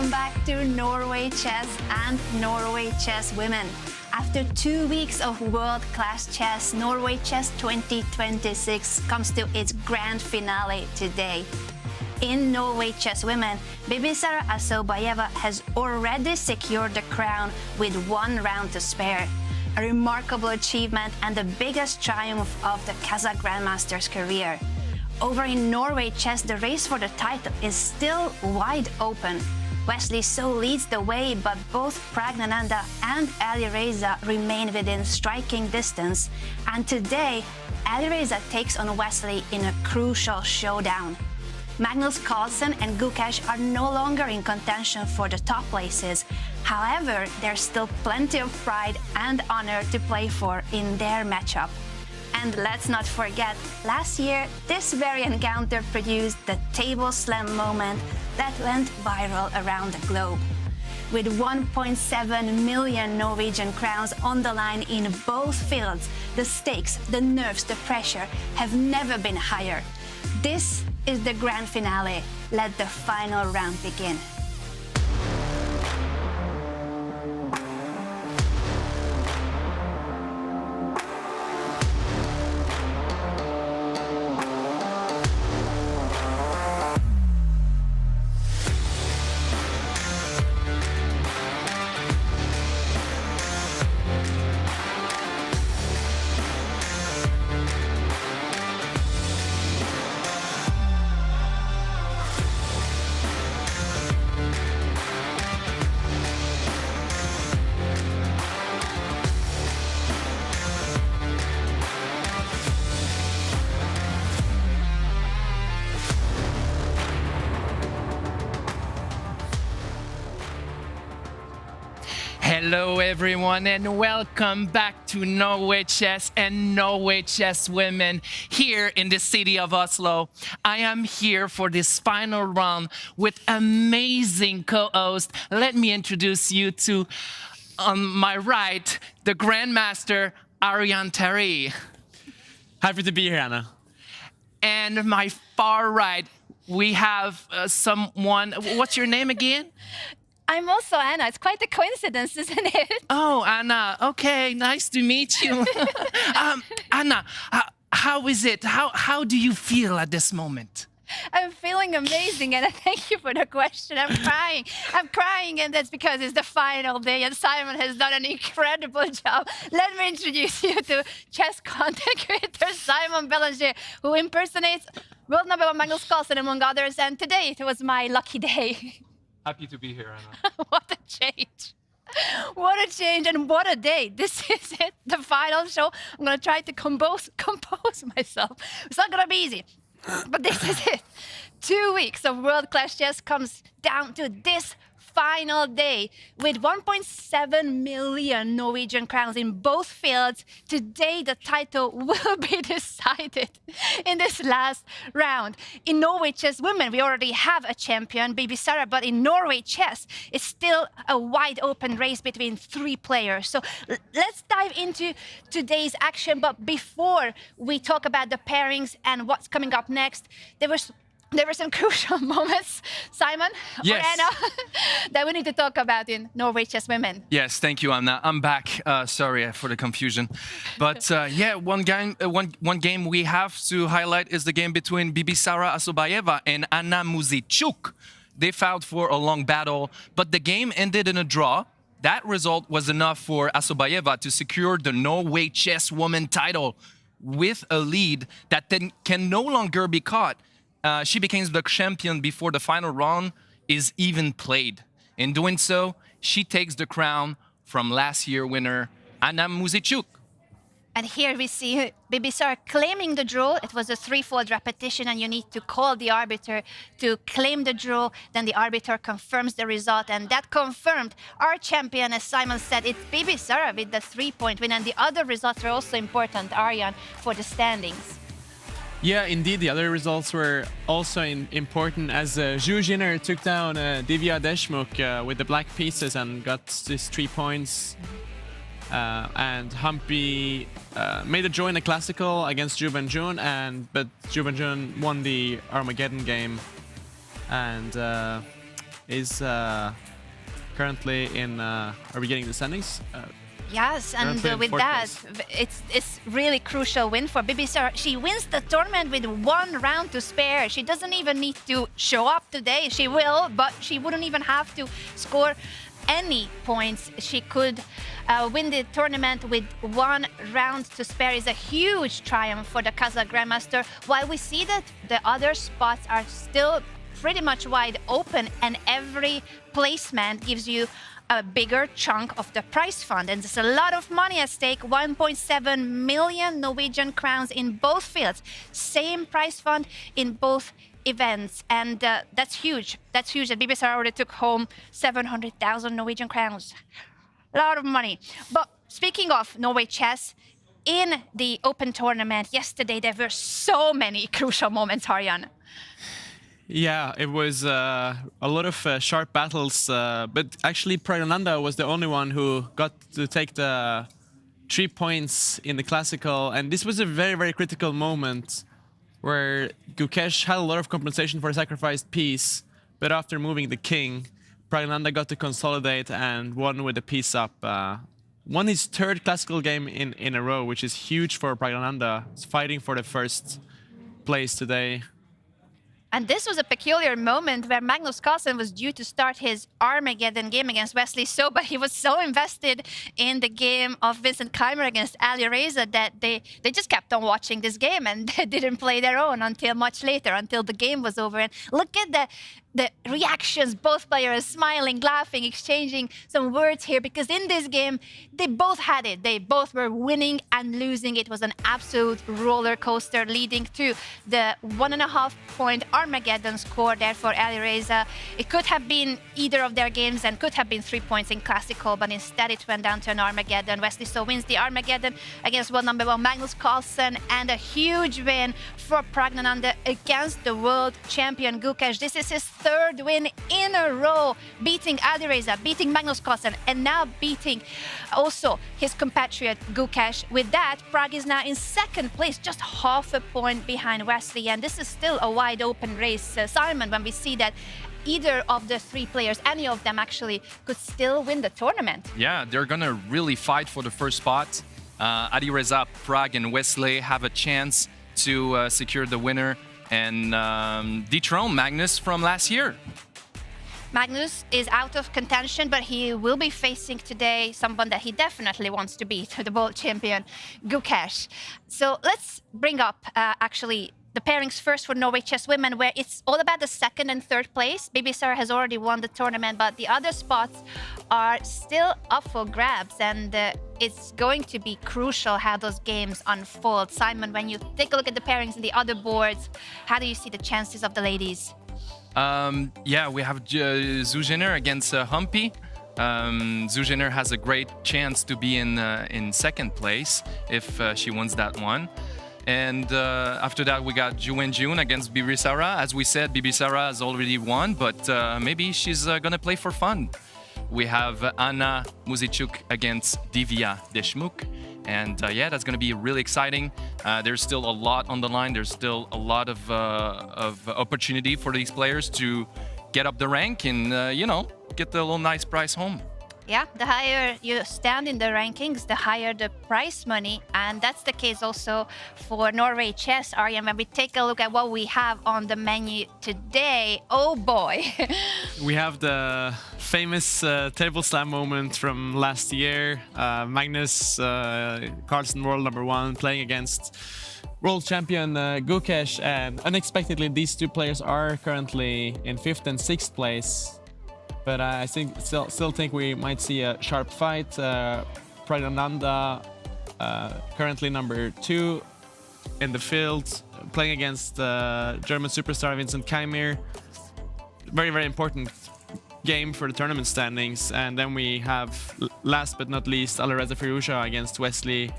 welcome back to Norway Chess and Norway Chess Women. After 2 weeks of world-class chess, Norway Chess 2026 comes to its grand finale today. In Norway Chess Women, Bibisara Assaubayeva has already secured the crown with 1 round to spare. A remarkable achievement and the biggest triumph of the Kazakh Grandmaster's career. Over in Norway Chess, the race for the title is still wide open. Wesley So leads the way, but both Praggnanandhaa and Alireza remain within striking distance. And today, Alireza takes on Wesley in a crucial showdown. Magnus Carlsen and Gukesh are no longer in contention for the top places. However, there's still plenty of pride and honor to play for in their matchup. And let's not forget, last year, this very encounter produced the table slam moment that went viral around the globe. With 1.7 million Norwegian crowns on the line in both fields, the stakes, the nerves, the pressure have never been higher. This is the grand finale. Let the final round begin. Hello everyone and welcome back to Norway Chess and Norway Chess Women here in the city of Oslo. I am here for this final round with amazing co-host. Let me introduce you to, on my right, the Grandmaster Aryan Tari. Happy to be here, Anna. And my far right, we have someone, what's your name again? I'm also Anna. It's quite a coincidence, isn't it? Oh, Anna. Okay, nice to meet you. Anna, how is it? How do you feel at this moment? I'm feeling amazing, and thank you for the question. I'm crying. I'm crying, and that's because it's the final day, and Simon has done an incredible job. Let me introduce you to chess content creator Simon Bélanger, who impersonates world number 1 Magnus Carlsen, among others, and today it was my lucky day. Happy to be here, Anna. What a change. What a change and what a day. This is it, the final show. I'm going to try to compose myself. It's not going to be easy, but this is it. 2 weeks of world-class chess comes down to this final day. With 1.7 million Norwegian crowns in both fields, today the title will be decided in this last round. In Norway Chess Women, we already have a champion, Bibisara, but in Norway Chess, it's still a wide open race between 3 players. So let's dive into today's action. But before we talk about the pairings and what's coming up next, there were some crucial moments, Simon or Anna, that we need to talk about in Norway Chess Women. Yes, thank you, Anna. I'm back. Sorry for the confusion. But yeah, one game we have to highlight is the game between Bibisara Assaubayeva and Anna Muzychuk. They fought for a long battle, but the game ended in a draw. That result was enough for Assaubayeva to secure the Norway Chess Woman title with a lead that then can no longer be caught. She becomes the champion before the final round is even played. In doing so, she takes the crown from last year's winner, Anna Muzychuk. And here we see Bibisara claiming the draw. It was a 3-fold repetition, and you need to call the arbiter to claim the draw. Then the arbiter confirms the result, and that confirmed our champion. As Simon said, it's Bibisara with the 3-point win, and the other results were also important, Aryan, for the standings. Yeah, indeed, the other results were also important as Jiner took down Divya Deshmukh with the black pieces and got these 3 points. And Humpy made a draw in the classical against Wenjun, but Wenjun won the Armageddon game. And is currently in. Are we getting the standings? Yes, and Currently in with fourth that, place. it's really crucial win for Bibisara. She wins the tournament with 1 round to spare. She doesn't even need to show up today. She will, but she wouldn't even have to score any points. She could win the tournament with 1 round to spare. Is a huge triumph for the Kazakh Grandmaster. While we see that the other spots are still pretty much wide open, and every placement gives you a bigger chunk of the prize fund, and there's a lot of money at stake. 1.7 million Norwegian crowns in both fields, same prize fund in both events, and that's huge. That's huge. And Bibisara already took home 700,000 Norwegian crowns. A lot of money. But speaking of Norway Chess, in the open tournament yesterday, there were so many crucial moments, Aryan. Yeah, it was a lot of sharp battles, but actually Praggnanandhaa was the only one who got to take the 3 points in the classical, and this was a very, very critical moment where Gukesh had a lot of compensation for a sacrificed piece, but after moving the king, Praggnanandhaa got to consolidate and won with the piece up. Won his 3rd classical game in a row, which is huge for Praggnanandhaa. He's fighting for the 1st place today. And this was a peculiar moment where Magnus Carlsen was due to start his Armageddon game against Wesley So, but he was so invested in the game of Vincent Keymer against Alireza that they just kept on watching this game, and they didn't play their own until much later, until the game was over. And look at the reactions, both players smiling, laughing, exchanging some words here, because in this game, they both had it. They both were winning and losing. It was an absolute roller coaster, leading to the 1.5 point Armageddon score there for Alireza. It could have been either of their games and could have been 3 points in classical, but instead it went down to an Armageddon. Wesley So wins the Armageddon against world number 1 Magnus Carlsen, and a huge win for Praggnanandhaa against the world champion Gukesh. This is his 3rd win in a row, beating Alireza, beating Magnus Carlsen, and now beating also his compatriot Gukesh. With that, Pragg is now in 2nd place, just half a point behind Wesley, and this is still a wide open race, Simon, when we see that either of the 3 players, any of them actually, could still win the tournament. Yeah, they're gonna really fight for the 1st spot. Alireza, Pragg, and Wesley have a chance to secure the winner and dethrone Magnus from last year. Magnus is out of contention, but he will be facing today someone that he definitely wants to beat, the world champion Gukesh. So let's bring up actually the pairings first for Norway Chess Women, where it's all about the 2nd and 3rd place. Bibisara has already won the tournament, but the other spots are still up for grabs, and it's going to be crucial how those games unfold. Simon, when you take a look at the pairings and the other boards, how do you see the chances of the ladies? Yeah, we have Jiner against Humpy. Jiner has a great chance to be in 2nd place if she wins that one. And after that, we got Wenjun against Bibisara. As we said, Bibisara has already won, but maybe she's gonna play for fun. We have Anna Muzychuk against Divya Deshmukh. And yeah, that's gonna be really exciting. There's still a lot on the line. There's still a lot of opportunity for these players to get up the rank and, you know, get the little nice prize home. Yeah, the higher you stand in the rankings, the higher the prize money. And that's the case also for Norway Chess, Aryan. When we take a look at what we have on the menu today, oh boy. We have the famous table slam moment from last year. Magnus Carlsen, world number 1, playing against world champion Gukesh. And unexpectedly, these 2 players are currently in 5th and 6th place. But I still think we might see a sharp fight. Praggnanandhaa, currently number 2 in the field, playing against German superstar Vincent Keymer. Very, very important game for the tournament standings. And then we have, last but not least, Alieeza Firouzja against Wesley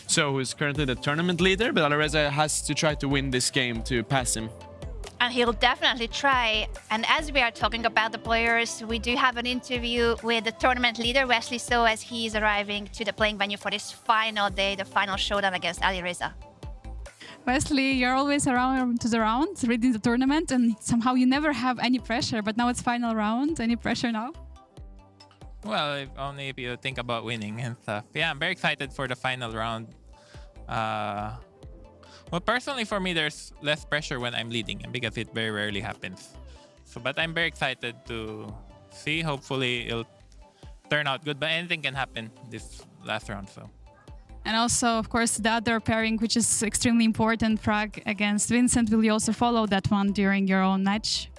So, who's currently the tournament leader. But Alireza has to try to win this game to pass him. And he'll definitely try. And as we are talking about the players, we do have an interview with the tournament leader, Wesley So, as he is arriving to the playing venue for this final day, the final showdown against Alireza. Wesley, you're always around to the round, reading the tournament, and somehow you never have any pressure. But now it's final round. Any pressure now? Well, only if you think about winning and stuff. Yeah, I'm very excited for the final round. Well, personally for me, there's less pressure when I'm leading because it very rarely happens. So, but I'm very excited to see. Hopefully, it'll turn out good. But anything can happen this last round. So. And also, of course, the other pairing, which is extremely important, PRAGG against Vincent. Will you also follow that one during your own match?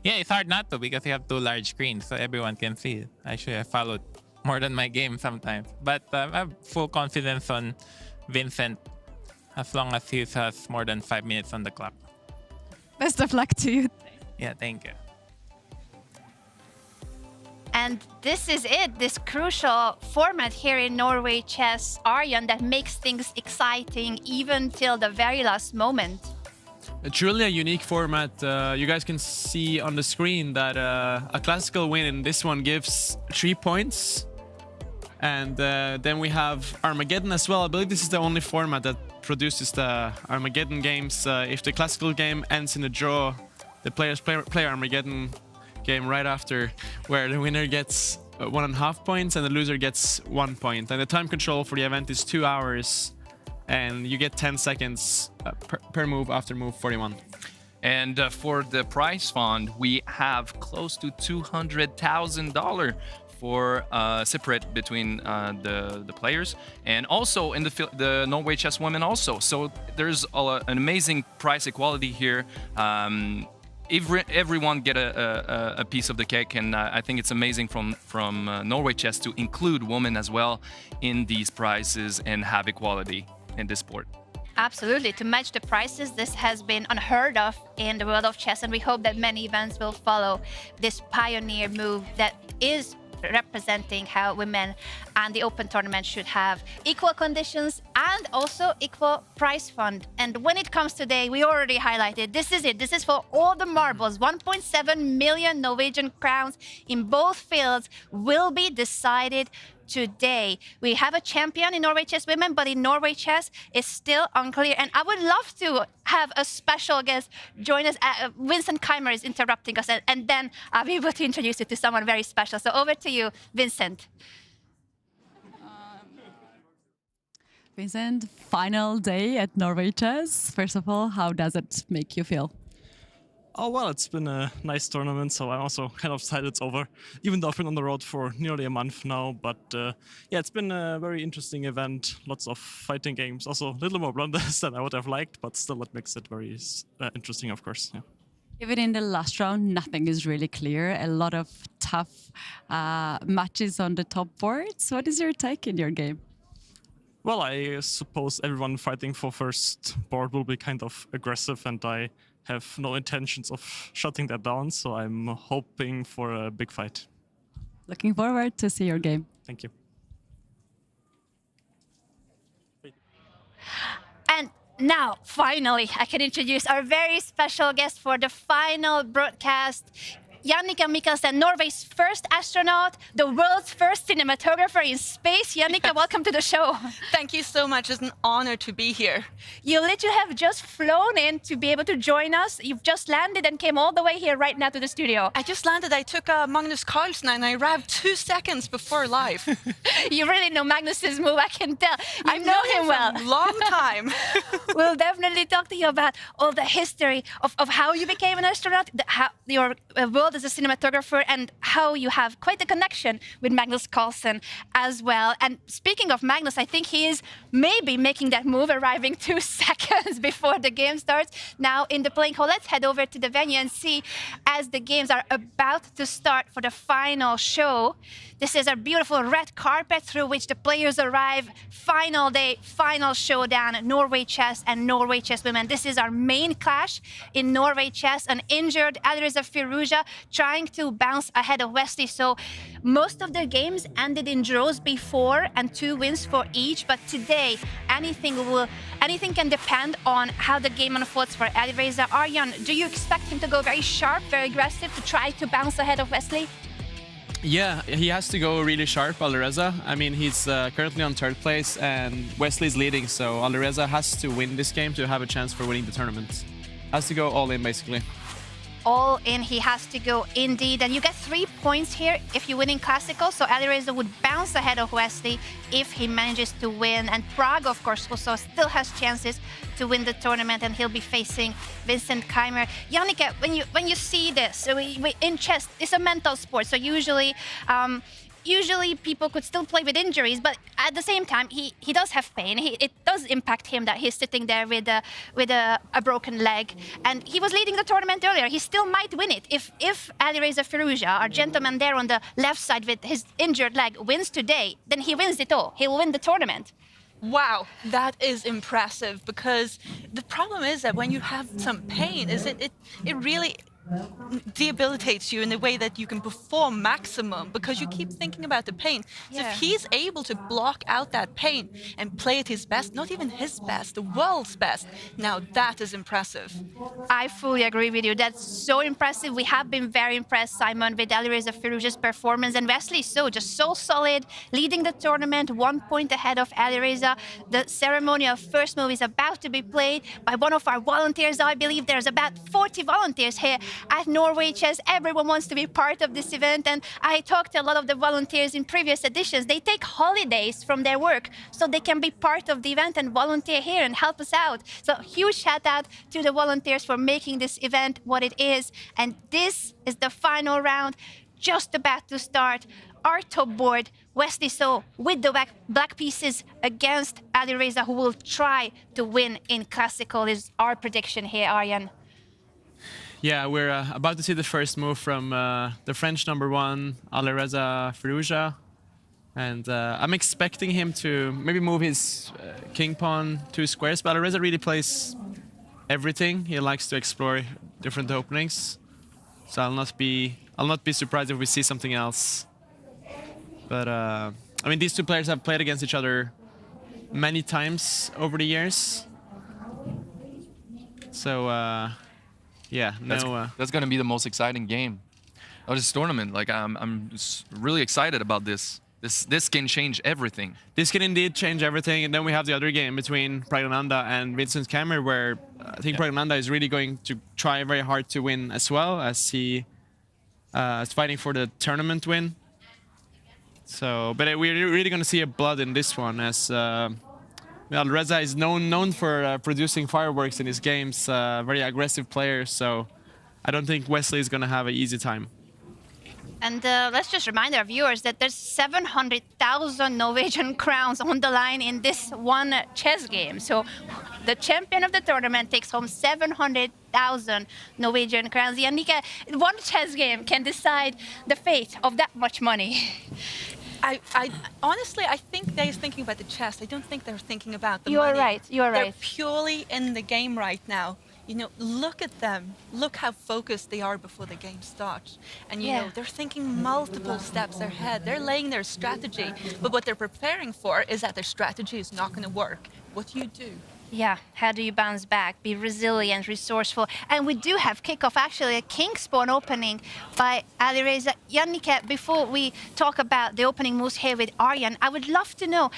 Yeah, it's hard not to because you have two large screens, so everyone can see it. Actually, I followed more than my game sometimes. But I have full confidence on Vincent as long as he has more than 5 minutes on the clock. Best of luck to you. Yeah, thank you. And this is it, this crucial format here in Norway Chess, Aryan, that makes things exciting even till the very last moment. Truly a unique format. You guys can see on the screen that a classical win in this one gives 3 points. And then we have Armageddon as well. I believe this is the only format that produces the Armageddon games. If the classical game ends in a draw, the players play Armageddon game right after, where the winner gets 1.5 points and the loser gets 1 point. And the time control for the event is 2 hours, and you get 10 seconds per move after move 41. And for the prize fund, we have close to $200,000 for separate between the players, and also in the Norway Chess Women also. So there's an amazing price equality here. Everyone get a piece of the cake, and I think it's amazing from Norway Chess to include women as well in these prizes and have equality in this sport. Absolutely. To match the prices, this has been unheard of in the world of chess, and we hope that many events will follow this pioneer move that is representing how women and the open tournament should have equal conditions and also equal prize fund. And when it comes today, we already highlighted, this is it. This is for all the marbles. 1.7 million Norwegian crowns in both fields will be decided today. We have a champion in Norway Chess Women, but in Norway Chess, it's still unclear. And I would love to have a special guest join us. Vincent Keymer is interrupting us, and then I'll be able to introduce you to someone very special. So over to you, Vincent. Vincent, final day at Norway Chess. First of all, how does it make you feel? Oh, well, it's been a nice tournament, so I'm also kind of sad it's over, even though I've been on the road for nearly a month now. But yeah, it's been a very interesting event, lots of fighting games, also a little more blunders than I would have liked, but still it makes it very interesting, of course. Yeah. Even in the last round, nothing is really clear. A lot of tough matches on the top boards. What is your take in your game? Well, I suppose everyone fighting for first board will be kind of aggressive, and I have no intentions of shutting that down, so I'm hoping for a big fight. Looking forward to see your game. Thank you. And now, finally, I can introduce our very special guest for the final broadcast. Jannica Mikkelsen, Norway's first astronaut, the world's first cinematographer in space. Jannica, welcome to the show. Thank you so much. It's an honor to be here. You literally have just flown in to be able to join us. You've just landed and came all the way here right now to the studio. I just landed. I took a Magnus Carlsen and I arrived 2 seconds before live. You really know Magnus's move, I can tell. I know him well. For a long time. We'll definitely talk to you about all the history of how you became an astronaut, how your world as a cinematographer, and how you have quite a connection with Magnus Carlsen as well. And speaking of Magnus, I think he is maybe making that move, arriving 2 seconds before the game starts. Now in the playing hall, let's head over to the venue and see as the games are about to start for the final show. This is a beautiful red carpet through which the players arrive. Final day, final showdown, Norway Chess and Norway Chess Women. This is our main clash in Norway Chess. An injured Alireza Firouzja trying to bounce ahead of Wesley So. Most of the games ended in draws before and 2 wins for each, but today anything can depend on how the game unfolds for Alireza. Aryan, do you expect him to go very sharp, very aggressive to try to bounce ahead of Wesley? Yeah, he has to go really sharp, Alireza. I mean, he's currently on 3rd place and Wesley's leading, so Alireza has to win this game to have a chance for winning the tournament. Has to go all in, basically. All in, he has to go indeed. And you get 3 points here if you win in Classical. So Alireza would bounce ahead of Wesley if he manages to win. And Pragg, of course, also still has chances to win the tournament, and he'll be facing Vincent Keymer. Jannicke, when you see this, so in chess, it's a mental sport. So usually people could still play with injuries, but at the same time, he does have pain. It does impact him that he's sitting there with a broken leg. And he was leading the tournament earlier. He still might win it. If Alieeza Firouzja, our gentleman there on the left side with his injured leg, wins today, then he wins it all. He'll win the tournament. Wow, that is impressive, because the problem is that when you have some pain, it really debilitates you in a way that you can perform maximum, because you keep thinking about the pain. So if he's able to block out that pain and play at his best, not even his best, the world's best, now that is impressive. I fully agree with you. That's so impressive. We have been very impressed, Simon, with Alireza Firouzja's performance, and Wesley So just so solid, leading the tournament 1 point ahead of Alireza. The ceremony of first move is about to be played by one of our volunteers. I believe there's about 40 volunteers here at Norway Chess. Everyone wants to be part of this event, and I talked to a lot of the volunteers in previous editions. They take holidays from their work so they can be part of the event and volunteer here and help us out. So huge shout out to the volunteers for making this event what it is. And this is the final round, just about to start. Our top board, Wesley So with the black pieces against Alireza, who will try to win in Classical, is our prediction here, Aryan. Yeah, we're about to see the first move from the French #1, Alieeza Firouzja. And I'm expecting him to maybe move his king pawn 2 squares, but Alireza really plays everything. He likes to explore different openings. So I'll not be surprised if we see something else. But I mean, these two players have played against each other many times over the years. So yeah, that's going to be the most exciting game of this tournament. Like I'm just really excited about this. This can change everything. This can indeed change everything. And then we have the other game between Praggnanandhaa and Vincent Keymer, where I think Praggnanandhaa is really going to try very hard to win as well, as he is fighting for the tournament win. So, but we're really going to see a blood in this one, as Alireza is known for producing fireworks in his games, very aggressive player. So I don't think Wesley is going to have an easy time. And let's just remind our viewers that there's 700,000 Norwegian crowns on the line in this one chess game. So the champion of the tournament takes home 700,000 Norwegian crowns. Jannicke, one chess game can decide the fate of that much money. I honestly, I think they're thinking about the chess. I don't think they're thinking about the money. You're right. They're purely in the game right now. You know, look at them. Look how focused they are before the game starts. And you know, they're thinking multiple steps ahead. They're laying their strategy. But what they're preparing for is that their strategy is not going to work. What do you do? Yeah, how do you bounce back? Be resilient, resourceful. And we do have kickoff, actually, a king's pawn opening by Alireza. Jannicke, before we talk about the opening moves here with Aryan, I would love to know,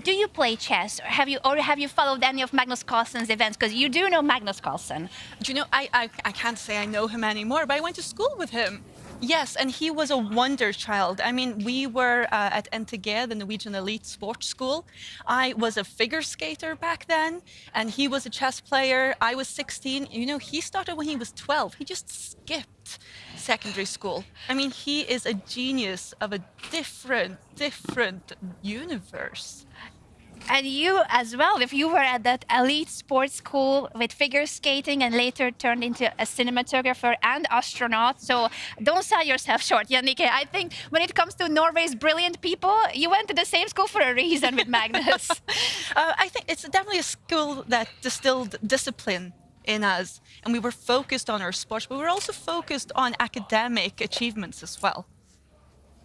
do you play chess, or have you followed any of Magnus Carlsen's events? Because you do know Magnus Carlsen. Do you know, I can't say I know him anymore, but I went to school with him. Yes, and he was a wonder child. I mean, we were at NTG, the Norwegian Elite Sports School. I was a figure skater back then, and he was a chess player. I was 16. You know, he started when he was 12. He just skipped secondary school. I mean, he is a genius of a different universe. And you as well, if you were at that elite sports school with figure skating and later turned into a cinematographer and astronaut. So don't sell yourself short, Jannicke. I think when it comes to Norway's brilliant people, you went to the same school for a reason with Magnus. I think it's definitely a school that distilled discipline in us. And we were focused on our sports, but we were also focused on academic achievements as well.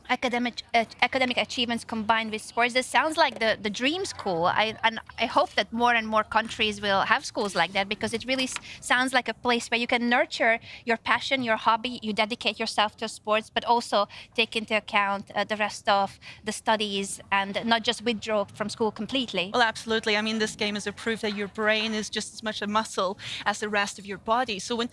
academic achievements combined with sports. This sounds like the dream school. And I hope that more and more countries will have schools like that, because it really sounds like a place where you can nurture your passion, your hobby, you dedicate yourself to sports, but also take into account the rest of the studies and not just withdraw from school completely. Well, absolutely. I mean, this game is a proof that your brain is just as much a muscle as the rest of your body. So when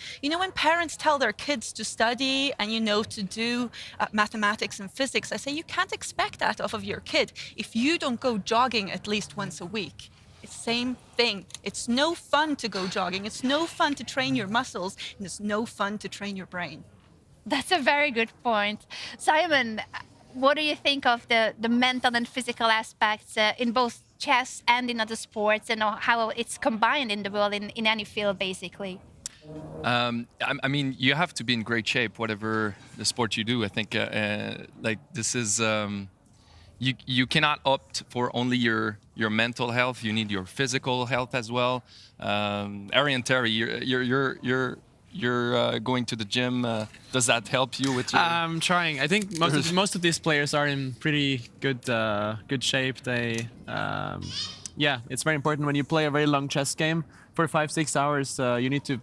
parents tell their kids to study and to do mathematics and physics, I say you can't expect that off of your kid if you don't go jogging at least once a week. It's the same thing. It's no fun to go jogging. It's no fun to train your muscles, and it's no fun to train your brain. That's a very good point. Simon, what do you think of the mental and physical aspects in both chess and in other sports, and how it's combined in the world in any field, basically? I mean, you have to be in great shape, whatever the sport you do. I think this is you cannot opt for only your mental health. You need your physical health as well. Aryan, Tari, you're going to the gym. Does that help you with your? I'm trying. I think most of these players are in pretty good shape. They, it's very important when you play a very long chess game. For 5-6 hours, you need to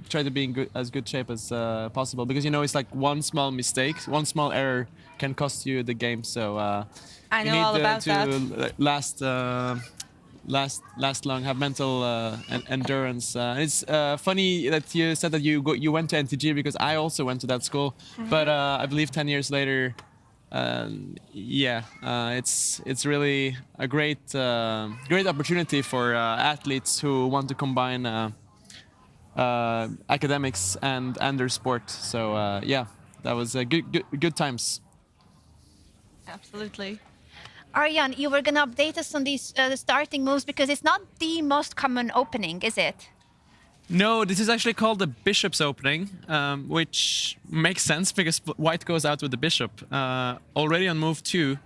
try to be in as good shape as possible, because it's like one small mistake, one small error can cost you the game. So I know you need all about to last long, have mental endurance. It's funny that you said that you went to NTG, because I also went to that school, but I believe 10 years later. It's really a great opportunity for athletes who want to combine academics and their sport. So that was good times. Absolutely. Aryan, you were going to update us on these starting moves, because it's not the most common opening, is it? No, this is actually called the bishop's opening, which makes sense because white goes out with the bishop. Already on move 2,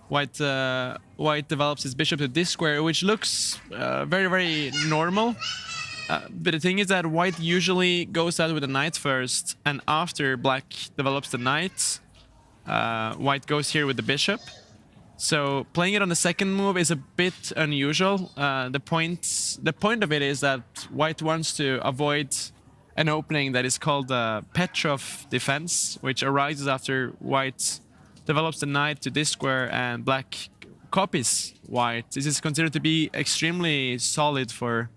white develops his bishop to this square, which looks very, very normal. But the thing is that white usually goes out with the knight first, and after black develops the knight, white goes here with the bishop. So playing it on the second move is a bit unusual. The point of it is that white wants to avoid an opening that is called the Petrov defense, which arises after white develops the knight to this square and black copies white. This is considered to be extremely solid for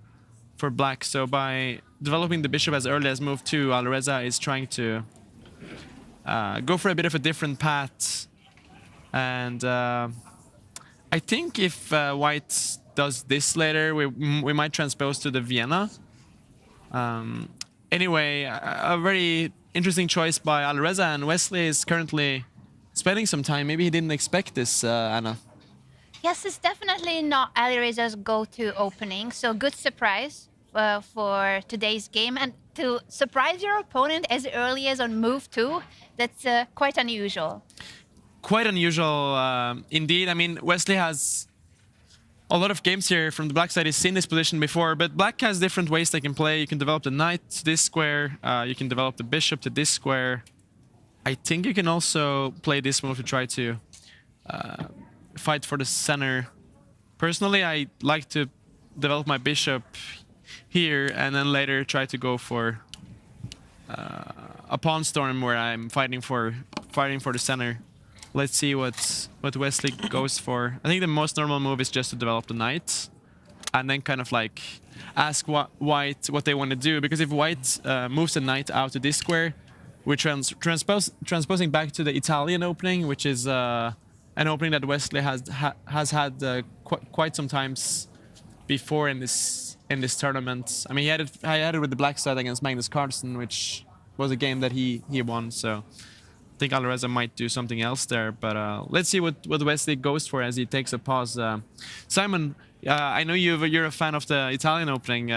black. So by developing the bishop as early as move 2, Alireza is trying to go for a bit of a different path. And I think if white does this later, we might transpose to the Vienna. Anyway, a very interesting choice by Alireza, and Wesley is currently spending some time. Maybe he didn't expect this, Anna. Yes, it's definitely not Alireza's go-to opening, so good surprise for today's game. And to surprise your opponent as early as on move 2, that's quite unusual. Quite unusual, indeed. I mean, Wesley has a lot of games here from the black side. He's seen this position before, but black has different ways they can play. You can develop the knight to this square. You can develop the bishop to this square. I think you can also play this move to try to fight for the center. Personally, I like to develop my bishop here and then later try to go for a pawn storm where I'm fighting for the center. Let's see what Wesley goes for. I think the most normal move is just to develop the knight and then kind of like ask white what they want to do. Because if white moves the knight out to this square, we're transposing back to the Italian opening, which is an opening that Wesley has had quite some times before in this tournament. I mean, I had it with the black side against Magnus Carlsen, which was a game that he won. So I think Alireza might do something else there, but let's see what Wesley goes for as he takes a pause. Simon, I know you're a fan of the Italian opening.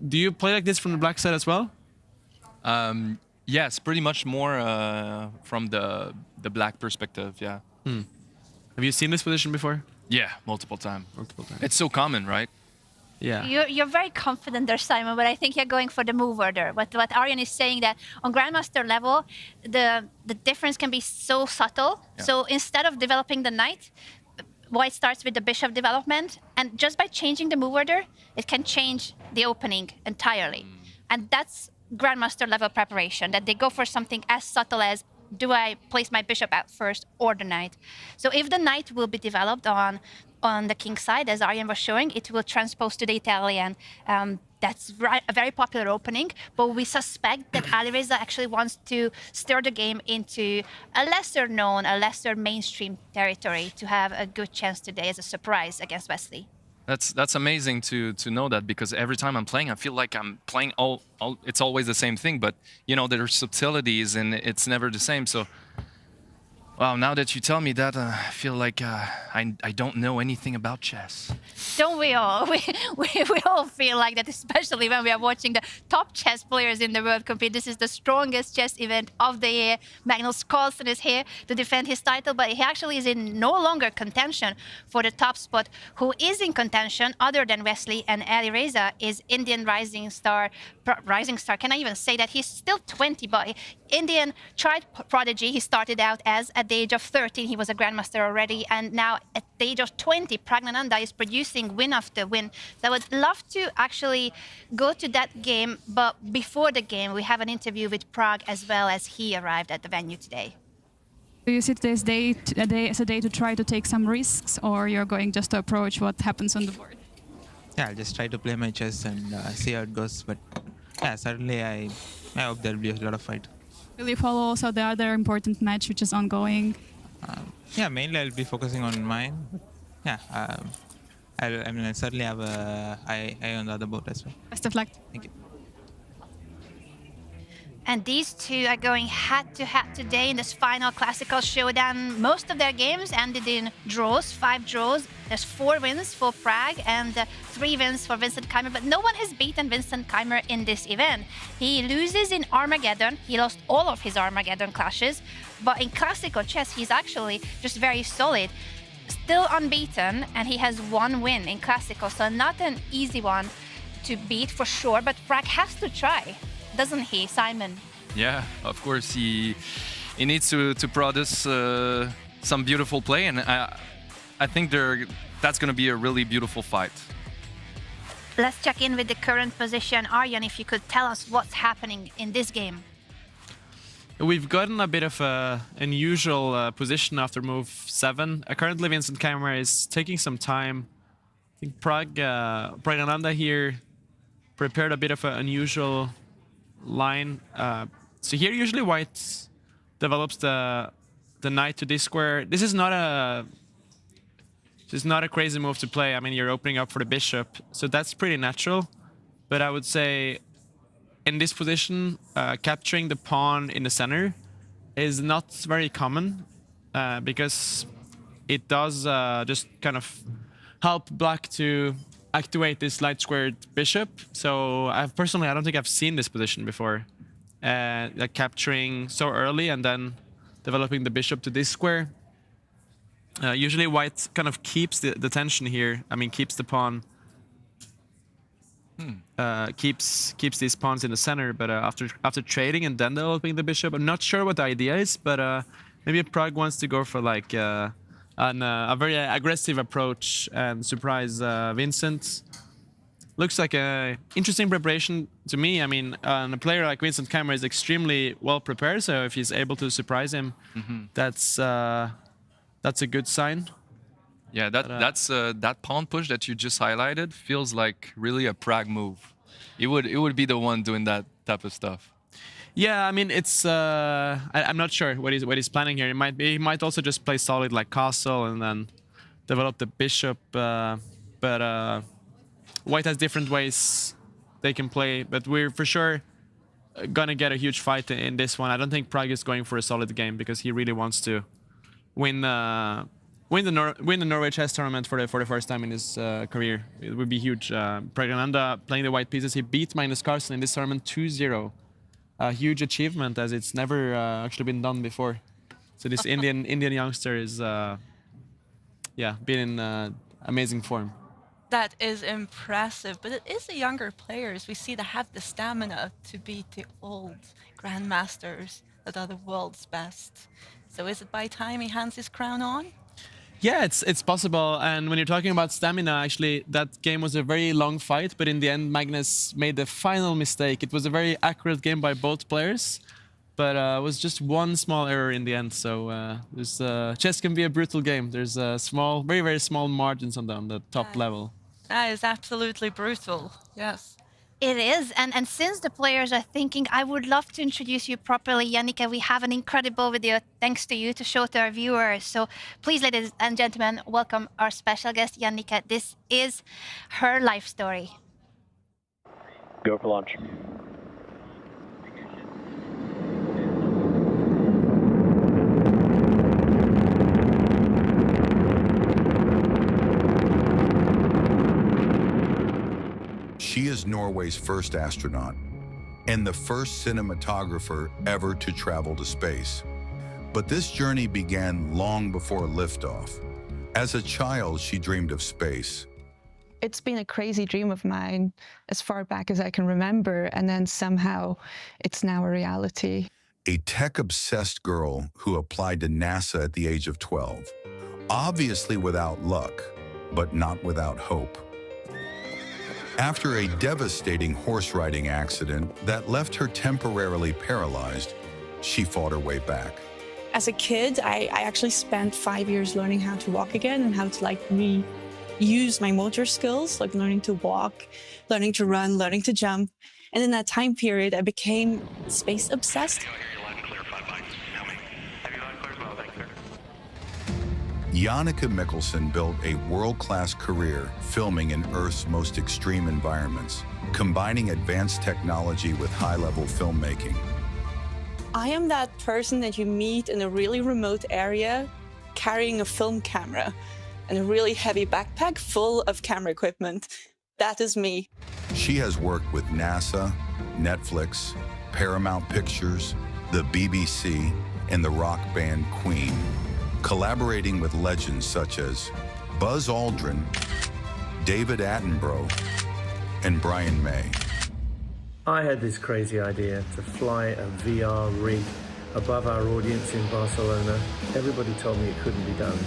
Do you play like this from the black side as well? Yes, pretty much more from the black perspective, yeah. Have you seen this position before? Yeah, multiple times. It's so common, right? Yeah. You're very confident there, Simon, but I think you're going for the move order. What Aryan is saying that on Grandmaster level, the difference can be so subtle. Yeah. So instead of developing the knight, White starts with the bishop development, and just by changing the move order, it can change the opening entirely. And that's Grandmaster level preparation, that they go for something as subtle as, do I place my bishop out first or the knight? So if the knight will be developed on the king side, as Aryan was showing, it will transpose to the Italian. That's a very popular opening, but we suspect that Alireza actually wants to stir the game into a lesser known, a lesser mainstream territory to have a good chance today as a surprise against Wesley. That's amazing to know that, because every time I'm playing, I feel like I'm playing all it's always the same thing, but you know, there are subtleties and it's never the same. So wow, now that you tell me that, I feel like I don't know anything about chess. Don't we all? We all feel like that, especially when we are watching the top chess players in the world compete. This is the strongest chess event of the year. Magnus Carlsen is here to defend his title, but he actually is in no longer contention for the top spot. Who is in contention, other than Wesley and Alireza, is Indian rising star. Can I even say that? He's still 20, but Indian child prodigy. He started out as at the age of 13. He was a grandmaster already, and now at the age of 20, Praggnanandhaa is producing win after win. So I would love to actually go to that game, but before the game, we have an interview with Pragg as well, as he arrived at the venue today. Do you see today's day as a day to try to take some risks, or you're going just to approach what happens on the board? Yeah, I'll just try to play my chess and see how it goes. But yeah, certainly I hope there'll be a lot of fight. Will you follow also the other important match which is ongoing? Yeah, mainly I'll be focusing on mine. Yeah, I'll certainly have an eye on the other board as well. Best of luck. Thank you. And these two are going head-to-head today in this final classical showdown. Most of their games ended in draws, 5 draws. There's 4 wins for Pragg and 3 wins for Vincent Keymer, but no one has beaten Vincent Keymer in this event. He loses in Armageddon. He lost all of his Armageddon clashes, but in classical chess, he's actually just very solid. Still unbeaten, and he has 1 win in classical, so not an easy one to beat for sure, but Pragg has to try. Doesn't he, Simon? Yeah, of course he needs to produce some beautiful play, and I think that's going to be a really beautiful fight. Let's check in with the current position. Aryan, if you could tell us what's happening in this game. We've gotten a bit of an unusual position after move 7. Currently, Vincent Keymer is taking some time. I think Praggnanandhaa here prepared a bit of an unusual line. So here usually White develops the knight to this square. This is not a crazy move to play. I mean, you're opening up for the bishop, so that's pretty natural. But I would say in this position, capturing the pawn in the center is not very common because it does just kind of help black to activate this light squared bishop. So I don't think I've seen this position before. Like capturing so early and then developing the bishop to this square. Usually White kind of keeps the tension here. I mean, keeps the pawn, keeps these pawns in the center. But after trading and then developing the bishop, I'm not sure what the idea is. But maybe Pragg wants to go for like a very aggressive approach and surprise Vincent. Looks like an interesting preparation to me. I mean, a player like Vincent Keymer is extremely well prepared, so if he's able to surprise him, that's a good sign. Yeah, that pawn push that you just highlighted feels like really a Pragg move. It would be the one doing that type of stuff. Yeah, I mean, it's I'm not sure what he's planning here. He might also just play solid like castle and then develop the bishop. But White has different ways they can play. But we're for sure gonna get a huge fight in this one. I don't think Pragg is going for a solid game because he really wants to win the Norway Chess tournament for the first time in his career. It would be huge. Praggnanandhaa playing the white pieces. He beat Magnus Carlsen in this tournament 2-0. A huge achievement, as it's never actually been done before. So this Indian youngster is, been in amazing form. That is impressive, but it is the younger players we see that have the stamina to beat the old grandmasters that are the world's best. So is it by time he hands his crown on? Yeah, it's possible. And when you're talking about stamina, actually, that game was a very long fight, but in the end, Magnus made the final mistake. It was a very accurate game by both players, but it was just one small error in the end. So chess can be a brutal game. There's small, very, very small margins on the top level. That is absolutely brutal, yes. It is, and since the players are thinking, I would love to introduce you properly, Jannicke. We have an incredible video thanks to you to show to our viewers. So please, ladies and gentlemen, welcome our special guest, Jannicke. This is her life story. Go for launch. She is Norway's first astronaut and the first cinematographer ever to travel to space. But this journey began long before liftoff. As a child, she dreamed of space. It's been a crazy dream of mine as far back as I can remember, and then somehow it's now a reality. A tech-obsessed girl who applied to NASA at the age of 12. Obviously without luck, but not without hope. After a devastating horse riding accident that left her temporarily paralyzed, she fought her way back. As a kid, I actually spent 5 years learning how to walk again and how to reuse my motor skills, like learning to walk, learning to run, learning to jump. And in that time period, I became space obsessed. Jannicke Mikkelsen built a world-class career filming in Earth's most extreme environments, combining advanced technology with high-level filmmaking. I am that person that you meet in a really remote area carrying a film camera and a really heavy backpack full of camera equipment. That is me. She has worked with NASA, Netflix, Paramount Pictures, the BBC, and the rock band Queen, collaborating with legends such as Buzz Aldrin, David Attenborough, and Brian May. I had this crazy idea to fly a VR rig above our audience in Barcelona. Everybody told me it couldn't be done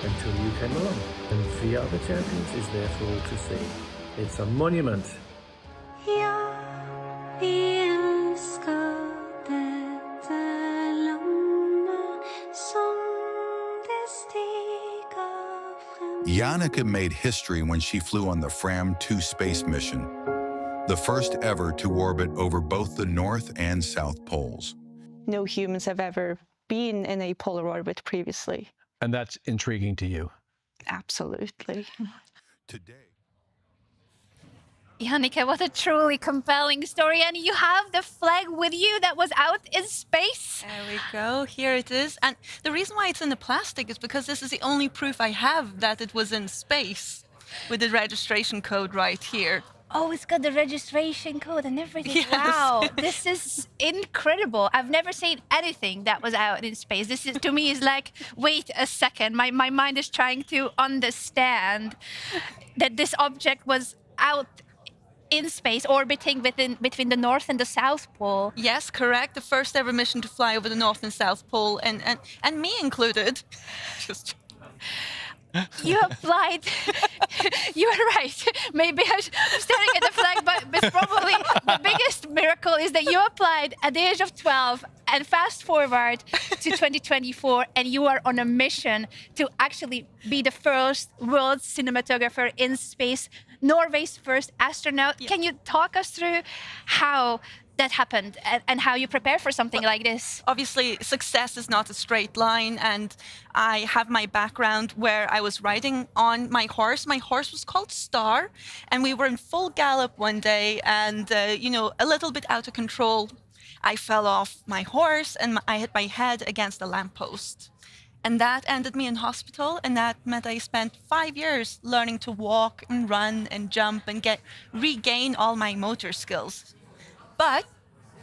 until you came along. And VR the Champions is there for all to see. It's a monument. Jannicke made history when she flew on the Fram 2 space mission, the first ever to orbit over both the North and South Poles. No humans have ever been in a polar orbit previously. And that's intriguing to you? Absolutely. Today, Jannicke, what a truly compelling story. And you have the flag with you that was out in space. There we go. Here it is. And the reason why it's in the plastic is because this is the only proof I have that it was in space, with the registration code right here. Oh, it's got the registration code and everything. Yes. Wow, this is incredible. I've never seen anything that was out in space. This is, to me, is like, wait a second. My mind is trying to understand that this object was out in space, orbiting between the North and the South Pole. Yes, correct. The first ever mission to fly over the North and South Pole, and me included. Just... You applied. You are right. Maybe I'm staring at the flag, but probably the biggest miracle is that you applied at the age of 12 and fast forward to 2024, and you are on a mission to actually be the first world cinematographer in space, Norway's first astronaut. Yeah. Can you talk us through how that happened and how you prepare for something like this? Obviously, success is not a straight line, and I have my background where I was riding on my horse. My horse was called Star, and we were in full gallop one day, and a little bit out of control. I fell off my horse, and I hit my head against a lamppost. And that ended me in hospital, and that meant I spent 5 years learning to walk and run and jump and regain all my motor skills. But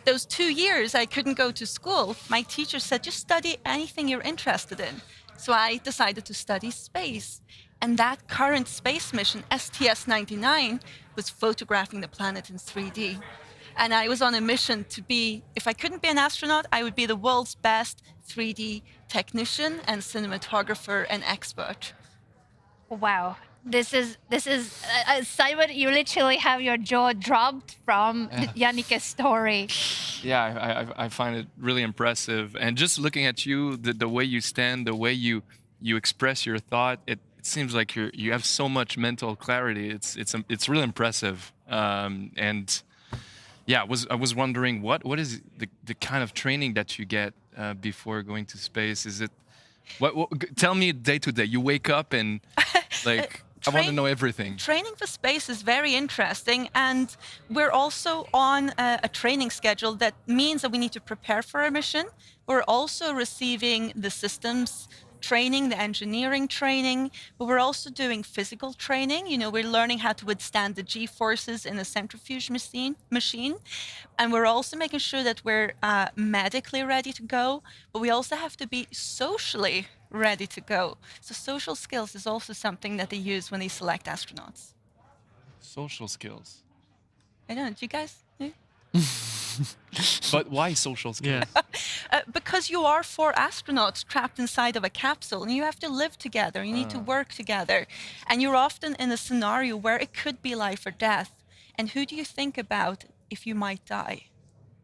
those 2 years I couldn't go to school. My teacher said, just study anything you're interested in. So I decided to study space. And that current space mission, STS-99, was photographing the planet in 3D. And I was on a mission to be, if I couldn't be an astronaut, I would be the world's best 3D technician and cinematographer and expert. Wow. This is Simon, you literally have your jaw dropped from Jannike's story. Yeah, I find it really impressive. And just looking at you, the way you stand, the way you express your thought, it seems like you have so much mental clarity. It's really impressive. And yeah, I was wondering what is the kind of training that you get before going to space? Is it tell me day to day. You wake up and like. I want to know everything. Training for space is very interesting, and we're also on a training schedule that means that we need to prepare for our mission. We're also receiving the systems training, the engineering training, but we're also doing physical training. You know, we're learning how to withstand the G-forces in a centrifuge machine. And we're also making sure that we're medically ready to go, but we also have to be socially ready to go. So social skills is also something that they use when they select astronauts. Social skills. I don't know, do you guys know? But why social skills? Because you are 4 astronauts trapped inside of a capsule, and you have to live together, you need to work together. And you're often in a scenario where it could be life or death. And who do you think about if you might die?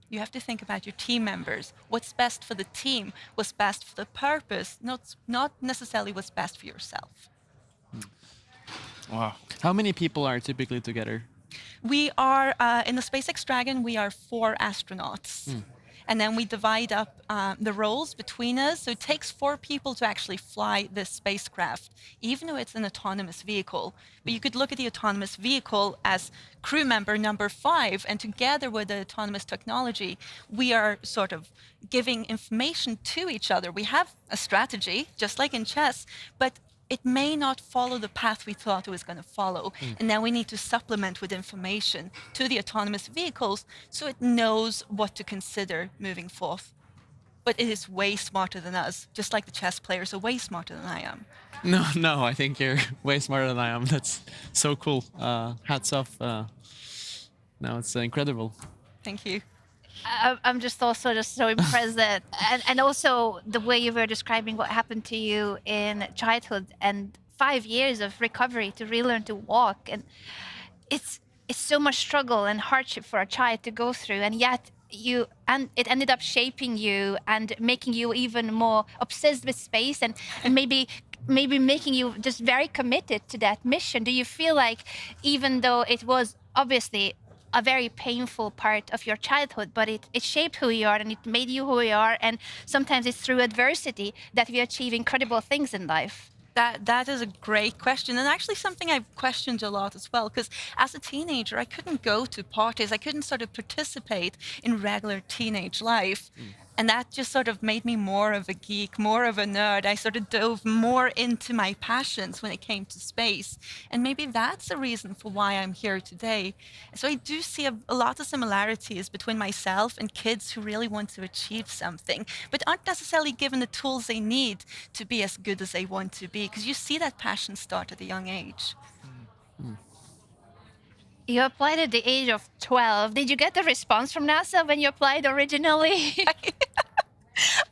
You have to think about your team members. What's best for the team? What's best for the purpose? Not necessarily what's best for yourself. Wow. How many people are typically together? We are, in the SpaceX Dragon, we are 4 astronauts. And then we divide up the roles between us. So it takes 4 people to actually fly this spacecraft, even though it's an autonomous vehicle. But you could look at the autonomous vehicle as crew member number 5, and together with the autonomous technology, we are sort of giving information to each other. We have a strategy, just like in chess, but it may not follow the path we thought it was going to follow. And now we need to supplement with information to the autonomous vehicles so it knows what to consider moving forth. But it is way smarter than us, just like the chess players are way smarter than I am. No, I think you're way smarter than I am. That's so cool. Hats off. No, it's incredible. Thank you. I'm just also just so impressed that, and also the way you were describing what happened to you in childhood and 5 years of recovery to relearn to walk, and it's so much struggle and hardship for a child to go through, and yet it ended up shaping you and making you even more obsessed with space, and maybe making you just very committed to that mission. Do you feel like, even though it was obviously a very painful part of your childhood, but it shaped who you are and it made you who you are, and sometimes it's through adversity that we achieve incredible things in life? That is a great question, and actually something I've questioned a lot as well, because as a teenager I couldn't go to parties, I couldn't sort of participate in regular teenage life. And that just sort of made me more of a geek, more of a nerd. I sort of dove more into my passions when it came to space. And maybe that's the reason for why I'm here today. So I do see a lot of similarities between myself and kids who really want to achieve something, but aren't necessarily given the tools they need to be as good as they want to be, because you see that passion start at a young age. You applied at the age of 12. Did you get a response from NASA when you applied originally?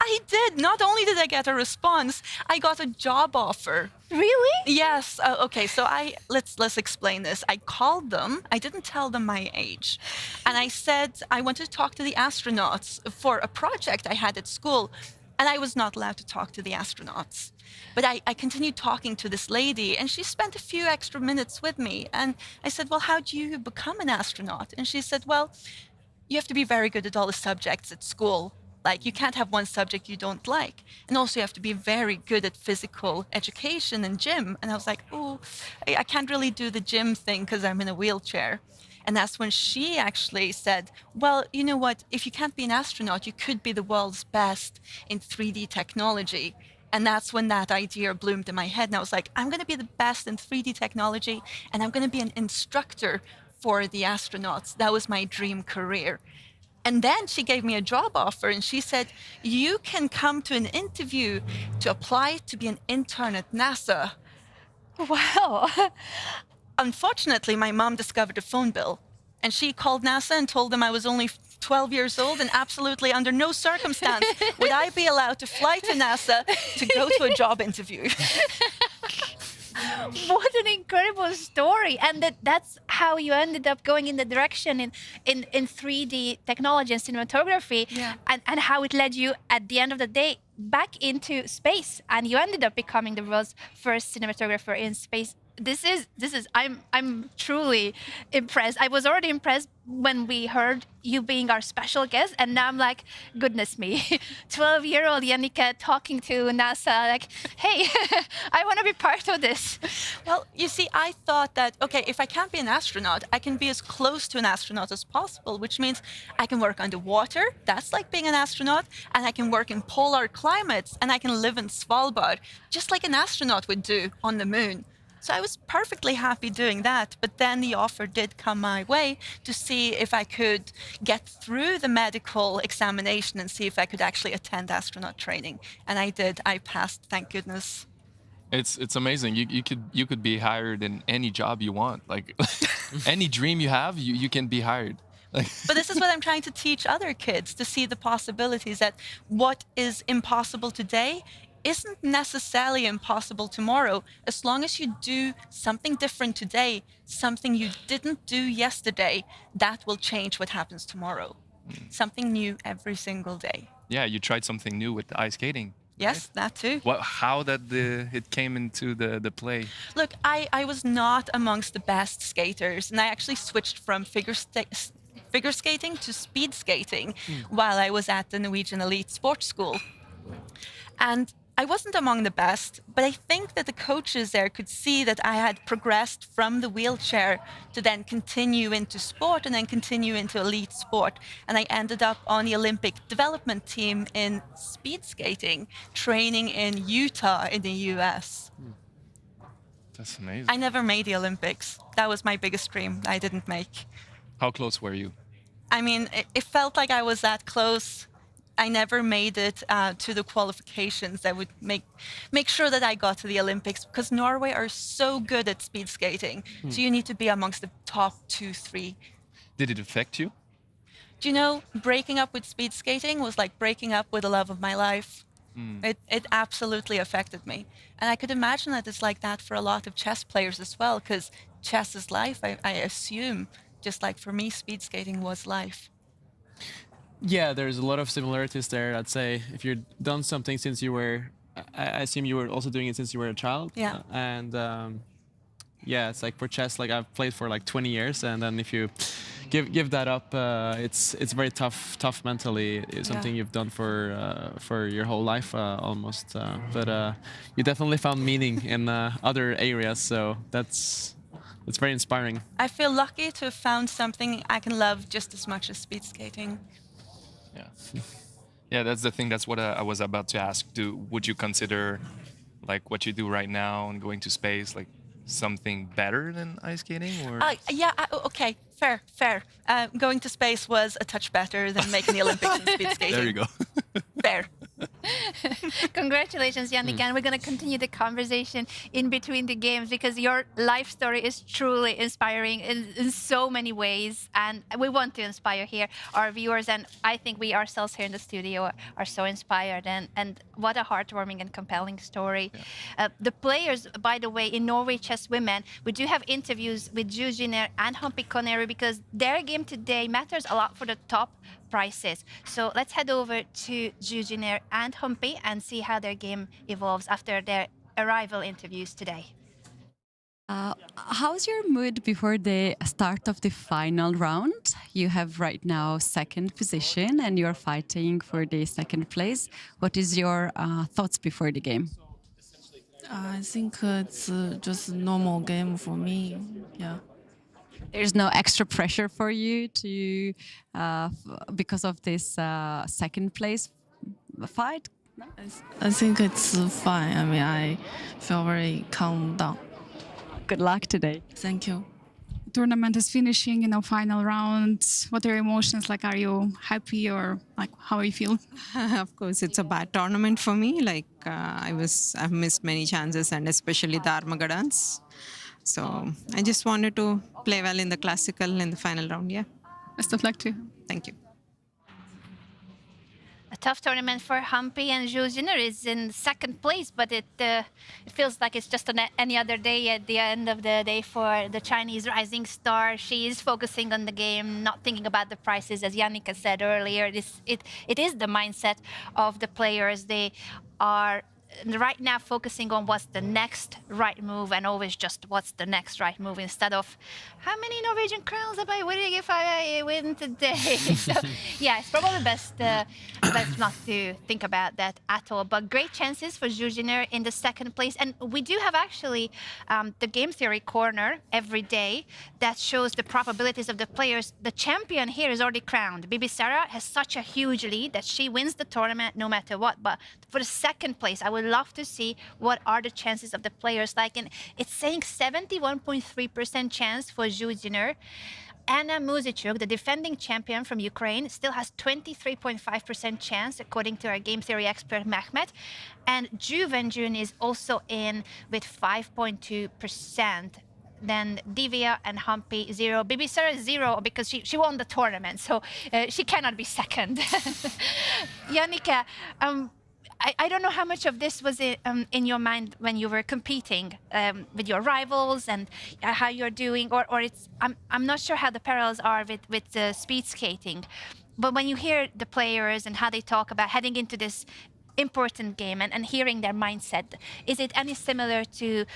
I did. Not only did I get a response, I got a job offer. Really? Yes. Okay. So let's explain this. I called them. I didn't tell them my age, and I said I wanted to talk to the astronauts for a project I had at school, and I was not allowed to talk to the astronauts. But I continued talking to this lady, and she spent a few extra minutes with me. And I said, well, how do you become an astronaut? And she said, well, you have to be very good at all the subjects at school. Like, you can't have one subject you don't like. And also you have to be very good at physical education and gym. And I was like, oh, I can't really do the gym thing because I'm in a wheelchair. And that's when she actually said, well, you know what, if you can't be an astronaut, you could be the world's best in 3D technology. And that's when that idea bloomed in my head. And I was like, I'm going to be the best in 3D technology, and I'm going to be an instructor for the astronauts. That was my dream career. And then she gave me a job offer, and she said, you can come to an interview to apply to be an intern at NASA. Well, unfortunately, my mom discovered a phone bill. And she called NASA and told them I was only 12 years old and absolutely under no circumstance would I be allowed to fly to NASA to go to a job interview. What an incredible story. And that's how you ended up going in the direction in 3D technology and cinematography, and how it led you at the end of the day back into space. And you ended up becoming the world's first cinematographer in space. This is I'm truly impressed. I was already impressed when we heard you being our special guest, and now I'm like, goodness me, 12-year-old Yannicka talking to NASA, like, hey, I want to be part of this. Well, you see, I thought that, okay, if I can't be an astronaut, I can be as close to an astronaut as possible, which means I can work underwater, that's like being an astronaut, and I can work in polar climates, and I can live in Svalbard, just like an astronaut would do on the moon. So I was perfectly happy doing that, but then the offer did come my way to see if I could get through the medical examination and see if I could actually attend astronaut training. And I did. I passed, thank goodness. It's amazing. You could be hired in any job you want. Like any dream you have, you can be hired. But this is what I'm trying to teach other kids, to see the possibilities, that what is impossible today isn't necessarily impossible tomorrow, as long as you do something different today, something you didn't do yesterday, that will change what happens tomorrow. Something new every single day. Yeah, you tried something new with the ice skating. Yes, right? that too. How it came into the play? Look, I was not amongst the best skaters, and I actually switched from figure skating to speed skating while I was at the Norwegian Elite Sports School. And I wasn't among the best, but I think that the coaches there could see that I had progressed from the wheelchair to then continue into sport and then continue into elite sport. And I ended up on the Olympic development team in speed skating, training in Utah in the US. That's amazing. I never made the Olympics. That was my biggest dream I didn't make. How close were you? I mean, it felt like I was that close. I never made it to the qualifications that would make sure that I got to the Olympics, because Norway are so good at speed skating. So you need to be amongst the top 2, 3. Did it affect you? Do you know, breaking up with speed skating was like breaking up with the love of my life. It absolutely affected me. And I could imagine that it's like that for a lot of chess players as well, because chess is life, I assume. Just like for me, speed skating was life. Yeah, there's a lot of similarities there. I'd say if you've done something since you were, I assume you were also doing it since you were a child. Yeah. Yeah, it's like for chess, like I've played for like 20 years, and then if you give that up, it's very tough mentally. It's something you've done for your whole life almost. But you definitely found meaning in other areas, so that's very inspiring. I feel lucky to have found something I can love just as much as speed skating. Yeah, that's the thing. That's what I was about to ask. Would you consider like what you do right now and going to space like something better than ice skating? Or Okay, fair. Going to space was a touch better than making the Olympics in speed skating. There you go. Fair. Congratulations, Yannicka, and we're going to continue the conversation in between the games, because your life story is truly inspiring in so many ways, and we want to inspire here our viewers, and I think we ourselves here in the studio are so inspired, and what a heartwarming and compelling story. The players, by the way, in Norway Chess Women, we do have interviews with Jiner and Humpy Koneru, because their game today matters a lot for the top prizes. So let's head over to Jiner and Humpy and see how their game evolves after their arrival interviews today. How's your mood before the start of the final round? You have right now second position and you're fighting for the second place. What is your thoughts before the game? I think it's just a normal game for me. Yeah. There's no extra pressure for you to because of this second place fight? No? I think it's fine. I mean, I feel very calm down. Good luck today. Thank you. tournament is finishing, final round. What are your emotions like? Are you happy or like how you feel? Of course, it's a bad tournament for me. Like I've missed many chances, and especially the Armageddons. So I just wanted to play well in the classical in the final round. Yeah. Best of luck to you. Thank you. A tough tournament for Humpy, and Jiner is in second place, but it feels like it's just any other day at the end of the day for the Chinese rising star. She is focusing on the game, not thinking about the prices, as Yannicka said earlier. It is the mindset of the players. They are right now focusing on what's the next right move, and always just what's the next right move, instead of how many Norwegian crowns am I winning if I win today. So yeah, it's probably best not to think about that at all. But great chances for Jiner in the second place. And we do have actually the game theory corner every day that shows the probabilities of the players. The champion here is already crowned. Bibisara has such a huge lead that she wins the tournament no matter what. But for the second place, I would love to see what are the chances of the players like. And it's saying 71.3% chance for Jiner. Anna Muzychuk, the defending champion from Ukraine, still has 23.5% chance, according to our game theory expert Mehmet. And Wenjun is also in with 5.2%. Then Divya and Humpy 0. Bibisara 0 because she won the tournament, so she cannot be second. Yannicka, I don't know how much of this was in your mind when you were competing with your rivals and how you're doing, or it's I'm not sure how the parallels are with speed skating, but when you hear the players and how they talk about heading into this important game and hearing their mindset, is it any similar to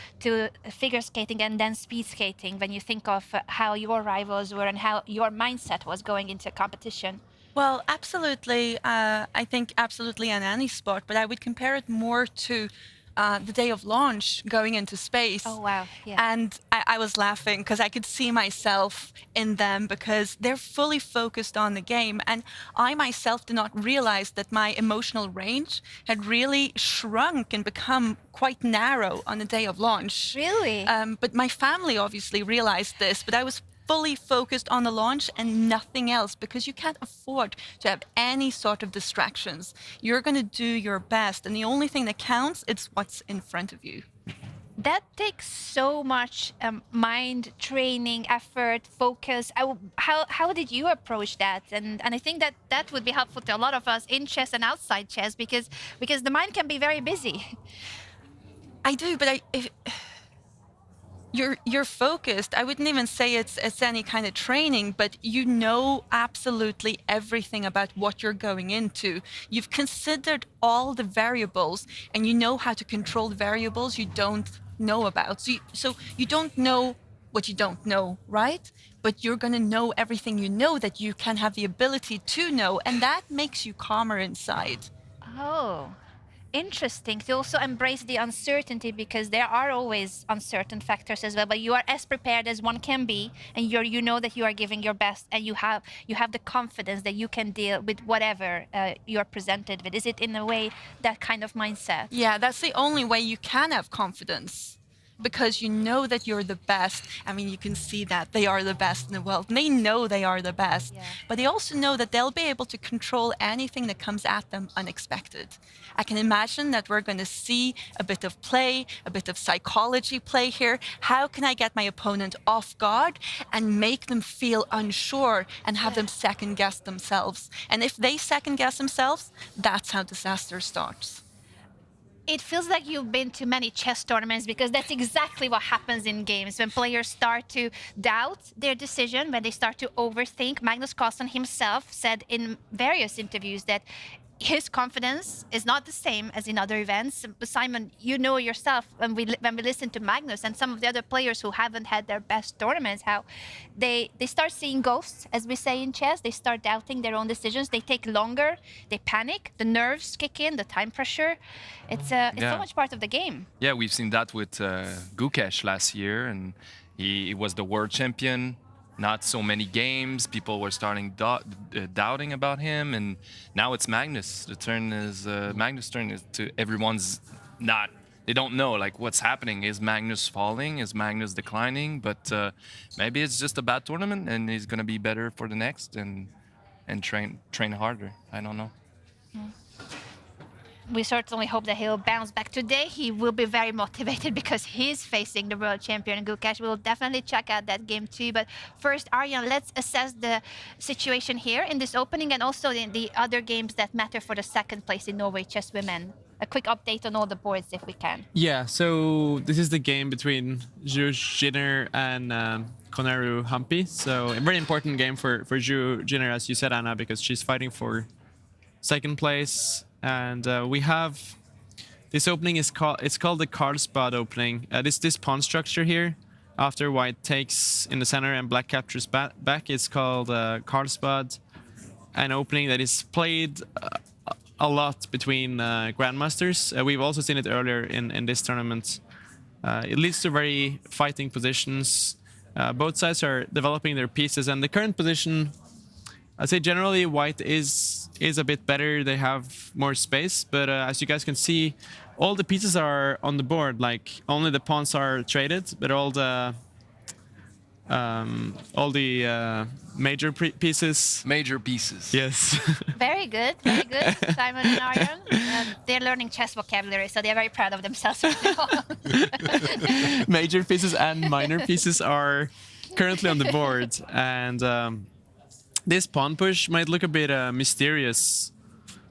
figure skating and then speed skating when you think of how your rivals were and how your mindset was going into competition? Well, absolutely. I think absolutely in any sport, but I would compare it more to the day of launch going into space. Oh, wow. Yeah. And I was laughing because I could see myself in them because they're fully focused on the game. And I myself did not realize that my emotional range had really shrunk and become quite narrow on the day of launch. Really? But my family obviously realized this, but I was fully focused on the launch and nothing else, because you can't afford to have any sort of distractions. You're going to do your best, and the only thing that counts is what's in front of you. That takes so much mind training, effort, focus. How did you approach that? And I think that would be helpful to a lot of us in chess and outside chess, because the mind can be very busy. I do, but you're focused. I wouldn't even say it's any kind of training, but you know absolutely everything about what you're going into. You've considered all the variables, and you know how to control the variables you don't know about. So you don't know what you don't know, right? But you're going to know everything you know that you can have the ability to know, and that makes you calmer inside. Oh. Interesting to also embrace the uncertainty, because there are always uncertain factors as well, but you are as prepared as one can be, and you know that you are giving your best, and you have the confidence that you can deal with whatever you're presented with. Is it in a way that kind of mindset? Yeah, that's the only way you can have confidence. Because you know that you're the best. I mean, you can see that they are the best in the world. And they know they are the best. Yeah. But they also know that they'll be able to control anything that comes at them unexpected. I can imagine that we're going to see a bit of play, a bit of psychology play here. How can I get my opponent off guard and make them feel unsure and have them second guess themselves? And if they second guess themselves, that's how disaster starts. It feels like you've been to many chess tournaments, because that's exactly what happens in games when players start to doubt their decision, when they start to overthink. Magnus Carlsen himself said in various interviews that his confidence is not the same as in other events. Simon, you know yourself, when we listen to Magnus and some of the other players who haven't had their best tournaments, how they start seeing ghosts, as we say in chess. They start doubting their own decisions. They take longer. They panic. The nerves kick in. The time pressure. It's so much part of the game. Yeah, we've seen that with Gukesh last year, and he was the world champion. Not so many games. People were starting doubting about him, and now it's Magnus. The turn is Magnus' turn. Is to everyone's not they don't know like what's happening. Is Magnus falling? Is Magnus declining? But maybe it's just a bad tournament, and he's gonna be better for the next and train harder. I don't know. We certainly hope that he'll bounce back today. He will be very motivated because he's facing the world champion Gukesh. We'll definitely check out that game too. But first, Aryan, let's assess the situation here in this opening and also in the other games that matter for the second place in Norway Chess Women. A quick update on all the boards if we can. Yeah, so this is the game between Jiner and Koneru Humpy. So a very important game for Jiner, as you said, Anna, because she's fighting for second place. And we have this opening it's called the Carlsbad opening. This pawn structure here, after white takes in the center and black captures back, it's called Carlsbad, an opening that is played a lot between grandmasters. We've also seen it earlier in this tournament. It leads to very fighting positions. Both sides are developing their pieces, and the current position, I'd say generally white is a bit better. They have more space, but as you guys can see, all the pieces are on the board. Like only the pawns are traded, but all the major pieces. Major pieces. Yes. Very good, Simon and Aryan. They're learning chess vocabulary, so they're very proud of themselves right now. Major pieces and minor pieces are currently on the board, and this pawn push might look a bit mysterious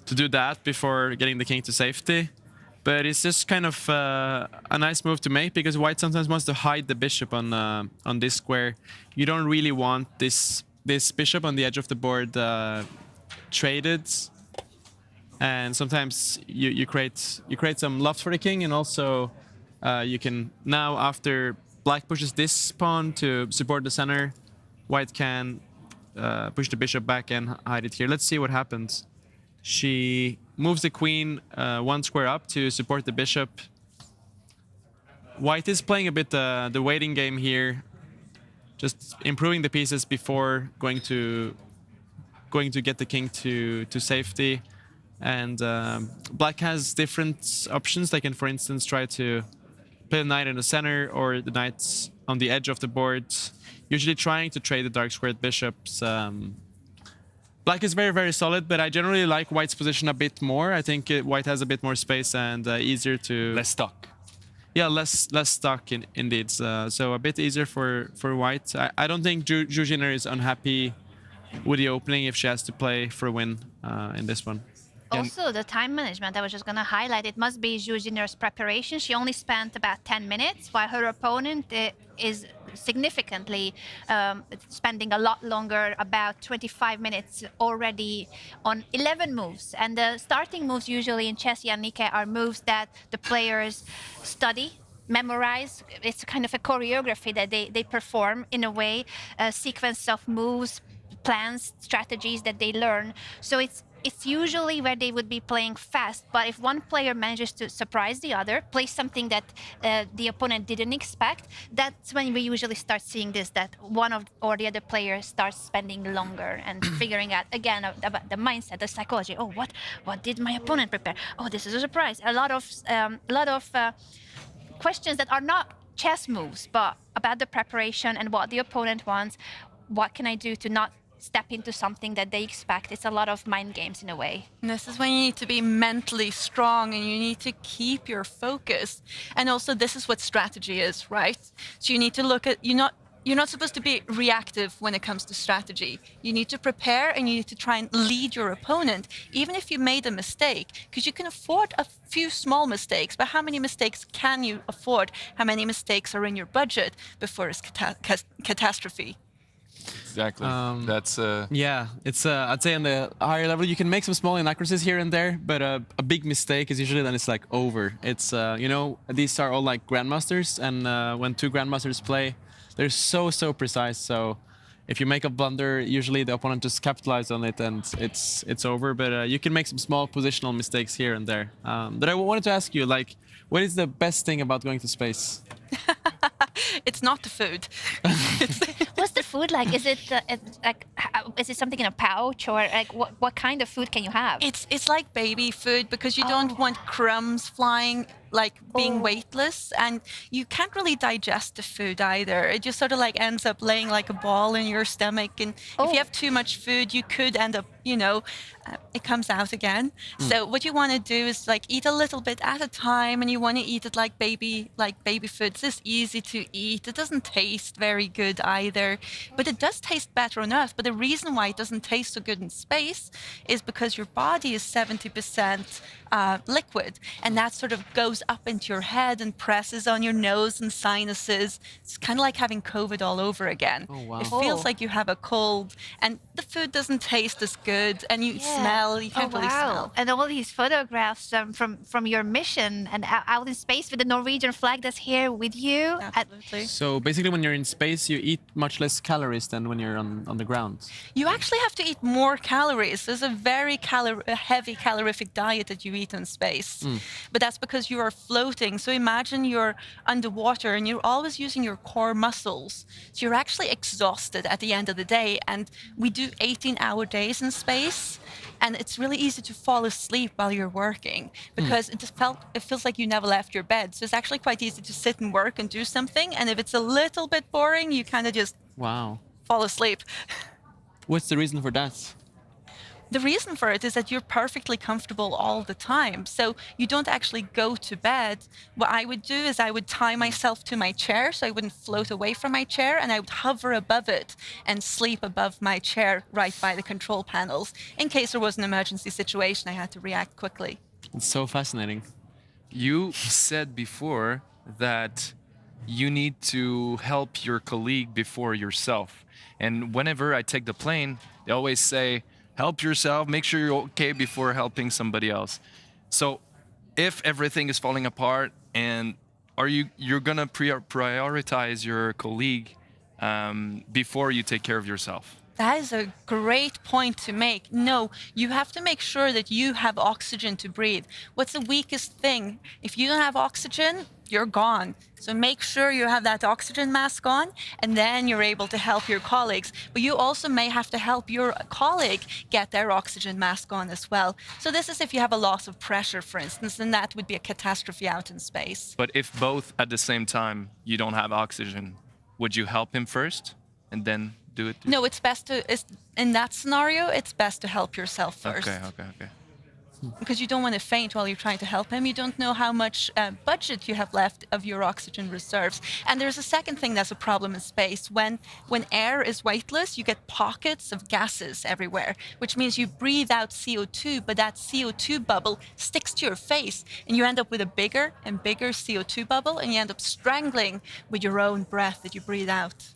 to do that before getting the king to safety, but it's just kind of a nice move to make because white sometimes wants to hide the bishop on this square. You don't really want this bishop on the edge of the board traded, and sometimes you create some loft for the king, and also you can now, after black pushes this pawn to support the center, white can push the bishop back and hide it here. Let's see what happens. She moves the queen one square up to support the bishop. White is playing a bit the waiting game here, just improving the pieces before going to get the king to safety. And black has different options. They can, for instance, try to play the knight in the center or the knight on the edge of the board, usually trying to trade the dark squared bishops. Black is very, very solid, but I generally like white's position a bit more. I think white has a bit more space and easier to... Less stuck. Yeah, less stuck indeed. So a bit easier for white. I don't think Jiner is unhappy with the opening if she has to play for a win in this one. Also, the time management, I was just going to highlight, it must be Jiner's preparation. She only spent about 10 minutes, while her opponent is significantly spending a lot longer, about 25 minutes already on 11 moves. And the starting moves usually in chess, Jannike, are moves that the players study, memorize. It's kind of a choreography that they perform in a way, a sequence of moves, plans, strategies that they learn. So it's usually where they would be playing fast, but if one player manages to surprise the other, play something that the opponent didn't expect, that's when we usually start seeing this, that one or the other player starts spending longer and figuring out, again, about the mindset, the psychology. Oh, what did my opponent prepare? Oh, this is a surprise. A lot of questions that are not chess moves, but about the preparation and what the opponent wants. What can I do to not step into something that they expect? It's a lot of mind games in a way. And this is when you need to be mentally strong and you need to keep your focus. And also this is what strategy is, right? So you need to look at, you're not supposed to be reactive when it comes to strategy. You need to prepare and you need to try and lead your opponent, even if you made a mistake, because you can afford a few small mistakes, but how many mistakes can you afford? How many mistakes are in your budget before it's catastrophe? Exactly. That's yeah. It's I'd say on the higher level you can make some small inaccuracies here and there, but a big mistake is usually then it's like over. It's these are all like grandmasters, and when two grandmasters play, they're so precise. So if you make a blunder, usually the opponent just capitalizes on it and it's over. But you can make some small positional mistakes here and there. But I wanted to ask you, like, what is the best thing about going to space? It's not the food. Well, What's the food like? Is it is it something in a pouch, or like what kind of food can you have? It's like baby food because you don't want crumbs flying, like being weightless, and you can't really digest the food either. It just sort of like ends up laying like a ball in your stomach, and if you have too much food, you could end up, it comes out again. So what you want to do is like eat a little bit at a time, and you want to eat it like baby food. It's just easy to eat. It doesn't taste very good either, but it does taste better on Earth. But the reason why it doesn't taste so good in space is because your body is 70% liquid, and that sort of goes up into your head and presses on your nose and sinuses. It's kind of like having COVID all over again. Oh, wow. It feels like you have a cold, and the food doesn't taste as good, and you smell, you can't really smell. And all these photographs from your mission and out in space with the Norwegian flag that's here with you. Absolutely. So basically, when you're in space, you eat much less calories than when you're on the ground. You actually have to eat more calories. There's a very heavy calorific diet that you eat in space. But that's because you are floating. So imagine you're underwater and you're always using your core muscles. So you're actually exhausted at the end of the day. And we do 18-hour days in space. And it's really easy to fall asleep while you're working because it feels like you never left your bed. So it's actually quite easy to sit and work and do something. And if it's a little bit boring, you kind of just fall asleep. What's the reason for that? The reason for it is that you're perfectly comfortable all the time. So you don't actually go to bed. What I would do is I would tie myself to my chair so I wouldn't float away from my chair, and I would hover above it and sleep above my chair right by the control panels in case there was an emergency situation I had to react quickly. It's so fascinating. You said before that you need to help your colleague before yourself. And whenever I take the plane, they always say, help yourself, make sure you're okay before helping somebody else. So if everything is falling apart, and you're gonna prioritize your colleague before you take care of yourself? That is a great point to make. No, you have to make sure that you have oxygen to breathe. What's the weakest thing? If you don't have oxygen, you're gone. So make sure you have that oxygen mask on, and then you're able to help your colleagues. But you also may have to help your colleague get their oxygen mask on as well. So this is if you have a loss of pressure, for instance, then that would be a catastrophe out in space. But if both at the same time you don't have oxygen, would you help him first and then do it? No, it's best to, in that scenario, it's best to help yourself first. Okay. Because you don't want to faint while you're trying to help him. You don't know how much budget you have left of your oxygen reserves. And there's a second thing that's a problem in space. When air is weightless, you get pockets of gases everywhere, which means you breathe out CO2, but that CO2 bubble sticks to your face, and you end up with a bigger and bigger CO2 bubble, and you end up strangling with your own breath that you breathe out.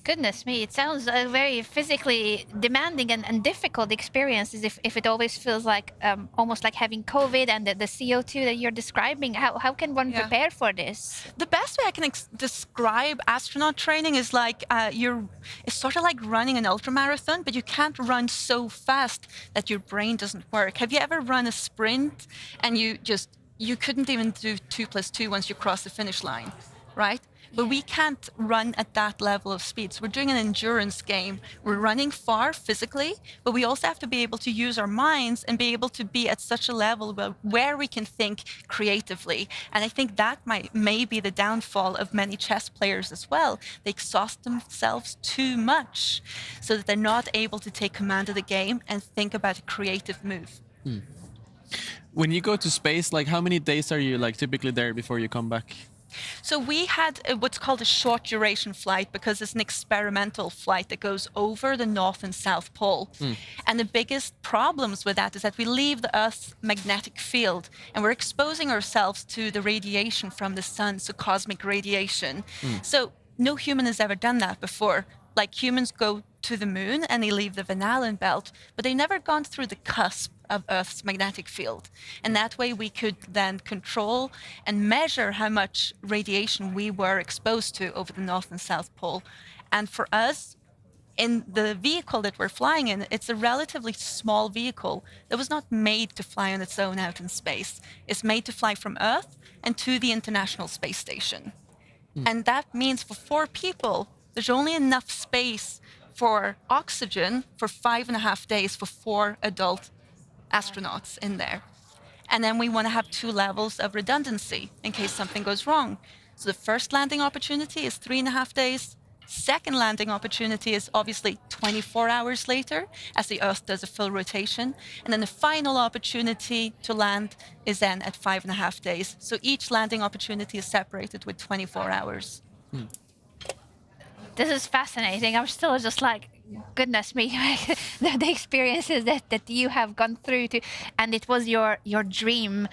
Goodness me, it sounds a very physically demanding and difficult experience, if it always feels like almost like having COVID and the CO2 that you're describing. How can one prepare for this? The best way I can describe astronaut training is like it's sort of like running an ultramarathon, but you can't run so fast that your brain doesn't work. Have you ever run a sprint and you couldn't even do 2 + 2 once you cross the finish line, right? But we can't run at that level of speed. So we're doing an endurance game. We're running far physically, but we also have to be able to use our minds and be able to be at such a level where we can think creatively. And I think that may be the downfall of many chess players as well. They exhaust themselves too much so that they're not able to take command of the game and think about a creative move. When you go to space, like how many days are you like typically there before you come back? So we had what's called a short duration flight because it's an experimental flight that goes over the North and South Pole. And the biggest problems with that is that we leave the Earth's magnetic field and we're exposing ourselves to the radiation from the sun, so cosmic radiation. So no human has ever done that before. Like humans go to the moon and they leave the Van Allen belt, but they've never gone through the cusp of Earth's magnetic field. And that way we could then control and measure how much radiation we were exposed to over the North and South Pole. And for us, in the vehicle that we're flying in, it's a relatively small vehicle that was not made to fly on its own out in space. It's made to fly from Earth and to the International Space Station. And that means for 4 people, There's only enough space for oxygen for 5.5 days for 4 adult astronauts in there. And then we want to have 2 levels of redundancy in case something goes wrong. So the first landing opportunity is 3.5 days. Second landing opportunity is obviously 24 hours later, as the Earth does a full rotation. And then the final opportunity to land is then at 5.5 days. So each landing opportunity is separated with 24 hours. This is fascinating. I'm still just like, goodness me, the experiences that you have gone through to, and it was your dream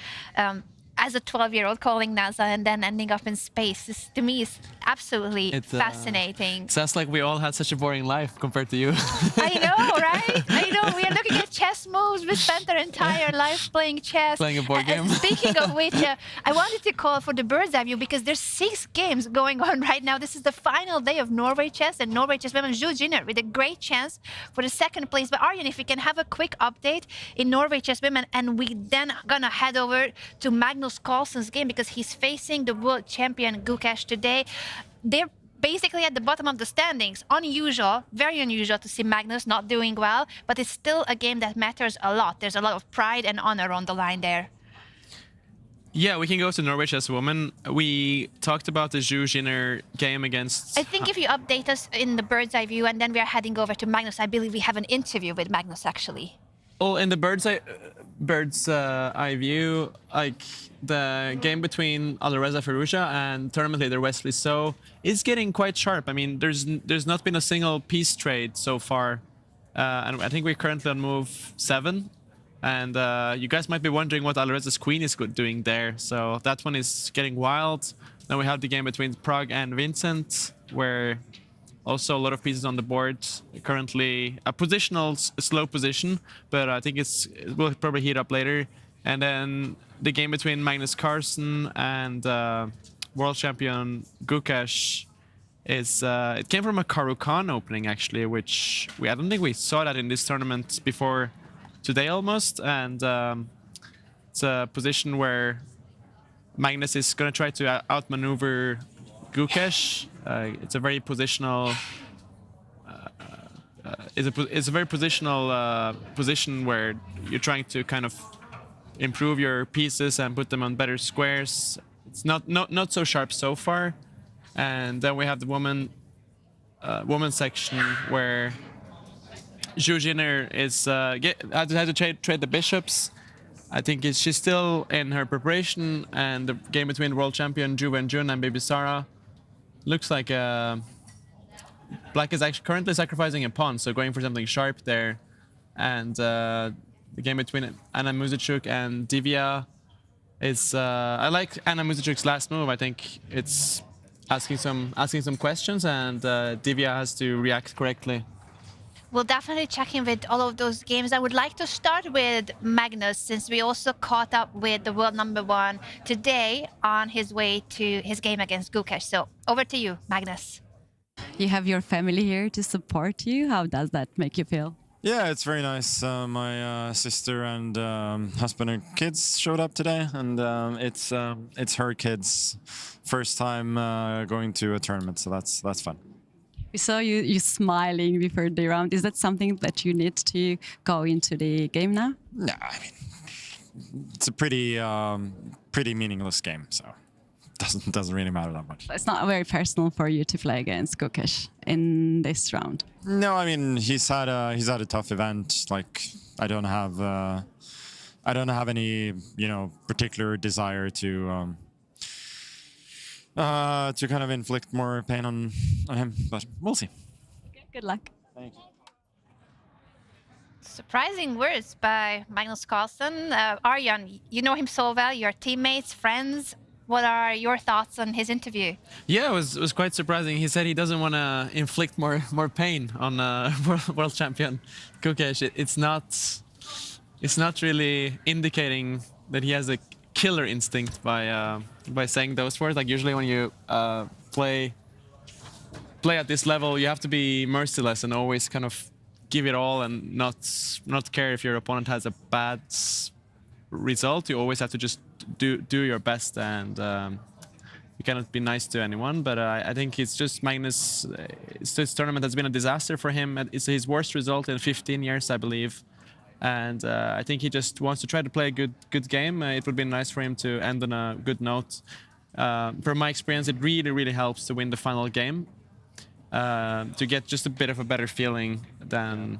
as a 12-year-old calling NASA and then ending up in space. This, to me, is absolutely fascinating. Sounds like we all had such a boring life compared to you. I know, right? I know. We are looking at chess moves. We spent our entire life playing chess. Playing a board game. Speaking of which, I wanted to call for the bird's eye view because there's 6 games going on right now. This is the final day of Norway Chess and Norway Chess Women. Jiner with a great chance for the 2nd place. But Aryan, if we can have a quick update in Norway Chess Women, and we then gonna head over to Magnus Carlsen's game because he's facing the world champion Gukesh today. They're basically at the bottom of the standings. Unusual, very unusual to see Magnus not doing well, but it's still a game that matters a lot. There's a lot of pride and honor on the line there. Yeah, we can go to Norway Chess Women. We talked about the Jiner game against... I think if you update us in the bird's eye view and then we are heading over to Magnus, I believe we have an interview with Magnus actually. Oh, in the bird's eye view, like the game between Alireza Firouzja and tournament leader Wesley So is getting quite sharp. I mean, there's not been a single piece trade so far, and I think we're currently on move 7. And you guys might be wondering what Alireza's queen is doing there. So that one is getting wild. Then we have the game between PRAGG and Vincent, where also a lot of pieces on the board. Currently a positional slow position, but I think it will probably heat up later. And then the game between Magnus Carlsen and world champion Gukesh is it came from a Caro-Kann opening actually, which I don't think we saw that in this tournament before today almost. And it's a position where Magnus is going to try to outmaneuver Gukesh. It's a very positional. It's a very positional position where you're trying to kind of improve your pieces and put them on better squares. It's not so sharp so far. And then we have the woman section where Jiner is had to trade the bishops. I think she's still in her preparation, and the game between world champion Wenjun and Bibisara looks like Black is actually currently sacrificing a pawn, so going for something sharp there. And the game between Anna Muzychuk and Divya is I like Anna Muzychuk's last move. I think it's asking some questions, and Divya has to react correctly. We'll definitely check in with all of those games. I would like to start with Magnus, since we also caught up with the world #1 today on his way to his game against Gukesh. So over to you, Magnus. You have your family here to support you. How does that make you feel? Yeah, it's very nice. My sister and husband and kids showed up today, and it's her kids' first time going to a tournament, so that's fun. We saw you smiling before the round. Is that something that you need to go into the game now? No, I mean, it's a pretty meaningless game, so it doesn't really matter that much. It's not very personal for you to play against Gukesh in this round. No, I mean he's had a tough event. Like I don't have any particular desire to kind of inflict more pain on him, but we'll see. Okay, good luck. Thank you. Surprising words by Magnus Carlsen. Aryan, you know him so well, your teammates, friends. What are your thoughts on his interview? Yeah, it was quite surprising. He said he doesn't want to inflict more pain on world champion Gukesh. It's not really indicating that he has a killer instinct by saying those words. Like usually when you play at this level, you have to be merciless and always kind of give it all and not care if your opponent has a bad result. You always have to just do your best, and you cannot be nice to anyone. But I think it's just Magnus. This tournament has been a disaster for him. It's his worst result in 15 years, I believe. And I think he just wants to try to play a good game. It would be nice for him to end on a good note. From my experience, it really helps to win the final game. To get just a bit of a better feeling than,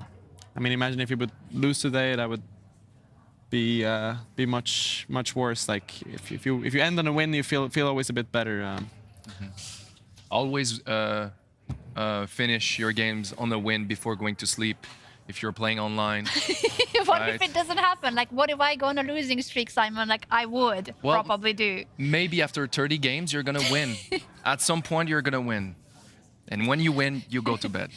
I mean, imagine if you would lose today, that would be much worse. Like if you end on a win, you feel always a bit better. Always finish your games on a win before going to sleep if you're playing online. What right? if it doesn't happen? Like, what if I go on a losing streak, Simon? Like, I would probably do. Maybe after 30 games, you're gonna win. At some point, you're gonna win. And when you win, you go to bed.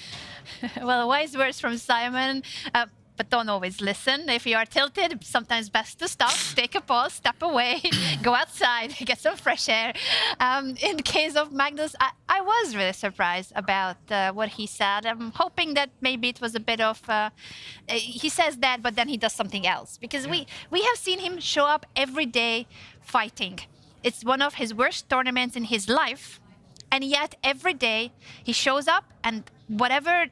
Well, wise words from Simon. But don't always listen. If you are tilted, sometimes best to stop, take a pause, step away, go outside, get some fresh air. In the case of Magnus, I was really surprised about what he said. I'm hoping that maybe it was a bit of, he says that, but then he does something else. Because we have seen him show up every day fighting. It's one of his worst tournaments in his life. And yet every day he shows up and whatever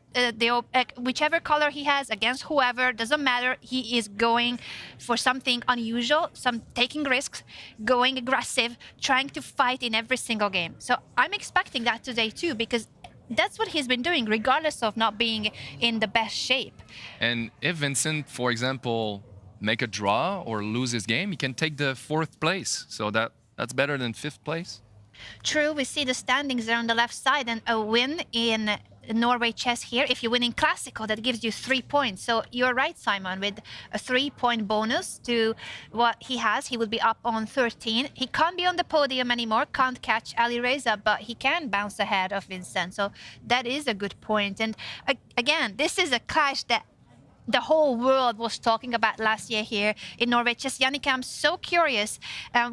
whichever color he has against whoever, doesn't matter, he is going for something unusual, taking risks, going aggressive, trying to fight in every single game. So I'm expecting that today too, because that's what he's been doing regardless of not being in the best shape. And if Vincent, for example, make a draw or lose his game, he can take the 4th place. So that's better than 5th place. True, we see the standings there on the left side, and a win in Norway Chess here. If you win in Classical, that gives you 3 points. So you're right, Simon, with a 3-point bonus to what he has. He would be up on 13. He can't be on the podium anymore, can't catch Alireza, but he can bounce ahead of Vincent. So that is a good point. And again, this is a clash that the whole world was talking about last year here in Norway Chess. Jannicke, I'm so curious.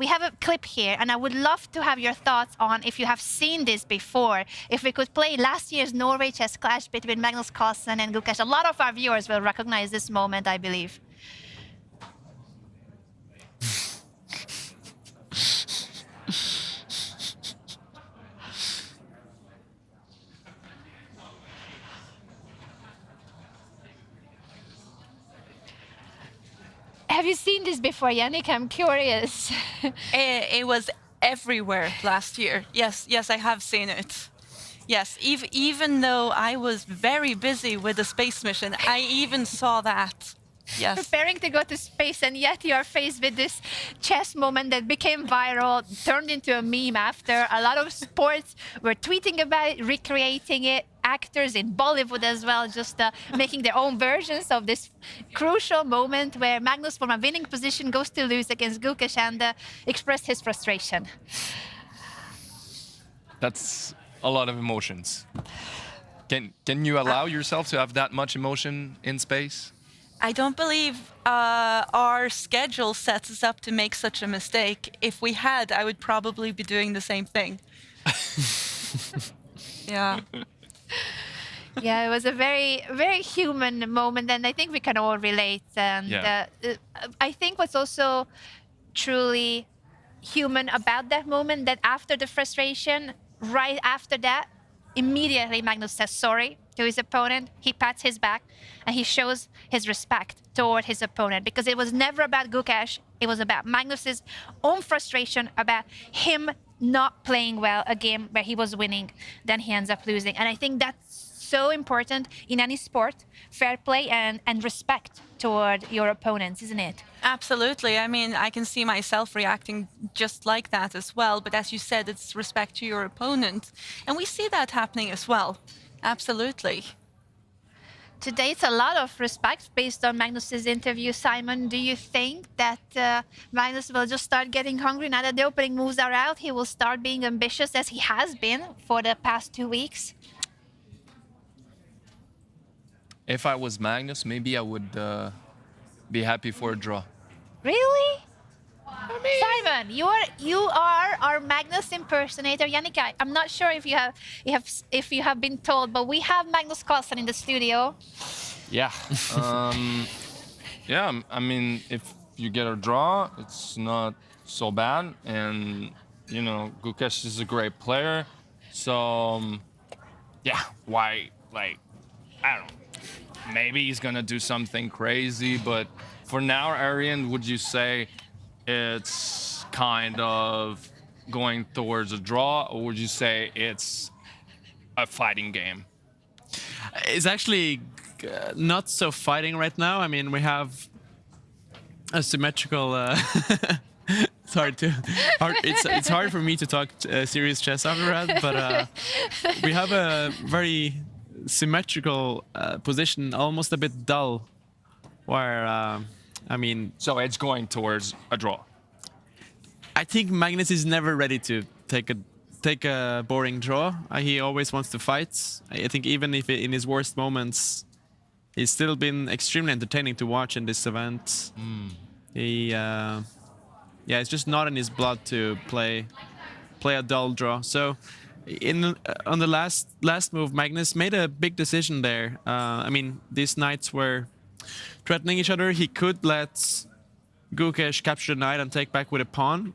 We have a clip here, and I would love to have your thoughts on if you have seen this before. If we could play last year's Norway Chess clash between Magnus Carlsen and Gukesh. A lot of our viewers will recognize this moment, I believe. Have you seen this before, Jannicke? I'm curious. It was everywhere last year. Yes, I have seen it. Yes, even though I was very busy with the space mission, I even saw that. Yes. Preparing to go to space, and yet you are faced with this chess moment that became viral, turned into a meme after. A lot of sports were tweeting about it, recreating it. Actors in Bollywood as well, just making their own versions of this crucial moment where Magnus, from a winning position, goes to lose against Gukesh and expressed his frustration. That's a lot of emotions. Can you allow yourself to have that much emotion in space? I don't believe our schedule sets us up to make such a mistake. If we had, I would probably be doing the same thing. Yeah. Yeah, it was a very human moment, and I think we can all relate. And I think what's also truly human about that moment, that after the frustration, right after that, immediately Magnus says sorry to his opponent. He pats his back and he shows his respect toward his opponent, because it was never about Gukesh. It was about Magnus's own frustration about him not playing well a game where he was winning, then he ends up losing. And I think that's so important in any sport, fair play and respect toward your opponents, isn't it? Absolutely. I mean, I can see myself reacting just like that as well. But as you said, it's respect to your opponent. And we see that happening as well. Absolutely. Today it's a lot of respect based on Magnus's interview. Simon, do you think that Magnus will just start getting hungry now that the opening moves are out? He will start being ambitious as he has been for the past 2 weeks? If I was Magnus, maybe I would be happy for a draw. Really? Simon, you are our Magnus impersonator. Jannicke, I'm not sure if you have been told, but we have Magnus Carlsen in the studio. Yeah. Yeah, I mean, if you get a draw, it's not so bad. And you know, Gukesh is a great player. So, yeah, why, like, I don't know. Maybe he's going to do something crazy, but for now, Aryan, would you say it's kind of going towards a draw, or would you say it's a fighting game? It's actually not so fighting right now. I mean, we have a symmetrical. It's hard to. It's hard for me to talk serious chess after that, but we have a very symmetrical position, almost a bit dull, where I mean. So it's going towards a draw. I think Magnus is never ready to take a boring draw. He always wants to fight. I think even if in his worst moments, he's still been extremely entertaining to watch in this event. Yeah, it's just not in his blood to play a dull draw. So, on the last move, Magnus made a big decision there. I mean, these knights were threatening each other. He could let Gukesh capture the knight and take back with a pawn.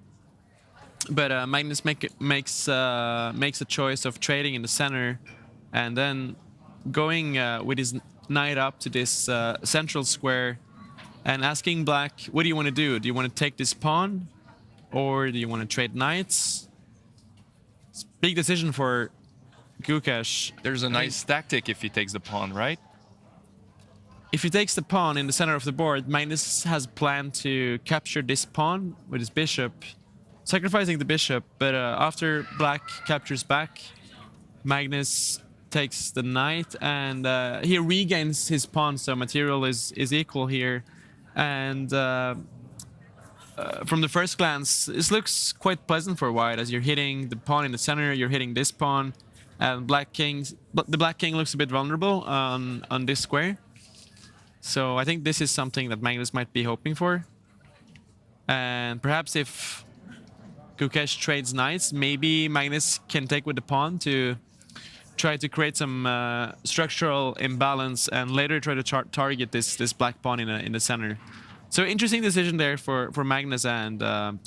But Magnus makes a choice of trading in the center, and then going with his knight up to this central square, and asking Black, "What do you want to do? Do you want to take this pawn, or do you want to trade knights?" It's a big decision for Gukesh. There's a nice tactic if he takes the pawn, right? If he takes the pawn in the center of the board, Magnus has planned to capture this pawn with his bishop, sacrificing the bishop, but after Black captures back, Magnus takes the knight, and he regains his pawn, so material is equal here. And from the first glance, this looks quite pleasant for white, as you're hitting the pawn in the center, you're hitting this pawn, and the Black King looks a bit vulnerable on this square. So I think this is something that Magnus might be hoping for. And perhaps if Gukesh trades knights, maybe Magnus can take with the pawn to try to create some structural imbalance, and later try to target this black pawn in the center. So interesting decision there for Magnus, and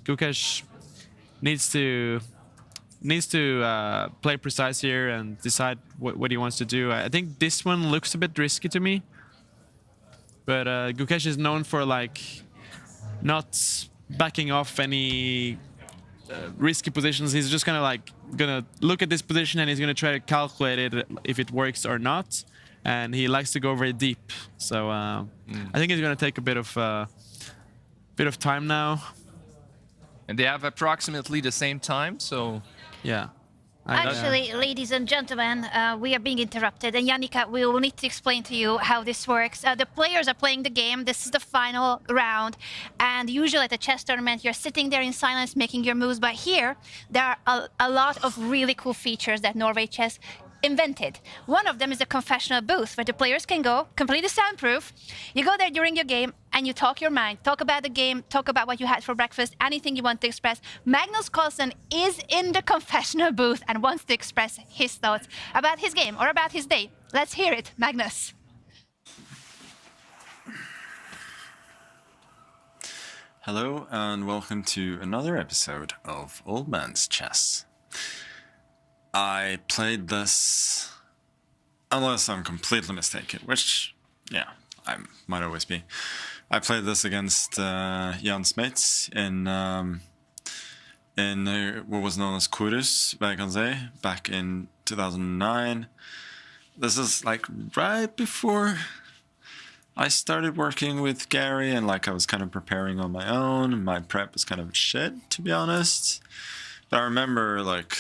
Gukesh needs to play precise here and decide what he wants to do. I think this one looks a bit risky to me, but Gukesh is known for like not backing off any risky positions. He's just gonna look at this position, and he's gonna try to calculate it if it works or not. And he likes to go very deep. So I think he's gonna take a bit of time now. And they have approximately the same time, so yeah. Actually, ladies and gentlemen, we are being interrupted, and Yannicka, we will need to explain to you how this works. The players are playing the game. This is the final round, and usually at a chess tournament, you're sitting there in silence making your moves, but here, there are a lot of really cool features that Norway Chess invented. One of them is a confessional booth where the players can go, completely soundproof. You go there during your game and you talk your mind, talk about the game, talk about what you had for breakfast, anything you want to express. Magnus Carlsen is in the confessional booth and wants to express his thoughts about his game or about his day. Let's hear it, Magnus. Hello and welcome to another episode of Old Man's Chess. I played this, unless I'm completely mistaken, which, yeah, I might always be. I played this against Jan Smeets in what was known as Kurus back in 2009. This is like right before I started working with Gary, and like I was kind of preparing on my own. My prep was kind of shit, to be honest. But I remember like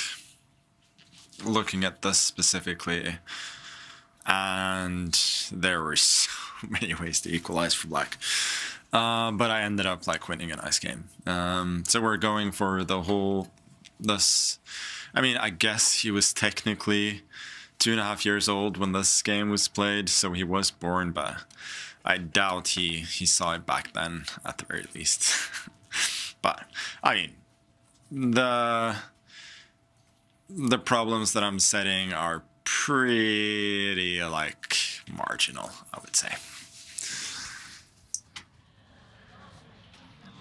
looking at this specifically, and there were so many ways to equalize for Black. But I ended up like winning a nice game. So we're going for the whole this. I mean, I guess he was technically 2.5 years old when this game was played, so he was born, but I doubt he saw it back then at the very least. But I mean, the problems that I'm setting are pretty like marginal, I would say.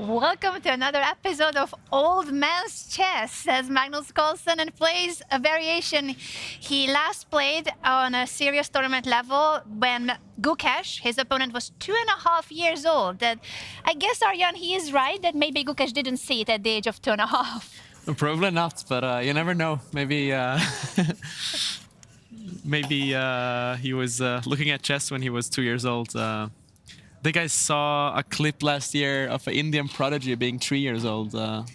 Welcome to another episode of Old Man's Chess, as Magnus Carlsen and plays a variation he last played on a serious tournament level when Gukesh, his opponent, was 2.5 years old. And I guess, Aryan, he is right that maybe Gukesh didn't see it at the age of 2.5. Probably not, but you never know. Maybe maybe he was looking at chess when he was 2 years old. I think I saw a clip last year of an Indian prodigy being 3 years old. Yeah,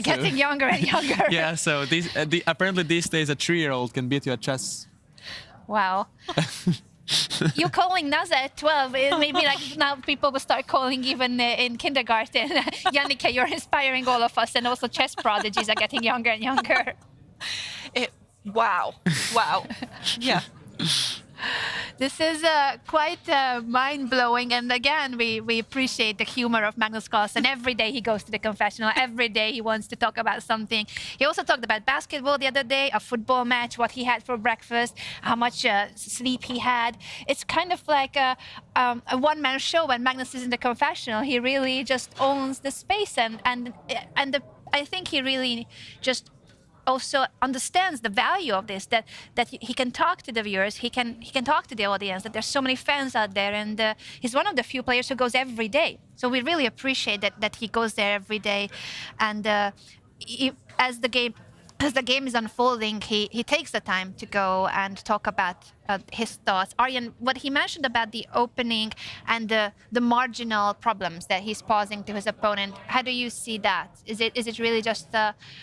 getting younger and younger. Yeah, so apparently these days a 3-year-old can beat you at chess. Wow. You calling Nasa at 12, it maybe like now people will start calling even in kindergarten. Yannicka, you're inspiring all of us, and also chess prodigies are getting younger and younger. Wow. Wow. Yeah. This is quite mind-blowing, and again, we appreciate the humor of Magnus Carlsen. Every day he goes to the confessional, every day he wants to talk about something. He also talked about basketball the other day, a football match, what he had for breakfast, how much sleep he had. It's kind of like a one-man show when Magnus is in the confessional. He really just owns the space, and I think he really just also understands the value of this, that he can talk to the viewers, he can talk to the audience, that there's so many fans out there, and he's one of the few players who goes every day. So we really appreciate that he goes there every day, and as the game is unfolding, he takes the time to go and talk about his thoughts. Aryan, what he mentioned about the opening and the marginal problems that he's posing to his opponent, how do you see that? Is it really just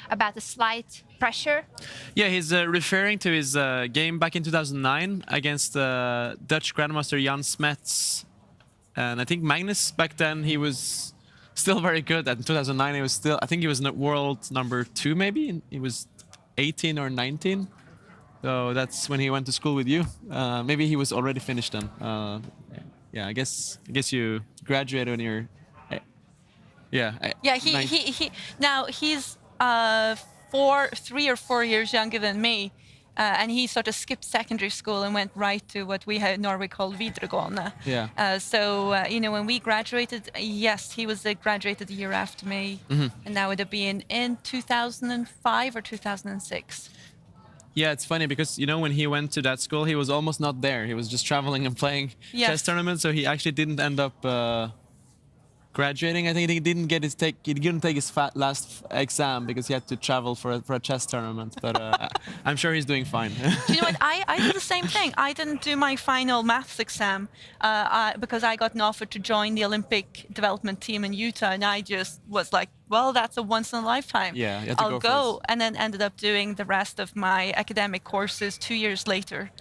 about a slight pressure? Yeah, he's referring to his game back in 2009 against Dutch Grandmaster Jan Smets. And I think Magnus back then, he was still very good. And in 2009, he was still, I think he was world number 2 maybe. He was 18 or 19. So that's when he went to school with you. Maybe he was already finished then. Yeah, I guess you graduated when you're. Yeah. Yeah, he now he's 3 or 4 years younger than me, and he sort of skipped secondary school and went right to what we in Norway called videregående. Yeah. So when we graduated, yes, he was graduated the year after me, and that would have been in 2005 or 2006. Yeah, it's funny because, when he went to that school, he was almost not there. He was just traveling and playing chess tournaments, so he actually didn't end up graduating. I think he didn't take his last exam because he had to travel for a chess tournament. But I'm sure he's doing fine. Do you know what? I did the same thing. I didn't do my final maths exam because I got an offer to join the Olympic development team in Utah, and I just was like, well, that's a once in a lifetime. Yeah, you have to I'll go go. for it. And then ended up doing the rest of my academic courses 2 years later.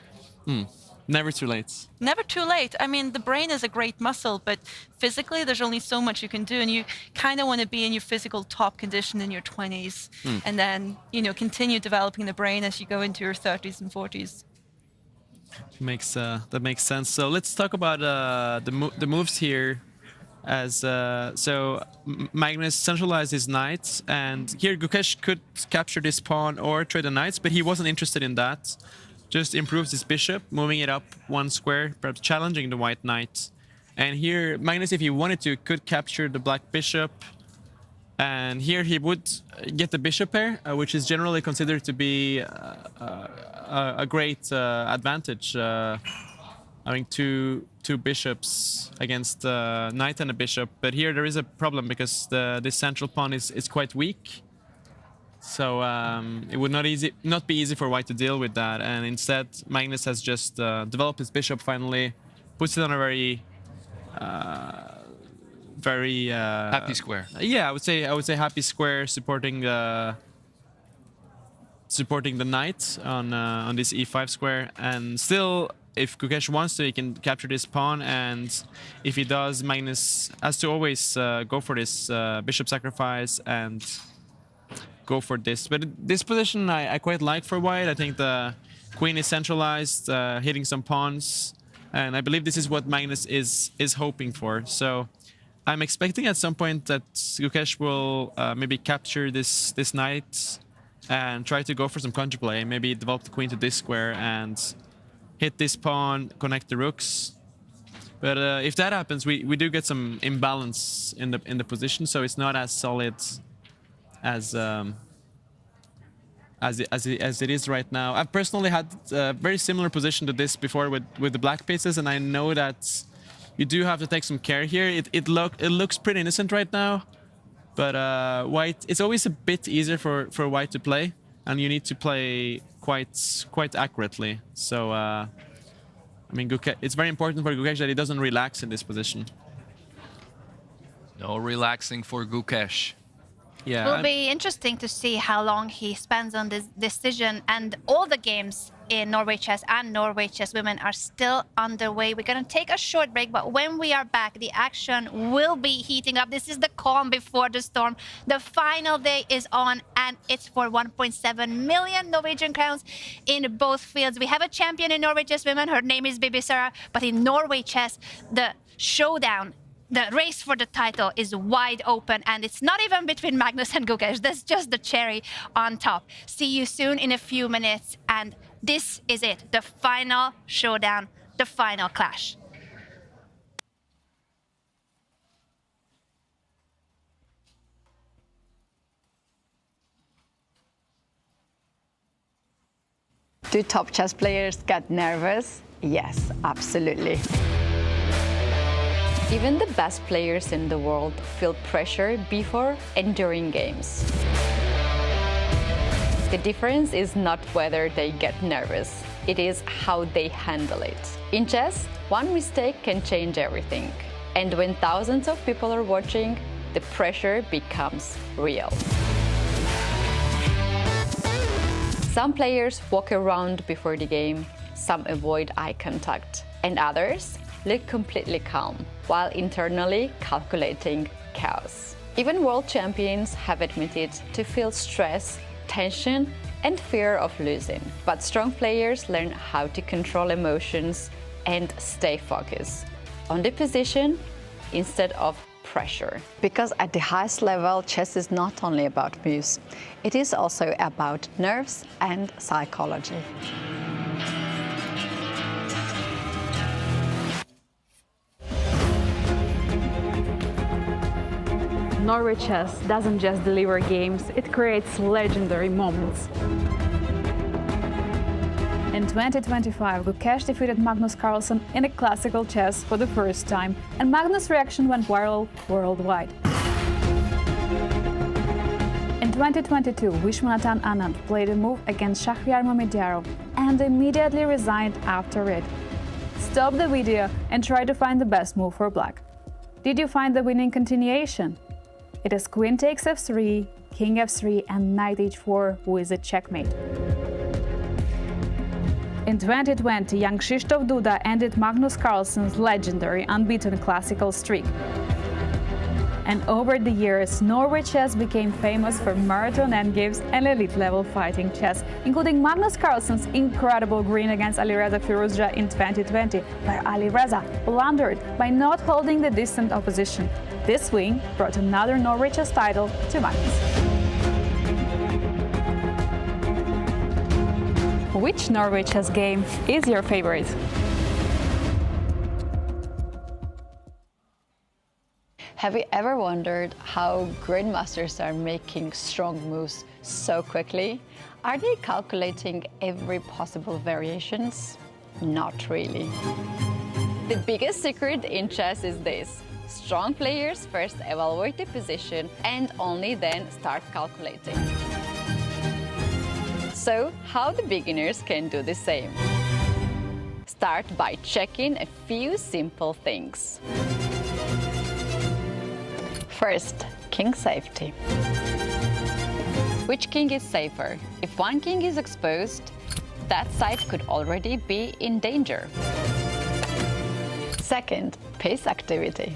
Never too late. Never too late. I mean, the brain is a great muscle, but physically there's only so much you can do, and you kind of want to be in your physical top condition in your 20s, and then, continue developing the brain as you go into your 30s and 40s. That makes sense. So let's talk about the moves here. So Magnus centralized his knights, and here Gukesh could capture this pawn or trade the knights, but he wasn't interested in that. Just improves his bishop, moving it up 1 square, perhaps challenging the white knight. And here, Magnus, if he wanted to, could capture the black bishop. And here he would get the bishop pair, which is generally considered to be a great advantage. Having two bishops against a knight and a bishop. But here there is a problem because this central pawn is quite weak. So it would not be easy for white to deal with that, and instead Magnus has just developed his bishop finally, puts it on a very happy square. Yeah, I would say happy square, supporting the knight on this e5 square, and still, if Gukesh wants to, he can capture this pawn, and if he does, Magnus has to always go for this bishop sacrifice and go for this. But this position I quite like for white. I think the queen is centralized, hitting some pawns, and I believe this is what Magnus is hoping for. So I'm expecting at some point that Gukesh will maybe capture this knight and try to go for some counterplay, maybe develop the queen to this square and hit this pawn, connect the rooks. But if that happens, we do get some imbalance in the position, so it's not as solid as it is right now. I've personally had a very similar position to this before with the black pieces, and I know that you do have to take some care here. It looks pretty innocent right now, but white, it's always a bit easier for white to play, and you need to play quite accurately. So I mean, it's very important for Gukesh that he doesn't relax in this position. No relaxing for Gukesh. Yeah. It will be interesting to see how long he spends on this decision, and all the games in Norway Chess and Norway Chess Women are still underway. We're going to take a short break, but when we are back, the action will be heating up. This is the calm before the storm. The final day is on, and it's for 1.7 million Norwegian crowns in both fields. We have a champion in Norway Chess Women. Her name is Bibisara, but in Norway Chess, the showdown, the race for the title is wide open, and it's not even between Magnus and Gukesh. That's just the cherry on top. See you soon in a few minutes, and this is it, the final showdown, the final clash. Do top chess players get nervous? Yes, absolutely. Even the best players in the world feel pressure before and during games. The difference is not whether they get nervous, it is how they handle it. In chess, one mistake can change everything. And when thousands of people are watching, the pressure becomes real. Some players walk around before the game, some avoid eye contact, and others look completely calm, while internally calculating chaos. Even world champions have admitted to feel stress, tension, and fear of losing. But strong players learn how to control emotions and stay focused on the position instead of pressure. Because at the highest level, chess is not only about moves, it is also about nerves and psychology. Norway Chess doesn't just deliver games, it creates legendary moments. In 2025, Gukesh defeated Magnus Carlsen in a classical chess for the first time, and Magnus' reaction went viral worldwide. In 2022, Vishwanathan Anand played a move against Shahryar Mamedyarov and immediately resigned after it. Stop the video and try to find the best move for black. Did you find the winning continuation? It is queen takes f3, king f3, and knight h4 with a checkmate. In 2020, young Krzysztof Duda ended Magnus Carlsen's legendary unbeaten classical streak. And over the years, Norway Chess became famous for marathon endgames and elite-level fighting chess, including Magnus Carlsen's incredible green against Alireza Firouzja in 2020, where Alireza blundered by not holding the distant opposition. This win brought another Norway Chess title to Magnus. Which Norway Chess game is your favorite? Have you ever wondered how grandmasters are making strong moves so quickly? Are they calculating every possible variations? Not really. The biggest secret in chess is this. Strong players first evaluate the position and only then start calculating. So, how the beginners can do the same? Start by checking a few simple things. First, king safety. Which king is safer? If one king is exposed, that side could already be in danger. Second, piece activity.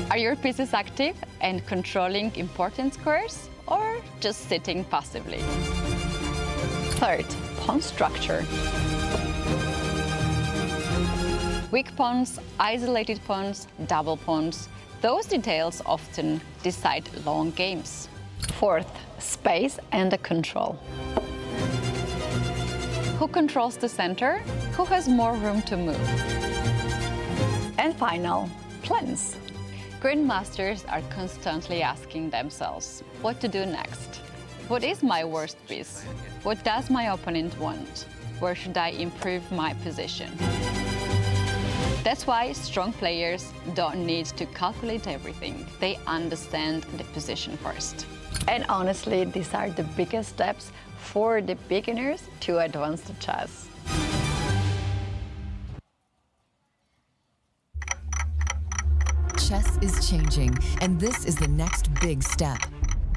Are your pieces active and controlling important squares, or just sitting passively? Third, pawn structure. Weak pawns, isolated pawns, double pawns, those details often decide long games. Fourth, space and control. Who controls the center? Who has more room to move? And final, plans. Grandmasters are constantly asking themselves what to do next. What is my worst piece? What does my opponent want? Where should I improve my position? That's why strong players don't need to calculate everything. They understand the position first. And honestly, these are the biggest steps for the beginners to advanced chess. Chess is changing, and this is the next big step.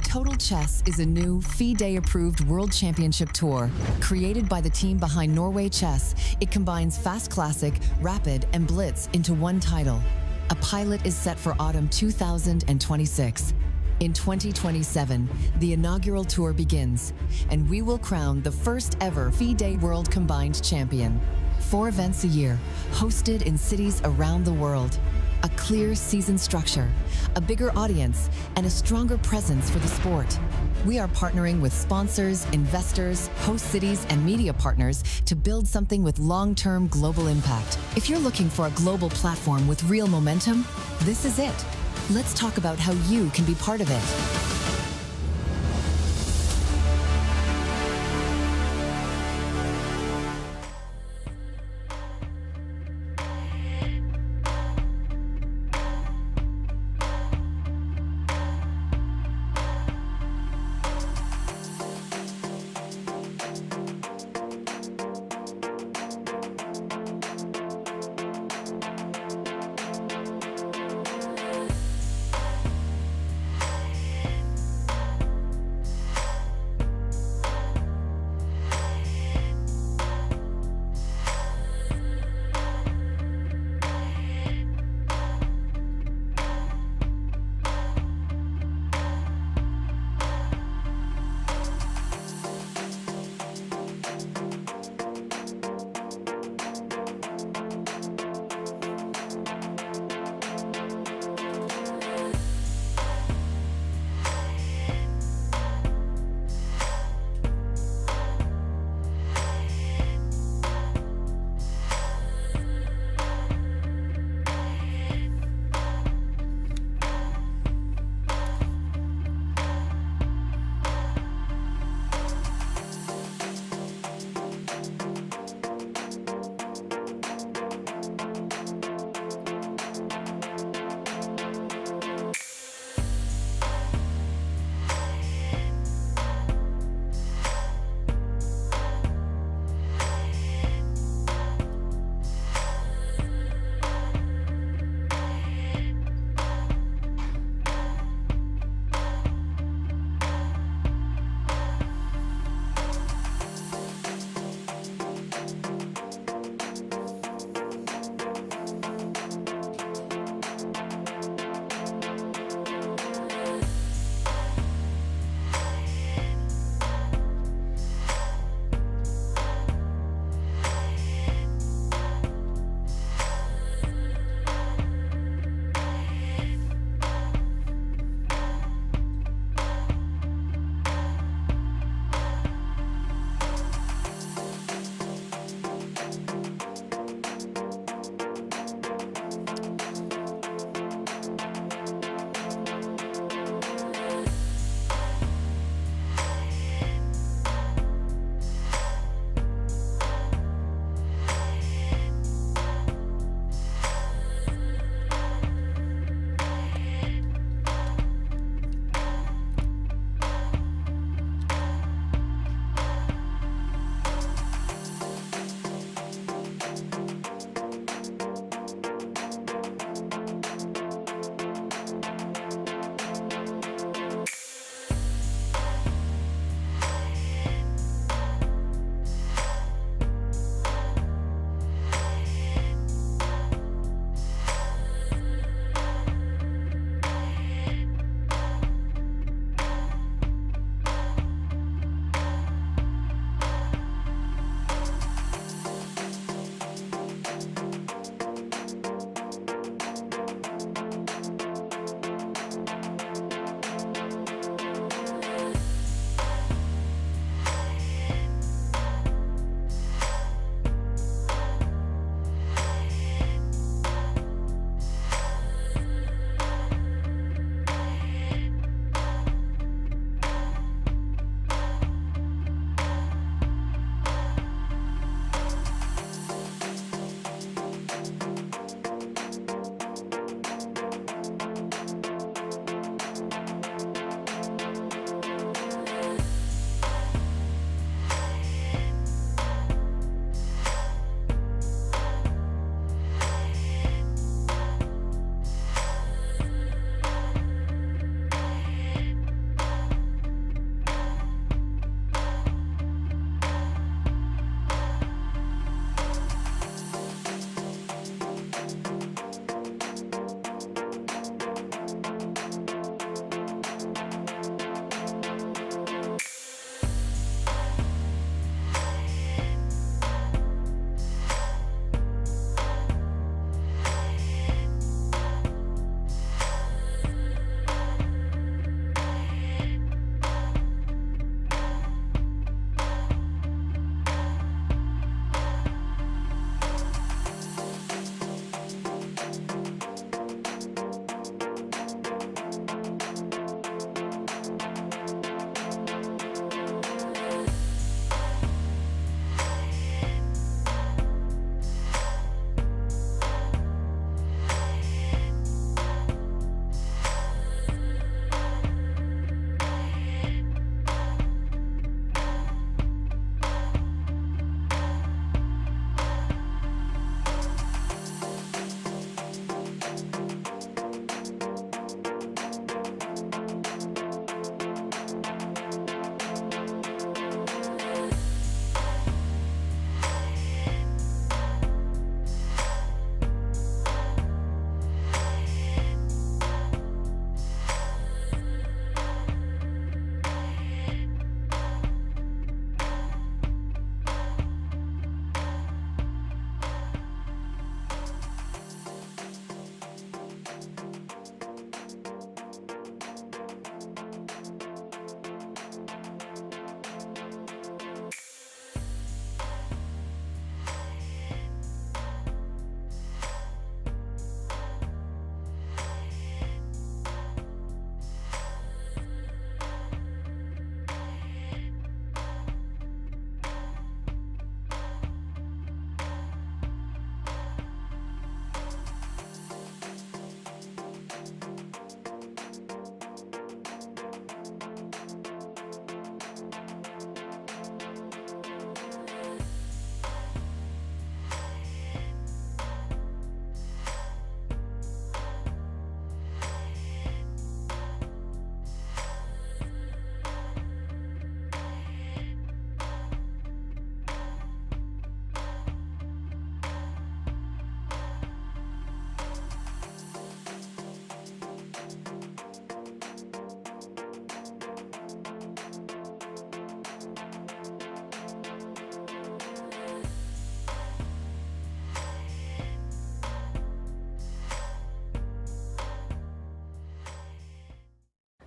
Total Chess is a new FIDE-approved World Championship Tour. Created by the team behind Norway Chess, it combines Fast Classic, Rapid, and Blitz into one title. A pilot is set for autumn 2026. In 2027, the inaugural tour begins, and we will crown the first ever FIDE World Combined Champion. 4 events a year, hosted in cities around the world. A clear season structure, a bigger audience, and a stronger presence for the sport. We are partnering with sponsors, investors, host cities, and media partners to build something with long-term global impact. If you're looking for a global platform with real momentum, this is it. Let's talk about how you can be part of it.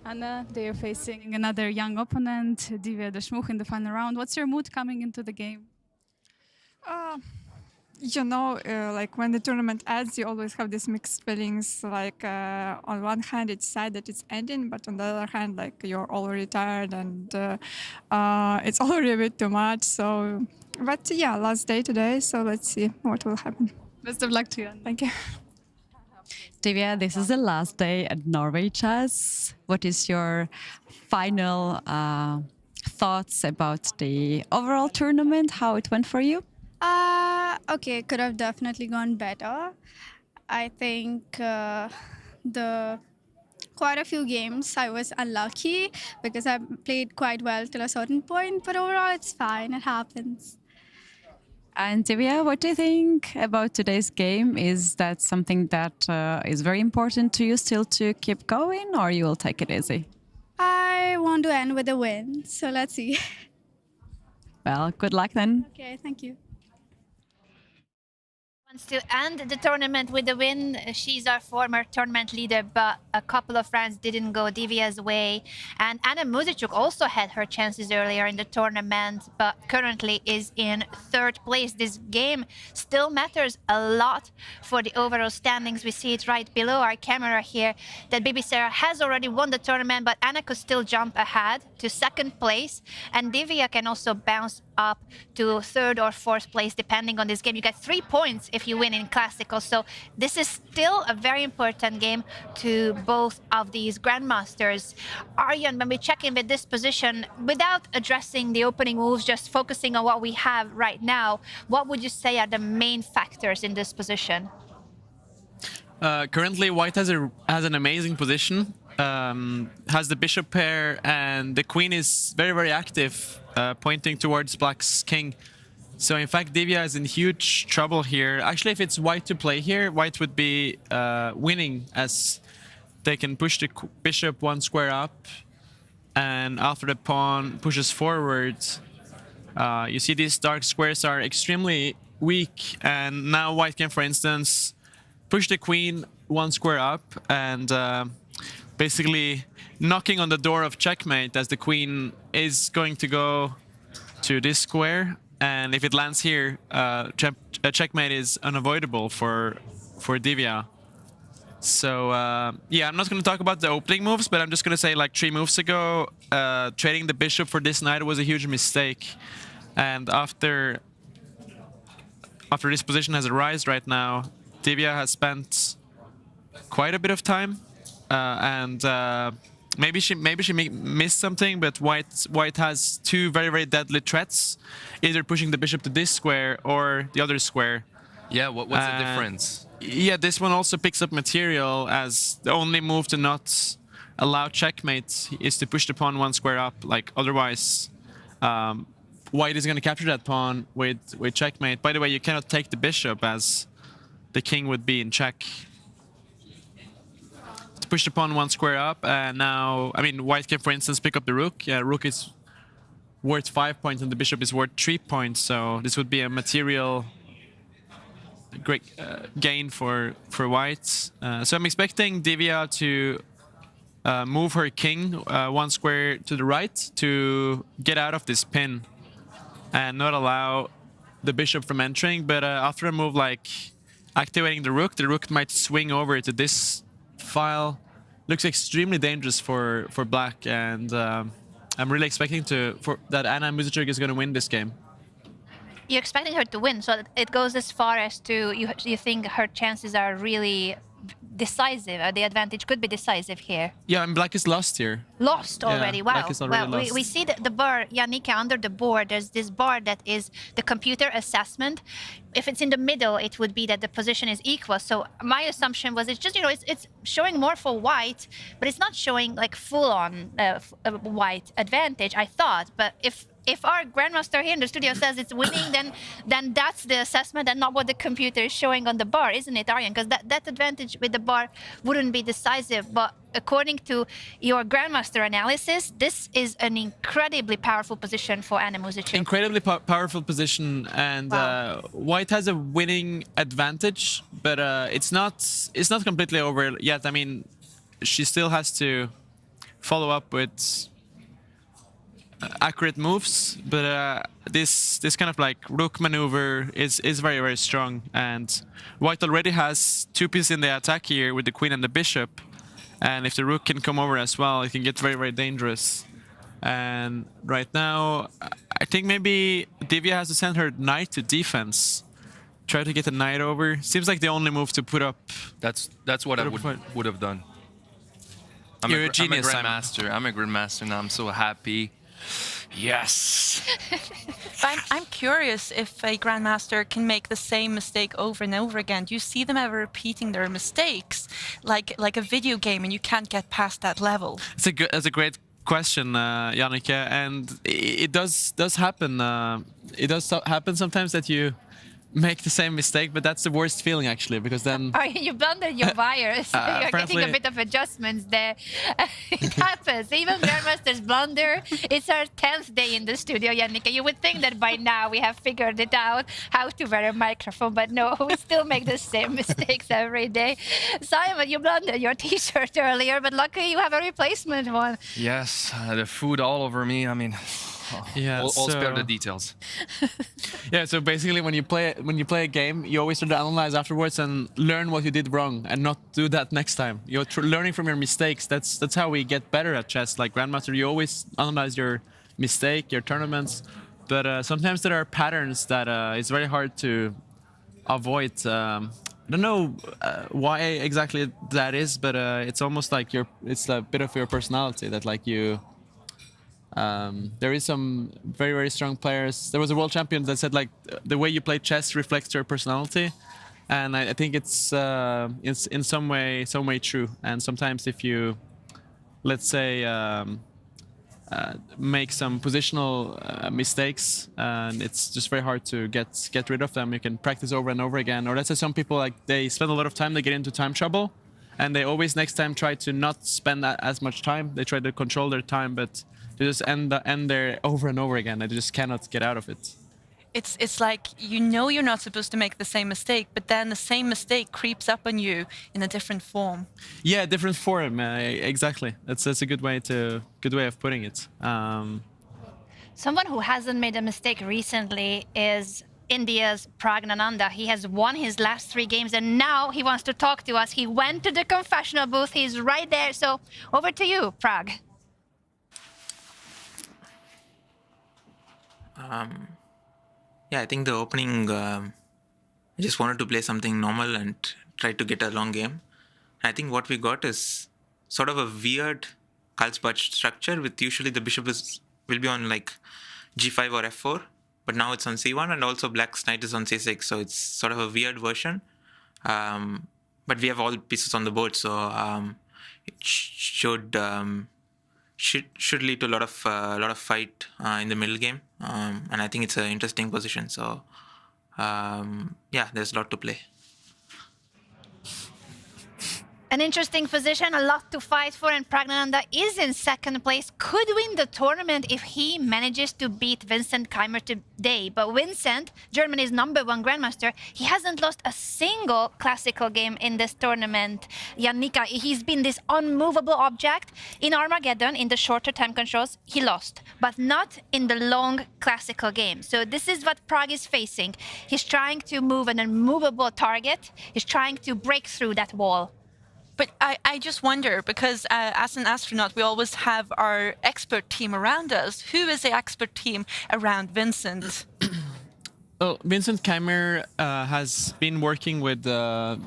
Anna, they're facing another young opponent, Divya Deshmukh, in the final round. What's your mood coming into the game? You know, like when the tournament ends, you always have these mixed feelings. Like on one hand, it's sad that it's ending, but on the other hand, like you're already tired and it's already a bit too much. So, but yeah, last day today. So let's see what will happen. Best of luck to you. Thank you. Divya, this is the last day at Norway Chess. What is your final thoughts about the overall tournament, how it went for you? Okay, could have definitely gone better. I think the quite a few games I was unlucky because I played quite well till a certain point, but overall it's fine, it happens. And Divya, what do you think about today's game? Is that something that is very important to you still to keep going, or you will take it easy? I want to end with a win, so let's see. Well, good luck then. Okay, thank you. Wants to end the tournament with a win. She's our former tournament leader, but a couple of rounds didn't go Divya's way. And Anna Muzychuk also had her chances earlier in the tournament, but currently is in third place. This game still matters a lot for the overall standings. We see it right below our camera here that Bibisara has already won the tournament, but Anna could still jump ahead to second place, and Divya can also bounce up to third or fourth place depending on this game. You get 3 points if you win in classical, so this is still a very important game to both of these grandmasters. Aryan, when we check in with this position, without addressing the opening moves, just focusing on what we have right now, what would you say are the main factors in this position? Currently, White has an amazing position. Has the bishop pair, and the queen is very, very active, pointing towards Black's king. So in fact, Divya is in huge trouble here. Actually, if it's White to play here, White would be winning, as they can push the bishop one square up, and after the pawn pushes forward, you see these dark squares are extremely weak, and now White can, for instance, push the queen one square up and basically knocking on the door of checkmate, as the queen is going to go to this square, and if it lands here, checkmate is unavoidable for Divya. So yeah, I'm not going to talk about the opening moves, but I'm just going to say, like 3 moves ago, trading the bishop for this knight was a huge mistake, and after this position has arisen right now, Divya has spent quite a bit of time, and maybe she missed something, but White has 2 very, very deadly threats, either pushing the bishop to this square or the other square. Yeah, what's the difference? Yeah, this one also picks up material, as the only move to not allow checkmate is to push the pawn one square up. Like otherwise, White is going to capture that pawn with checkmate. By the way, you cannot take the bishop, as the king would be in check. To push the pawn one square up, and now, I mean, White can, for instance, pick up the rook. Yeah, rook is worth 5 points, and the bishop is worth 3 points. So this would be a material great gain for White. So I'm expecting Divya to move her king one square to the right to get out of this pin and not allow the bishop from entering. But after a move like activating the rook might swing over to this file. Looks extremely dangerous for Black, and I'm really expecting that Anna Muzychuk is going to win this game. You're expecting her to win, so it goes as far as to you think her chances are really decisive, the advantage could be decisive here. Yeah, and Black is lost here. Lost already, yeah, wow. Black is already well, lost. we see the bar, Yannicka, under the board, there's this bar that is the computer assessment. If it's in the middle, it would be that the position is equal. So my assumption was it's just, it's showing more for White, but it's not showing like full-on White advantage, I thought. But if our grandmaster here in the studio says it's winning, then that's the assessment and not what the computer is showing on the bar, isn't it, Aryan? Because that advantage with the bar wouldn't be decisive. But according to your grandmaster analysis, this is an incredibly powerful position for Anna Muzychuk. Incredibly powerful position, and wow. White has a winning advantage, but it's not completely over yet. I mean, she still has to follow up with accurate moves, but this kind of like rook maneuver is very, very strong, and white already has 2 pieces in the attack here with the queen and the bishop, and if the rook can come over as well, it can get very, very dangerous. And right now I think maybe Divya has to send her knight to defense, try to get the knight over. Seems like the only move to put up. That's what I would have done. You're a genius, I'm a Simon. grandmaster. I'm a grandmaster now. I'm so happy. Yes. But I'm curious if a grandmaster can make the same mistake over and over again. Do you see them ever repeating their mistakes, like a video game, and you can't get past that level? It's a great question, Jannike, and it does happen. It does happen sometimes that you make the same mistake, but that's the worst feeling actually, because then You blundered your wires. You're getting a bit of adjustments there. It happens. Even grandmasters blunder. It's our 10th day in the studio, Jannike. You would think that by now we have figured it out how to wear a microphone, but no, we still make the same mistakes every day. Simon, you blundered your t-shirt earlier, but luckily you have a replacement one. Yes, the food all over me. I mean, Yeah, I'll spare so- the details. Yeah, so basically when you play a game, you always try to analyze afterwards and learn what you did wrong and not do that next time. You're learning from your mistakes. That's how we get better at chess. Like Grandmaster, you always analyze your mistake, your tournaments, but sometimes there are patterns that it's very hard to avoid. I don't know why exactly that is, but it's almost like it's a bit of your personality that like you. There is some very, very strong players. There was a world champion that said like the way you play chess reflects your personality, and I think it's in some way true. And sometimes if you, let's say, make some positional mistakes, and it's just very hard to get rid of them. You can practice over and over again. Or let's say some people like they spend a lot of time, they get into time trouble, and they always next time try to not spend as much time. They try to control their time, but they just end there over and over again. They just cannot get out of it. It's like you're not supposed to make the same mistake, but then the same mistake creeps up on you in a different form. Yeah, different form. Exactly. That's a good way of putting it. Someone who hasn't made a mistake recently is India's Praggnanandhaa. He has won his last 3 games, and now he wants to talk to us. He went to the confessional booth. He's right there. So over to you, Pragg. Yeah, I think the opening, I just wanted to play something normal and try to get a long game. I think what we got is sort of a weird Karlsbad structure with usually the bishop will be on like g5 or f4, but now it's on c1, and also black's knight is on c6, so it's sort of a weird version. But we have all pieces on the board, so it should lead to a lot of fight in the middle game, and I think it's an interesting position. So yeah, there's a lot to play. An interesting position, a lot to fight for, and Praggnanandhaa is in second place. Could win the tournament if he manages to beat Vincent Keymer today. But Vincent, Germany's #1 grandmaster, he hasn't lost a single classical game in this tournament. Jannike, he's been this unmovable object. In Armageddon, in the shorter time controls, he lost, but not in the long classical game. So this is what Pragg is facing. He's trying to move an unmovable target. He's trying to break through that wall. But I just wonder, because as an astronaut, we always have our expert team around us. Who is the expert team around Vincent? Well, Vincent Keymer has been working with a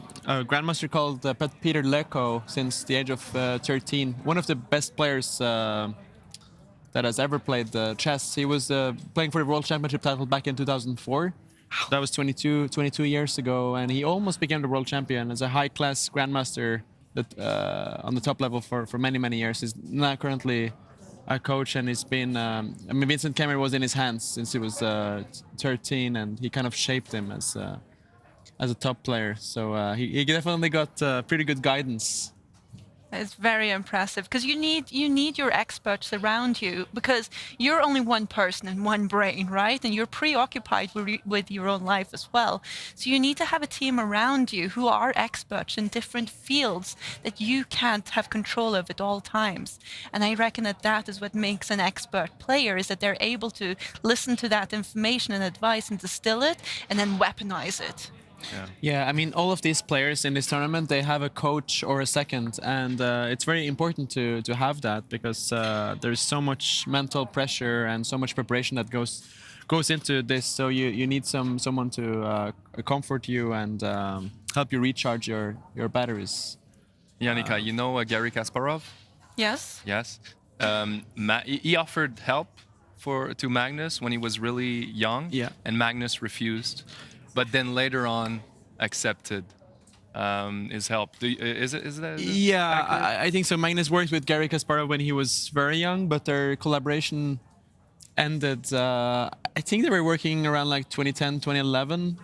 grandmaster called Peter Leko since the age of 13. One of the best players that has ever played chess. He was playing for the World Championship title back in 2004. That was 22 years ago, and he almost became the world champion as a high-class grandmaster that on the top level for many years. He's now currently a coach, and he's been. Vincent Keymer was in his hands since he was 13, and he kind of shaped him as a top player. So he definitely got pretty good guidance. It's very impressive because you need your experts around you because you're only one person and one brain, right? And you're preoccupied with your own life as well. So you need to have a team around you who are experts in different fields that you can't have control of at all times. And I reckon that is what makes an expert player, is that they're able to listen to that information and advice and distill it and then weaponize it. Yeah, I mean, all of these players in this tournament, they have a coach or a second, and it's very important to have that because there's so much mental pressure and so much preparation that goes into this. So you need someone to comfort you and help you recharge your batteries. Yannicka, you know Garry Kasparov? Yes. Yes. He offered help to Magnus when he was really young, and Magnus refused. But then later on accepted his help. Is that? Yeah, I think so. Magnus worked with Garry Kasparov when he was very young, but their collaboration ended. I think they were working around like 2010, 2011,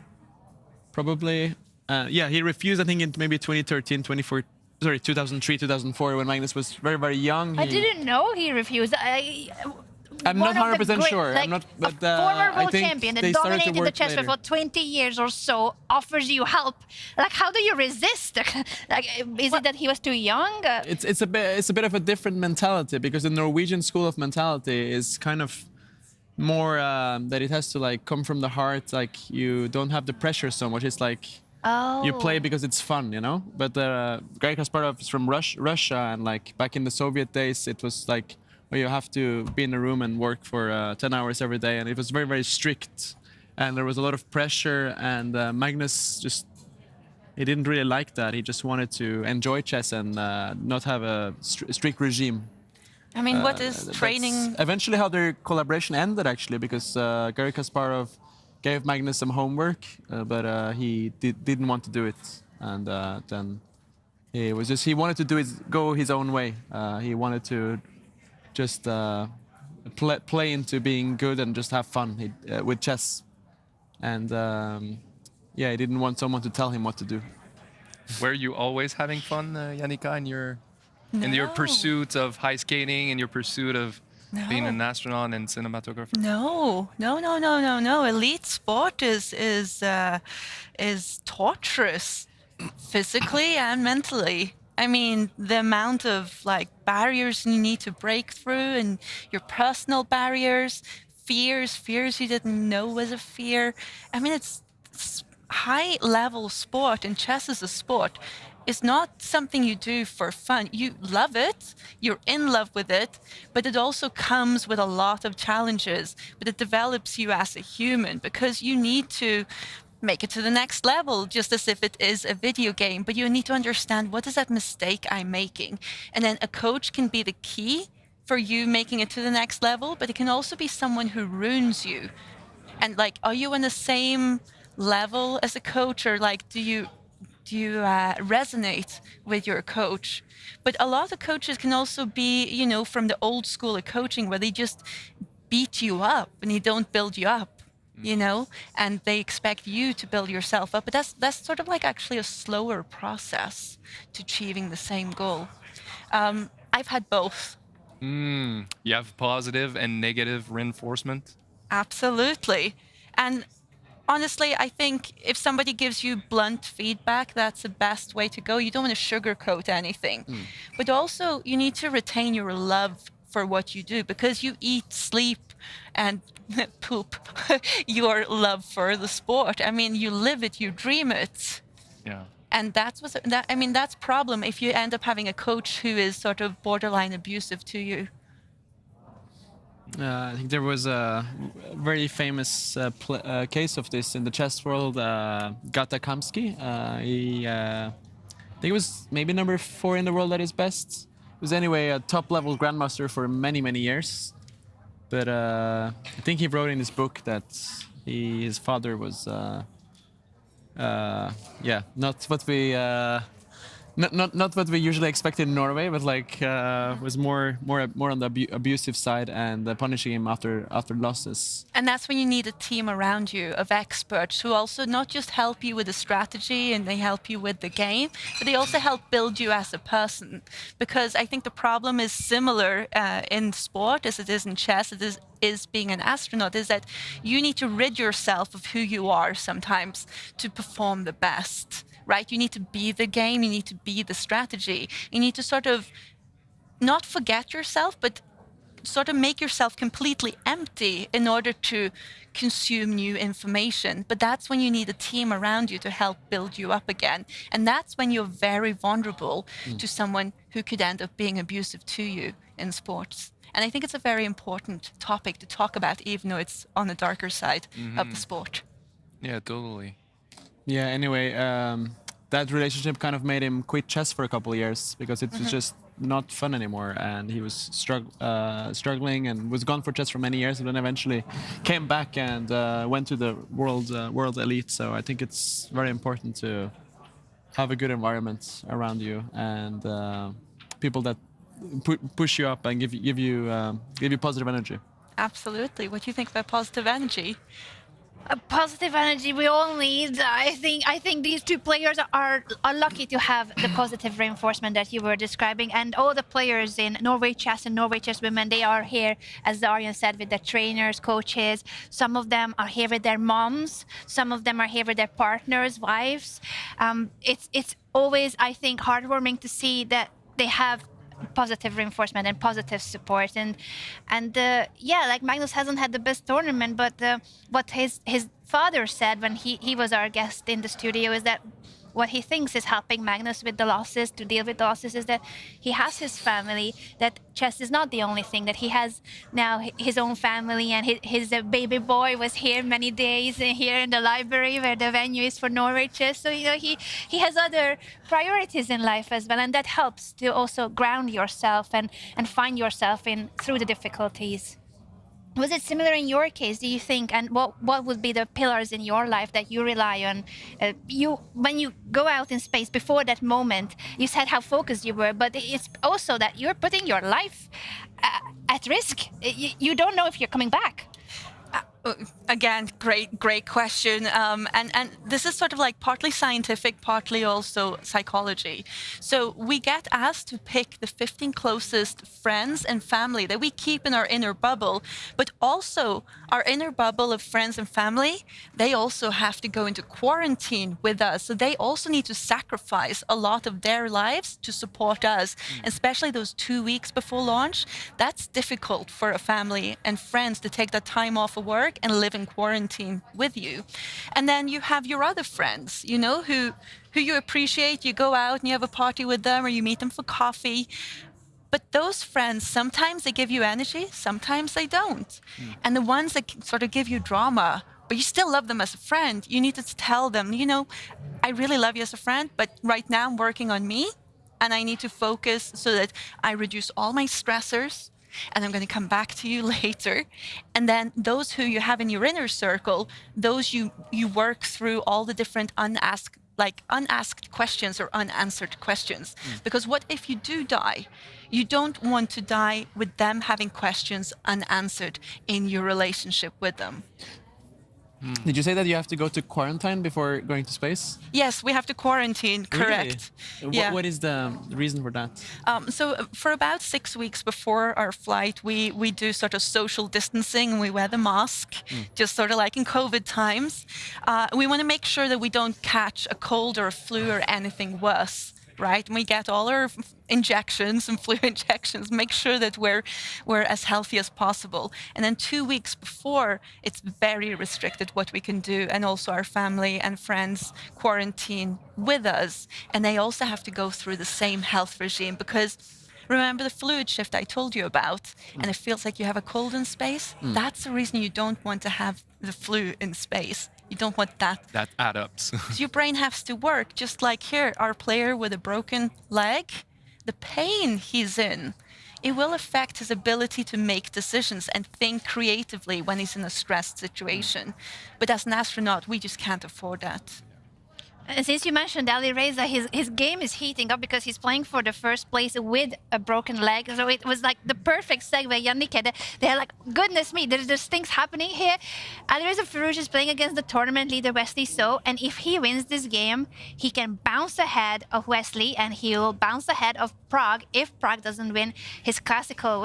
probably. Yeah, he refused, I think, in maybe 2013, 2003, 2004, when Magnus was very, very young. I didn't know he refused. I'm not 100% sure. Like, I'm not, but former I world think champion they that started to dominated the work chess later. for 20 years or so offers you help. Like, how do you resist? Like, is it that he was too young? It's a bit of a different mentality because the Norwegian school of mentality is kind of more that it has to like come from the heart. Like you don't have the pressure so much. It's like you play because it's fun, you know. But Garry Kasparov is from Russia, and like back in the Soviet days, it was like, where you have to be in a room and work for 10 hours every day. And it was very, very strict. And there was a lot of pressure. And Magnus he didn't really like that. He just wanted to enjoy chess and not have a strict regime. I mean, what is training? That's eventually how their collaboration ended, actually, because Garry Kasparov gave Magnus some homework, but he didn't want to do it. And then he wanted to go his own way. He wanted to just play into being good and just have fun with chess. And yeah, he didn't want someone to tell him what to do. Were you always having fun, Yannicka, in your pursuit of high skating and your pursuit of being an astronaut and cinematographer? No. Elite sport is torturous, physically and mentally. I mean, the amount of like barriers you need to break through, and your personal barriers, fears you didn't know was a fear. I mean, it's high-level sport, and chess is a sport. It's not something you do for fun. You love it, you're in love with it, but it also comes with a lot of challenges. But it develops you as a human because you need to make it to the next level, just as if it is a video game. But you need to understand, what is that mistake I'm making? And then a coach can be the key for you making it to the next level, but it can also be someone who ruins you. And like, are you on the same level as a coach, or like, do you resonate with your coach? But a lot of coaches can also be, you know, from the old school of coaching, where they just beat you up and they don't build you up. You know, and they expect you to build yourself up. But that's sort of like actually a slower process to achieving the same goal. I've had both. You have positive and negative reinforcement? Absolutely. And honestly, I think if somebody gives you blunt feedback, that's the best way to go. You don't want to sugarcoat anything. But also, you need to retain your love for what you do, because you eat, sleep, and poop your love for the sport. I mean, you live it, you dream it. Yeah. And that's problem if you end up having a coach who is sort of borderline abusive to you. I think there was a very famous case of this in the chess world, Gata Kamsky. I think he was maybe number 4 in the world at his best. He was anyway a top-level grandmaster for many, many years. But I think he wrote in his book that his father was, not what we not what we usually expect in Norway, but like was more on the abusive side and punishing him after losses. And that's when you need a team around you of experts who also not just help you with the strategy and they help you with the game, but they also help build you as a person. Because I think the problem is similar in sport as it is in chess. It is being an astronaut, is that you need to rid yourself of who you are sometimes to perform the best. Right? You need to be the game, you need to be the strategy. You need to sort of not forget yourself, but sort of make yourself completely empty in order to consume new information. But that's when you need a team around you to help build you up again. And that's when you're very vulnerable to someone who could end up being abusive to you in sports. And I think it's a very important topic to talk about, even though it's on the darker side of the sport. Yeah, totally. Yeah, anyway, that relationship kind of made him quit chess for a couple of years because it was just not fun anymore, and he was struggling and was gone for chess for many years, and then eventually came back and went to the world elite. So I think it's very important to have a good environment around you and people that push you up and give you positive energy. Absolutely. What do you think about positive energy? Positive energy we all need. I think these two players are lucky to have the positive reinforcement that you were describing, and all the players in Norway Chess and Norway Chess Women, they are here, as Aryan said, with their trainers, coaches. Some of them are here with their moms. Some of them are here with their partners, wives. It's always, I think, heartwarming to see that they have positive reinforcement and positive support, and yeah, like Magnus hasn't had the best tournament, but what his father said when he was our guest in the studio is that what he thinks is helping Magnus with the losses, to deal with the losses, is that he has his family, that chess is not the only thing, that he has now his own family, and his baby boy was here many days here in the library where the venue is for Norway Chess. So, you know, he has other priorities in life as well, and that helps to also ground yourself and find yourself through the difficulties. Was it similar in your case, do you think? And what would be the pillars in your life that you rely on? When you go out in space, before that moment, you said how focused you were, but it's also that you're putting your life at risk. You don't know if you're coming back. Again, great question. And this is sort of like partly scientific, partly also psychology. So we get asked to pick the 15 closest friends and family that we keep in our inner bubble, but also our inner bubble of friends and family, they also have to go into quarantine with us. So they also need to sacrifice a lot of their lives to support us, especially those 2 weeks before launch. That's difficult for a family and friends to take that time off of work and live in quarantine with you. And then you have your other friends, you know, who you appreciate. You go out and you have a party with them, or you meet them for coffee. But those friends, sometimes they give you energy, sometimes they don't. And the ones that sort of give you drama, but you still love them as a friend, you need to tell them, you know, I really love you as a friend, but right now I'm working on me, and I need to focus so that I reduce all my stressors, and I'm going to come back to you later. And then those who you have in your inner circle, those you work through all the different unasked questions or unanswered questions. Because what if you do die? You don't want to die with them having questions unanswered in your relationship with them. Did you say that you have to go to quarantine before going to space? Yes, we have to quarantine, correct. Really? Yeah. What is the reason for that? So for about 6 weeks before our flight, we do sort of social distancing, and we wear the mask, just sort of like in COVID times. We want to make sure that we don't catch a cold or a flu or anything worse. Right? And we get all our injections and flu injections, make sure that we're as healthy as possible. And then 2 weeks before, it's very restricted what we can do. And also our family and friends quarantine with us. And they also have to go through the same health regime, because remember the fluid shift I told you about, and it feels like you have a cold in space? That's the reason you don't want to have the flu in space. You don't want that. That adds up. So your brain has to work, just like here, our player with a broken leg, the pain he's in, it will affect his ability to make decisions and think creatively when he's in a stressed situation. But as an astronaut, we just can't afford that. And since you mentioned Alireza, his game is heating up because he's playing for the first place with a broken leg. So it was like the perfect segue. Yannick, they're like, goodness me, there's things happening here. Alieeza Firouzja is playing against the tournament leader Wesley So, and if he wins this game, he can bounce ahead of Wesley, and he will bounce ahead of Pragg if Pragg doesn't win his classical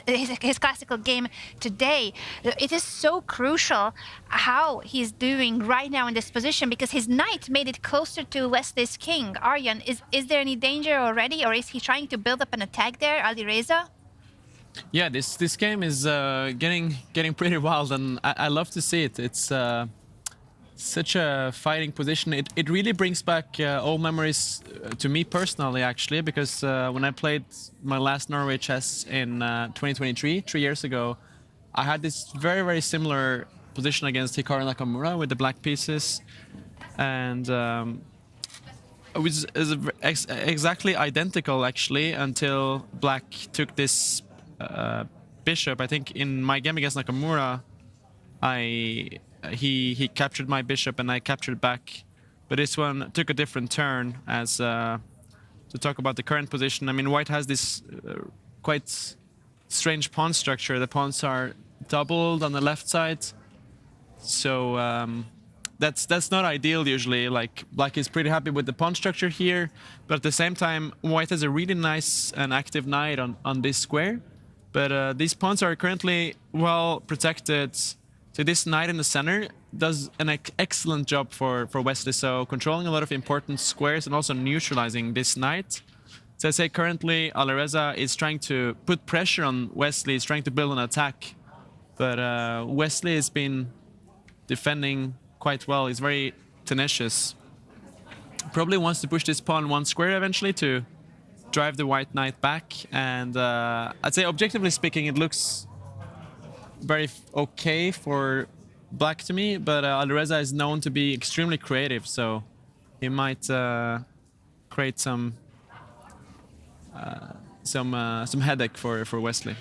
his classical game today. It is so crucial how he's doing right now in this position because his knight made it closer to Wesley's king. Aryan, is there any danger already, or is he trying to build up an attack there, Alireza? Yeah, this game is getting pretty wild, and I love to see it. It's such a fighting position. It really brings back old memories to me personally, actually, because when I played my last Norway Chess in 2023, 3 years ago, I had this very, very similar position against Hikaru Nakamura with the black pieces, and it was exactly identical, actually, until black took this bishop. I think in my game against Nakamura, he captured my bishop and I captured back, but this one took a different turn. As to talk about the current position, I mean, white has this quite strange pawn structure. The pawns are doubled on the left side, so that's not ideal usually. Like, black is pretty happy with the pawn structure here, but at the same time white has a really nice and active knight on this square, but these pawns are currently well protected. So this knight in the center does an excellent job for Wesley So, controlling a lot of important squares and also neutralizing this knight. So I say currently Alireza is trying to put pressure on Wesley, he's trying to build an attack, but Wesley has been defending quite well. He's very tenacious. Probably wants to push this pawn one square eventually to drive the white knight back, and I'd say objectively speaking it looks very okay for black to me, but Alireza is known to be extremely creative, so he might create some headache for Wesley.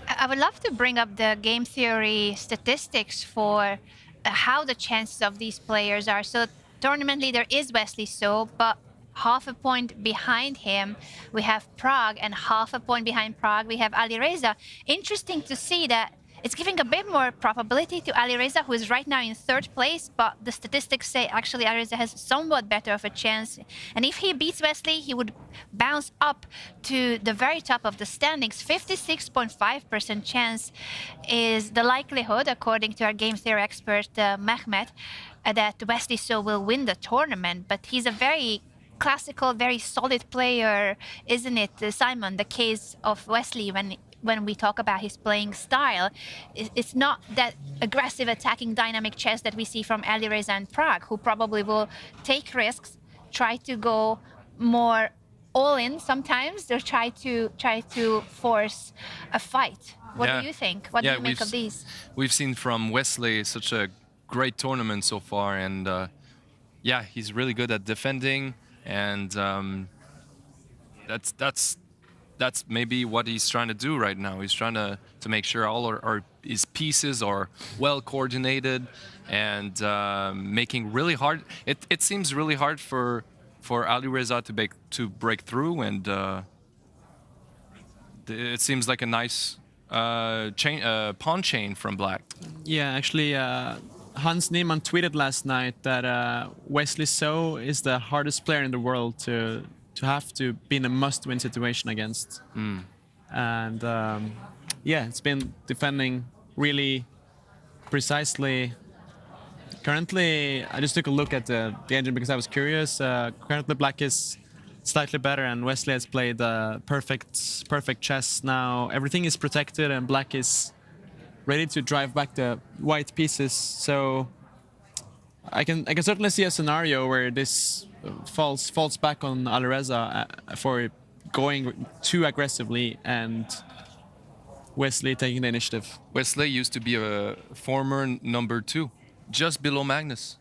I would love to bring up the game theory statistics for how the chances of these players are. So tournament leader is Wesley So, but half a point behind him we have Pragg, and half a point behind Pragg we have Alireza. Interesting to see that it's giving a bit more probability to Alireza, who is right now in third place, but the statistics say actually Alireza has somewhat better of a chance. And if he beats Wesley, he would bounce up to the very top of the standings. 56.5% chance is the likelihood, according to our game theory expert Mehmet, that Wesley So will win the tournament. But he's a very classical, very solid player, isn't it, Simon? The case of Wesley when we talk about his playing style, it's not that aggressive attacking dynamic chess that we see from Alireza and Pragg, who probably will take risks, try to go more all in sometimes, or try to force a fight. What do you think? What do you make of these? We've seen from Wesley such a great tournament so far, and yeah, he's really good at defending, and that's maybe what he's trying to do right now. He's trying to make sure all his pieces are well coordinated, and making really hard. It seems really hard for Alireza to break through, and it seems like a nice pawn chain from black. Yeah, actually, Hans Niemann tweeted last night that Wesley So is the hardest player in the world to have to be in a must-win situation against. And yeah, it's been defending really precisely. Currently, I just took a look at the engine because I was curious. Currently, black is slightly better, and Wesley has played perfect chess now. Everything is protected, and black is ready to drive back the white pieces. So I can certainly see a scenario where this falls back on Alireza for going too aggressively, and Wesley taking the initiative. Wesley used to be a former number 2, just below Magnus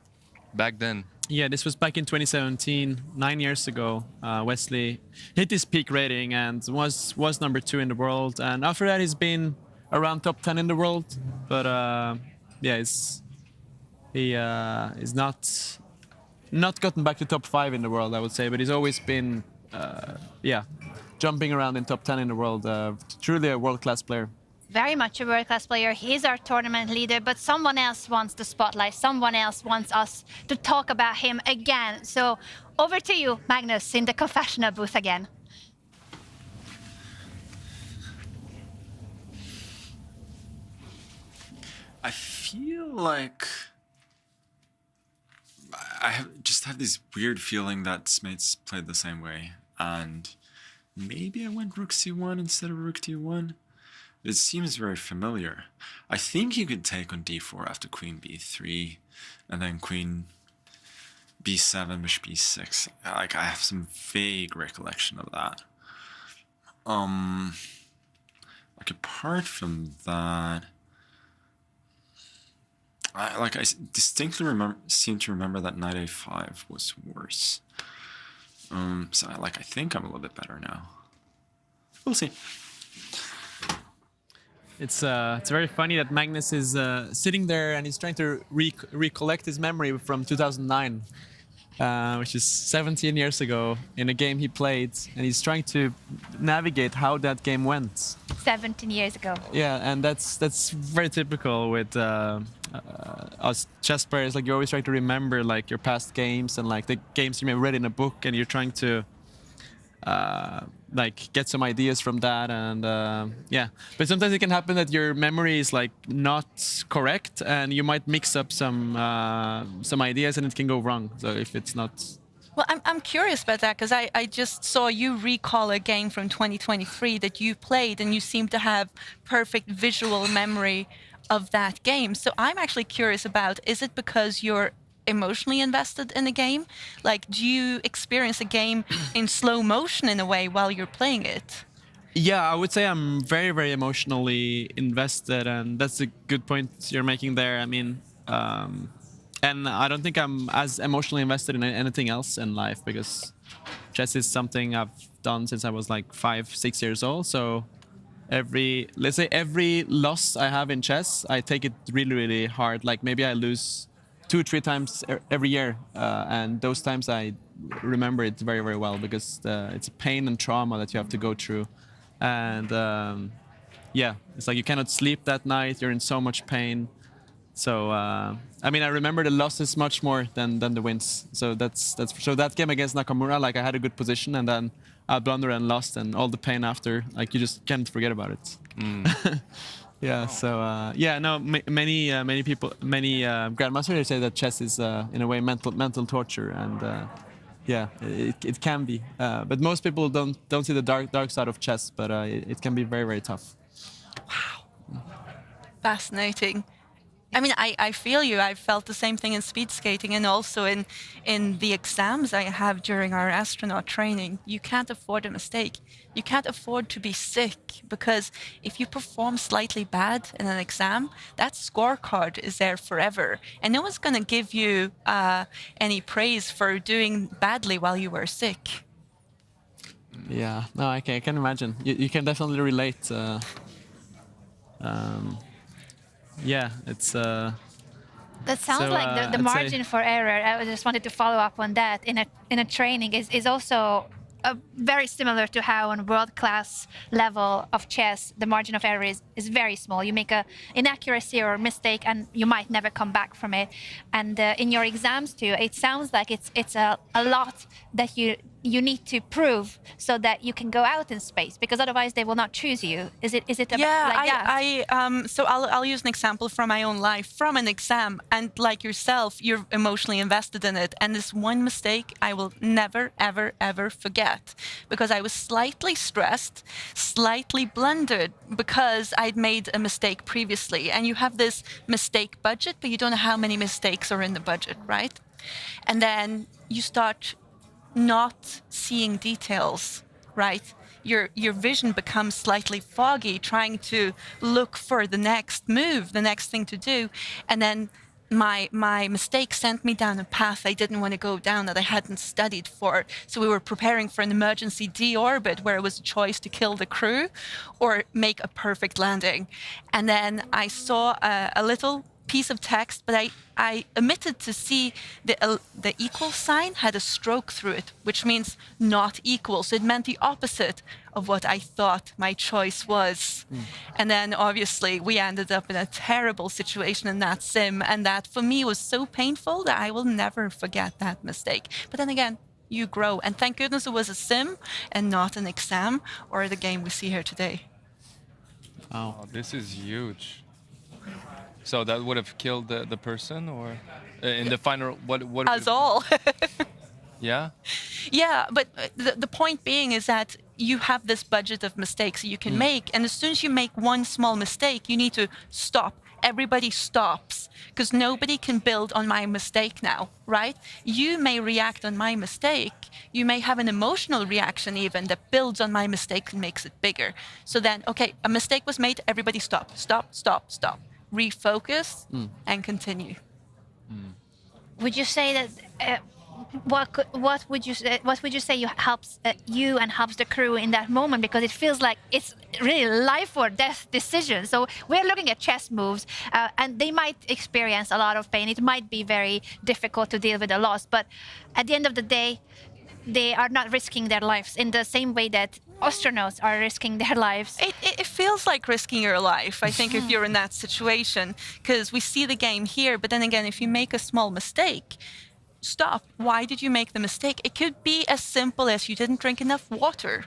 back then. Yeah, this was back in 2017, 9 years ago. Wesley hit his peak rating and was number 2 in the world, and after that he's been around top 10 in the world. But yeah, he is not not gotten back to top 5 in the world, I would say, but he's always been, jumping around in top 10 in the world. Truly a world-class player. Very much a world-class player. He's our tournament leader, but someone else wants the spotlight. Someone else wants us to talk about him again. So over to you, Magnus, in the confessional booth again. I feel like I just have this weird feeling that Smates played the same way, and maybe I went rook c1 instead of rook d1. It seems very familiar. I think you could take on d4 after queen b3, and then queen b7, bishop b6. Like, I have some vague recollection of that. Like, apart from that, I distinctly seem to remember that knight a5 was worse. So I think I'm a little bit better now. We'll see. It's very funny that Magnus is sitting there and he's trying to recollect his memory from 2009, which is 17 years ago, in a game he played, and he's trying to navigate how that game went. 17 years ago. Yeah, and that's very typical with us chess players. Like, you always try to remember like your past games and like the games you may have read in a book, and you're trying to like get some ideas from that, and but sometimes it can happen that your memory is like not correct, and you might mix up some ideas, and it can go wrong. So if it's not. Well, I'm curious about that, because I just saw you recall a game from 2023 that you played, and you seem to have perfect visual memory of that game. So I'm actually curious about, is it because you're emotionally invested in a game? Like, do you experience a game in slow motion in a way while you're playing it? Yeah, I would say I'm very, very emotionally invested, and that's a good point you're making there. I mean, and I don't think I'm as emotionally invested in anything else in life, because chess is something I've done since I was like 5, 6 years old. So let's say every loss I have in chess, I take it really, really hard. Like, maybe I lose 2 or 3 times every year, and those times I remember it very, very well, because it's a pain and trauma that you have to go through. And it's like you cannot sleep that night, you're in so much pain. So I mean, I remember the losses much more than the wins. So that's so that game against Nakamura, like, I had a good position, and then I blundered and lost, and all the pain after, like, you just can't forget about it. Yeah, so many people, many grandmasters say that chess is in a way mental torture, and it can be. But most people don't see the dark side of chess, but it can be very, very tough. Wow, fascinating. I mean, I feel you. I felt the same thing in speed skating, and also in the exams I have during our astronaut training. You can't afford a mistake. You can't afford to be sick, because if you perform slightly bad in an exam, that scorecard is there forever, and no one's going to give you any praise for doing badly while you were sick. Yeah, no, I can imagine. You can definitely relate. Yeah, it's. That sounds like the margin for error. I just wanted to follow up on that. In a training is also very similar to how on world-class level of chess, the margin of error is very small. You make an inaccuracy or mistake, and you might never come back from it. And in your exams too, it sounds like it's a lot that you need to prove so that you can go out in space, because otherwise they will not choose you. Is it like that? So I'll use an example from my own life, from an exam, and like yourself, you're emotionally invested in it. And this one mistake I will never, ever, ever forget, because I was slightly stressed, slightly blundered, because I'd made a mistake previously. And you have this mistake budget, but you don't know how many mistakes are in the budget, right? And then you start not seeing details, right? Your vision becomes slightly foggy, trying to look for the next move, the next thing to do. And then my mistake sent me down a path I didn't want to go down, that I hadn't studied for. So we were preparing for an emergency deorbit, where it was a choice to kill the crew or make a perfect landing. And then I saw a little piece of text, but I omitted to see the equal sign had a stroke through it, which means not equal. So it meant the opposite of what I thought my choice was. And then obviously we ended up in a terrible situation in that sim, and that for me was so painful that I will never forget that mistake. But then again, you grow, and thank goodness it was a sim and not an exam or the game we see here today. Oh, this is huge. So that would have killed the person, or in the final, what Us all. Yeah? Yeah, but the point being is that you have this budget of mistakes you can make, and as soon as you make one small mistake, you need to stop. Everybody stops, because nobody can build on my mistake now, right? You may react on my mistake. You may have an emotional reaction even that builds on my mistake and makes it bigger. So then, okay, a mistake was made, everybody stop, stop, stop, stop. Refocus and continue. Would you say that what would you say helps you and helps the crew in that moment, because it feels like it's really life or death decision. So we're looking at chess moves, and they might experience a lot of pain. It might be very difficult to deal with a loss, but at the end of the day, they are not risking their lives in the same way that astronauts are risking their lives. It feels like risking your life, I think, if you're in that situation, because we see the game here, but then again, if you make a small mistake, stop. Why did you make the mistake? It could be as simple as you didn't drink enough water.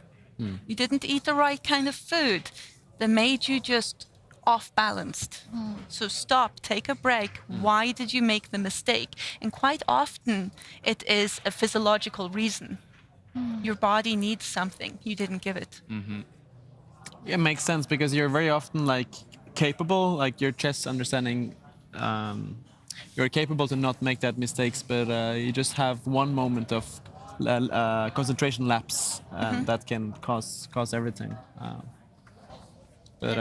You didn't eat the right kind of food that made you just off-balanced. So stop, take a break. Why did you make the mistake? And quite often it is a physiological reason. Your body needs something, you didn't give it. Yeah, it makes sense, because you're very often like capable, like your chess understanding, you're capable to not make that mistakes, but you just have one moment of concentration lapse that can cause everything. But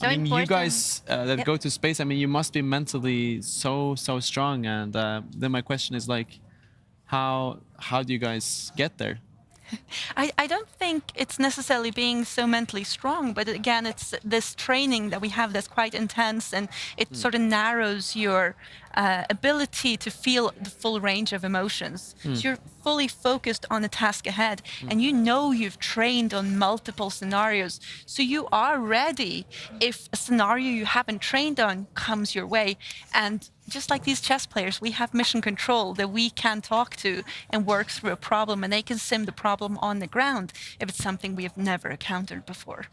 So I mean, you important. guys that go to space, I mean, you must be mentally so strong. And then my question is like, how do you guys get there? I don't think it's necessarily being so mentally strong, but again, it's this training that we have that's quite intense, and it sort of narrows your ability to feel the full range of emotions. So you're fully focused on the task ahead, and you know you've trained on multiple scenarios, so you are ready if a scenario you haven't trained on comes your way. And just like these chess players, we have mission control that we can talk to and work through a problem, and they can sim the problem on the ground if it's something we have never encountered before.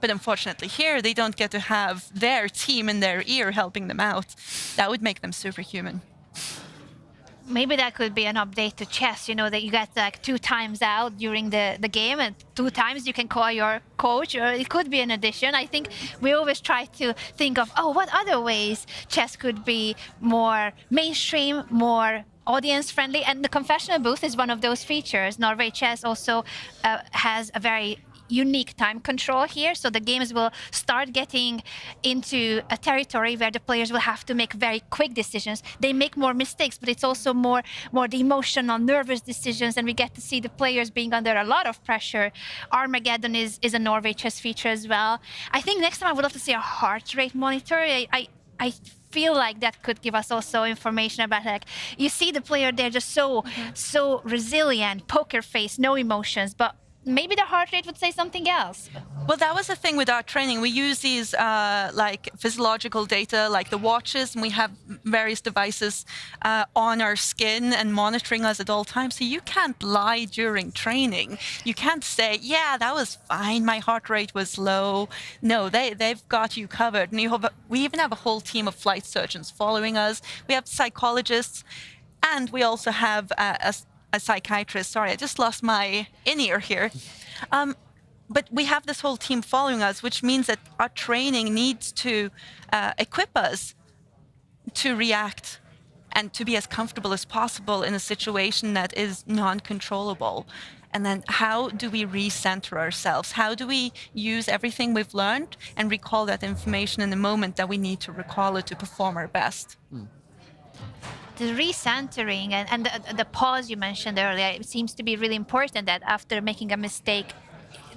But unfortunately here, they don't get to have their team in their ear helping them out. That would make them superhuman. Maybe that could be an update to chess, you know, that you get like 2 times out during the game, and 2 times you can call your coach, or it could be an addition. I think we always try to think of, what other ways chess could be more mainstream, more audience friendly, and the confessional booth is one of those features. Norway Chess also has a very unique time control here, so the games will start getting into a territory where the players will have to make very quick decisions. They make more mistakes, but it's also more the emotional, nervous decisions, and we get to see the players being under a lot of pressure. Armageddon is a Norway Chess feature as well. I think next time I would love to see a heart rate monitor. I feel like that could give us also information about, like, you see the player, they're just so resilient, poker face, no emotions, but maybe the heart rate would say something else. Well, that was the thing with our training. We use these like physiological data, like the watches, and we have various devices on our skin and monitoring us at all times. So you can't lie during training. You can't say, yeah, that was fine, my heart rate was low. No, they've got you covered. And we even have a whole team of flight surgeons following us. We have psychologists, and we also have a psychiatrist. Sorry, I just lost my in-ear here. But we have this whole team following us, which means that our training needs to equip us to react and to be as comfortable as possible in a situation that is non-controllable. And then how do we recenter ourselves? How do we use everything we've learned and recall that information in the moment that we need to recall it to perform our best? The recentering and the pause you mentioned earlier, it seems to be really important, that after making a mistake,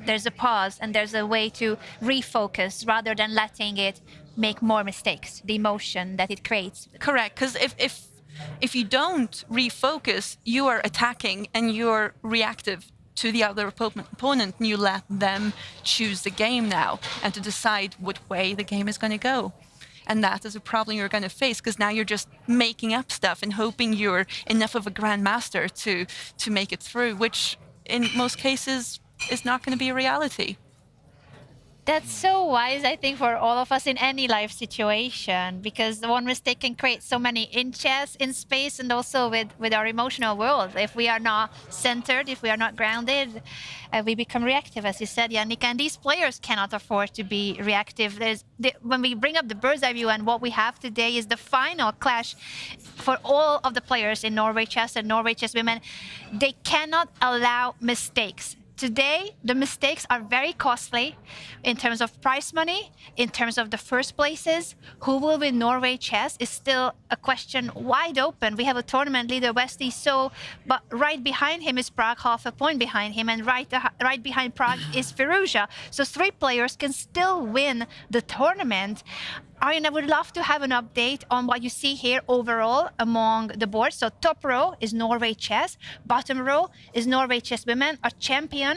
there's a pause and there's a way to refocus rather than letting it make more mistakes, the emotion that it creates. Correct, because if you don't refocus, you are attacking and you're reactive to the other opponent, and you let them choose the game now and to decide what way the game is going to go. And that is a problem you're going to face, because now you're just making up stuff and hoping you're enough of a grandmaster to make it through, which in most cases is not going to be a reality. That's so wise, I think, for all of us in any life situation, because one mistake can create so many in chess, in space, and also with our emotional world. If we are not centered, if we are not grounded, we become reactive, as you said, Yannick. And these players cannot afford to be reactive. When we bring up the bird's eye view, and what we have today is the final clash for all of the players in Norway Chess and Norway Chess Women. They cannot allow mistakes. Today, the mistakes are very costly in terms of prize money, in terms of the first places. Who will win Norway Chess is still a question wide open. We have a tournament leader, Wesley So, but right behind him is Pragg, half a point behind him, and right behind Pragg is Firouzja. So 3 players can still win the tournament. Aryan, I would love to have an update on what you see here overall among the boards. So top row is Norway Chess, bottom row is Norway Chess Women. Our champion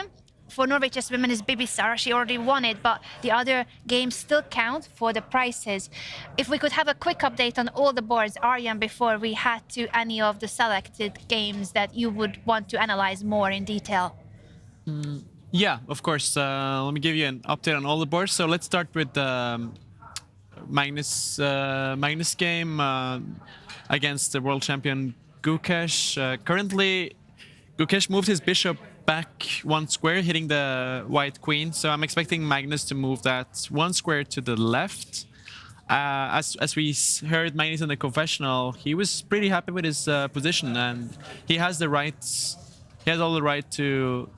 for Norway Chess Women is Bibisara. She already won it, but the other games still count for the prizes. If we could have a quick update on all the boards, Aryan, before we head to any of the selected games that you would want to analyze more in detail. Yeah, of course. Let me give you an update on all the boards. So let's start with Magnus game against the world champion Gukesh. Currently, Gukesh moved his bishop back 1 square, hitting the white queen. So I'm expecting Magnus to move that 1 square to the left. As we heard Magnus in the confessional, he was pretty happy with his position, and he has the rights. He has all the right to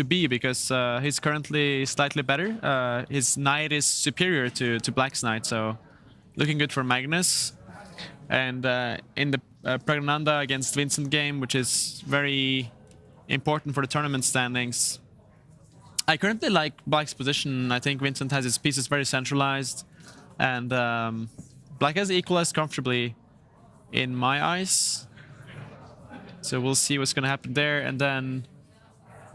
be, because he's currently slightly better. His knight is superior to Black's knight, so looking good for Magnus. And in the Praggnanandhaa against Vincent game, which is very important for the tournament standings, I currently like Black's position. I think Vincent has his pieces very centralized, and Black has equalized comfortably in my eyes. So we'll see what's going to happen there. And then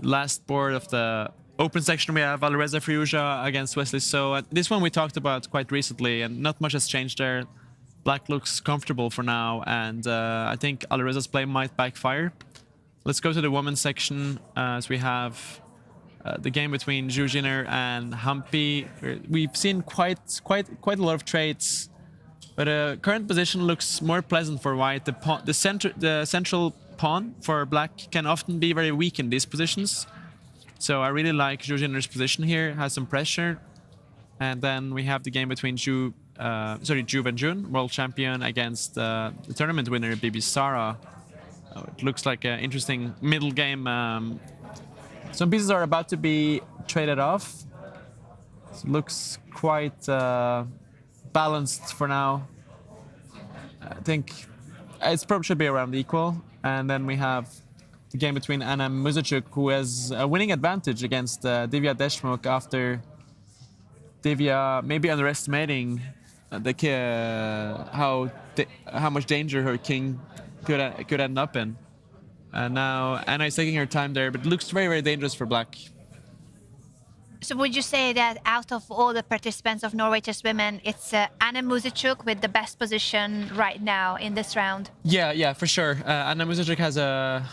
last board of the open section, we have Alireza Firouzja against Wesley So. This one we talked about quite recently, and not much has changed there. Black looks comfortable for now, and I think Alireza's play might backfire. Let's go to the women's section, as we have the game between Jiner and Humpy. We've seen quite a lot of trades, but current position looks more pleasant for white. The central pawn for black can often be very weak in these positions. So I really like Jiner's position here, has some pressure. And then we have the game between Wenjun, world champion, against the tournament winner Bibisara. It looks like an interesting middle game. Some pieces are about to be traded off. It looks quite balanced for now. I think it probably should be around equal. And then we have the game between Anna and Muzychuk, who has a winning advantage against Divya Deshmukh after Divya maybe underestimating how much danger her king could end up in. And now Anna is taking her time there, but it looks very, very dangerous for black. So would you say that out of all the participants of Norway Chess Women, it's Anna Muzychuk with the best position right now in this round? Yeah, for sure. Anna Muzychuk has a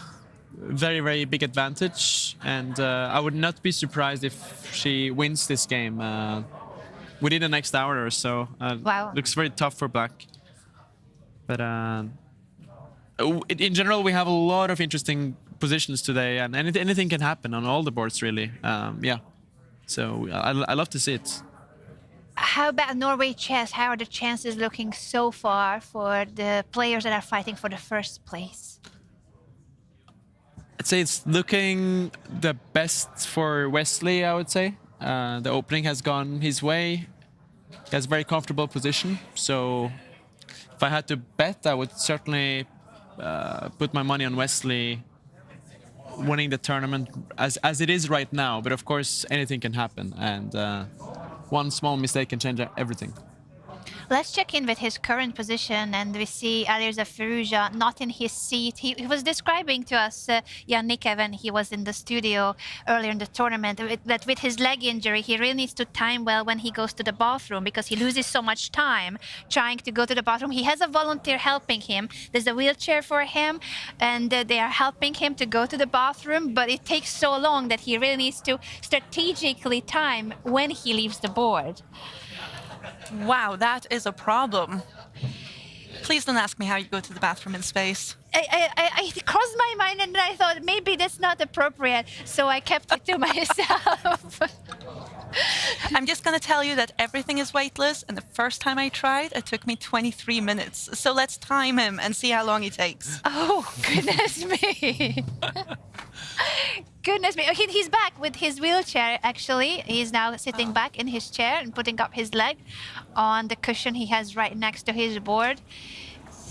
very, very big advantage, and I would not be surprised if she wins this game within the next hour or so. Wow. Looks very tough for black. But in general, we have a lot of interesting positions today, and anything can happen on all the boards, really. Yeah. So I love to see it. How about Norway Chess? How are the chances looking so far for the players that are fighting for the first place? I'd say it's looking the best for Wesley, I would say. The opening has gone his way. He has a very comfortable position. So if I had to bet, I would certainly put my money on Wesley winning the tournament as it is right now. But of course, anything can happen. And one small mistake can change everything. Let's check in with his current position, and we see Alieeza Firouzja not in his seat. He was describing to us, Yannick, when he was in the studio earlier in the tournament, that with his leg injury, he really needs to time well when he goes to the bathroom, because he loses so much time trying to go to the bathroom. He has a volunteer helping him. There's a wheelchair for him, and they are helping him to go to the bathroom, but it takes so long that he really needs to strategically time when he leaves the board. Wow, that is a problem. Please don't ask me how you go to the bathroom in space. It crossed my mind, and I thought maybe that's not appropriate, so I kept it to myself. I'm just going to tell you that everything is weightless, and the first time I tried, it took me 23 minutes. So let's time him and see how long he takes. Oh, goodness me. Goodness me. He's back with his wheelchair, actually. He's now sitting back in his chair and putting up his leg on the cushion he has right next to his board.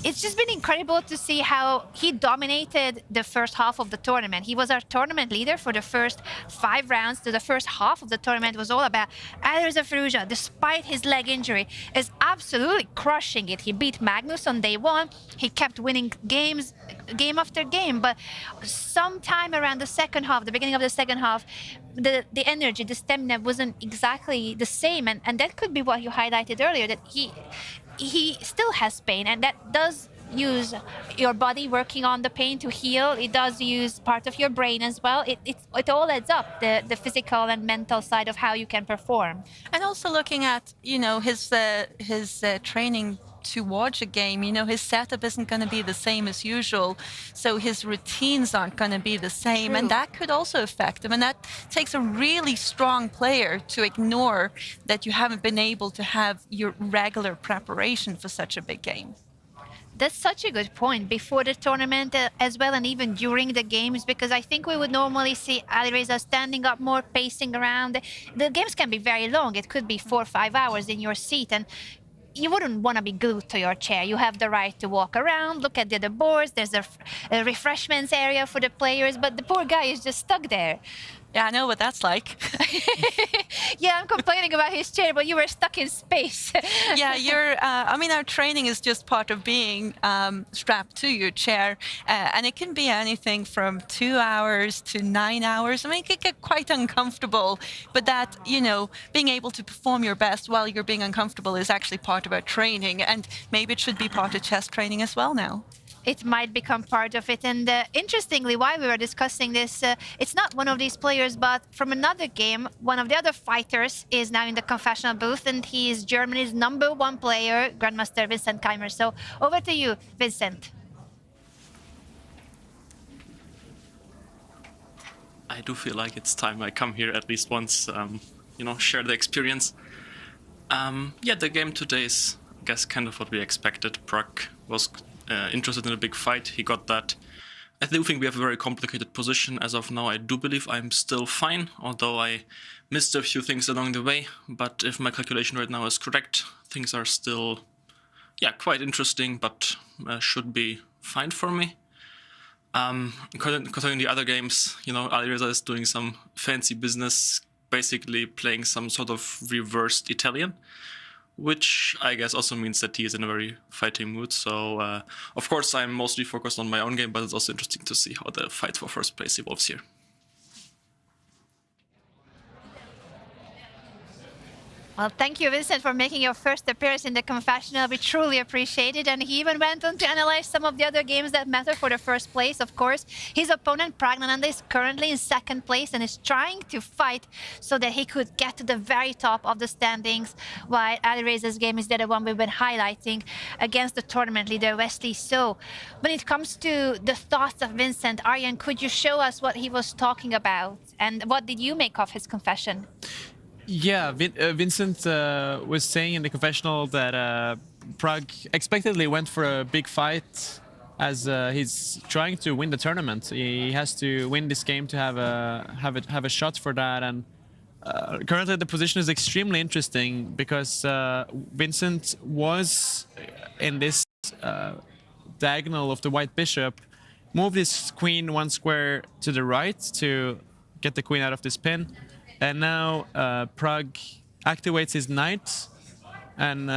It's just been incredible to see how he dominated the first half of the tournament. He was our tournament leader for the first 5 rounds. So the first half of the tournament was all about Alireza Firouzja, despite his leg injury, is absolutely crushing it. He beat Magnus on day 1. He kept winning games, game after game. But sometime around the second half, the beginning of the second half, the energy, the stamina wasn't exactly the same. And that could be what you highlighted earlier, that he still has pain, and that does use your body working on the pain to heal. It does use part of your brain as well. It all adds up, the physical and mental side of how you can perform. And also looking at, you know, his training towards a game, you know, his setup isn't going to be the same as usual, so his routines aren't going to be the same. True. And that could also affect him, and that takes a really strong player to ignore that you haven't been able to have your regular preparation for such a big game. That's such a good point, before the tournament as well, and even during the games, because I think we would normally see Alireza standing up more, pacing around. The games can be very long. It could be 4 or 5 hours in your seat, and you wouldn't want to be glued to your chair. You have the right to walk around, look at the other boards. There's a refreshments area for the players, but the poor guy is just stuck there. Yeah, I know what that's like. Yeah, I'm complaining about his chair, but you were stuck in space. Yeah, I mean, our training is just part of being strapped to your chair. And it can be anything from 2 hours to 9 hours. I mean, it can get quite uncomfortable. But that, you know, being able to perform your best while you're being uncomfortable is actually part of our training. And maybe it should be part of chess training as well now. It might become part of it. And interestingly, while we were discussing this, it's not one of these players, but from another game, one of the other fighters is now in the confessional booth, and he is Germany's #1 player, Grandmaster Vincent Keymer. So over to you, Vincent. I do feel like it's time I come here at least once, you know, share the experience. Yeah, the game today is, I guess, kind of what we expected. Pragg was interested in a big fight. He got that. I do think we have a very complicated position as of now. I do believe I'm still fine, although I missed a few things along the way. But if my calculation right now is correct, things are still, yeah, quite interesting, but should be fine for me. Concerning the other games, you know, Alireza is doing some fancy business, basically playing some sort of reversed Italian, which I guess also means that he is in a very fighting mood. So, of course, I'm mostly focused on my own game, but it's also interesting to see how the fight for first place evolves here. Well, thank you, Vincent, for making your first appearance in the confessional. We truly appreciate it. And he even went on to analyze some of the other games that matter for the first place, of course. His opponent, Praggnanandhaa, is currently in 2nd place and is trying to fight so that he could get to the very top of the standings, while Alireza's game is the other one we've been highlighting against the tournament leader, Wesley So. When it comes to the thoughts of Vincent, Aryan, could you show us what he was talking about? And what did you make of his confession? Yeah, Vincent was saying in the confessional that Pragg expectedly went for a big fight, as he's trying to win the tournament. He has to win this game to have a shot for that. And currently the position is extremely interesting because Vincent was in this diagonal of the white bishop, moved his queen 1 square to the right to get the queen out of this pin. And now Pragg activates his knight and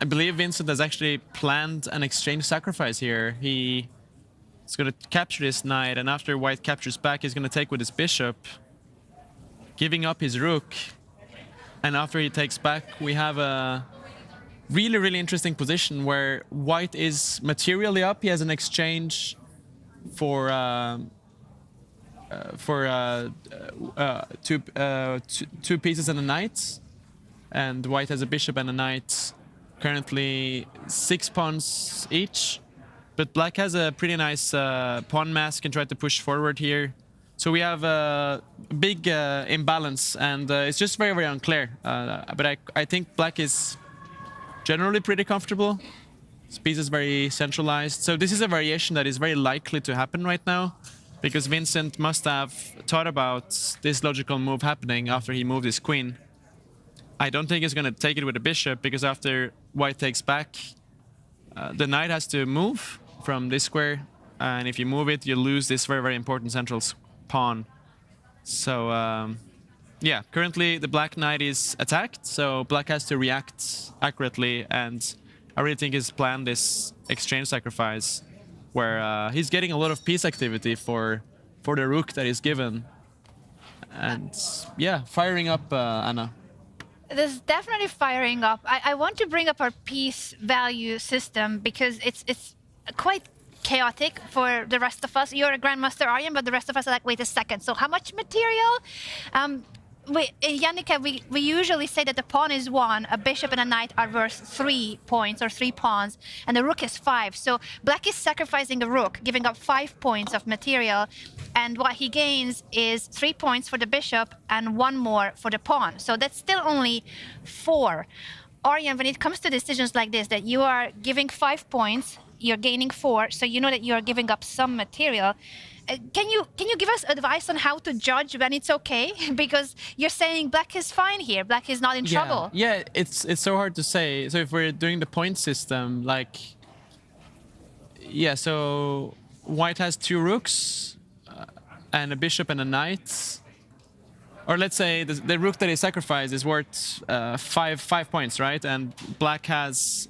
I believe Vincent has actually planned an exchange sacrifice here. He's going to capture this knight, and after white captures back, he's going to take with his bishop, giving up his rook. And after he takes back, we have a really, really interesting position where white is materially up. He has an exchange for two pieces and a knight, and white has a bishop and a knight. Currently 6 pawns each, but black has a pretty nice pawn mask and try to push forward here. So we have a big imbalance, and it's just very, very unclear. But I think black is generally pretty comfortable. This piece is very centralized. So this is a variation that is very likely to happen right now, because Vincent must have thought about this logical move happening after he moved his queen. I don't think he's going to take it with a bishop, because after white takes back, the knight has to move from this square, and if you move it, you lose this very, very important central pawn. So yeah, currently the black knight is attacked, so black has to react accurately, and I really think he's planned this exchange sacrifice where he's getting a lot of piece activity for the rook that is given. And yeah, firing up, Anna. This is definitely firing up. I want to bring up our piece value system because it's quite chaotic for the rest of us. You're a Grandmaster Aryan, but the rest of us are like, wait a second. So how much material? In Yannicka, we usually say that the pawn is 1, a bishop and a knight are worth 3 points or 3 pawns, and the rook is 5. So black is sacrificing a rook, giving up 5 points of material, and what he gains is 3 points for the bishop and 1 more for the pawn. So that's still only 4. Aryan, when it comes to decisions like this, that you are giving 5 points, you're gaining 4, so you know that you're giving up some material. Can you give us advice on how to judge when it's okay? Because you're saying black is fine here, black is not in trouble. Yeah, it's so hard to say. So if we're doing the point system, like, yeah, so white has 2 rooks and a bishop and a knight. Or let's say the rook that is sacrificed is worth 5 points, right? And black has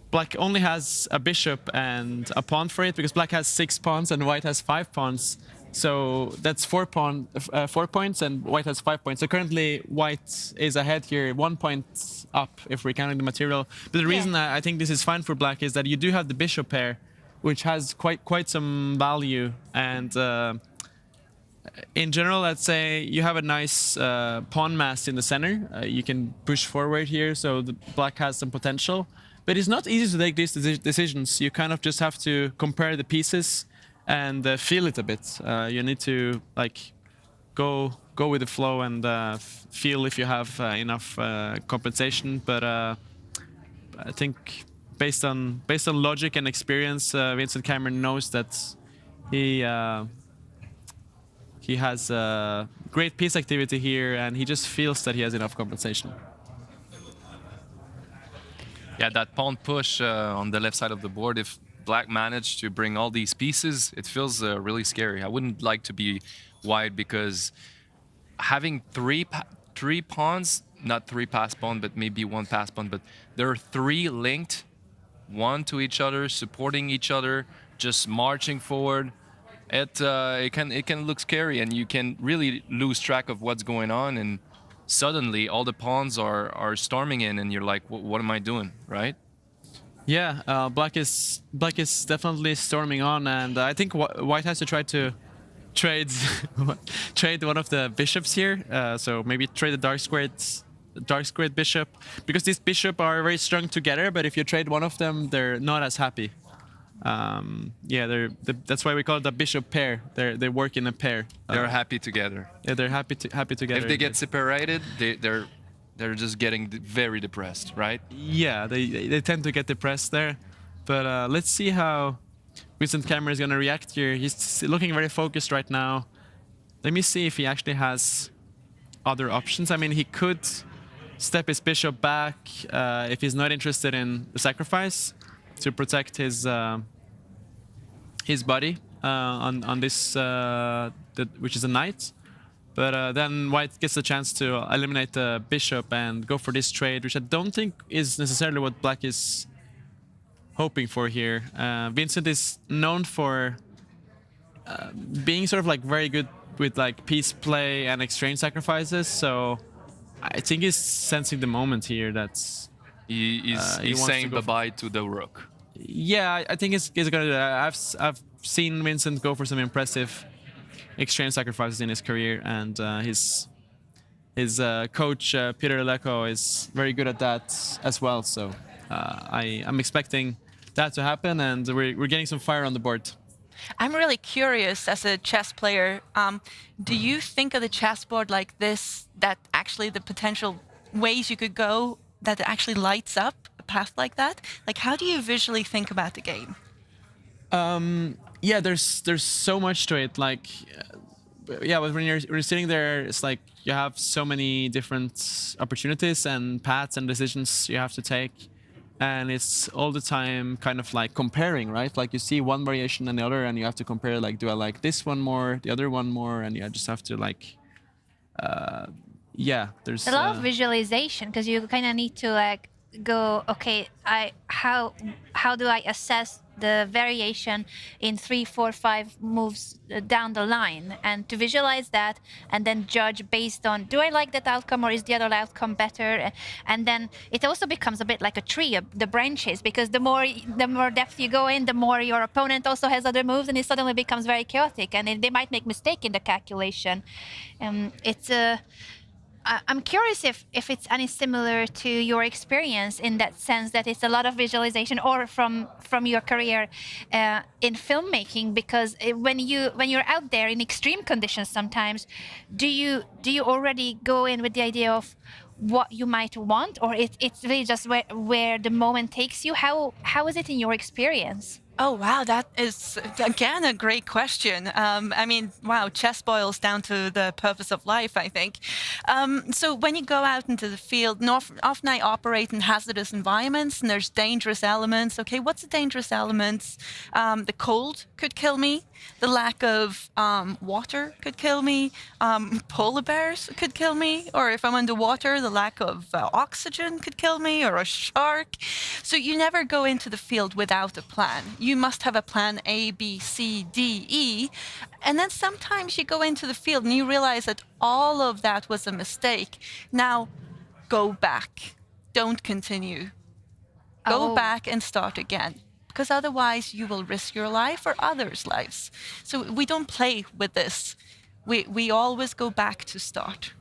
black only has a bishop and a pawn for it, because black has 6 pawns and white has 5 pawns. So that's 4 points, and white has 5 points. So currently white is ahead here, 1 point up if we're counting the material. But the reason I think this is fine for black is that you do have the bishop pair, which has quite some value. And in general, let's say you have a nice pawn mass in the center. You can push forward here, so the black has some potential. But it's not easy to take these decisions. You kind of just have to compare the pieces and feel it a bit. You need to like go with the flow and feel if you have enough compensation. But I think based on logic and experience, Vincent Keymer knows that he has great piece activity here, and he just feels that he has enough compensation. Yeah, that pawn push on the left side of the board, if black managed to bring all these pieces, it feels really scary. I wouldn't like to be white, because having three pawns, not 3 pass pawn, but maybe 1 pass pawn, but there are 3 linked, 1 to each other, supporting each other, just marching forward. It can look scary, and you can really lose track of what's going on, and suddenly all the pawns are storming in, and you're like, what am I doing, right? Yeah, black is definitely storming on, and I think white has to try to trade one of the bishops here. So maybe trade the dark squared bishop, because these bishops are very strong together. But if you trade one of them, they're not as happy. Yeah, that's why we call it a bishop pair. They work in a pair. They're happy together. Yeah, they're happy together. If they get separated, they're just getting very depressed, right? Yeah, they tend to get depressed there. But let's see how Vincent Keymer is going to react here. He's looking very focused right now. Let me see if he actually has other options. I mean, he could step his bishop back if he's not interested in the sacrifice, to protect his body on this, which is a knight. But then white gets the chance to eliminate the bishop and go for this trade, which I don't think is necessarily what black is hoping for here. Vincent is known for being sort of like very good with like piece play and exchange sacrifices, so I think he's sensing the moment here. That's he's saying bye-bye to the rook. Yeah, I think he's gonna do that. I've seen Vincent go for some impressive exchange sacrifices in his career, and his coach Peter Leko is very good at that as well. So I'm expecting that to happen, and we're getting some fire on the board. I'm really curious as a chess player. Do you think of the chessboard like this, that actually the potential ways you could go, that it actually lights up a path like that? Like, how do you visually think about the game? Yeah, there's so much to it. Like, yeah, but when you're sitting there, it's like you have so many different opportunities and paths and decisions you have to take. And it's all the time kind of like comparing, right? Like you see one variation and the other, and you have to compare, like, do I like this one more, the other one more? And you just have to like, yeah, there's a lot of visualization, because you kind of need to like go, okay, how do I assess the variation in 3, 4, 5 moves down the line, and to visualize that and then judge based on, do I like that outcome or is the other outcome better? And then it also becomes a bit like a tree, the branches, because the more depth you go in, the more your opponent also has other moves, and it suddenly becomes very chaotic, and they might make mistake in the calculation. I'm curious if it's any similar to your experience in that sense, that it's a lot of visualization, or from your career in filmmaking, because when you're out there in extreme conditions sometimes, do you already go in with the idea of what you might want, or it's really just where the moment takes you? How is it in your experience? Oh, wow, that is, again, a great question. I mean, wow, chess boils down to the purpose of life, I think. So when you go out into the field, often I operate in hazardous environments, and there's dangerous elements. Okay, what's the dangerous elements? The cold could kill me. The lack of water could kill me. Polar bears could kill me. Or if I'm underwater, the lack of oxygen could kill me, or a shark. So you never go into the field without a plan. You must have a plan A, B, C, D, E. And then sometimes you go into the field and you realize that all of that was a mistake. Now, go back. Don't continue. Go back and start again, because otherwise you will risk your life or others' lives. So we don't play with this. We always go back to start.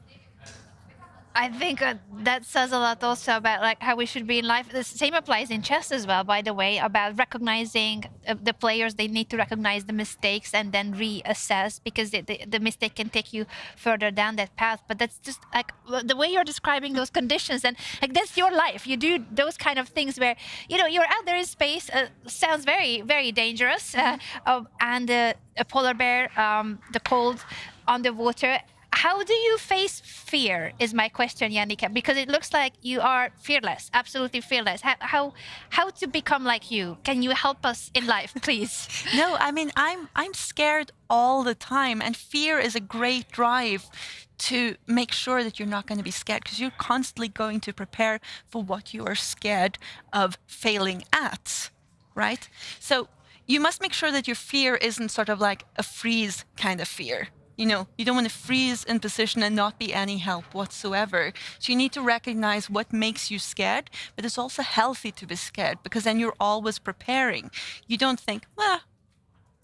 I think that says a lot also about like how we should be in life. The same applies in chess as well, by the way, about recognizing the players. They need to recognize the mistakes and then reassess, because the mistake can take you further down that path. But that's just like the way you're describing those conditions, and like that's your life. You do those kind of things where, you know, you're out there in space. Sounds very, very dangerous. And a polar bear, the cold, underwater. How do you face fear is my question, Jannica, because it looks like you are fearless, absolutely fearless. How to become like you? Can you help us in life, please? No, I mean, I'm scared all the time, and fear is a great drive to make sure that you're not going to be scared, because you're constantly going to prepare for what you are scared of failing at, right? So you must make sure that your fear isn't sort of like a freeze kind of fear. You know, you don't want to freeze in position and not be any help whatsoever. So you need to recognize what makes you scared, but it's also healthy to be scared, because then you're always preparing. You don't think, well,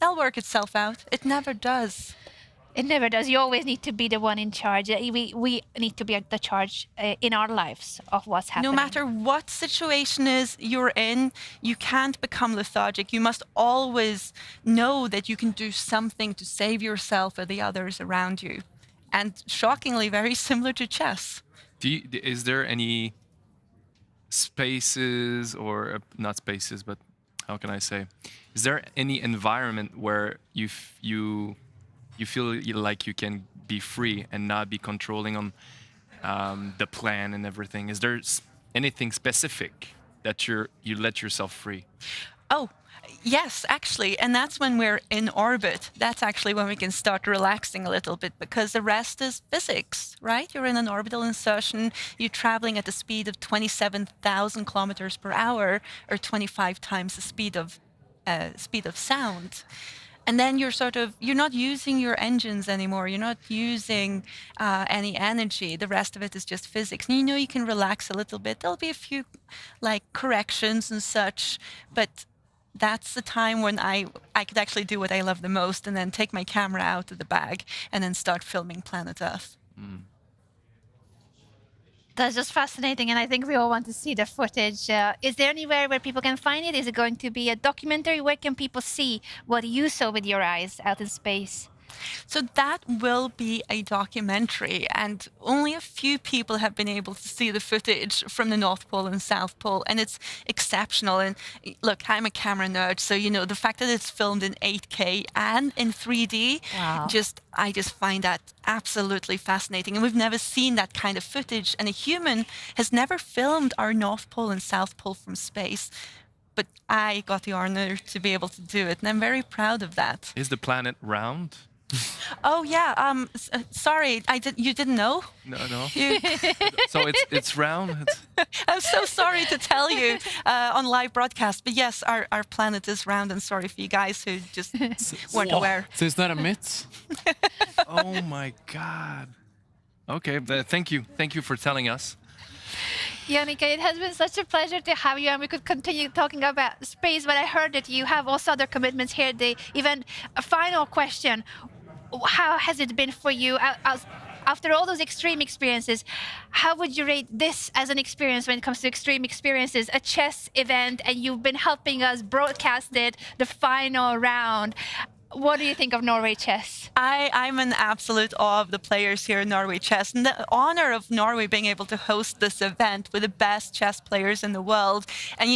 that'll work itself out. It never does. It never does. You always need to be the one in charge. We need to be at the charge in our lives of what's happening. No matter what situation you're in, you can't become lethargic. You must always know that you can do something to save yourself or the others around you. And shockingly, very similar to chess. Is there any spaces, or not spaces, but how can I say? Is there any environment where you feel like you can be free and not be controlling on the plan and everything? Is there anything specific that you let yourself free? Oh, Yes, actually, and that's when we're in orbit. That's actually when we can start relaxing a little bit, because the rest is physics, right? You're in an orbital insertion, you're traveling at the speed of 27,000 kilometers per hour, or 25 times the speed of sound. And then you're not using your engines anymore. You're not using any energy. The rest of it is just physics. And you can relax a little bit. There'll be a few corrections and such, but that's the time when I could actually do what I love the most, and then take my camera out of the bag and then start filming planet Earth. That's just fascinating, and I think we all want to see the footage. Is there anywhere where people can find it? Is it going to be a documentary? Where can people see what you saw with your eyes out in space? So that will be a documentary, and only a few people have been able to see the footage from the North Pole and South Pole, and it's exceptional. And look, I'm a camera nerd, so the fact that it's filmed in 8K and in 3D, Wow. I just find that absolutely fascinating. And we've never seen that kind of footage, and a human has never filmed our North Pole and South Pole from space. But I got the honor to be able to do it, and I'm very proud of that. Is the planet round? Oh yeah. Sorry, you didn't know? No. You- So it's round. I'm so sorry to tell you on live broadcast, but yes, our planet is round, and sorry for you guys who just weren't aware. So it's not a myth? Oh my God. Okay, thank you for telling us. Jannica, it has been such a pleasure to have you, and we could continue talking about space, but I heard that you have also other commitments here. A final question. How has it been for you after all those extreme experiences? How would you rate this as an experience when it comes to extreme experiences, a chess event, and you've been helping us broadcast it, the final round? What do you think of Norway Chess? I'm in absolute awe of the players here in Norway Chess, and the honor of Norway being able to host this event with the best chess players in the world. And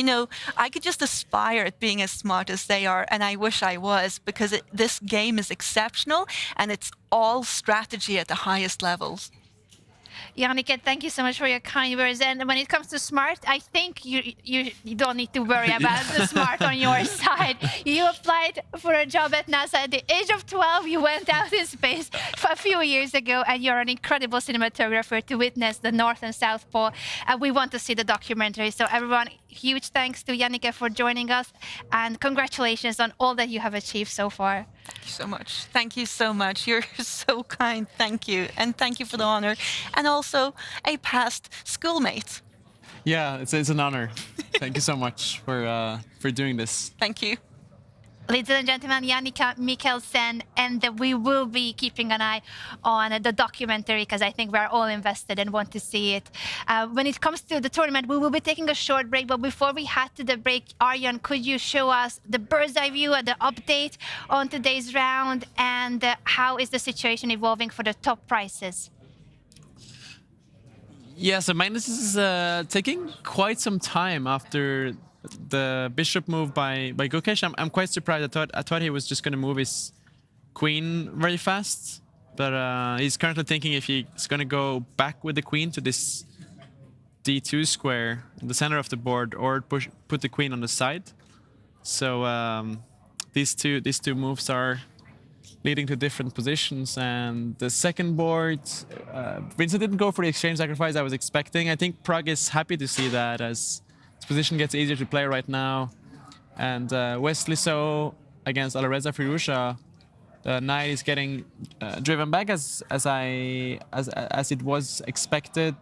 I could just aspire at being as smart as they are, and I wish I was, because this game is exceptional, and it's all strategy at the highest levels. Jannica, thank you so much for your kind words. And when it comes to smart, I think you don't need to worry about the smart on your side. You applied for a job at NASA at the age of 12. You went out in space a few years ago, and you're an incredible cinematographer to witness the North and South Pole. And we want to see the documentary. So everyone, huge thanks to Jannica for joining us, and congratulations on all that you have achieved so far. Thank you so much. Thank you so much. You're so kind. Thank you. And thank you for the honor. And also a past schoolmate. Yeah, it's an honor. Thank you so much for doing this. Thank you. Ladies and gentlemen, Jannica Mikkelsen, and we will be keeping an eye on the documentary, because I think we're all invested and want to see it. When it comes to the tournament, we will be taking a short break, but before we head to the break, Aryan, could you show us the bird's eye view and the update on today's round, and how is the situation evolving for the top prizes? Yeah, so Magnus is taking quite some time after the bishop move by Gukesh. I'm quite surprised. I thought he was just going to move his queen very fast, but he's currently thinking if he's going to go back with the queen to this d2 square in the center of the board, or put the queen on the side. So these two moves are leading to different positions. And the second board, Vincent didn't go for the exchange sacrifice I was expecting. I think Pragg is happy to see that, as his position gets easier to play right now. And Wesley So against Alireza Firouzja, the knight is getting driven back as it was expected.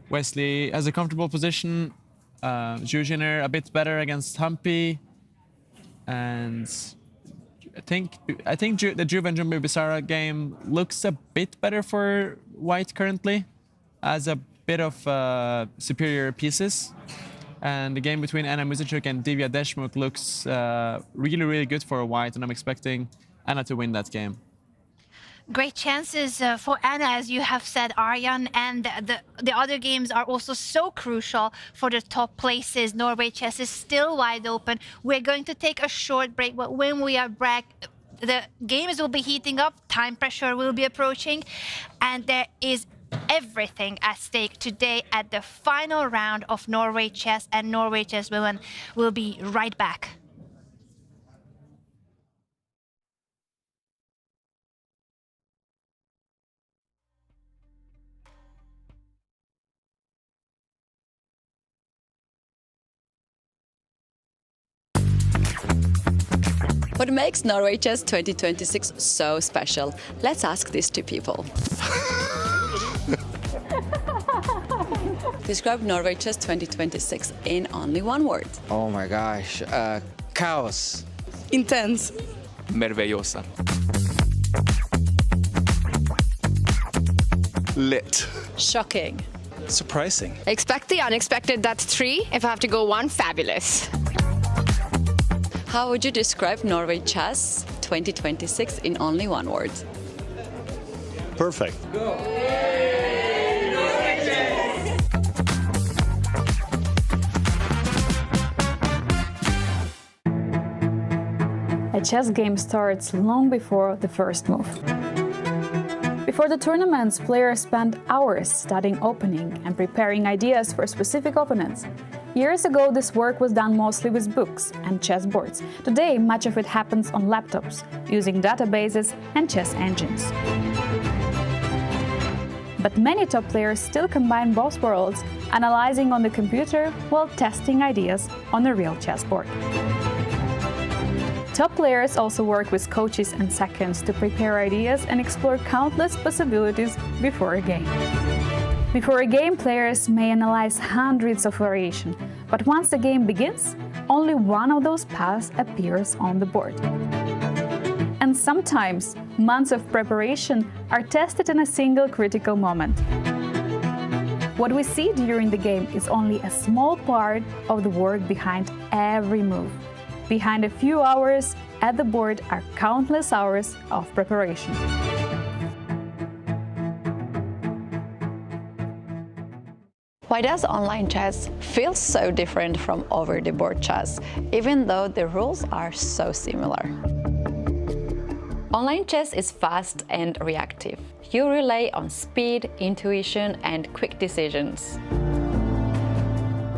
Wesley has a comfortable position. Jiner a bit better against Humpy, and I think the Wenjun Bibisara game looks a bit better for White currently, as a bit of superior pieces. And the game between Anna Muzychuk and Divya Deshmukh looks really good for White, and I'm expecting Anna to win that game. Great chances for Anna, as you have said, Aryan, and the other games are also so crucial for the top places. Norway Chess is still wide open. We're going to take a short break, but when we are back, the games will be heating up, time pressure will be approaching, and there is everything at stake today at the final round of Norway Chess and Norway Chess Women. We'll be right back. What makes Norway Chess 2026 so special? Let's ask these two people. Describe Norway Chess 2026 in only one word. Oh my gosh. Chaos. Intense. Meravigliosa. Lit. Shocking. Surprising. Expect the unexpected, that's 3. If I have to go 1, fabulous. How would you describe Norway Chess 2026 in only one word? Perfect. A chess game starts long before the first move. Before the tournaments, players spend hours studying opening and preparing ideas for specific opponents. Years ago, this work was done mostly with books and chess boards. Today, much of it happens on laptops, using databases and chess engines. But many top players still combine both worlds, analyzing on the computer while testing ideas on a real chessboard. Top players also work with coaches and seconds to prepare ideas and explore countless possibilities before a game. Before a game, players may analyze hundreds of variations, but once the game begins, only one of those paths appears on the board. And sometimes, months of preparation are tested in a single critical moment. What we see during the game is only a small part of the work behind every move. Behind a few hours at the board are countless hours of preparation. Why does online chess feel so different from over-the-board chess, even though the rules are so similar? Online chess is fast and reactive. You rely on speed, intuition, and quick decisions.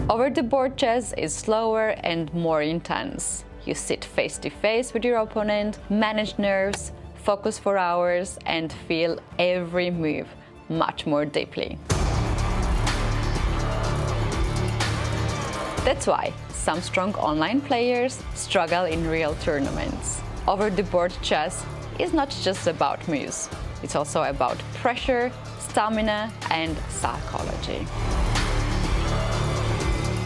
Over-the-board chess is slower and more intense. You sit face-to-face with your opponent, manage nerves, focus for hours, and feel every move much more deeply. That's why some strong online players struggle in real tournaments. Over-the-board chess is not just about moves. It's also about pressure, stamina, and psychology.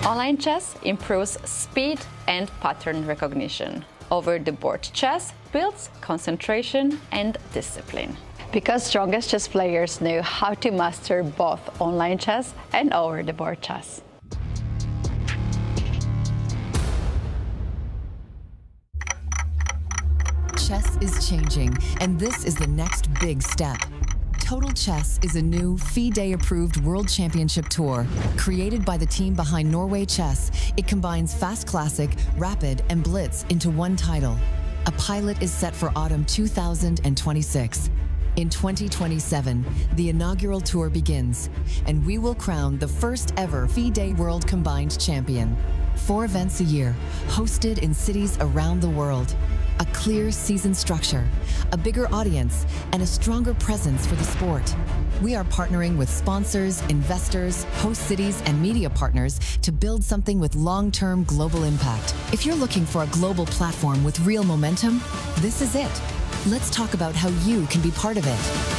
Online chess improves speed and pattern recognition. Over-the-board chess builds concentration and discipline. Because strongest chess players know how to master both online chess and over-the-board chess. Chess is changing, and this is the next big step. Total Chess is a new FIDE-approved World Championship Tour. Created by the team behind Norway Chess, it combines Fast Classic, Rapid, and Blitz into one title. A pilot is set for autumn 2026. In 2027, the inaugural tour begins, and we will crown the first ever FIDE World Combined Champion. 4 events a year, hosted in cities around the world. A clear season structure, a bigger audience, and a stronger presence for the sport. We are partnering with sponsors, investors, host cities, and media partners to build something with long-term global impact. If you're looking for a global platform with real momentum, this is it. Let's talk about how you can be part of it.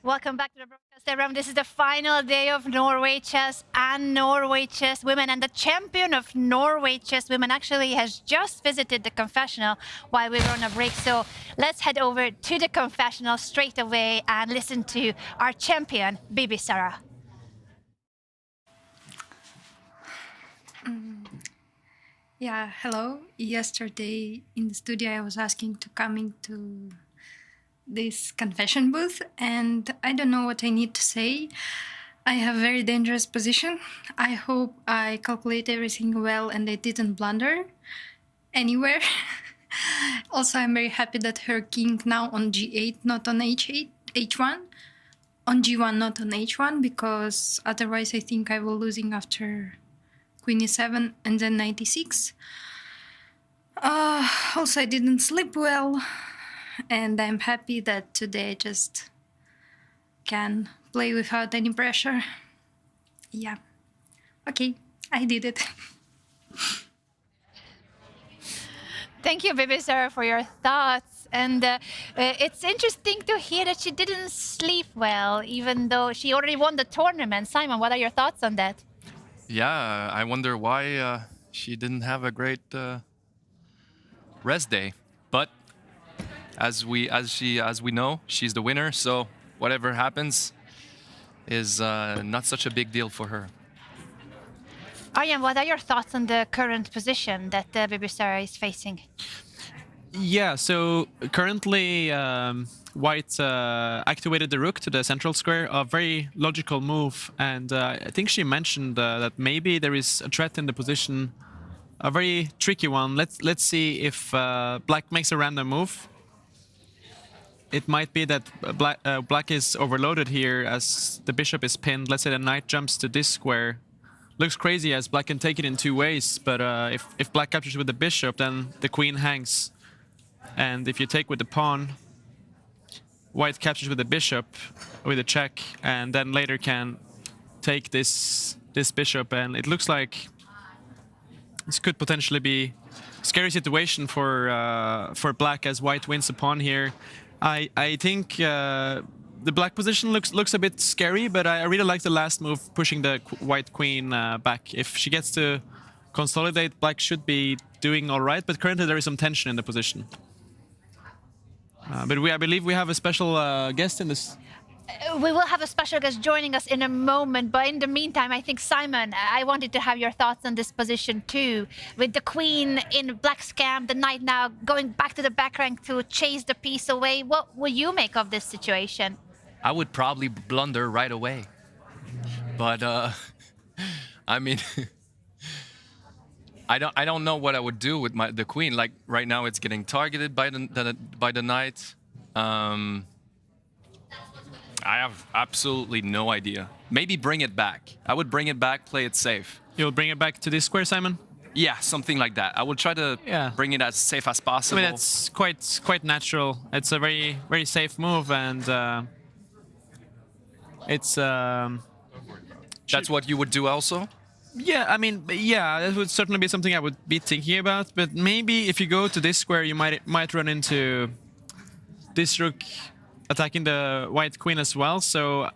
Welcome back to the broadcast, everyone. This is the final day of Norway Chess and Norway Chess Women, and the champion of Norway Chess Women actually has just visited the confessional while we were on a break. So let's head over to the confessional straight away and listen to our champion, Bibisara. Yeah, hello. Yesterday in the studio I was asking to come into this confession booth and I don't know what I need to say. I have a very dangerous position. I hope I calculate everything well and I didn't blunder anywhere. Also, I'm very happy that her king now on g8, not on h8, h1. On g1, not on h1, because otherwise I think I will losing after queen e7 and then knight e6. Also, I didn't sleep well. And I'm happy that today I just can play without any pressure. Yeah. Okay, I did it. Thank you, Bibisara, for your thoughts. And it's interesting to hear that she didn't sleep well, even though she already won the tournament. Simon, what are your thoughts on that? Yeah, I wonder why she didn't have a great rest day. But as we know, she's the winner. So whatever happens is not such a big deal for her. Aryan, what are your thoughts on the current position that Bibisara is facing? Yeah, so currently White activated the rook to the central square, a very logical move. And I think she mentioned that maybe there is a threat in the position, a very tricky one. Let's see if Black makes a random move. It might be that Black is overloaded here as the bishop is pinned. Let's say the knight jumps to this square. Looks crazy as Black can take it in two ways, but if Black captures with the bishop, then the queen hangs. And if you take with the pawn, White captures with the bishop, with a check, and then later can take this bishop. And it looks like this could potentially be a scary situation for Black as White wins the pawn here. I think the Black position looks a bit scary, but I really like the last move, pushing the White queen back. If she gets to consolidate, Black should be doing all right, but currently there is some tension in the position. But I believe we have a special guest in this. We will have a special guest joining us in a moment, but in the meantime, I think, Simon, I wanted to have your thoughts on this position too. With the queen in Black's camp, the knight now going back to the back rank to chase the piece away. What will you make of this situation? I would probably blunder right away. But, I mean, I don't know what I would do with the queen. Like, right now it's getting targeted by the knight. I have absolutely no idea. Maybe bring it back. I would bring it back, play it safe. You'll bring it back to this square, Simon? Yeah, something like that. I will try to bring it as safe as possible. I mean, that's quite natural. It's a very, very safe move, and it's... That's what you would do also? Yeah, I mean, yeah, that would certainly be something I would be thinking about. But maybe if you go to this square, you might run into this rook attacking the White queen as well. So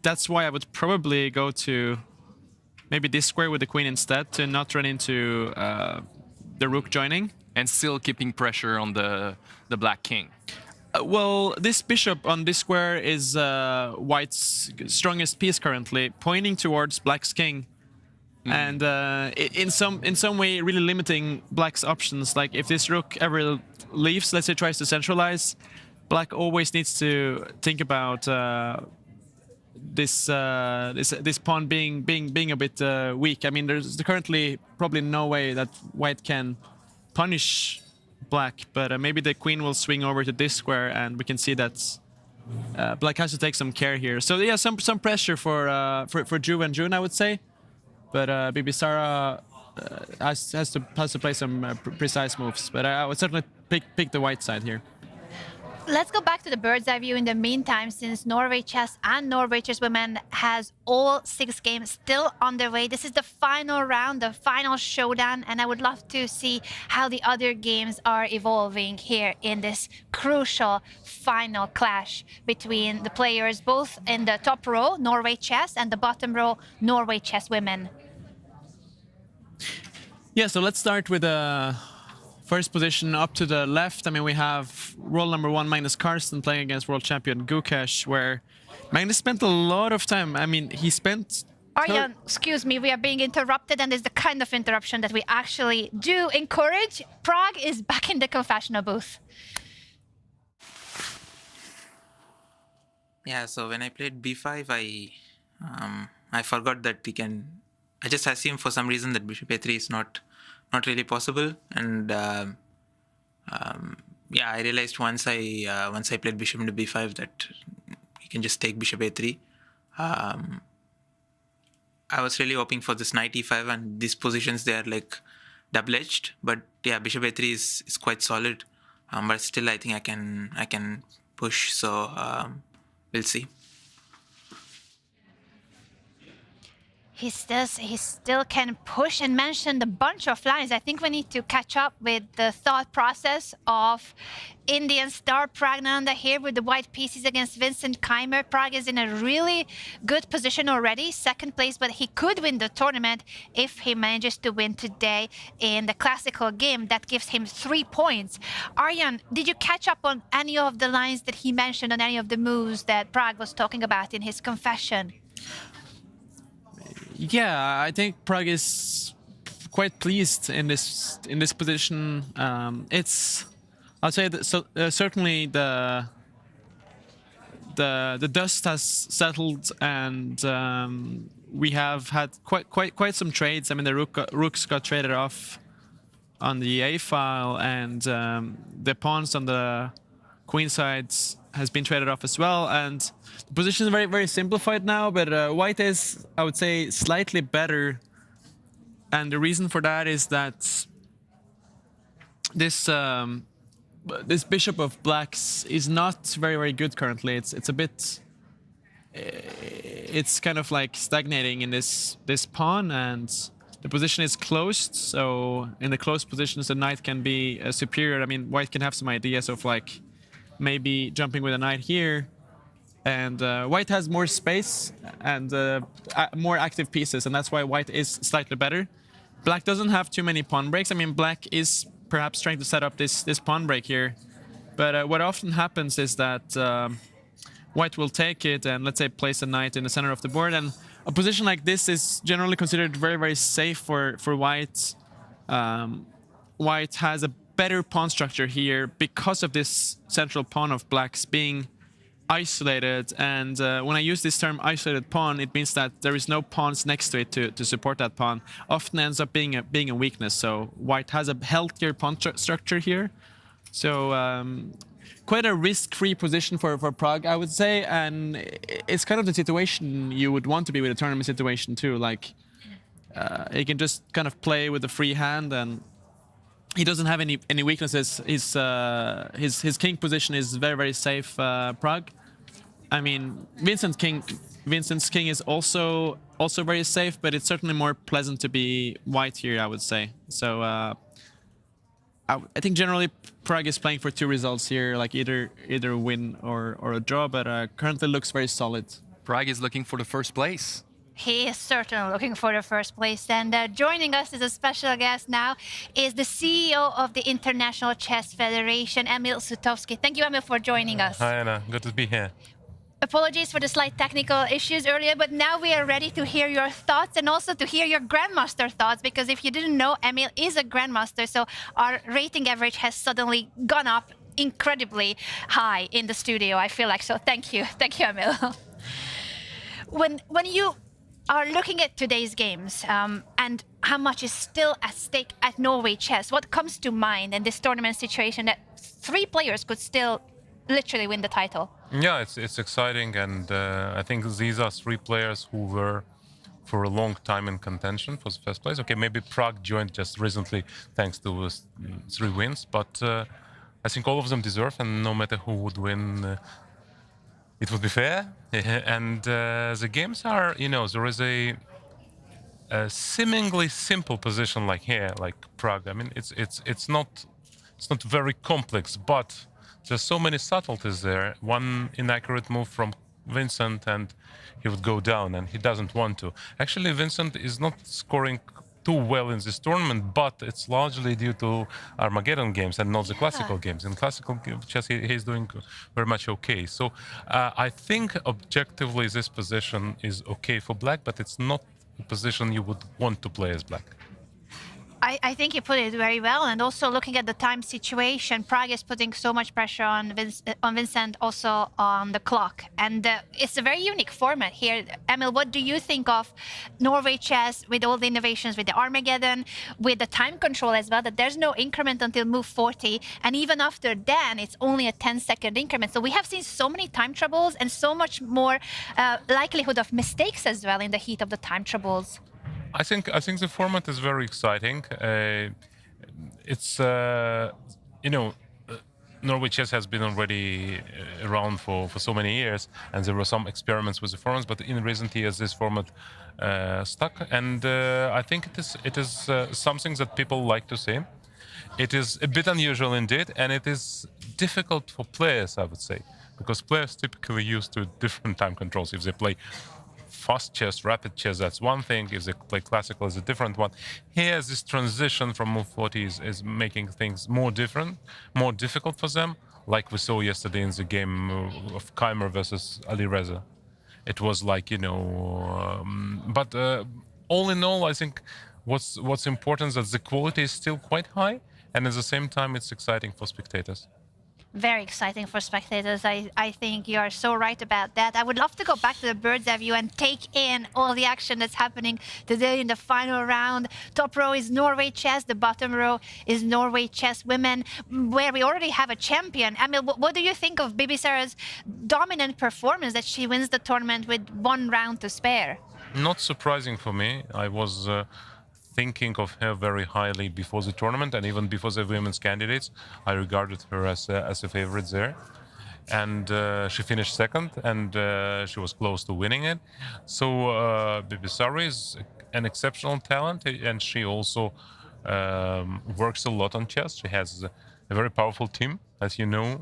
that's why I would probably go to maybe this square with the queen instead, to not run into the rook joining. And still keeping pressure on the Black king. Well, this bishop on this square is White's strongest piece currently, pointing towards Black's king. And in some way really limiting Black's options. Like if this rook ever leaves, let's say tries to centralize, Black always needs to think about this pawn being a bit weak. I mean, there's currently probably no way that White can punish Black, but maybe the queen will swing over to this square, and we can see that Black has to take some care here. So yeah, some pressure for Wenjun, I would say. But Bibisara has to play some precise moves. But I would certainly pick the White side here. Let's go back to the bird's eye view in the meantime, since Norway Chess and Norway Chess Women has all 6 games still on their way. This is the final round, the final showdown, and I would love to see how the other games are evolving here in this crucial final clash between the players, both in the top row, Norway Chess, and the bottom row, Norway Chess Women. Yeah, so let's start with first position up to the left. I mean, we have world number 1 Magnus Carlsen playing against world champion Gukesh, where Magnus spent a lot of time. I mean, he spent... Aryan, excuse me, we are being interrupted, and it's the kind of interruption that we actually do encourage. Pragg is back in the confessional booth. Yeah, so when I played b5, I forgot that he can... I just assumed for some reason that bishop a3 is not really possible, and yeah, I realized once I played bishop into b5 that you can just take bishop a3. I was really hoping for this knight e5, and these positions, they are like double-edged, but yeah, bishop a3 is quite solid, but still I think I can push, so we'll see. He still can push and mentioned a bunch of lines. I think we need to catch up with the thought process of Indian star Praggnanandhaa here with the white pieces against Vincent Keymer. Pragg is in a really good position already, second place, but he could win the tournament if he manages to win today in the classical game. That gives him 3 points. Aryan, did you catch up on any of the lines that he mentioned, on any of the moves that Pragg was talking about in his confession? Yeah, I think Pragg is quite pleased in this position. I'll say that certainly the dust has settled, and we have had quite some trades. I mean, the rooks got traded off on the A file, and the pawns on the queen side has been traded off as well, and the position is very, very simplified now, but white is, I would say, slightly better, and the reason for that is that this bishop of blacks is not very, very good currently. It's a bit, it's kind of like stagnating in this pawn, and the position is closed, so in the closed positions the knight can be superior. I mean, white can have some ideas of like maybe jumping with a knight here, and white has more space and more active pieces, and that's why white is slightly better. Black doesn't have too many pawn breaks. I mean, black is perhaps trying to set up this pawn break here, but what often happens is that white will take it and, let's say, place a knight in the center of the board, and a position like this is generally considered very, very safe for white. White has a better pawn structure here because of this central pawn of blacks being isolated, and when I use this term isolated pawn, it means that there is no pawns next to it to support that pawn. Often ends up being a weakness, so white has a healthier pawn structure here. So quite a risk-free position for Pragg, I would say, and it's kind of the situation you would want to be with a tournament situation too. Like he can just kind of play with a free hand, and he doesn't have any weaknesses. His king position is very, very safe. Pragg. I mean, Vincent's king is also very safe, but it's certainly more pleasant to be white here, I would say. So I think generally Pragg is playing for 2 results here, like either a win or a draw, but currently looks very solid. Pragg is looking for the first place. He is certainly looking for the first place. And joining us as a special guest now is the CEO of the International Chess Federation, Emil Sutovsky. Thank you, Emil, for joining us. Hi, Anna. Good to be here. Apologies for the slight technical issues earlier, but now we are ready to hear your thoughts and also to hear your Grandmaster thoughts, because if you didn't know, Emil is a Grandmaster, so our rating average has suddenly gone up incredibly high in the studio, I feel like. So thank you. Thank you, Emil. When you are looking at today's games and how much is still at stake at Norway Chess, what comes to mind in this tournament situation that 3 players could still literally win the title? Yeah, it's exciting, and I think these are 3 players who were for a long time in contention for the first place. Okay, maybe Pragg joined just recently thanks to 3 wins, but I think all of them deserve, and no matter who would win, it would be fair. And the games are, there is a seemingly simple position like here, like Prague. I mean, it's not very complex, but there's so many subtleties there. One inaccurate move from Vincent and he would go down, and he doesn't want to. Actually, Vincent is not scoring too well in this tournament, but it's largely due to Armageddon games and not the classical games. In classical chess, he's doing very much okay. So I think objectively this position is okay for Black, but it's not a position you would want to play as Black. I think you put it very well, and also looking at the time situation, Prague is putting so much pressure on Vincent, also on the clock, and it's a very unique format here. Emil, what do you think of Norway Chess with all the innovations, with the Armageddon, with the time control as well, that there's no increment until move 40, and even after then, it's only a 10-second increment. So we have seen so many time troubles and so much more likelihood of mistakes as well in the heat of the time troubles. I think the format is very exciting. It's Norway Chess has been already around for so many years, and there were some experiments with the formats. But in recent years, this format stuck, and I think it is something that people like to see. It is a bit unusual indeed, and it is difficult for players, I would say, because players typically used to different time controls. If they play fast chess, rapid chess, that's one thing. If they play classical, it's a different one. Here, this transition from move 40 is making things more difficult for them, like we saw yesterday in the game of Keymer versus Alireza. It was like, but all in all, I think what's important is that the quality is still quite high, and at the same time, it's exciting for spectators. Very exciting for spectators. I think you are so right about that. I would love to go back to the bird's eye view and take in all the action that's happening today in the final round. Top row is Norway Chess. The bottom row is Norway Chess Women, where we already have a champion. Emil, what do you think of Bibisara's dominant performance that she wins the tournament with 1 round to spare? Not surprising for me. I was thinking of her very highly before the tournament, and even before the women's candidates. I regarded her as a favorite there. And she finished second, and she was close to winning it. So Bibisara is an exceptional talent, and she also works a lot on chess. She has a very powerful team, as you know.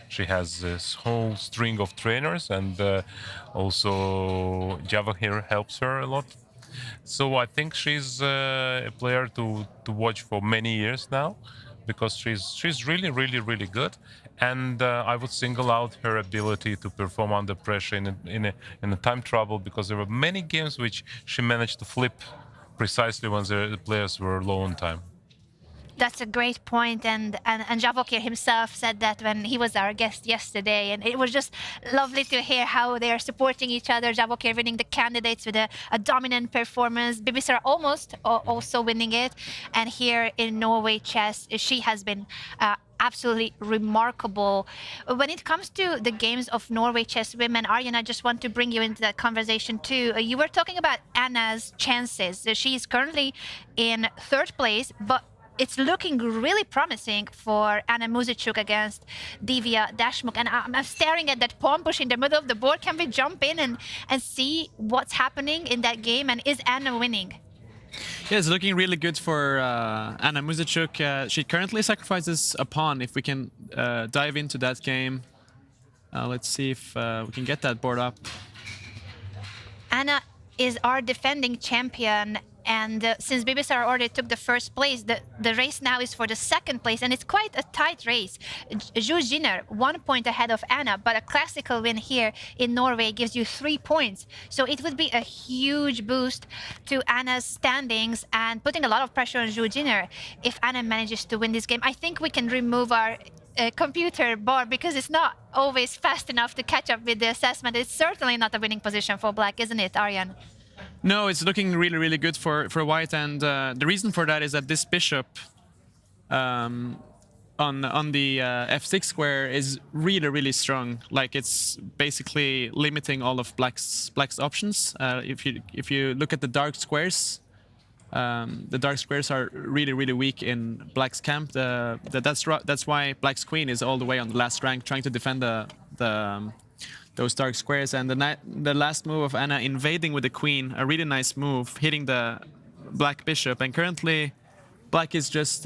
She has this whole string of trainers, and also Java here helps her a lot. So I think she's a player to watch for many years now, because she's really, really, really good. And I would single out her ability to perform under pressure in a time trouble, because there were many games which she managed to flip precisely when the players were low on time. That's a great point, and Javokir himself said that when he was our guest yesterday, and it was just lovely to hear how they are supporting each other. Javokir winning the candidates with a dominant performance, Bibisara almost also winning it, and here in Norway Chess, she has been absolutely remarkable. When it comes to the games of Norway Chess Women, Aryan, I just want to bring you into that conversation too. You were talking about Anna's chances. She's currently in 3rd place, but it's looking really promising for Anna Muzychuk against Divya Deshmukh. And I'm staring at that pawn push in the middle of the board. Can we jump in and see what's happening in that game? And is Anna winning? Yeah, it's looking really good for Anna Muzychuk. She currently sacrifices a pawn. If we can dive into that game, let's see if we can get that board up. Anna is our defending champion. And since Bibisara already took the 1st place, the race now is for the 2nd place, and it's quite a tight race. Jiner 1 point ahead of Anna, but a classical win here in Norway gives you 3 points. So it would be a huge boost to Anna's standings and putting a lot of pressure on Jiner if Anna manages to win this game. I think we can remove our computer board, because it's not always fast enough to catch up with the assessment. It's certainly not a winning position for Black, isn't it, Aryan? No, it's looking really, really good for White, and the reason for that is that this bishop on the f6 square is really, really strong. Like, it's basically limiting all of Black's options. If you look at the dark squares, The dark squares are really, really weak in Black's camp. That's why Black's queen is all the way on the last rank, trying to defend those dark squares. And the last move of Anna invading with the queen, a really nice move, hitting the Black bishop. And currently, Black is just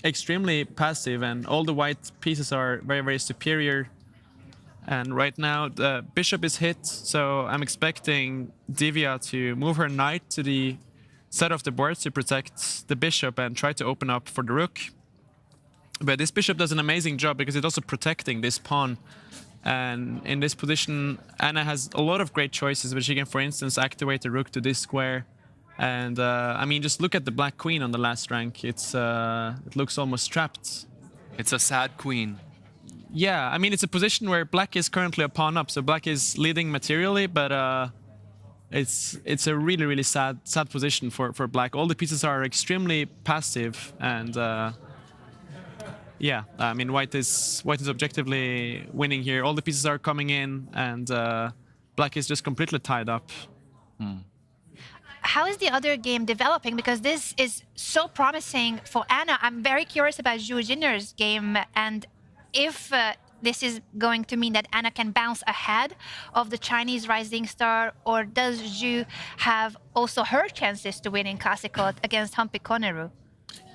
extremely passive, and all the white pieces are very, very superior. And right now, the bishop is hit, so I'm expecting Divya to move her knight to the side of the board to protect the bishop and try to open up for the rook. But this bishop does an amazing job because it's also protecting this pawn. And in this position, Anna has a lot of great choices, but she can, for instance, activate the rook to this square. And I mean, just look at the Black queen on the last rank. It looks almost trapped. It's a sad queen. Yeah, I mean, it's a position where Black is currently a pawn up, so Black is leading materially, but it's a really, really sad position for Black. All the pieces are extremely passive, and yeah, I mean, White is objectively winning here. All the pieces are coming in, and Black is just completely tied up. How is the other game developing? Because this is so promising for Anna. I'm very curious about Jiner's game, and if this is going to mean that Anna can bounce ahead of the Chinese rising star, or does Zhu have also her chances to win in classical against Humpy Koneru?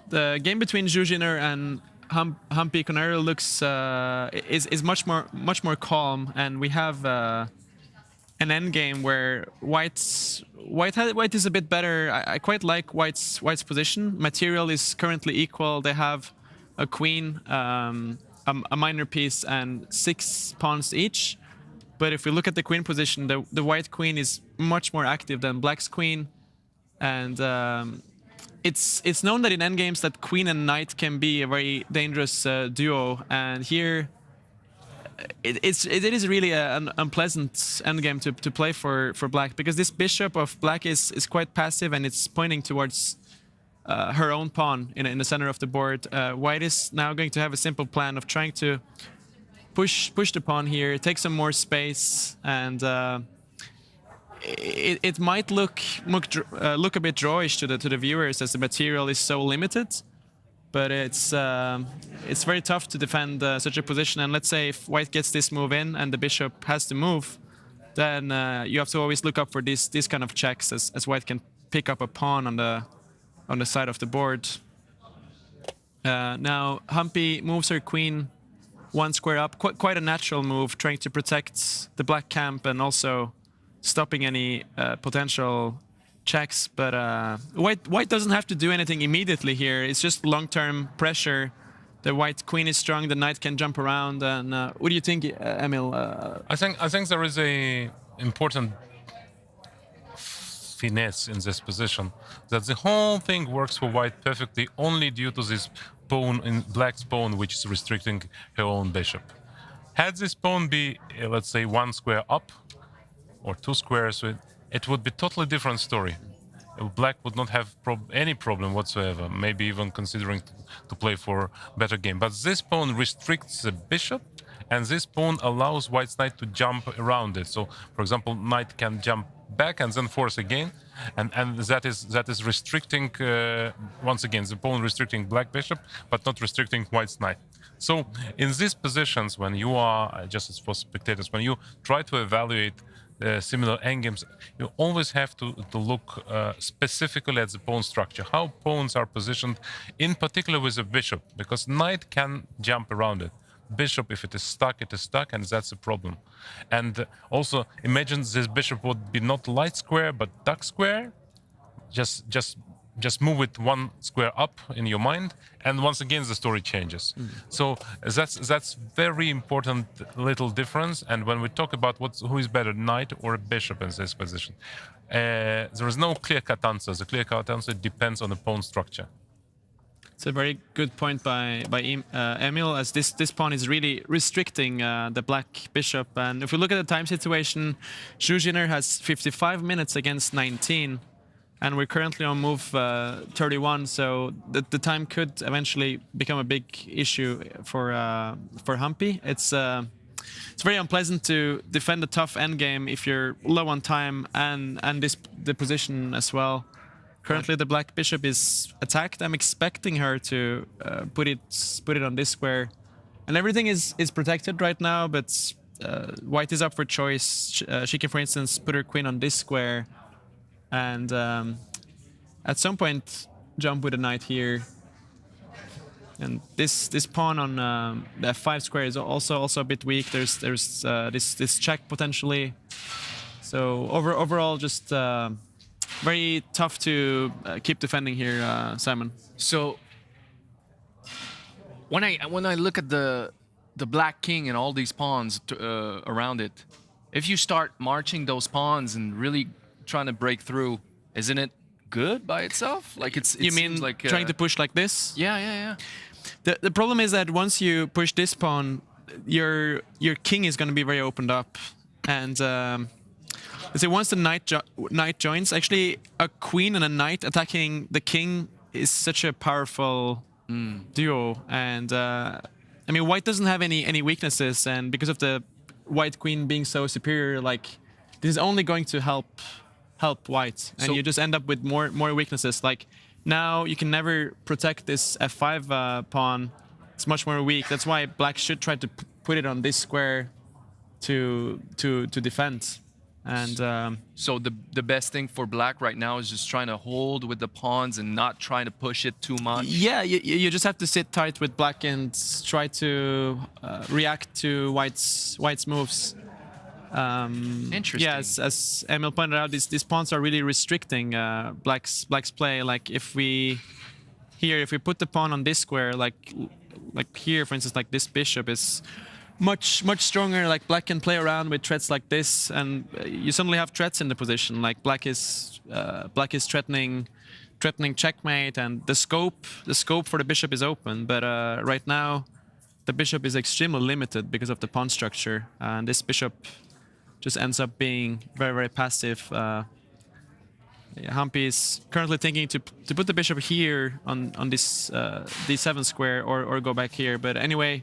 The game between Jiner and Humpy Koneru looks is much more calm, and we have an end game where White is a bit better. I quite like White's position. Material is currently equal. They have a queen, a minor piece, and 6 pawns each. But if we look at the queen position, the White queen is much more active than Black's queen, and it's known that in endgames that queen and knight can be a very dangerous duo, and here it is really an unpleasant endgame to play for Black, because this bishop of Black is quite passive, and it's pointing towards her own pawn in the center of the board. White is now going to have a simple plan of trying to push the pawn here, take some more space, and it might look a bit drawish to the viewers as the material is so limited. But it's very tough to defend such a position. And let's say if White gets this move in and the bishop has to move, then you have to always look up for these kind of checks, as White can pick up a pawn on the side of the board. Now Humpy moves her queen 1 square up, quite a natural move, trying to protect the Black camp and also stopping any potential checks. But White doesn't have to do anything immediately here. It's just long-term pressure. The White queen is strong. The knight can jump around. And what do you think, Emil? I think there is a important finesse in this position, that the whole thing works for White perfectly only due to this pawn in Black's pawn, which is restricting her own bishop. Had this pawn be, let's say, 1 square up or 2 squares, it would be totally different story. Black would not have any problem whatsoever, maybe even considering to play for better game. But this pawn restricts the bishop, and this pawn allows White's knight to jump around it. So, for example, knight can jump back and then force again, and that is restricting once again the pawn restricting Black bishop, but not restricting White's knight. So, in these positions, when you are just as for spectators, when you try to evaluate similar endgames, you always have to look specifically at the pawn structure, how pawns are positioned, in particular with the bishop, because knight can jump around it. Bishop, if it is stuck, and that's a problem. And also, imagine this bishop would be not light square, but dark square. Just move it 1 square up in your mind, and once again the story changes. So that's very important little difference. And when we talk about who is better, knight or bishop in this position, there is no clear-cut answer. The clear-cut answer depends on the pawn structure. It's a very good point by Emil, as this pawn is really restricting the Black bishop. And if we look at the time situation, Jiner has 55 minutes against 19. And we're currently on move 31, so the time could eventually become a big issue for Humpy. It's very unpleasant to defend a tough endgame if you're low on time and the position as well. Currently, the black bishop is attacked. I'm expecting her to put it on this square, and everything is protected right now. But white is up for choice. She can, for instance, put her queen on this square, and at some point jump with a knight here. And this pawn on the f5 square is also a bit weak. There's this check potentially. So overall, just very tough to keep defending here, Simon. So when I look at the black king and all these pawns around it, if you start marching those pawns and really trying to break through, isn't it good by itself? Like it you mean seems like trying to push like this? Yeah. The problem is that once you push this pawn, your king is going to be very opened up, and let's say once the knight joins, actually a queen and a knight attacking the king is such a powerful duo, and I mean white doesn't have any weaknesses, and because of the white queen being so superior, like this is only going to help white, and So- you just end up with more weaknesses. Like now you can never protect this f5 pawn. It's much more weak. That's why black should try to put it on this square to defend. And so the best thing for black right now is just trying to hold with the pawns and not trying to push it too much. yeah, you just have to sit tight with black and try to react to white's moves. Interesting. Yes, as Emil pointed out, these pawns are really restricting black's play. Like if we put the pawn on this square, like here, for instance, like this bishop is much stronger. Like black can play around with threats like this, and you suddenly have threats in the position. Like black is threatening checkmate, and the scope for the bishop is open. But right now, the bishop is extremely limited because of the pawn structure, and this bishop just ends up being very passive. Humpy is currently thinking to put the bishop here on this d7 square or go back here. But anyway,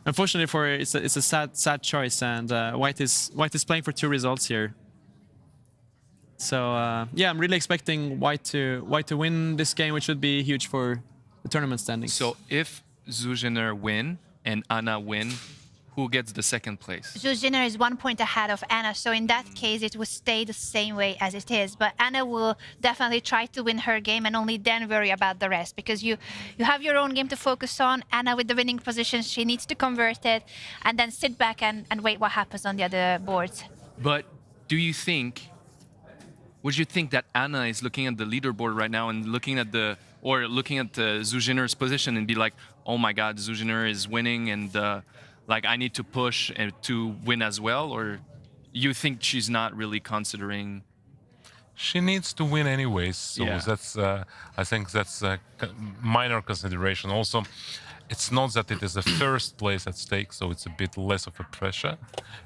unfortunately for it, it's a sad choice, and white is playing for 2 results here. So yeah, I'm really expecting white to win this game, which would be huge for the tournament standings. So if Jiner win and Anna win, who gets the second place? Jiner is 1 point ahead of Anna, so in that case it will stay the same way as it is. But Anna will definitely try to win her game and only then worry about the rest, because you have your own game to focus on. Anna with the winning position, she needs to convert it and then sit back and wait what happens on the other boards. But would you think that Anna is looking at the leaderboard right now and looking at Jiner's position and be like, oh my God, Jiner is winning, and like I need to push to win as well? Or you think she's not really considering? She needs to win anyways, so Yeah. that's I think that's a minor consideration. Also, it's not that it is the first place at stake, so it's a bit less of a pressure.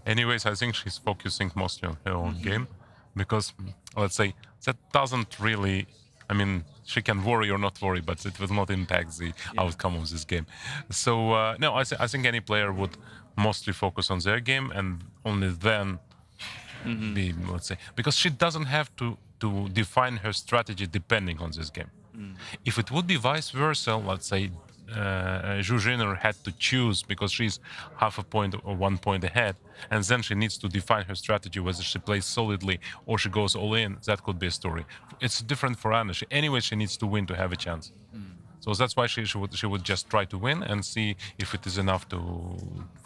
Anyways, I think she's focusing mostly on her own game, because let's say that doesn't really, I mean, she can worry or not worry, but it will not impact the outcome of this game. So no, I think any player would mostly focus on their game, and only then be, let's say, because she doesn't have to define her strategy depending on this game. If it would be vice versa, let's say Jiner had to choose because she's half a point or 1 point ahead, and then she needs to define her strategy, whether she plays solidly or she goes all in. That could be a story. It's different for Anna. Anyway, she needs to win to have a chance. So that's why she would just try to win and see if it is enough for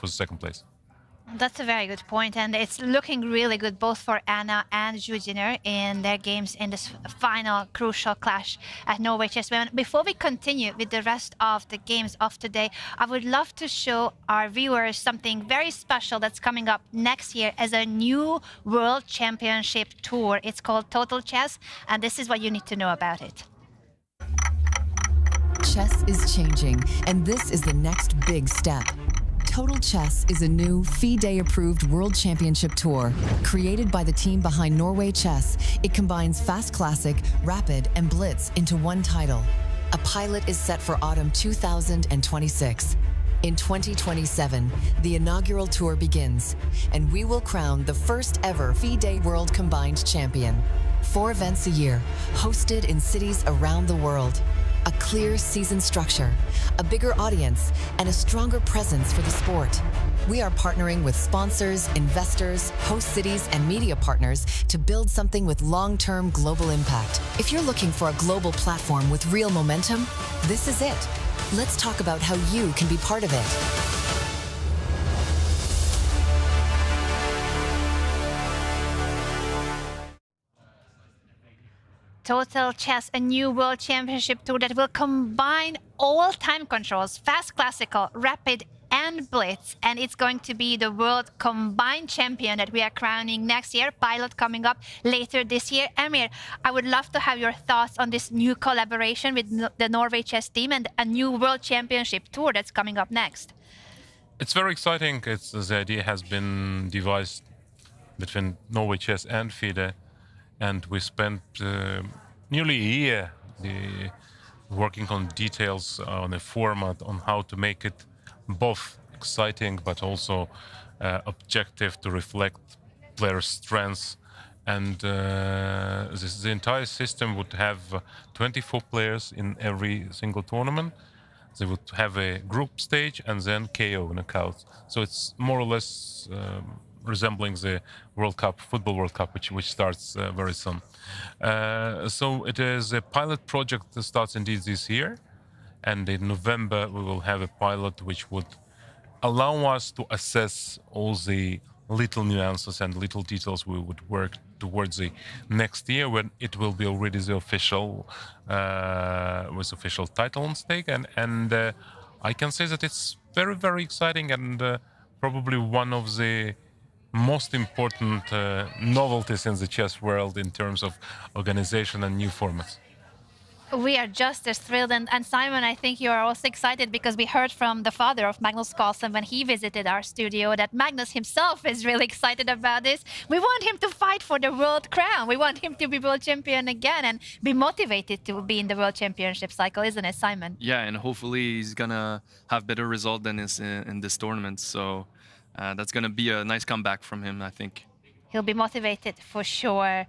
the second place. That's a very good point, and it's looking really good both for Anna and Jiner in their games in this final crucial clash at Norway Chess Women. Before we continue with the rest of the games of today, I would love to show our viewers something very special that's coming up next year as a new World Championship Tour. It's called Total Chess, and this is what you need to know about it. Chess is changing, and this is the next big step. Total Chess is a new FIDE-approved World Championship Tour. Created by the team behind Norway Chess, it combines Fast Classic, Rapid, and Blitz into one title. A pilot is set for autumn 2026. In 2027, the inaugural tour begins, and we will crown the first ever FIDE World Combined Champion. 4 events a year, hosted in cities around the world. A clear season structure, a bigger audience, and a stronger presence for the sport. We are partnering with sponsors, investors, host cities, and media partners to build something with long-term global impact. If you're looking for a global platform with real momentum, this is it. Let's talk about how you can be part of it. Total Chess, a new World Championship tour that will combine all time controls, fast classical, rapid, and blitz. And it's going to be the world combined champion that we are crowning next year, pilot coming up later this year. Amir, I would love to have your thoughts on this new collaboration with the Norway Chess team and a new World Championship tour that's coming up next. It's very exciting. The idea has been devised between Norway Chess and FIDE, and we spent nearly a year working on details on a format on how to make it both exciting but also objective to reflect players' strengths. And the entire system would have 24 players in every single tournament. They would have a group stage and then KO knockouts. So it's more or less resembling the World Cup, Football World Cup, which starts very soon. So it is a pilot project that starts indeed this year. And in November, we will have a pilot which would allow us to assess all the little nuances and little details we would work towards the next year when it will be already the official, with official title on stake. And I can say that it's very, very exciting and probably one of the most important novelties in the chess world in terms of organization and new formats. We are just as thrilled. And Simon, I think you are also excited because we heard from the father of Magnus Carlsen when he visited our studio that Magnus himself is really excited about this. We want him to fight for the world crown. We want him to be world champion again and be motivated to be in the world championship cycle, isn't it, Simon? Yeah, and hopefully he's gonna have better result than in this tournament. So that's gonna be a nice comeback from him, I think. He'll be motivated for sure.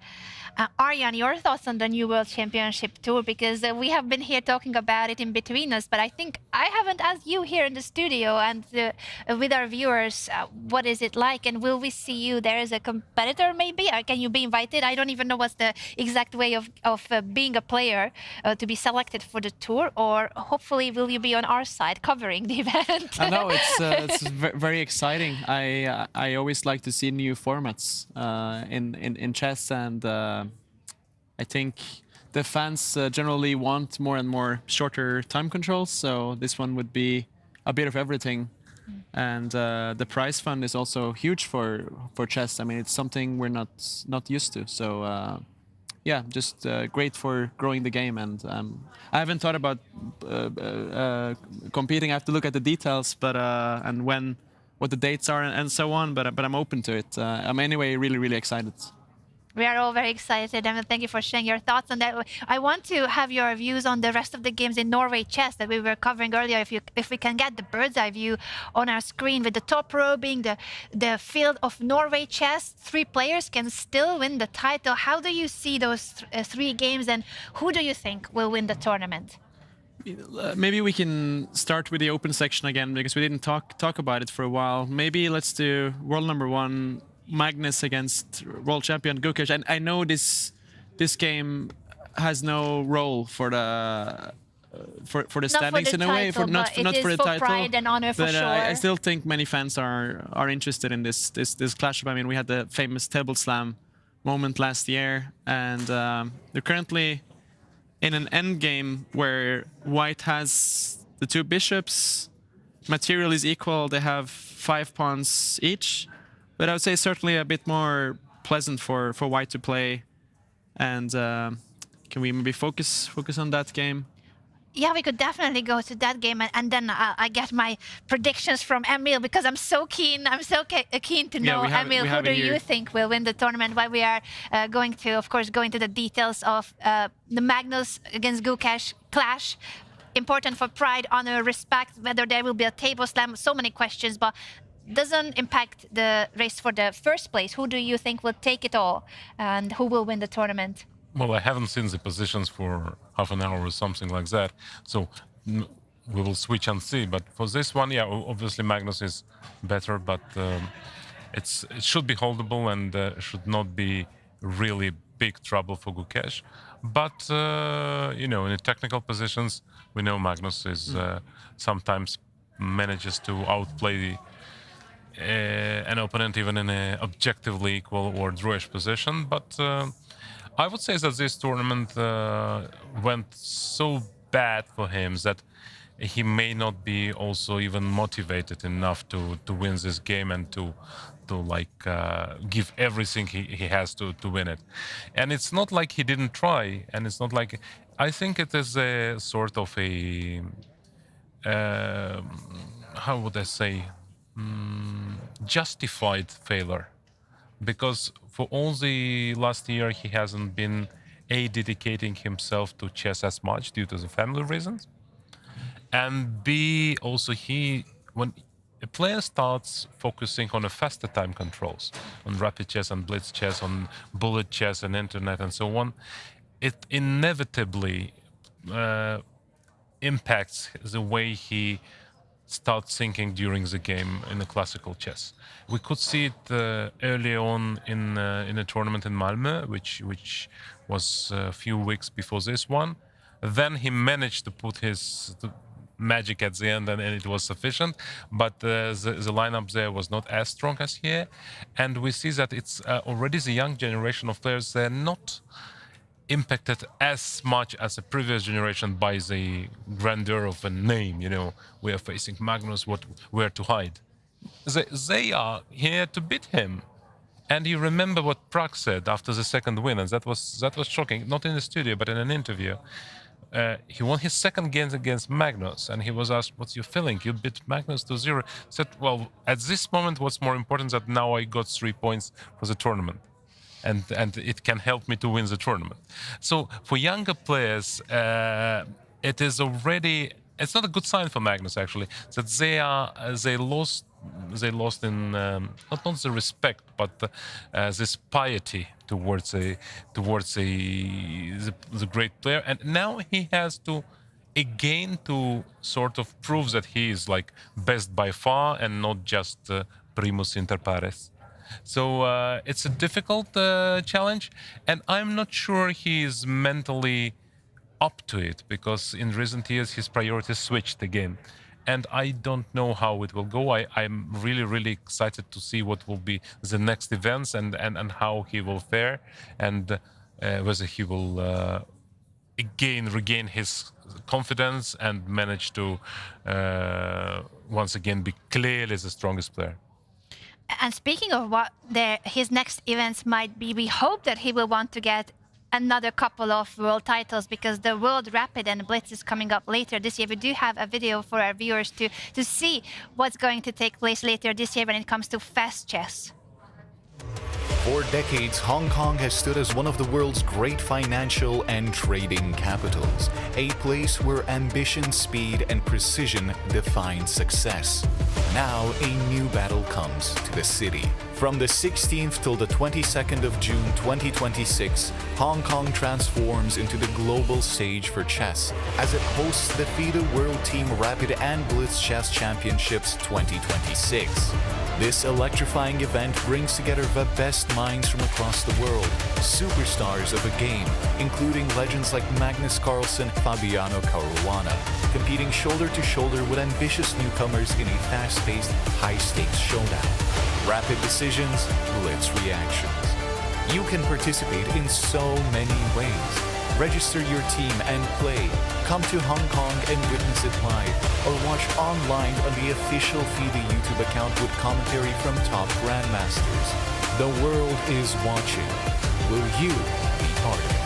Aryan, your thoughts on the new World Championship Tour? Because we have been here talking about it in between us, but I think I haven't asked you here in the studio and with our viewers, what is it like? And will we see you there as a competitor maybe? Or can you be invited? I don't even know what's the exact way of being a player to be selected for the tour, or hopefully will you be on our side covering the event? I know, it's very exciting. I always like to see new formats in chess, and I think the fans generally want more and more shorter time controls, so this one would be a bit of everything. And the prize fund is also huge for chess. I mean, it's something we're not used to. So yeah, just great for growing the game. And I haven't thought about competing. I have to look at the details, but and what the dates are and so on. But I'm open to it. I'm anyway really excited. We are all very excited, and thank you for sharing your thoughts on that. I want to have your views on the rest of the games in Norway Chess that we were covering earlier. If we can get the bird's eye view on our screen, with the top row being the field of Norway Chess, 3 players can still win the title. How do you see those 3 games, and who do you think will win the tournament? Maybe we can start with the open section again, because we didn't talk about it for a while. Maybe let's do world number 1. Magnus against world champion Gukesh. And I know this game has no role for the standings in a way, not for the title. Pride and honor for but sure. I still think many fans are interested in this clash. I mean, we had the famous table slam moment last year, and they're currently in an end game where white has the 2 bishops, material is equal, they have 5 pawns each. But I would say certainly a bit more pleasant for white to play. And can we maybe focus on that game? Yeah, we could definitely go to that game, and then I get my predictions from Emil, because I'm so keen. I'm so keen to know, Emil, who do you think will win the tournament? While we are going to, of course, go into the details of the Magnus against Gukesh clash. Important for pride, honor, respect, whether there will be a table slam, so many questions. But doesn't impact the race for the first place. Who do you think will take it all, and who will win the tournament? Well, I haven't seen the positions for half an hour or something like that, so we will switch and see. But for this one, yeah, obviously Magnus is better, but it should be holdable and should not be really big trouble for Gukesh. But you know, in the technical positions, we know Magnus is sometimes manages to outplay an opponent even in an objectively equal or drawish position. But I would say that this tournament went so bad for him that he may not be also even motivated enough to win this game and to like give everything he has to win it. And it's not like he didn't try, and it's not like, I think it is a sort of a how would I say, justified failure, because for all the last year he hasn't been dedicating himself to chess as much due to the family reasons, and B, also when a player starts focusing on a faster time controls, on rapid chess and blitz chess, on bullet chess and internet and so on, it inevitably impacts the way he starts thinking during the game in the classical chess. We could see it early on in a tournament in Malmö, which was a few weeks before this one. Then he managed to put his magic at the end, and it was sufficient. But the lineup there was not as strong as here, and we see that it's already the young generation of players. They're not impacted as much as the previous generation by the grandeur of a name. You know, we are facing Magnus, where to hide? They are here to beat him. And you remember what Pragg said after the second win, and that was shocking, not in the studio, but in an interview. He won his second game against Magnus, and he was asked, what's your feeling? You beat Magnus to 0. He said, well, at this moment, what's more important is that now I got 3 points for the tournament. And it can help me to win the tournament. So for younger players, it is already, it's not a good sign for Magnus actually, that they lost in not the respect, but this piety towards the great player, and now he has to again to sort of prove that he is like best by far and not just primus inter pares. So it's a difficult challenge, and I'm not sure he is mentally up to it, because in recent years his priorities switched again. And I don't know how it will go. I'm really, really excited to see what will be the next events and how he will fare, and whether he will again regain his confidence and manage to once again be clearly the strongest player. And speaking of what his next events might be, we hope that he will want to get another couple of world titles, because the World Rapid and Blitz is coming up later this year. We do have a video for our viewers to see what's going to take place later this year when it comes to fast chess. For decades, Hong Kong has stood as one of the world's great financial and trading capitals, a place where ambition, speed, and precision define success. Now, a new battle comes to the city. From the 16th till the 22nd of June 2026, Hong Kong transforms into the global stage for chess as it hosts the FIDE World Team Rapid and Blitz Chess Championships 2026. This electrifying event brings together the best minds from across the world, superstars of a game, including legends like Magnus Carlsen, Fabiano Caruana, competing shoulder to shoulder with ambitious newcomers in a fast-paced, high-stakes showdown. Rapid decisions, blitz reactions. You can participate in so many ways. Register your team and play. Come to Hong Kong and witness it live, or watch online on the official FIDE YouTube account with commentary from top grandmasters. The world is watching. Will you be part of it?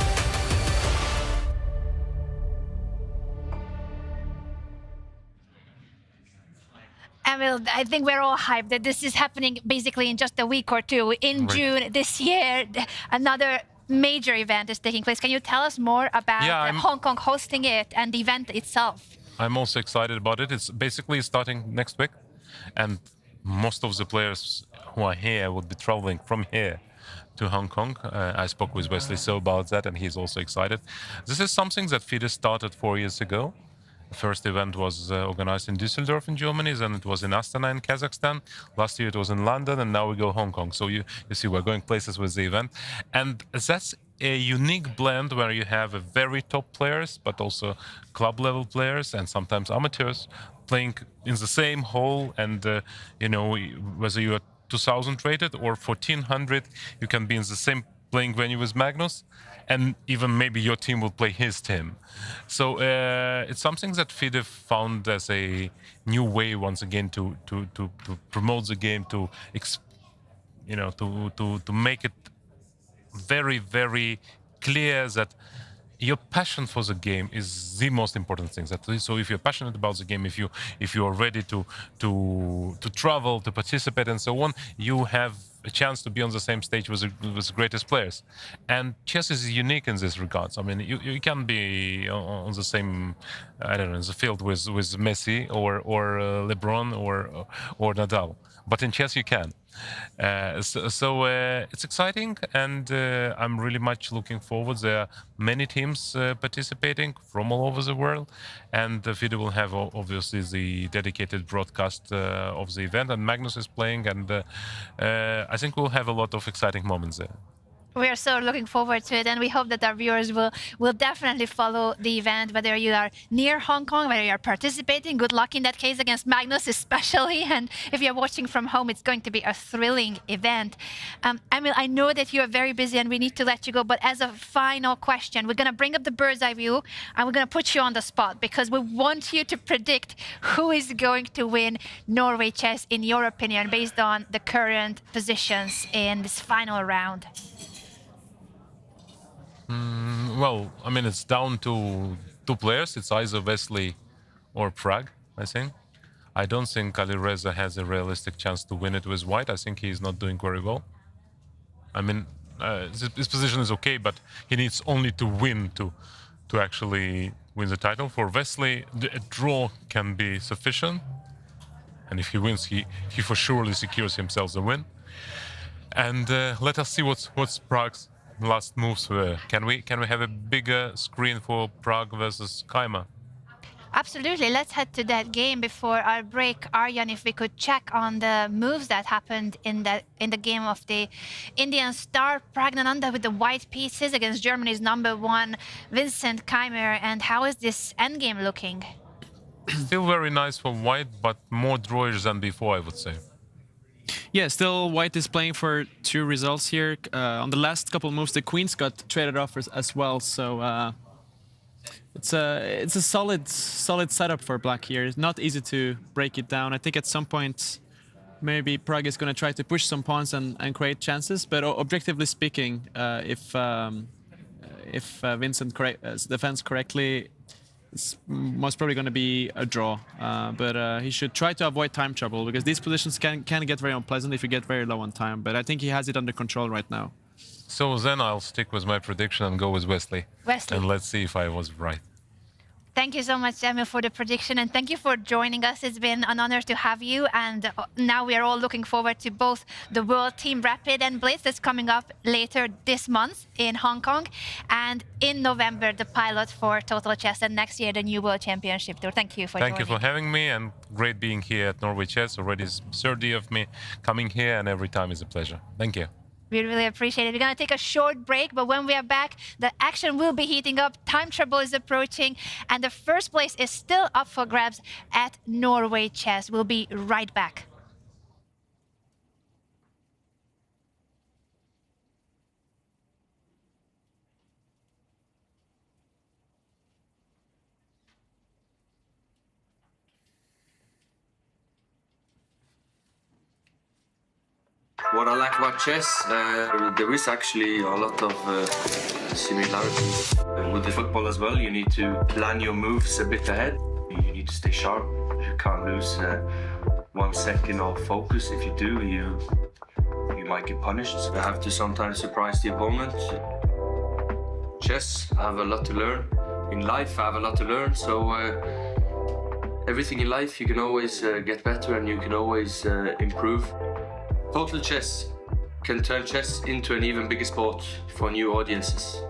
And I think we're all hyped that this is happening basically in just a week or two. In June this year, another major event is taking place. Can you tell us more about Hong Kong hosting it and the event itself? I'm also excited about it. It's basically starting next week, and most of the players who are here would be traveling from here to Hong Kong. I spoke with Wesley So about that, and he's also excited. This is something that FIDE started 4 years ago. The first event was organized in Düsseldorf in Germany, then it was in Astana in Kazakhstan. Last year it was in London, and now we go Hong Kong. So you see, we're going places with the event. And that's a unique blend where you have a very top players, but also club level players and sometimes amateurs playing in the same hall. And, you know, whether you are 2000 rated or 1400, you can be in the same playing venue with Magnus, and even maybe your team will play his team. So it's something that FIDE found as a new way once again to promote the game, to make it very, very clear that your passion for the game is the most important thing. So if you're passionate about the game, if you are ready to travel, to participate, and so on, you have a chance to be on the same stage with the greatest players. And chess is unique in this regards. I mean, you can be on the same, I don't know, in the field with Messi or LeBron or Nadal, but in chess you can. So it's exciting, and I'm really much looking forward. There are many teams participating from all over the world, and FIDE will have obviously the dedicated broadcast of the event, and Magnus is playing, and I think we'll have a lot of exciting moments there. We are so looking forward to it, and we hope that our viewers will definitely follow the event, whether you are near Hong Kong, whether you are participating. Good luck in that case against Magnus especially, and if you're watching from home, it's going to be a thrilling event. Emil, I know that you are very busy and we need to let you go, but as a final question, we're going to bring up the bird's eye view, and we're going to put you on the spot because we want you to predict who is going to win Norway Chess in your opinion, based on the current positions in this final round. Well, I mean, it's down to two players. It's either Wesley or PRAGG, I think. I don't think Alireza has a realistic chance to win it with white. I think he's not doing very well. I mean, his position is okay, but he needs only to win to actually win the title. For Wesley, a draw can be sufficient. And if he wins, he for surely secures himself the win. And let us see what's Prague's last moves were. Can we have a bigger screen for PRAGG versus Keymer? Absolutely. Let's head to that game before our break. Aryan, if we could check on the moves that happened in the game of the Indian star Praggnanandhaa with the white pieces against Germany's #1 Vincent Keymer, and how is this endgame looking? Still very nice for white, but more drawish than before, I would say. Yeah, still white is playing for 2 results here. On the last couple of moves, the queens got traded off as well, so it's a solid setup for black here. It's not easy to break it down. I think at some point maybe PRAGG is going to try to push some pawns and create chances, but objectively speaking, if Vincent defends correctly, it's most probably going to be a draw, but he should try to avoid time trouble, because these positions can get very unpleasant if you get very low on time, but I think he has it under control right now. So then I'll stick with my prediction and go with Wesley. And let's see if I was right. Thank you so much, Emil, for the prediction, and thank you for joining us. It's been an honor to have you, and now we are all looking forward to both the World Team Rapid and Blitz that's coming up later this month in Hong Kong, and in November, the pilot for Total Chess, and next year, the new World Championship Tour. Thank you for joining. Thank you for having me, and great being here at Norway Chess. Already 3rd year of me coming here, and every time is a pleasure. Thank you. We really appreciate it. We're going to take a short break, but when we are back, the action will be heating up. Time trouble is approaching, and the first place is still up for grabs at Norway Chess. We'll be right back. What I like about chess, there is actually a lot of similarities with the football as well. You need to plan your moves a bit ahead. You need to stay sharp. You can't lose 1 second of focus. If you do, you might get punished. You have to sometimes surprise the opponent. Chess, I have a lot to learn. In life, I have a lot to learn. So everything in life, you can always get better and you can always improve. Total Chess can turn chess into an even bigger sport for new audiences.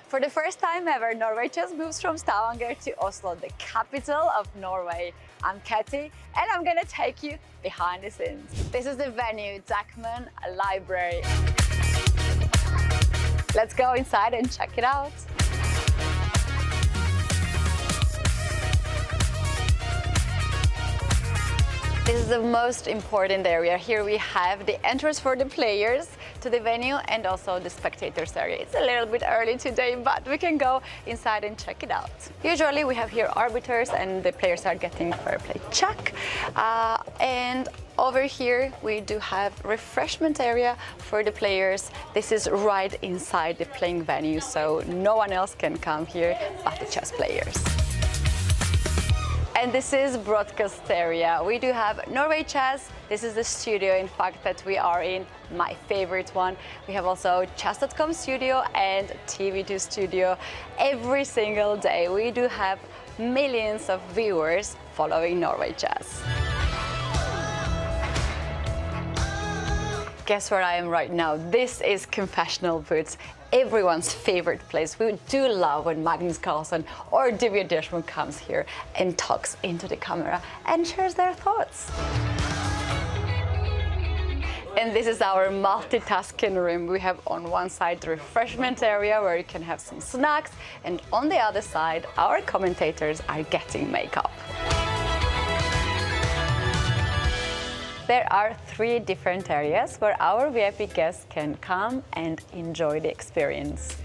For the first time ever, Norway Chess moves from Stavanger to Oslo, the capital of Norway. I'm Katie, and I'm gonna take you behind the scenes. This is the venue, Deshmukh Library. Let's go inside and check it out. This is the most important area. Here we have the entrance for the players to the venue and also the spectators area. It's a little bit early today, but we can go inside and check it out. Usually we have here arbiters and the players are getting fair play check. And over here we do have refreshment area for the players. This is right inside the playing venue, so no one else can come here but the chess players. And this is broadcast area. We do have Norway Chess. This is the studio, in fact, that we are in, my favorite one. We have also chess.com studio and TV2 studio. Every single day, we do have millions of viewers following Norway Chess. Guess where I am right now? This is confessional booths, everyone's favorite place. We do love when Magnus Carlsen or Divya Deshmukh comes here and talks into the camera and shares their thoughts. And this is our multitasking room. We have on one side the refreshment area where you can have some snacks, and on the other side, our commentators are getting makeup. There are 3 different areas where our VIP guests can come and enjoy the experience.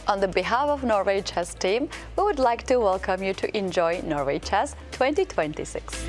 On the behalf of Norway Chess team, we would like to welcome you to enjoy Norway Chess 2026.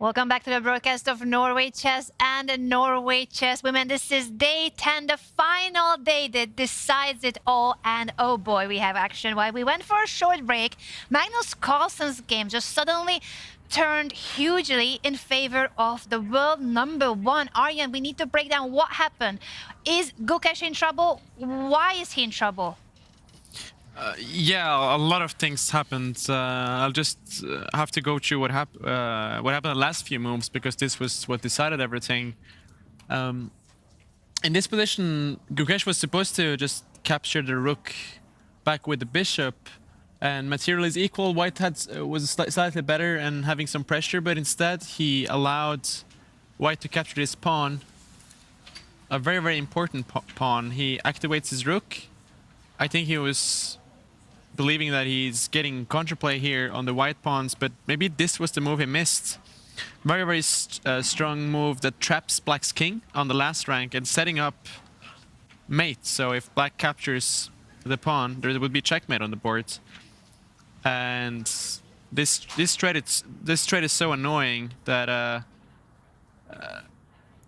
Welcome back to the broadcast of Norway Chess and Norway Chess Women. This is day 10, the final day that decides it all. And oh boy, we have action. While we went for a short break, Magnus Carlsen's game just suddenly turned hugely in favor of the world #1. Aryan, we need to break down what happened. Is Gukesh in trouble? Why is he in trouble? Yeah, a lot of things happened. I'll just have to go through what happened the last few moves, because this was what decided everything. In this position, Gukesh was supposed to just capture the rook back with the bishop, and material is equal. White was slightly better and having some pressure, but instead he allowed White to capture this pawn, a very, very important pawn. He activates his rook. I think he was believing that he's getting counterplay here on the white pawns, but maybe this was the move he missed. Very, very strong move that traps Black's king on the last rank and setting up mate. So if Black captures the pawn, there would be checkmate on the board. And this threat is so annoying that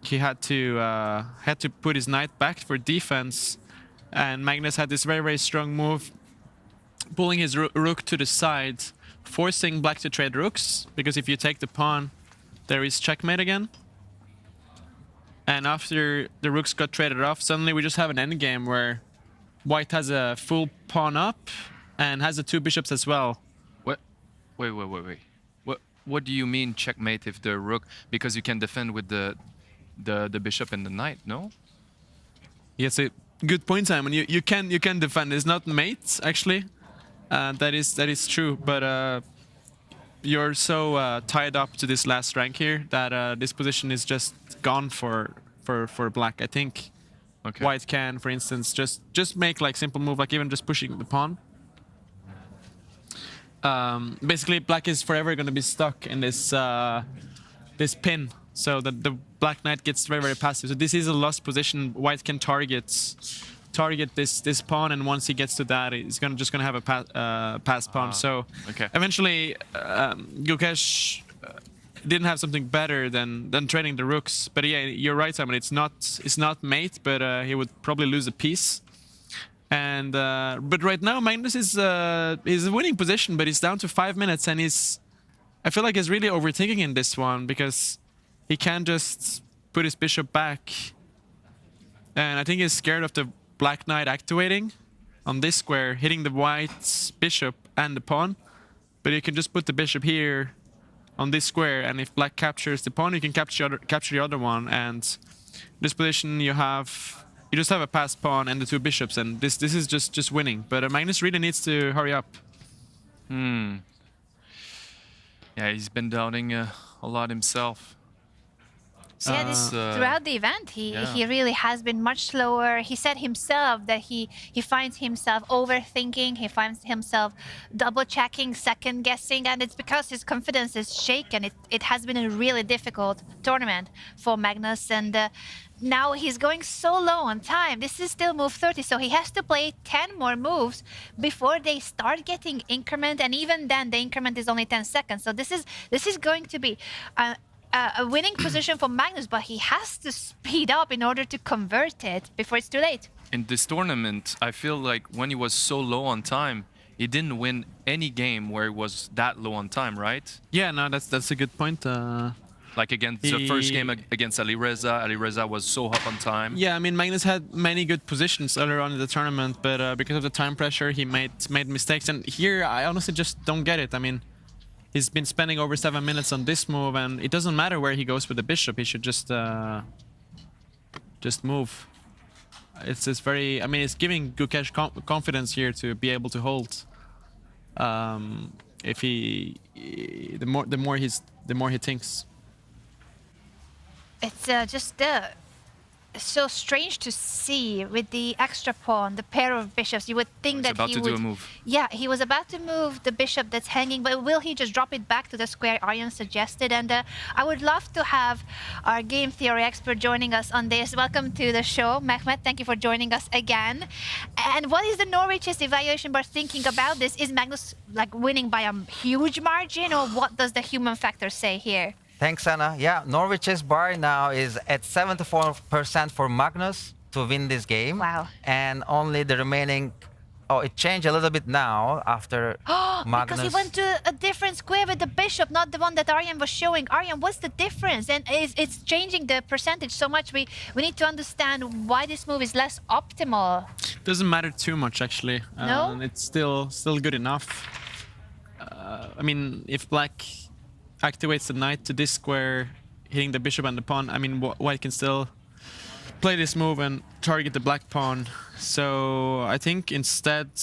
he had to put his knight back for defense. And Magnus had this very, very strong move, pulling his rook to the side, forcing Black to trade rooks, because if you take the pawn, there is checkmate again. And after the rooks got traded off, suddenly we just have an endgame where White has a full pawn up and has the 2 bishops as well. What? Wait. What do you mean checkmate if the rook? Because you can defend with the bishop and the knight, no? Yes, good point, Simon. You can defend. It's not mate actually. That is true, but you're so tied up to this last rank here that this position is just gone for Black. I think White can, for instance, just make like simple move, like even just pushing the pawn. Basically, Black is forever going to be stuck in this this pin, so that the Black knight gets very, very passive. So this is a lost position. White can target this pawn, and once he gets to that, he's just gonna have a pass pawn. So eventually, Gukesh didn't have something better than trading the rooks. But yeah, you're right, Simon. It's not mate, but he would probably lose a piece. And but right now, Magnus is a winning position, but he's down to 5 minutes, and I feel like he's really overthinking in this one, because he can't just put his bishop back, and I think he's scared of the Black knight activating on this square, hitting the white bishop and the pawn. But you can just put the bishop here on this square, and if Black captures the pawn, you can capture the other one. And this position, you just have a passed pawn and the 2 bishops, and this is just winning. But Magnus really needs to hurry up. Yeah, he's been doubting a lot himself. Yeah, throughout the event, he really has been much slower. He said himself that he finds himself overthinking, he finds himself double-checking, second-guessing, and it's because his confidence is shaken. It has been a really difficult tournament for Magnus, and now he's going so low on time. This is still move 30, so he has to play 10 more moves before they start getting increment, and even then the increment is only 10 seconds. So this is going to be a winning position for Magnus, but he has to speed up in order to convert it before it's too late. In this tournament, I feel like when he was so low on time, he didn't win any game where he was that low on time, right? Yeah, no, that's a good point. Like against the first game against Alireza was so up on time. Yeah, I mean, Magnus had many good positions earlier on in the tournament, but because of the time pressure, he made mistakes. And here, I honestly just don't get it. I mean, he's been spending over 7 minutes on this move, and it doesn't matter where he goes with the bishop. He should just move. It's just very. I mean, it's giving Gukesh confidence here to be able to hold. If the more he thinks. It's just so strange to see with the extra pawn, the pair of bishops. You would think that he would do a move. Yeah, he was about to move the bishop that's hanging, but will he just drop it back to the square Aryan suggested? And I would love to have our game theory expert joining us on this. Welcome to the show, Mehmet. Thank you for joining us again. And what is the Norway Chess evaluation board thinking about this? Is Magnus like winning by a huge margin, or what does the human factor say here? Thanks, Anna. Yeah, Norway Chess bar now is at 74% for Magnus to win this game. Wow. And only the remaining... Oh, it changed a little bit now after Magnus... Because he went to a different square with the bishop, not the one that Aryan was showing. Aryan, what's the difference? And it's changing the percentage so much. We need to understand why this move is less optimal. Doesn't matter too much, actually. No? It's still good enough. I mean, if black activates the knight to this square, hitting the bishop and the pawn, I mean, white can still play this move and target the black pawn. So I think instead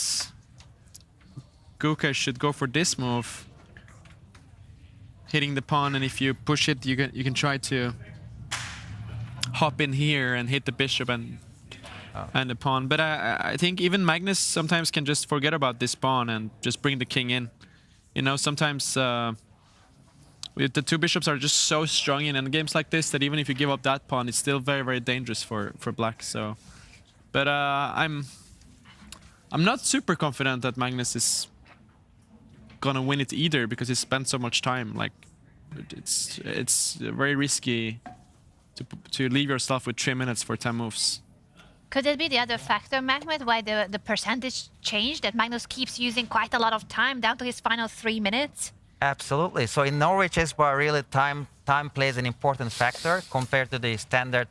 Gukesh should go for this move, hitting the pawn, and if you push it, you can try to hop in here and hit the bishop and the pawn. But I think even Magnus sometimes can just forget about this pawn and just bring the king in. You know, sometimes the two bishops are just so strong in endgames like this that even if you give up that pawn, it's still very, very dangerous for black. So, but I'm not super confident that Magnus is gonna win it either, because he spent so much time. Like, it's very risky to leave yourself with 3 minutes for 10 moves. Could it be the other factor, Mehmet, why the percentage changed, that Magnus keeps using quite a lot of time down to his final 3 minutes? Absolutely. So in Norway Chess bar, really time plays an important factor compared to the standard,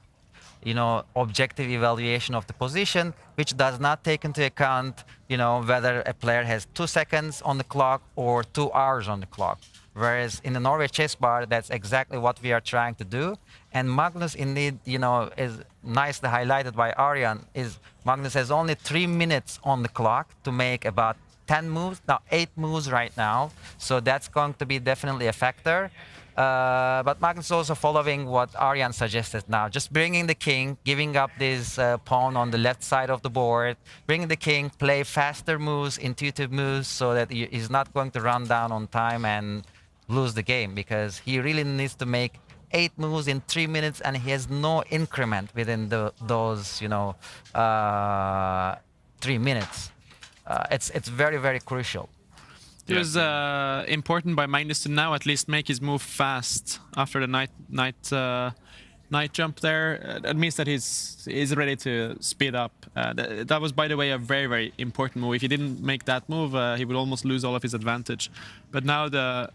you know, objective evaluation of the position, which does not take into account, you know, whether a player has 2 seconds on the clock or 2 hours on the clock. Whereas in the Norway Chess bar, that's exactly what we are trying to do. And Magnus, indeed, you know, is nicely highlighted by Aryan, is Magnus has only 3 minutes on the clock to make about 10 moves, now 8 moves right now. So that's going to be definitely a factor. But Magnus is also following what Aryan suggested now, just bringing the king, giving up this pawn on the left side of the board, bringing the king, play faster moves, intuitive moves, so that he's not going to run down on time and lose the game, because he really needs to make 8 moves in 3 minutes, and he has no increment within those, you know, 3 minutes. It's very, very crucial. It was important by Magnus to now at least make his move fast after the knight jump there. That means that he's ready to speed up. That was, by the way, a very, very important move. If he didn't make that move, he would almost lose all of his advantage. But now the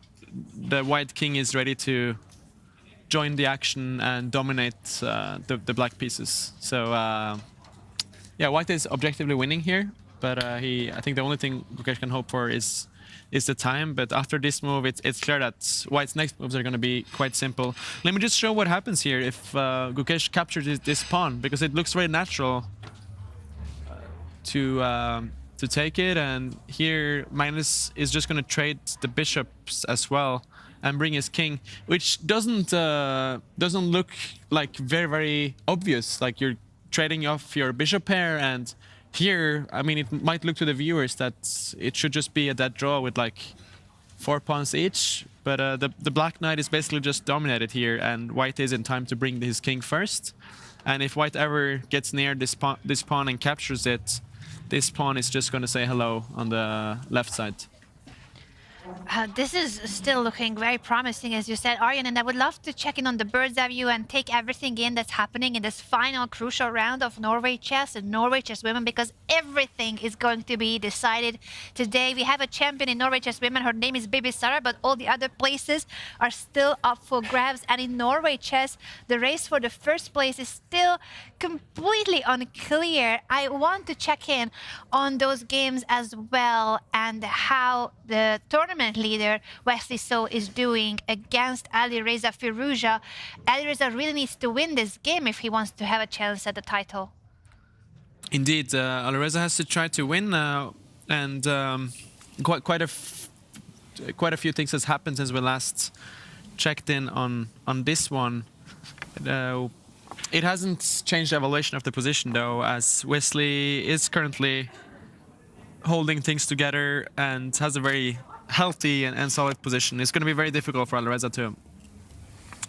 white king is ready to join the action and dominate the black pieces. So yeah, white is objectively winning here. But I think the only thing Gukesh can hope for is the time. But after this move, it's clear that white's next moves are going to be quite simple. Let me just show what happens here if Gukesh captures this pawn, because it looks very natural to take it. And here Magnus is just going to trade the bishops as well and bring his king, which doesn't look like very, very obvious. Like, you're trading off your bishop pair, and here, I mean, it might look to the viewers that it should just be a dead draw with like 4 pawns each, but the black knight is basically just dominated here, and white is in time to bring his king first. And if white ever gets near this pawn and captures it, this pawn is just going to say hello on the left side. This is still looking very promising, as you said, Aryan, and I would love to check in on the bird's eye view and take everything in that's happening in this final crucial round of Norway Chess and Norway Chess Women, because everything is going to be decided today. We have a champion in Norway Chess Women. Her name is Bibisara, but all the other places are still up for grabs. And in Norway Chess, the race for the first place is still completely unclear. I want to check in on those games as well, and how the tournament leader Wesley So is doing against Alieeza Firouzja. Alireza really needs to win this game if he wants to have a chance at the title. Indeed, Alireza has to try to win, and quite a few things has happened since we last checked in on this one. It hasn't changed the evaluation of the position though, as Wesley is currently holding things together and has a very healthy and solid position. It's going to be very difficult for Alireza to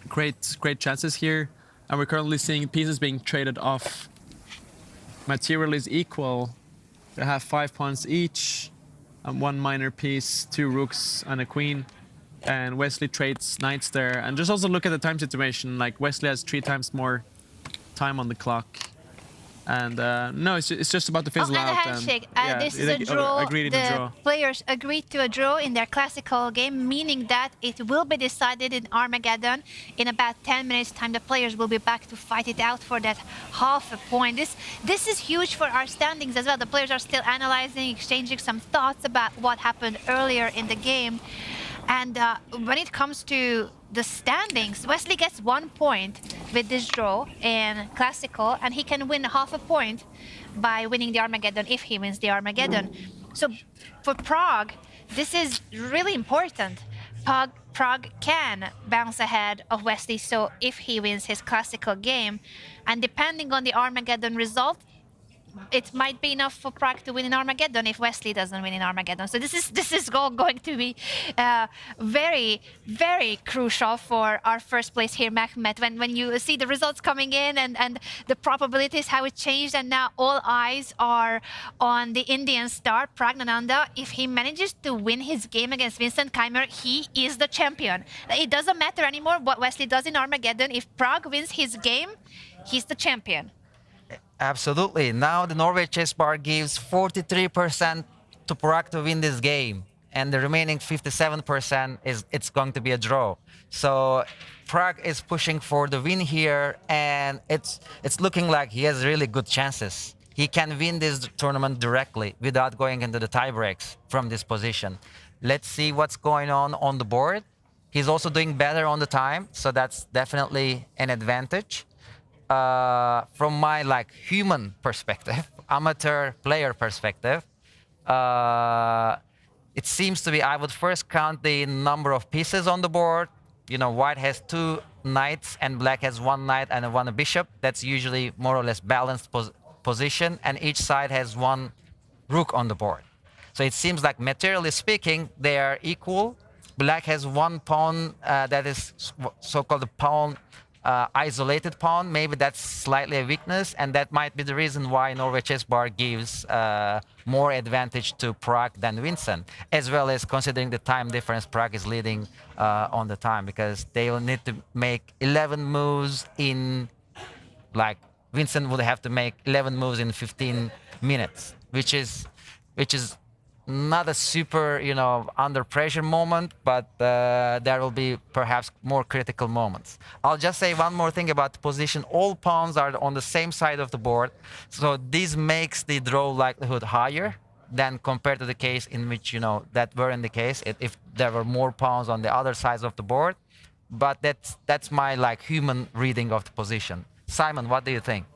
create great chances here, and we're currently seeing pieces being traded off. Material is equal. They have 5 pawns each, and 1 minor piece, 2 rooks and a queen. and Wesley trades knights there. And just also look at the time situation. Like Wesley has 3 times more time on the clock. And no, it's just about to fizzle and out. a handshake. Yeah, This is a draw. Agreed in the draw. Players agreed to a draw in their classical game, meaning that it will be decided in Armageddon in about 10 minutes time. The players will be back to fight it out for that half a point. This is huge for our standings as well. The players are still analyzing, exchanging some thoughts about what happened earlier in the game. And when it comes to the standings, Wesley gets 1 point with this draw in classical, and he can win half a point by winning the Armageddon if he wins the Armageddon. So for Pragg, this is really important. Pragg can bounce ahead of Wesley So if he wins his classical game, and depending on the Armageddon result, it might be enough for Pragg to win in Armageddon if Wesley doesn't win in Armageddon. So this is going to be very, very crucial for our first place here, Mehmet. When you see the results coming in and the probabilities, how it changed, and now all eyes are on the Indian star, Praggnanandhaa. If he manages to win his game against Vincent Keymer, he is the champion. It doesn't matter anymore what Wesley does in Armageddon. If Pragg wins his game, he's the champion. Absolutely. Now the Norway Chess Bar gives 43% to Pragg to win this game, and the remaining 57% it's going to be a draw. So Pragg is pushing for the win here, and it's looking like he has really good chances. He can win this tournament directly without going into the tie breaks from this position. Let's see what's going on the board. He's also doing better on the time, so that's definitely an advantage. From my human perspective, amateur player perspective, it seems to be I would first count the number of pieces on the board. You know, white has 2 knights and black has 1 knight and 1 bishop. That's usually more or less balanced position, and each side has 1 rook on the board. So it seems like materially speaking, they are equal. Black has 1 pawn that is so-called a pawn isolated pawn. Maybe that's slightly a weakness, and that might be the reason why Norway Chess Bar gives more advantage to Pragg than Vincent, as well as considering the time difference. Pragg is leading on the time because they will need to make 11 moves in, Vincent would have to make 11 moves in 15 minutes, which is not a super, under pressure moment, but there will be perhaps more critical moments. I'll just say one more thing about the position. All pawns are on the same side of the board, so this makes the draw likelihood higher than compared to the case in which, that were in the case if there were more pawns on the other sides of the board. But that's my human reading of the position. Simon, what do you think?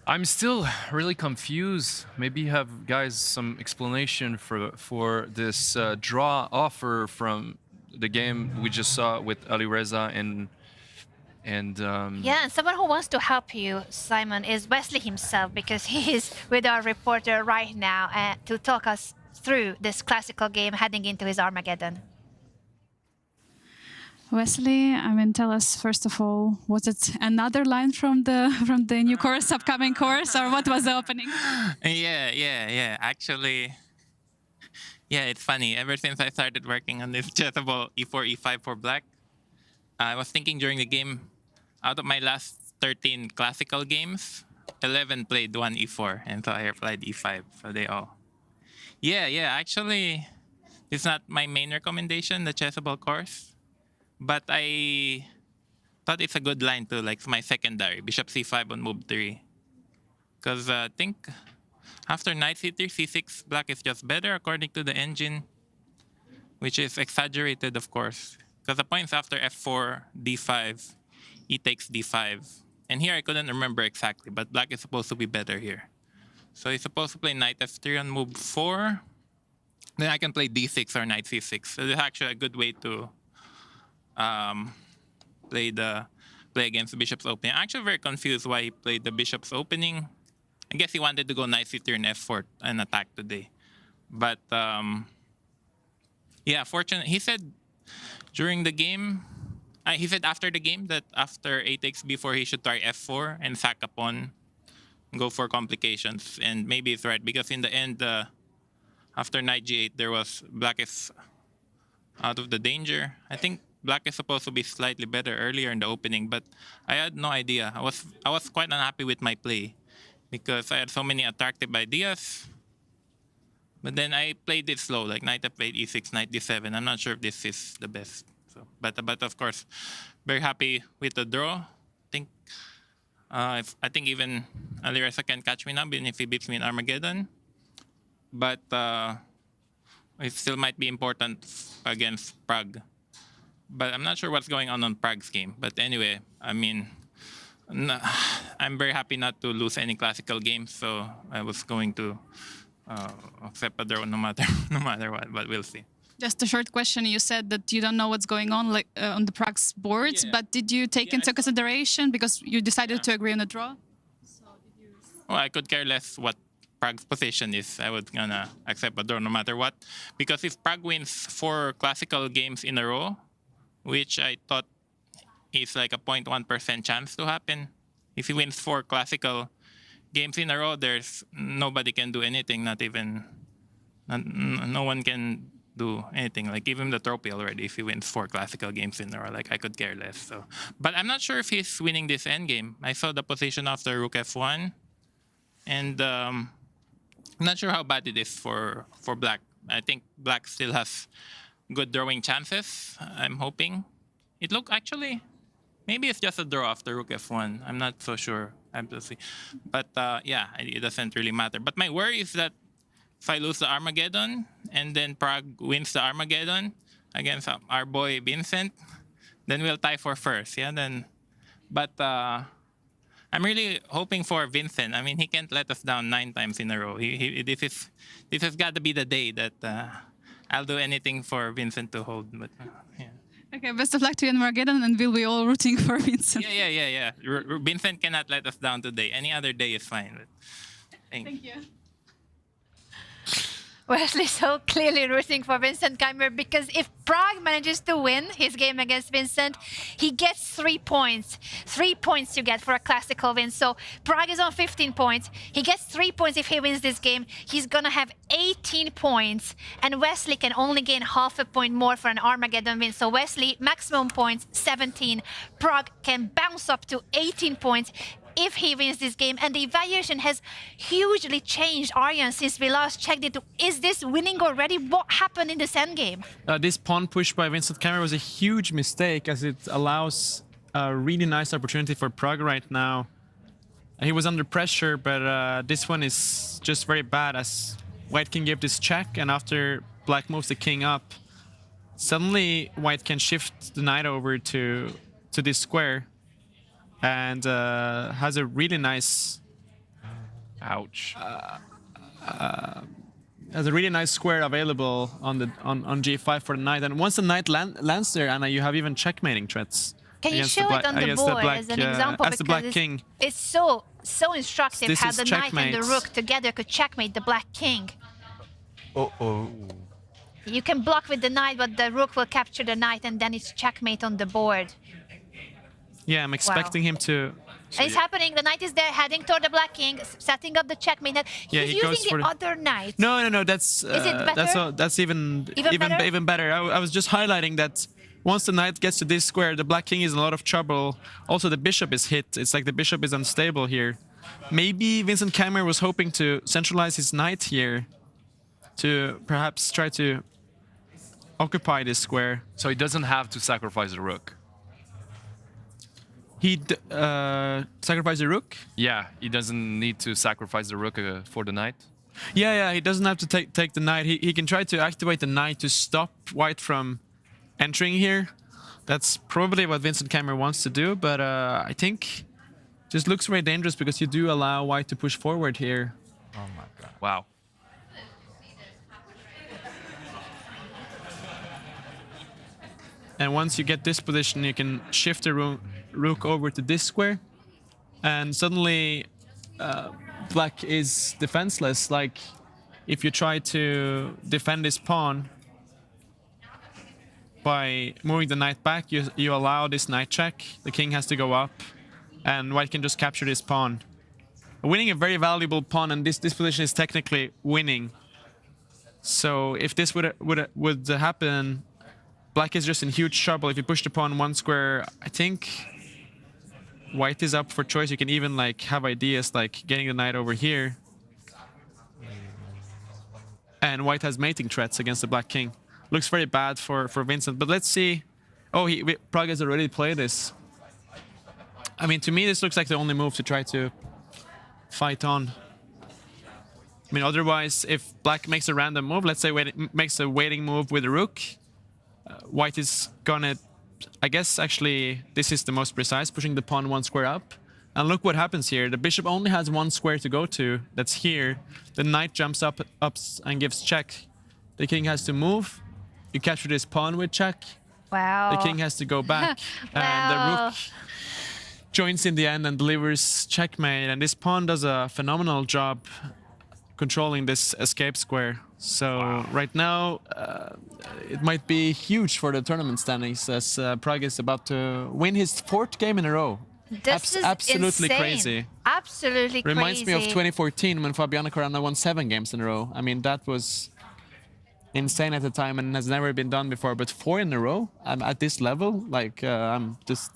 I'm still really confused. Maybe you have guys some explanation for this draw offer from the game we just saw with Alireza and yeah, and someone who wants to help you, Simon, is Wesley himself, because he is with our reporter right now to talk us through this classical game heading into his Armageddon. Wesley, tell us first of all, was it another line from the new course, upcoming course, or what was the opening? Yeah. Actually, it's funny. Ever since I started working on this chessable e4, e5 for black, I was thinking during the game, out of my last 13 classical games, 11 played 1 e4, and so I applied e5. So they all. Yeah. Actually, it's not my main recommendation, the chessable course. But I thought it's a good line too, like my secondary, bishop c5 on move 3. Because I think after knight c3, c6, black is just better according to the engine, which is exaggerated, of course. Because the points after f4, d5, e takes d5. And here I couldn't remember exactly, but black is supposed to be better here. So he's supposed to play knight f3 on move 4. Then I can play d6 or knight c6. So this is actually a good way to play against the bishop's opening. I'm actually very confused why he played the bishop's opening. I guess he wanted to go knight c3 and f4 and attack today. But yeah, fortunately, he said during the game, he said after the game that after a takes b4, he should try f4 and sack a pawn, go for complications. And maybe it's right, because in the end, after knight g8, there was black is out of the danger. I think black is supposed to be slightly better earlier in the opening, but I had no idea. I was quite unhappy with my play because I had so many attractive ideas. But then I played it slow, like knight f8, e6, knight d7. I'm not sure if this is the best. So, but of course, very happy with the draw. I think even Alireza can catch me now, even if he beats me in Armageddon. But it still might be important against Pragg. But I'm not sure what's going on Pragg's game. But anyway, I mean, I'm very happy not to lose any classical games, so I was going to accept a draw no matter what. But we'll see. Just a short question. You said that you don't know what's going on on the Pragg's boards, but did you take into consideration because you decided to agree on a draw? Well, I could care less what Pragg's position is. I was gonna accept a draw no matter what, because if Pragg wins 4 classical games in a row, which I thought is like a 0.1% chance to happen, if he wins 4 classical games in a row, there's nobody can do anything. No one can do anything. Like, give him the trophy already if he wins 4 classical games in a row. Like, I could care less. So, but I'm not sure if he's winning this endgame. I saw the position after rook f1, and I'm not sure how bad it is for black. I think black still has good drawing chances. I'm hoping. It look actually, maybe it's just a draw after rook f1. I'm not so sure. I have to see. But yeah, it doesn't really matter. But my worry is that if I lose the Armageddon and then Pragg wins the Armageddon against our boy Vincent, then we'll tie for first. Yeah, then. But I'm really hoping for Vincent. I mean, he can't let us down 9 times in a row. This has got to be the day that I'll do anything for Vincent to hold. But yeah. Okay, best of luck to you in Armageddon, and we'll be all rooting for Vincent. Yeah. Vincent cannot let us down today. Any other day is fine. But thank you. Wesley So clearly rooting for Vincent Keymer, because if Pragg manages to win his game against Vincent, he gets 3 points. 3 points you get for a classical win. So Pragg is on 15 points. He gets 3 points if he wins this game. He's gonna have 18 points, and Wesley can only gain half a point more for an Armageddon win. So Wesley, maximum points, 17. Pragg can bounce up to 18 points if he wins this game, and the evaluation has hugely changed, Aryan, since we last checked it. Is this winning already? What happened in this endgame? This pawn push by Vincent Keymer was a huge mistake, as it allows a really nice opportunity for Pragg right now. He was under pressure, but this one is just very bad, as White can give this check, and after Black moves the king up, suddenly White can shift the knight over to this square, and has a really nice... Ouch. Has a really nice square available on g5 for the knight. And once the knight lands there, Anna, you have even checkmating threats. Can you show it on the board as an example? As the black king. It's so instructive how the knight and the rook together could checkmate the black king. You can block with the knight, but the rook will capture the knight, and then it's checkmate on the board. Yeah, I'm expecting him to... And it's happening. The knight is there, heading toward the black king, setting up the checkmate. Yeah, He's using the other knight. No. That's is it better? That's even better. I was just highlighting that once the knight gets to this square, the black king is in a lot of trouble. Also, the bishop is hit. It's like the bishop is unstable here. Maybe Vincent Keymer was hoping to centralize his knight here to perhaps try to occupy this square. So he doesn't have to sacrifice the rook. He sacrificed the rook? Yeah, he doesn't need to sacrifice the rook for the knight. Yeah, he doesn't have to take the knight. He can try to activate the knight to stop White from entering here. That's probably what Vincent Keymer wants to do, but I think just looks very dangerous because you do allow White to push forward here. Oh my god. Wow. And once you get this position, you can shift the rook over to this square, and suddenly Black is defenseless. Like, if you try to defend this pawn by moving the knight back, you allow this knight check. The king has to go up, and White can just capture this pawn, winning a very valuable pawn. And this position is technically winning. So if this would happen, Black is just in huge trouble. If you push the pawn one square, I think White is up for choice. You can even like have ideas like getting the knight over here. And White has mating threats against the Black king. Looks very bad for Vincent, but let's see. Oh, Pragg has already played this. I mean, to me, this looks like the only move to try to fight on. I mean, otherwise, if Black makes a random move, let's say makes a waiting move with a rook, White is gonna, I guess, actually, this is the most precise, pushing the pawn one square up. And look what happens here. The bishop only has one square to go to. That's here. The knight jumps up and gives check. The king has to move. You capture this pawn with check. Wow. The king has to go back. And the rook joins in the end and delivers checkmate. And this pawn does a phenomenal job controlling this escape square. So right now, it might be huge for the tournament standings as Pragg is about to win his 4th game in a row. This is absolutely insane. crazy. Absolutely crazy. Reminds me of 2014 when Fabiano Caruana won 7 games in a row. I mean, that was insane at the time and has never been done before. But 4 in a row at this level, like I'm just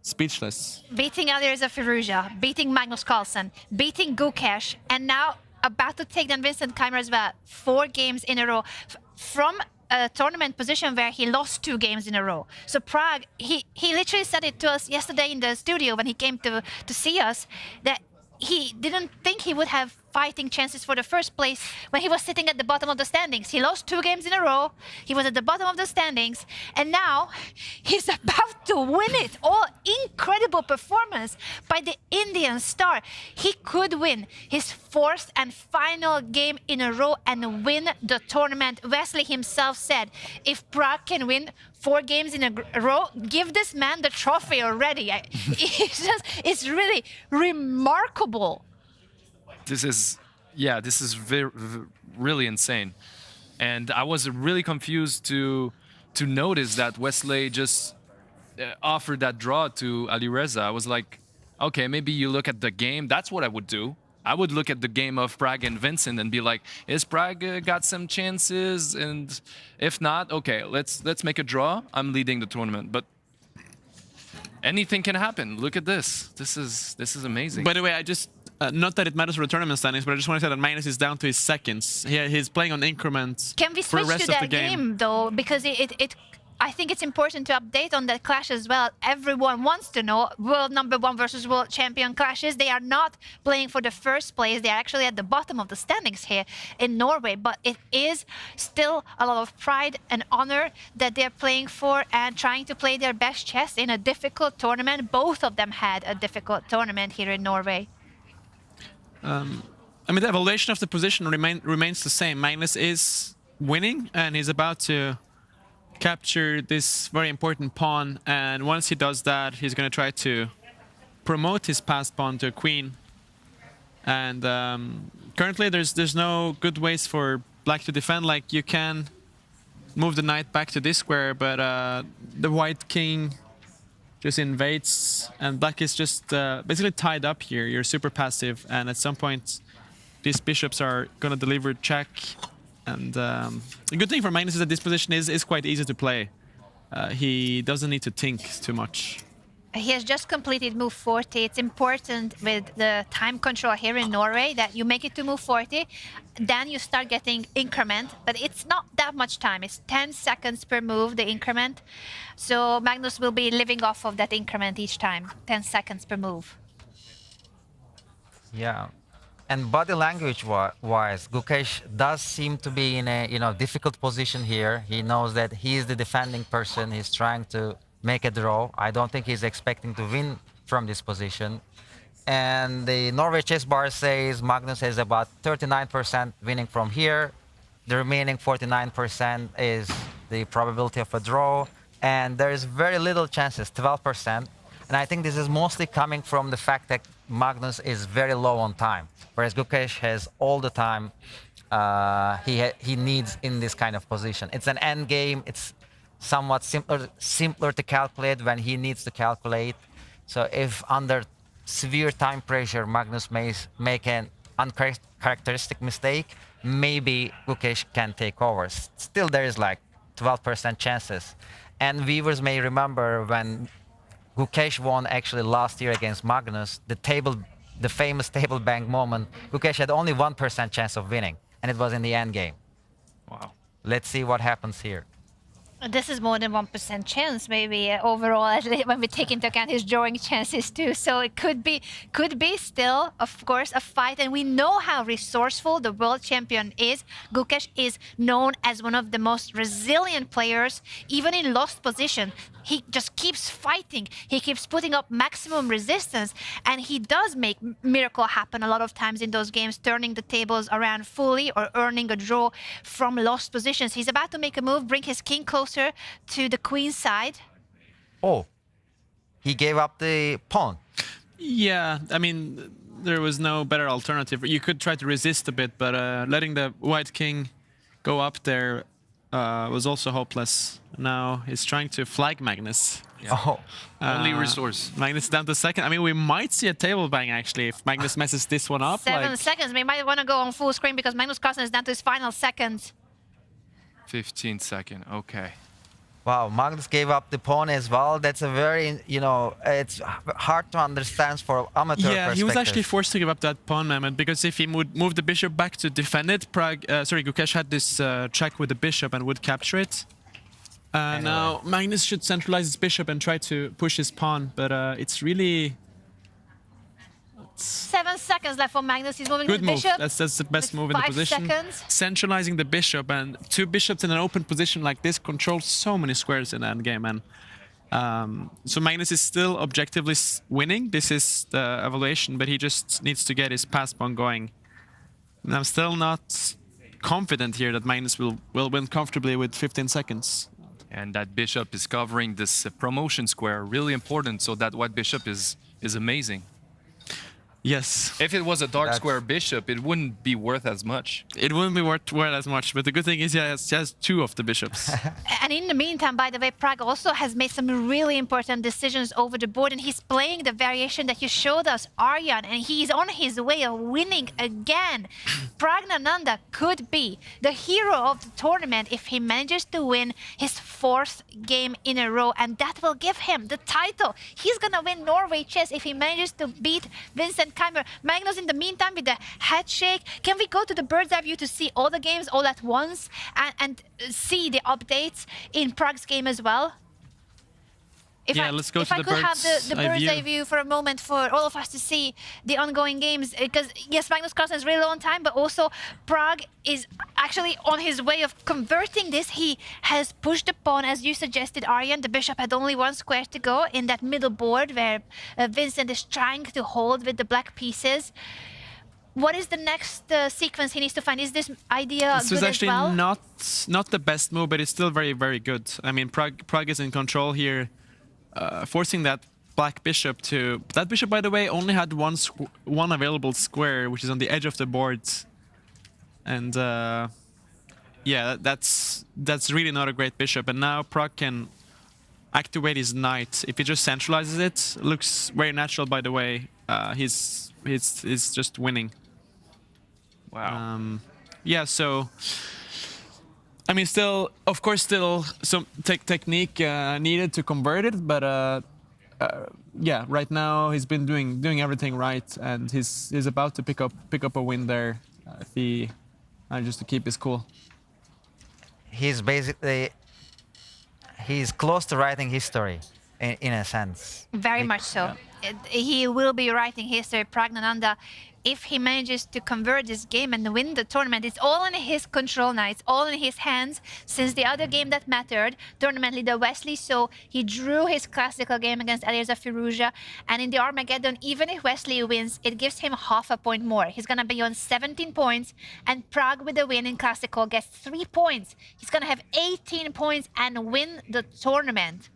speechless. Beating Alireza Firouzja, beating Magnus Carlsen, beating Gukesh, and now about to take down Vincent Keymer as well. 4 games in a row from a tournament position where he lost 2 games in a row. So Pragg, he literally said it to us yesterday in the studio when he came to see us, that he didn't think he would have fighting chances for the first place when he was sitting at the bottom of the standings. He lost 2 games in a row. He was at the bottom of the standings. And now he's about to win it. All incredible performance by the Indian star. He could win his 4th and final game in a row and win the tournament. Wesley himself said, if Pragg can win 4 games in a row, give this man the trophy already. It's really remarkable. This is really insane. And I was really confused to notice that Wesley just offered that draw to Alireza. I was like, okay, maybe you look at the game. That's what I would do. I would look at the game of Pragg and Vincent and be like, is Pragg got some chances? And if not, okay, let's make a draw. I'm leading the tournament. But anything can happen. Look at this. This is amazing. By the way, I just not that it matters for the tournament standings, but I just want to say that Magnus is down to his seconds. He's playing on increments. Can we for the switch rest to of the that game. game though? Because I think it's important to update on that clash as well. Everyone wants to know world #1 versus world champion clashes. They are not playing for the first place. They are actually at the bottom of the standings here in Norway. But it is still a lot of pride and honor that they're playing for and trying to play their best chess in a difficult tournament. Both of them had a difficult tournament here in Norway. I mean, the evaluation of the position remains the same. Magnus is winning, and he's about to capture this very important pawn. And once he does that, he's going to try to promote his passed pawn to a queen. And currently, there's no good ways for Black to defend. Like, you can move the knight back to this square, but the White king just invades, and Black is just basically tied up here. You're super passive, and at some point, these bishops are going to deliver check. And the good thing for Magnus is that this position is quite easy to play. He doesn't need to think too much. He has just completed move 40. It's important with the time control here in Norway that you make it to move 40, then you start getting increment, but it's not that much time. It's 10 seconds per move, the increment. So Magnus will be living off of that increment each time, 10 seconds per move. Yeah. And body language wise, Gukesh does seem to be in a difficult position here. He knows that he is the defending person. He's trying to make a draw. I don't think he's expecting to win from this position. And the Norway Chess Bar says Magnus has about 39% winning from here. The remaining 49% is the probability of a draw. And there is very little chances, 12%. And I think this is mostly coming from the fact that Magnus is very low on time, whereas Gukesh has all the time he needs in this kind of position. It's an end game. It's somewhat simpler to calculate when he needs to calculate. So if under severe time pressure, Magnus may make an uncharacteristic mistake, maybe Gukesh can take over. Still, there is like 12% chances. And viewers may remember when Gukesh won actually last year against Magnus, the famous table bank moment. Gukesh had only 1% chance of winning, and it was in the end game. Wow. Let's see what happens here. This is more than 1% chance, maybe overall, actually, when we take into account his drawing chances too. So it could be still, of course, a fight. And we know how resourceful the world champion is. Gukesh is known as one of the most resilient players, even in lost position. He just keeps fighting. He keeps putting up maximum resistance, and he does make miracle happen a lot of times in those games, turning the tables around fully or earning a draw from lost positions. He's about to make a move, bring his king closer to the queen side. Oh, he gave up the pawn. Yeah, I mean, there was no better alternative. You could try to resist a bit, but letting the white king go up there was also hopeless. Now he's trying to flag Magnus. Yeah. Oh, only resource. Magnus down to second. I mean, we might see a table bang actually if Magnus messes this one up. 7 seconds. We might want to go on full screen because Magnus Carlsen is down to his final seconds. 15 second. Okay. Wow, Magnus gave up the pawn as well. That's a very, it's hard to understand for amateur perspective. He was actually forced to give up that pawn, Mehmet, because if he would move the bishop back to defend it, Gukesh had this check with the bishop and would capture it. Anyway. Now Magnus should centralize his bishop and try to push his pawn, but it's really... 7 seconds left for Magnus. He's moving Good the move. bishop. That's the best move in the 5 position. seconds. Centralizing the bishop, and 2 bishops in an open position like this control so many squares in the endgame. And so Magnus is still objectively winning. This is the evaluation, but he just needs to get his pass pawn going. And I'm still not confident here that Magnus will win comfortably with 15 seconds. And that bishop is covering this promotion square, really important. So that white bishop is amazing. Yes. If it was a dark square bishop, it wouldn't be worth as much. It wouldn't be worth as much, but the good thing is he has 2 of the bishops. And in the meantime, by the way, Pragg also has made some really important decisions over the board, and he's playing the variation that you showed us, Aryan, and he's on his way of winning again. Praggnanandhaa could be the hero of the tournament if he manages to win his 4th game in a row, and that will give him the title. He's gonna win Norway Chess if he manages to beat Vincent Keymer. Magnus, in the meantime, with the head shake, can we go to the bird's eye view to see all the games all at once and see the updates in Pragg's game as well? Let's go to the bird's eye view. If I could have the bird's eye view for a moment for all of us to see the ongoing games, because yes, Magnus Carlsen is really on time, but also Pragg is actually on his way of converting this. He has pushed the pawn, as you suggested, Aryan. The bishop had only 1 square to go in that middle board where Vincent is trying to hold with the black pieces. What is the next sequence he needs to find? Is this idea This was good actually as well? not the best move, but it's still very, very good. I mean, Pragg is in control here. Forcing that black bishop to... That bishop, by the way, only had one available square, which is on the edge of the board. And yeah, that's really not a great bishop. And now Pragg can activate his knight. If he just centralizes it, looks very natural, by the way. He's just winning. Wow. Yeah, so... I mean, still, of course, still some technique needed to convert it, but yeah, right now he's been doing everything right, and he's about to pick up a win there if he manages to keep his cool. He's close to writing history, in a sense. Very much so. He will be writing history, Praggnanandhaa, if he manages to convert this game and win the tournament. It's all in his control now. It's all in his hands. Since the other game that mattered, tournament leader Wesley So, he drew his classical game against Alieeza Firouzja. And in the Armageddon, even if Wesley wins, it gives him half a point more. He's going to be on 17 points, and Pragg with the win in classical gets 3 points. He's going to have 18 points and win the tournament.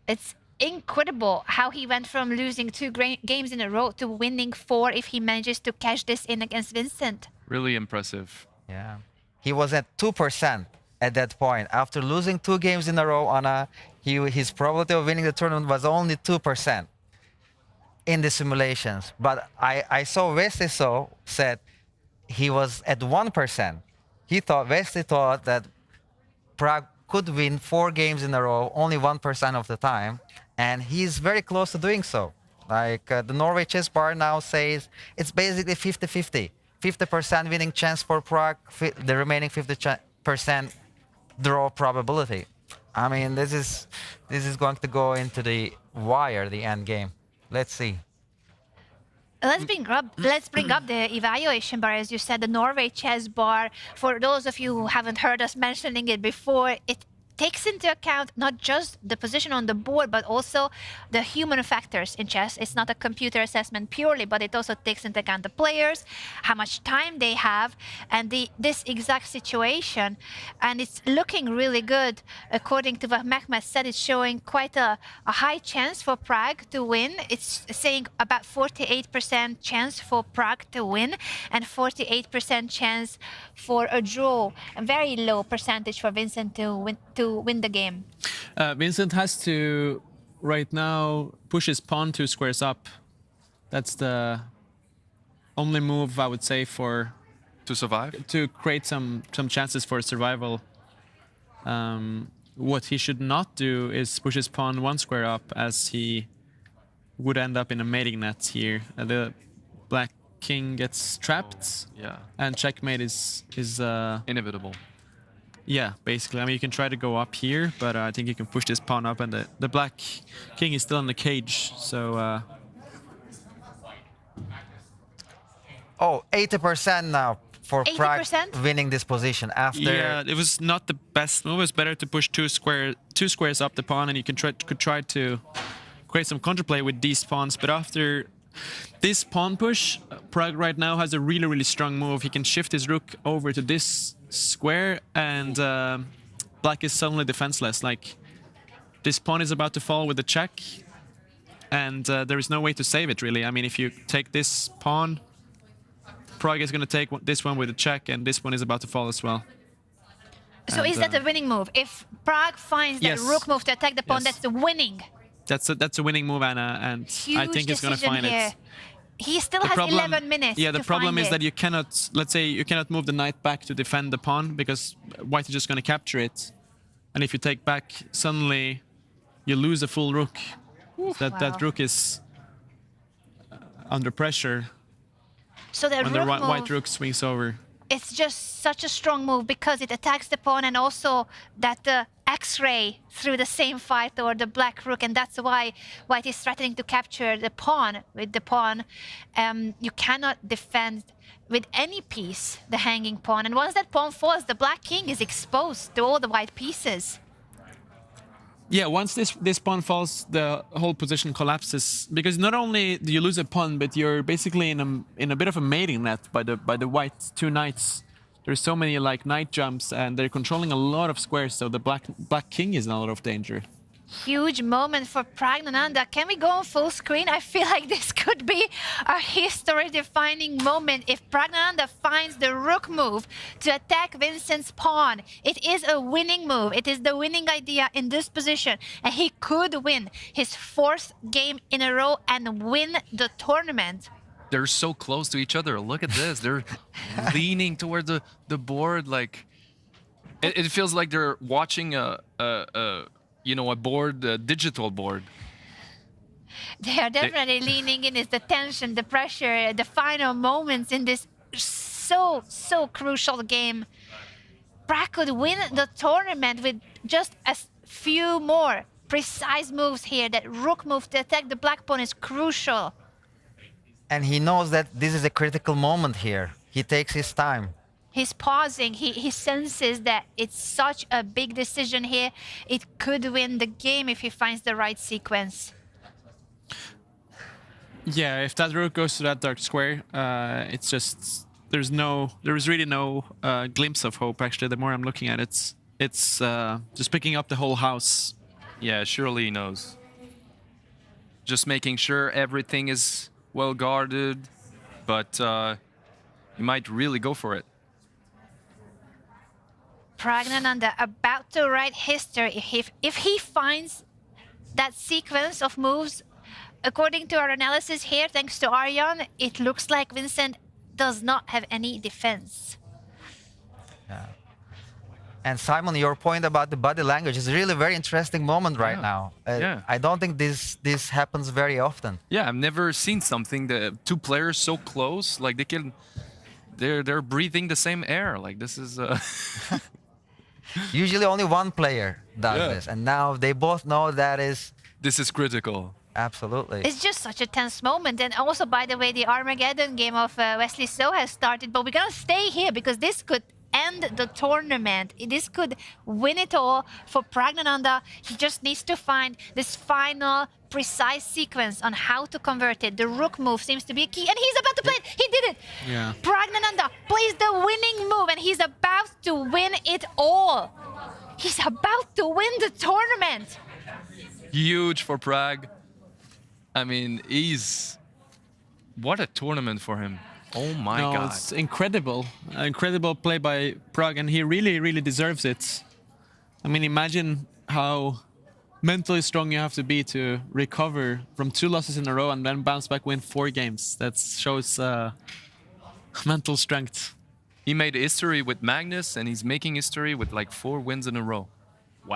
It's incredible how he went from losing 2 games in a row to winning 4 if he manages to cash this in against Vincent. Really impressive. Yeah. He was at 2% at that point. After losing 2 games in a row, Anna, his probability of winning the tournament was only 2% in the simulations. But I saw Wesley So said he was at 1%. Wesley thought that Prague could win 4 games in a row, only 1% of the time, and he's very close to doing so. Like the Norway Chess Bar now says it's basically 50-50. 50% winning chance for Prague, the remaining 50% draw probability. I mean, this is going to go into the wire, the end game. Let's see. Let's bring up the evaluation bar, as you said, the Norway Chess Bar. For those of you who haven't heard us mentioning it before, it takes into account not just the position on the board, but also the human factors in chess. It's not a computer assessment purely, but it also takes into account the players, how much time they have, and this exact situation. And it's looking really good. According to what Mehmet said, it's showing quite a high chance for Prague to win. It's saying about 48% chance for Prague to win and 48% chance for a draw. A very low percentage for Vincent to win the game. Vincent has to right now push his pawn 2 squares up. That's the only move I would say for to survive, to create some chances for survival. What he should not do is push his pawn 1 square up, as he would end up in a mating net here. The black king gets trapped, and checkmate is inevitable. Yeah, basically. I mean, you can try to go up here, but I think you can push this pawn up, and the black king is still in the cage, so... 80% now for 80%? Prague winning this position after... Yeah, it was not the best move. It was better to push 2 squares up the pawn, and you could try to create some counterplay with these pawns, but after this pawn push, Prague right now has a really, really strong move. He can shift his rook over to this square, and black is suddenly defenseless. Like, this pawn is about to fall with the check, and there is no way to save it, really. I mean, if you take this pawn, Prague is going to take this one with a check, and this one is about to fall as well. So and, is that a winning move? If Prague finds that rook move to attack the pawn, that's the winning. That's a winning move, Anna, and Huge I think he's going to find here. it. He still has 11 minutes. Yeah, the problem is it. that you cannot, let's say, you cannot move the knight back to defend the pawn, because white is just going to capture it. And if you take back, suddenly you lose a full rook. That rook is under pressure. So the when rook the move, white rook swings over. It's just such a strong move because it attacks the pawn, and also that X-ray through the same fight or the black rook, and that's why white is threatening to capture the pawn with the pawn. You cannot defend with any piece the hanging pawn, and once that pawn falls, the black king is exposed to all the white pieces. Yeah, once this pawn falls, the whole position collapses, because not only do you lose a pawn, but you're basically in a bit of a mating net by the white 2 knights. There's so many like knight jumps, and they're controlling a lot of squares, so the black king is in a lot of danger. Huge moment for Praggnanandhaa. Can we go on full screen? I feel like this could be a history-defining moment if Praggnanandhaa finds the rook move to attack Vincent's pawn. It is a winning move. It is the winning idea in this position, and he could win his 4th game in a row and win the tournament. They're so close to each other. Look at this. They're leaning toward the board. Like, it feels like they're watching a board, a digital board. They are definitely leaning in. Is the tension, the pressure, the final moments in this so crucial game. Prague could win the tournament with just a few more precise moves here. That rook move to attack the black pawn is crucial. And he knows that this is a critical moment here. He takes his time. He's pausing. He senses that it's such a big decision here. It could win the game if he finds the right sequence. Yeah, if that rook goes to that dark square, it's just there's really no glimpse of hope. Actually, the more I'm looking at it, it's just picking up the whole house. Yeah, surely he knows. Just making sure everything is well guarded, but he might really go for it. Praggnanandhaa about to write history if he finds that sequence of moves. According to our analysis here, thanks to Aryan, it looks like Vincent does not have any defense. Yeah. And Simon, your point about the body language is really a very interesting moment right now. I don't think this happens very often. Yeah, I've never seen something that two players so close, like they're breathing the same air. Like this is. Usually only one player does this, and now they both know this is critical. Absolutely. It's just such a tense moment. And also, by the way, the Armageddon game of Wesley So has started, but we're gonna stay here because this could end the tournament. This could win it all for Praggnanandhaa. He just needs to find this final precise sequence on how to convert it. The rook move seems to be a key, and he's about to play it. He did it. Yeah. Praggnanandhaa plays the winning move, and he's about to win it all. He's about to win the tournament. Huge for Pragg. I mean, what a tournament for him. Oh my God. It's incredible. Incredible play by Pragg, and he really, really deserves it. I mean, imagine how mentally strong you have to be to recover from 2 losses in a row and then bounce back, win 4 games. That shows mental strength. He made history with Magnus, and he's making history with like 4 wins in a row.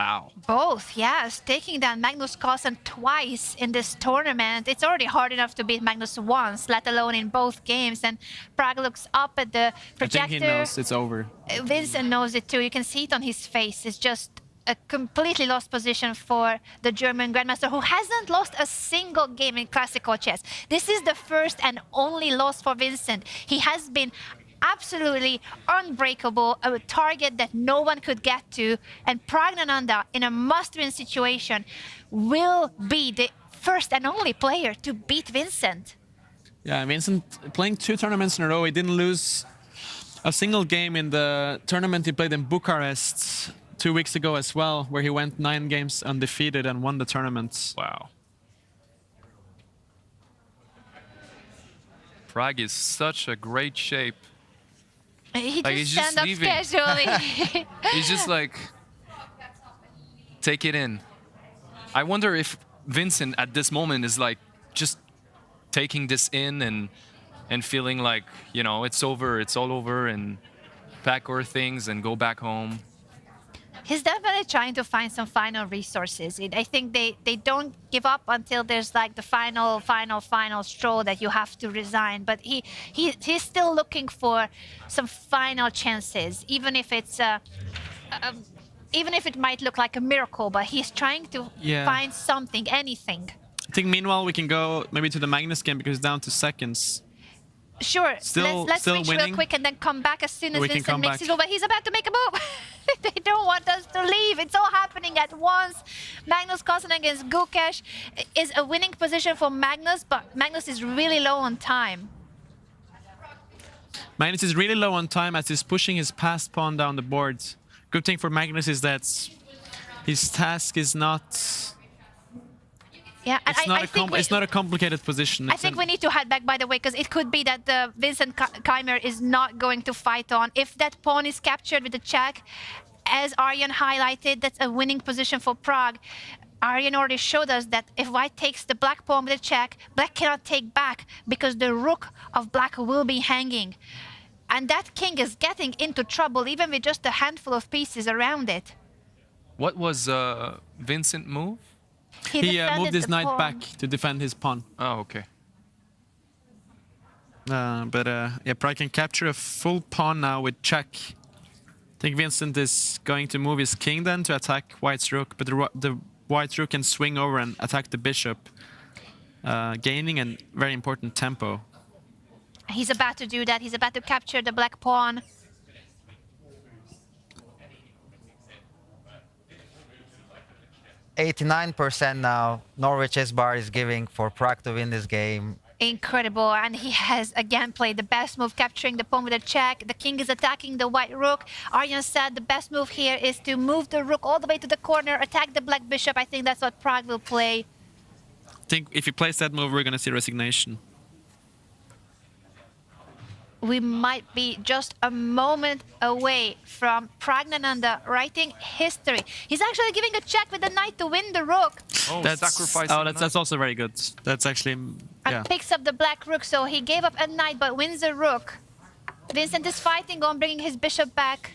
Wow. Both, yes. Taking down Magnus Carlsen twice in this tournament. It's already hard enough to beat Magnus once, let alone in both games. And Pragg looks up at the projector. I think he knows it's over. Vincent knows it too. You can see it on his face. It's just a completely lost position for the German Grandmaster, who hasn't lost a single game in classical chess. This is the first and only loss for Vincent. He has been absolutely unbreakable, a target that no one could get to, and Praggnanandhaa, in a must-win situation, will be the first and only player to beat Vincent. Yeah, Vincent playing 2 tournaments in a row. He didn't lose a single game in the tournament he played in Bucharest 2 weeks ago as well, where he went 9 games undefeated and won the tournament. Wow. Pragg is such a great shape. He Like, just he's just stand up leaving. casually. He's just like, take it in. I wonder if Vincent at this moment is like just taking this in and feeling like, you know, it's over, it's all over, and pack our things and go back home. He's definitely trying to find some final resources. I think they don't give up until there's like the final straw that you have to resign. But he's still looking for some final chances, even if it's even if it might look like a miracle. But he's trying to find something, anything. I think meanwhile we can go maybe to the Magnus game because it's down to seconds. Sure, let's switch winning. real quick and then come back as soon as We can Vincent come makes back. his move. But he's about to make a move. They don't want us to leave. It's all happening at once. Magnus Carlsen against Gukesh is a winning position for Magnus, but Magnus is really low on time. Magnus is really low on time as he's pushing his passed pawn down the board. Good thing for Magnus is that his task is not... Yeah, and I think it's not a complicated position. I think we need to head back, by the way, because it could be that Vincent Keymer is not going to fight on. If that pawn is captured with the check, as Aryan highlighted, that's a winning position for Pragg. Aryan already showed us that if white takes the black pawn with a check, black cannot take back because the rook of black will be hanging. And that king is getting into trouble even with just a handful of pieces around it. What was Vincent move? He moved his knight back to defend his pawn. Oh, okay. Yeah, Pragg can capture a full pawn now with check. I think Vincent is going to move his king then to attack white's rook, but the white rook can swing over and attack the bishop, gaining a very important tempo. He's about to do that. He's about to capture the black pawn. %89 now, Norway Chess Bar is giving for Pragg to win this game. Incredible, and he has again played the best move, capturing the pawn with a check. The king is attacking the white rook. Aryan said the best move here is to move the rook all the way to the corner, attack the black bishop. I think that's what Pragg will play. I think if he plays that move, we're going to see resignation. We might be just a moment away from Praggnanandhaa writing history. He's actually giving a check with the knight to win the rook. Oh, that's also very good. That's actually, And picks up the black rook, so he gave up a knight but wins a rook. Vincent is fighting on bringing his bishop back.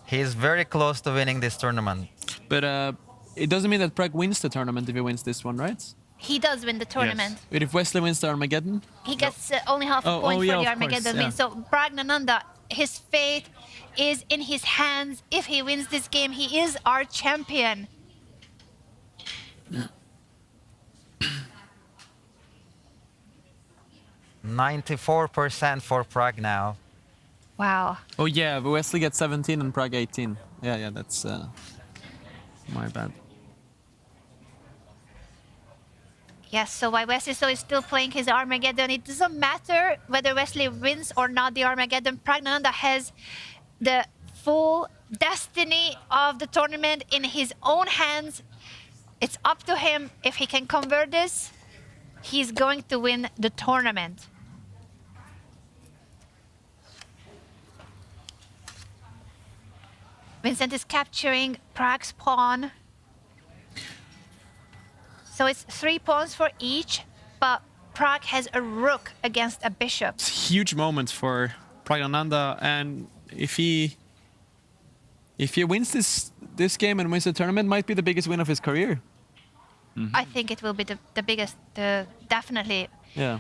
He's very close to winning this tournament. But it doesn't mean that Pragg wins the tournament if he wins this one, right? He does win the tournament. But if Wesley wins the Armageddon? He gets only half a point for the Armageddon win. So Praggnanandhaa, his fate is in his hands. If he wins this game, he is our champion. 94% for Pragg now. Wow. Oh yeah, but Wesley gets 17 and Pragg 18. Yeah, that's my bad. Yes, so while Wesley So is still playing his Armageddon, it doesn't matter whether Wesley wins or not the Armageddon. Praggnanandhaa has the full destiny of the tournament in his own hands. It's up to him. If he can convert this, he's going to win the tournament. Vincent is capturing Pragg's pawn. So it's 3 pawns for each, but Pragg has a rook against a bishop. It's a huge moment for Praggnanandhaa, and if he wins this game and wins the tournament, might be the biggest win of his career. I think it will be the biggest, definitely. Yeah.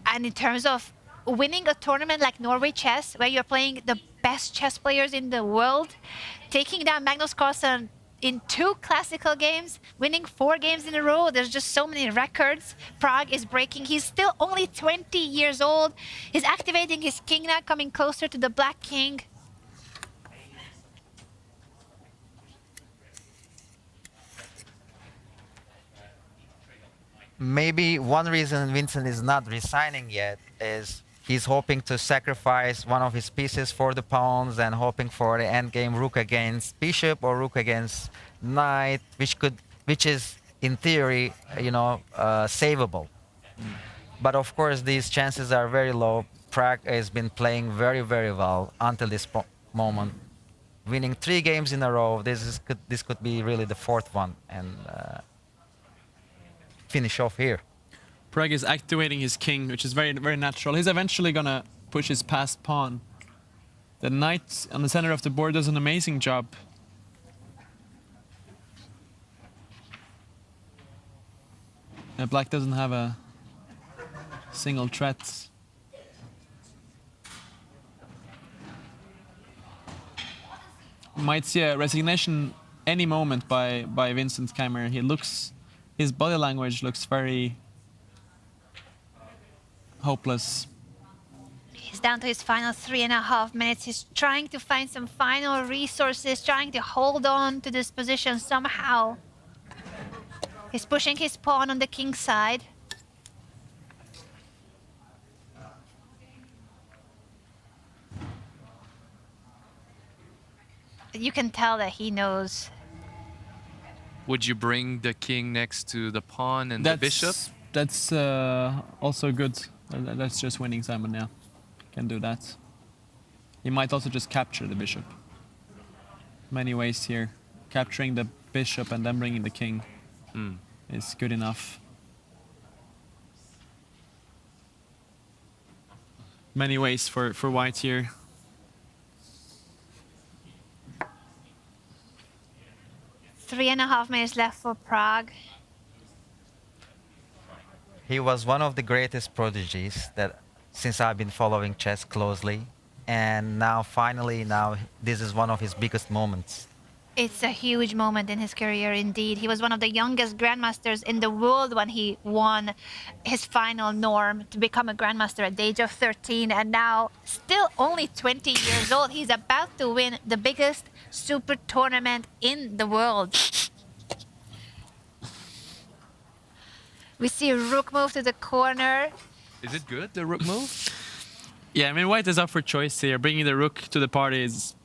And in terms of winning a tournament like Norway Chess, where you're playing the best chess players in the world, taking down Magnus Carlsen in 2 classical games, winning 4 games in a row. There's just so many records Pragg is breaking. He's still only 20 years old. He's activating his king now, coming closer to the black king. Maybe one reason Vincent is not resigning yet is he's hoping to sacrifice one of his pieces for the pawns and hoping for the endgame rook against bishop or rook against knight, which is in theory, savable. But of course, these chances are very low. Pragg has been playing very, very well until this moment, winning 3 games in a row. This could be really the 4th one and finish off here. Pragg is activating his king, which is very, very natural. He's eventually gonna push his passed pawn. The knight on the center of the board does an amazing job. Black doesn't have a single threat. Might see a resignation any moment by Vincent Keymer. His body language looks very hopeless. He's down to his final 3.5 minutes. He's trying to find some final resources, trying to hold on to this position somehow. He's pushing his pawn on the king's side. You can tell that he knows. Would you bring the king next to the pawn and the bishop? That's also good. That's just winning, Simon, yeah. Can do that. He might also just capture the bishop. Many ways here. Capturing the bishop and then bringing the king is good enough. Many ways for white here. Three and a half minutes left for Pragg. He was one of the greatest prodigies that since I've been following chess closely, and now finally this is one of his biggest moments. It's a huge moment in his career indeed. He was one of the youngest grandmasters in the world when he won his final norm to become a grandmaster at the age of 13, and now still only 20 years old. He's about to win the biggest super tournament in the world. We see a rook move to the corner. Is it good, the rook move? Yeah, I mean, white is up for choice here. Bringing the rook to the party is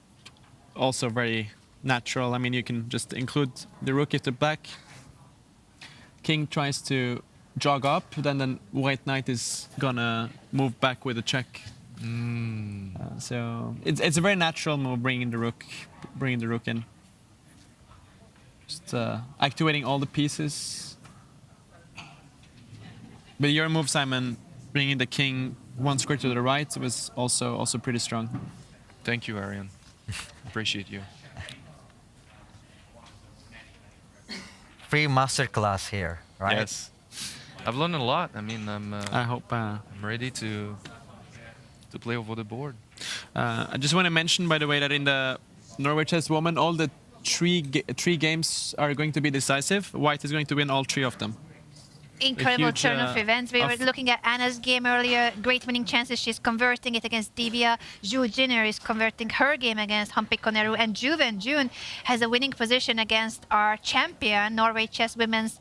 also very natural. I mean, you can just include the rook if the black king tries to jog up, then the white knight is gonna move back with a check. So it's a very natural move, bringing the rook in. Just activating all the pieces. But your move, Simon, bringing the king 1 square to the right was also pretty strong. Thank you, Aryan. Appreciate you. free masterclass here, right? Yes. I've learned a lot. I mean, I hope I'm ready to play over the board. I just want to mention, by the way, that in the Norway Chess Women, all the three games are going to be decisive. White is going to win all 3 of them. Incredible huge, turn of events. We were looking at Anna's game earlier. Great winning chances. She's converting it against Divya. Jiner is converting her game against Humpy, Koneru. And Wenjun has a winning position against our champion, Norway Chess Women's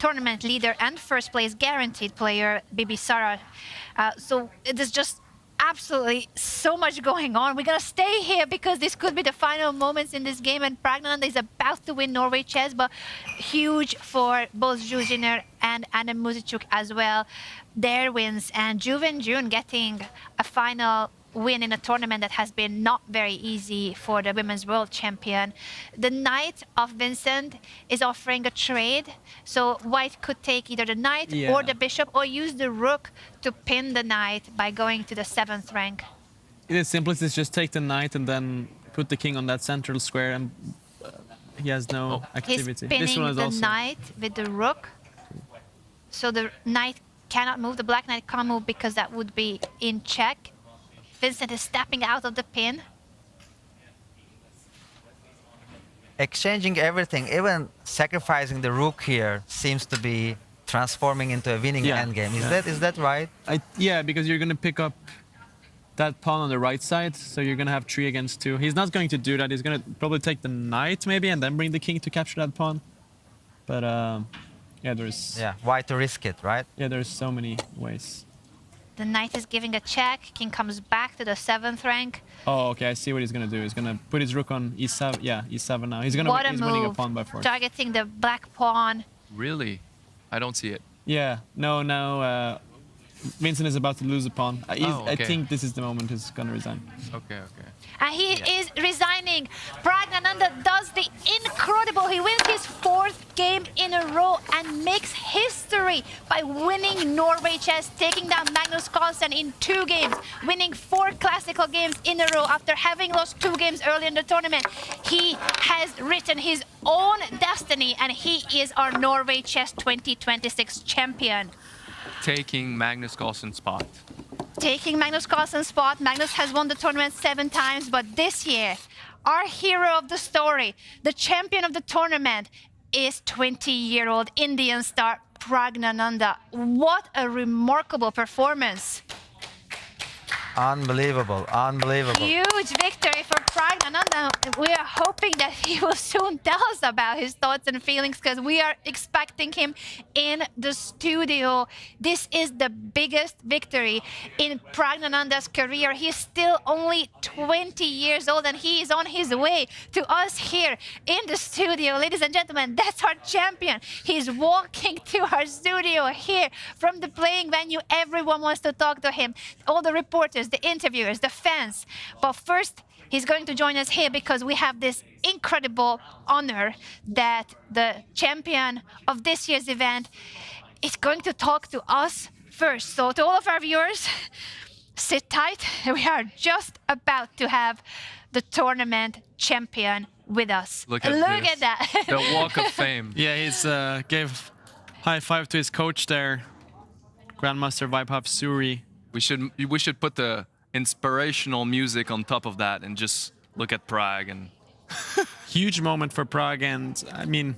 tournament leader and first place guaranteed player, Bibisara. So there's just absolutely so much going on. We're going to stay here because this could be the final moments in this game, and Praggnanandhaa is about to win Norway Chess, but huge for both Jiner and Anna Muzychuk as well. Their wins, and Wenjun getting a final win in a tournament that has been not very easy for the women's world champion. The knight of Vincent is offering a trade, so white could take either the knight or the bishop, or use the rook to pin the knight by going to the 7th rank. The simplest is just take the knight and then put the king on that central square, and he has no activity. He's pinning the knight with the rook, so the knight cannot move, the black knight can't move because that would be in check. Vincent is stepping out of the pin. Exchanging everything, even sacrificing the rook here, seems to be transforming into a winning endgame. Is that right? Yeah, because you're going to pick up that pawn on the right side, so you're going to have 3 against 2. He's not going to do that. He's going to probably take the knight maybe and then bring the king to capture that pawn. But yeah, there's... Yeah, why to risk it, right? Yeah, there's so many ways. The knight is giving a check. King comes back to the 7th rank. Oh, okay, I see what he's going to do. He's going to put his rook on e7. Yeah, e7 now. He's winning a pawn by force. Targeting the black pawn. Really? I don't see it. Yeah, no, now Vincent is about to lose a pawn. I think this is the moment he's going to resign. Okay. And he is resigning. Praggnanandhaa does the incredible. He wins his 4th game in a row and makes history by winning Norway Chess, taking down Magnus Carlsen in 2 games, winning 4 classical games in a row after having lost 2 games early in the tournament. He has written his own destiny, and he is our Norway Chess 2026 champion. Taking Magnus Carlsen's spot. Taking Magnus Carlsen's spot. Magnus has won the tournament 7 times, but this year, our hero of the story, the champion of the tournament, is 20-year-old Indian star Praggnanandhaa. What a remarkable performance. Unbelievable, unbelievable. Huge victory for Praggnanandhaa. We are hoping that he will soon tell us about his thoughts and feelings, because we are expecting him in the studio. This is the biggest victory in Praggnanandhaa's career. He's still only 20 years old, and he is on his way to us here in the studio. Ladies and gentlemen, that's our champion. He's walking to our studio here from the playing venue. Everyone wants to talk to him. All the reporters, the interviewers, the fans. But first, he's going to join us here because we have this incredible honor that the champion of this year's event is going to talk to us first. So to all of our viewers, sit tight. We are just about to have the tournament champion with us. Look at that. The walk of fame. Yeah, he's gave high five to his coach there, Grandmaster Vaibhav Suri. We should put the inspirational music on top of that and just look at Pragg. And huge moment for Pragg, and I mean,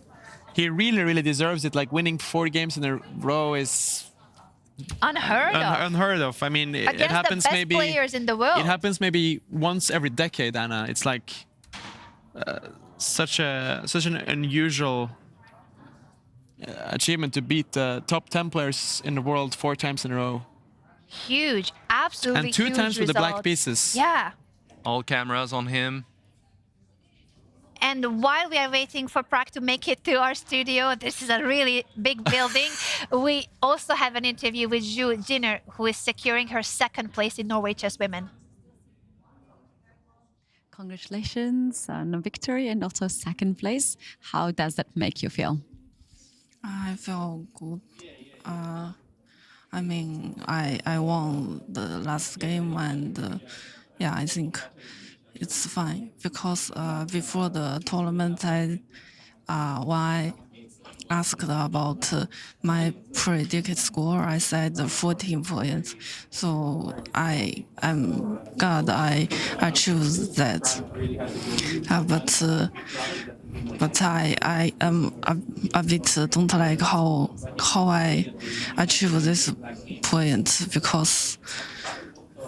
he really deserves it. Like, winning 4 games in a row is unheard of. I mean, it against happens the best maybe players in the world. It happens maybe once every decade, Anna. It's like such an unusual achievement to beat the top 10 players in the world 4 times in a row. Huge, absolutely huge. And 2 times with the black result. pieces. Yeah. All cameras on him. And while we are waiting for Pragg to make it to our studio, this is a really big building, we also have an interview with Jiner, who is securing her 2nd place in Norway Chess Women. Congratulations on the victory and also 2nd place. How does that make you feel? I feel good. I mean, I won the last game, and yeah, I think it's fine because before the tournament, when I asked about my predicted score, I said 14 points. So I'm glad I choose that. But I am a bit don't like how I achieve this point, because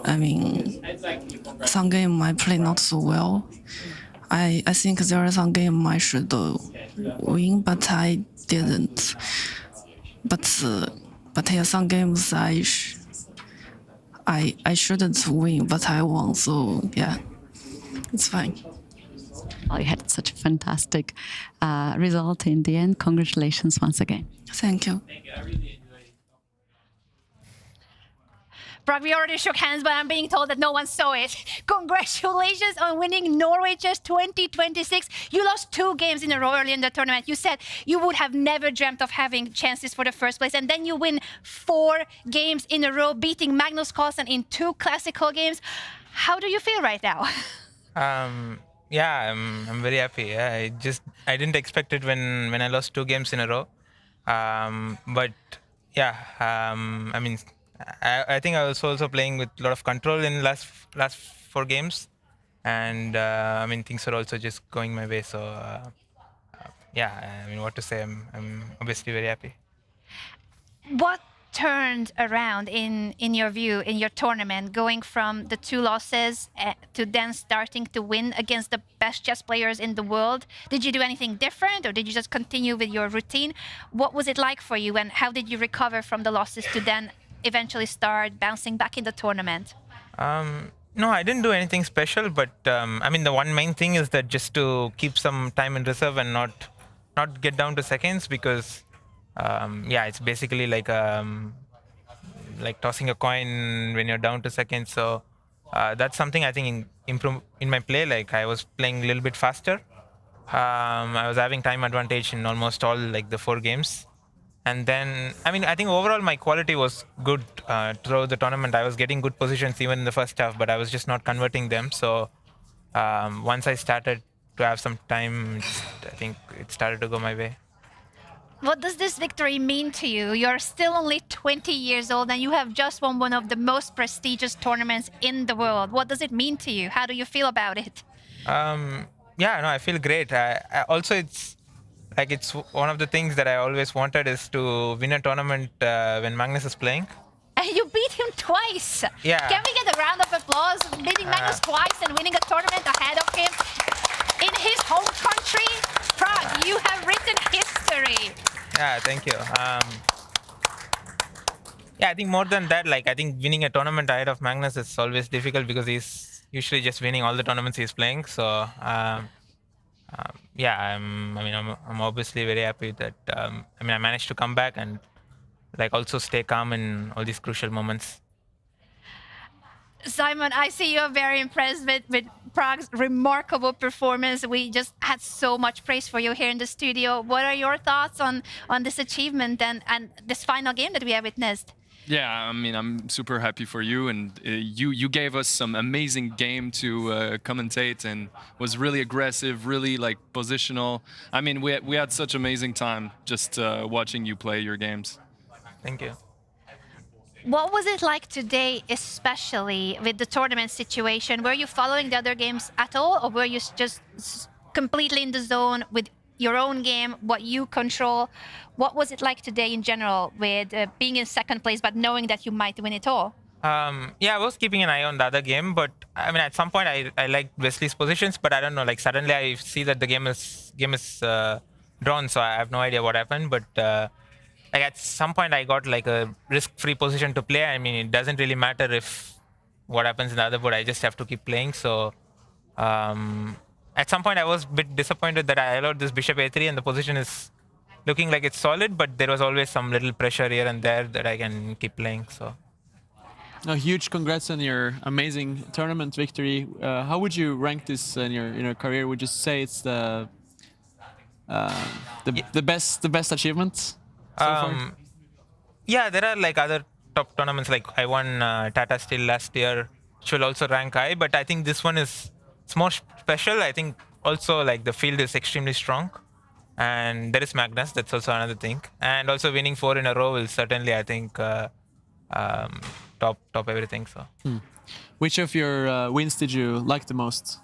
I mean some game I play not so well. I think there are some game I should win, but I didn't. But yeah, some games I shouldn't win, but I won. So yeah, it's fine. Well, you had such a fantastic result in the end. Congratulations once again. Thank you. Pragg, we already shook hands, but I'm being told that no one saw it. Congratulations on winning Norway Chess 2026. You lost 2 games in a row early in the tournament. You said you would have never dreamt of having chances for the first place, and then you win 4 games in a row, beating Magnus Carlsen in 2 classical games. How do you feel right now? Yeah, I'm very happy. Yeah, I didn't expect it when I lost 2 games in a row. But yeah, I mean, I think I was also playing with a lot of control in last 4 games, and I mean things are also just going my way. So yeah, I mean what to say. I'm obviously very happy. What turned around in your view in your tournament, going from the 2 losses to then starting to win against the best chess players in the world? Did you do anything different, or did you just continue with your routine? What was it like for you, and how did you recover from the losses to then eventually start bouncing back in the tournament? No, I didn't do anything special, but I mean the one main thing is that just to keep some time in reserve and not get down to seconds, because yeah, it's basically like tossing a coin when you're down to seconds. So that's something I think improve in my play. Like I was playing a little bit faster. I was having time advantage in almost all like the 4 games. And then, I mean, I think overall my quality was good throughout the tournament. I was getting good positions even in the first half, but I was just not converting them. So once I started to have some time, I think it started to go my way. What does this victory mean to you? You're still only 20 years old and you have just won one of the most prestigious tournaments in the world. What does it mean to you? How do you feel about it? Yeah, no, I feel great. Also, it's one of the things that I always wanted is to win a tournament when Magnus is playing. And you beat him twice. Yeah. Can we get a round of applause? Beating Magnus twice and winning a tournament ahead of him in his home country? Pragg, you have written history. Yeah, thank you. Yeah, I think more than that, like I think winning a tournament ahead of Magnus is always difficult because he's usually just winning all the tournaments he's playing. So yeah, I'm obviously very happy that I managed to come back and like also stay calm in all these crucial moments. Simon, I see you're very impressed with Pragg's remarkable performance. We just had so much praise for you here in the studio. What are your thoughts on this achievement and this final game that we have witnessed? Yeah, I mean, I'm super happy for you, and you gave us some amazing game to commentate, and was really aggressive, really like positional. I mean, we had such amazing time just watching you play your games. Thank you. What was it like today, especially with the tournament situation? Were you following the other games at all, or were you just completely in the zone with your own game, what you control? What was it like today in general with being in second place, but knowing that you might win it all? Yeah, I was keeping an eye on the other game, but I mean, at some point I liked Wesley's positions, but I don't know, like suddenly I see that the game is drawn, so I have no idea what happened, but like at some point I got like a risk-free position to play. I mean, it doesn't really matter if what happens in the other board, I just have to keep playing. So at some point I was a bit disappointed that I allowed this bishop a3 and the position is looking like it's solid, but there was always some little pressure here and there that I can keep playing. So a huge congrats on your amazing tournament victory. How would you rank this in your career? Would you say it's the best achievement? Yeah, there are like other top tournaments, like I won Tata Steel last year, which will also rank high, but I think this one it's more special. I think also like the field is extremely strong, And there is Magnus, that's also another thing. And also winning 4 in a row will certainly, I think, top everything. So. Which of your wins did you like the most?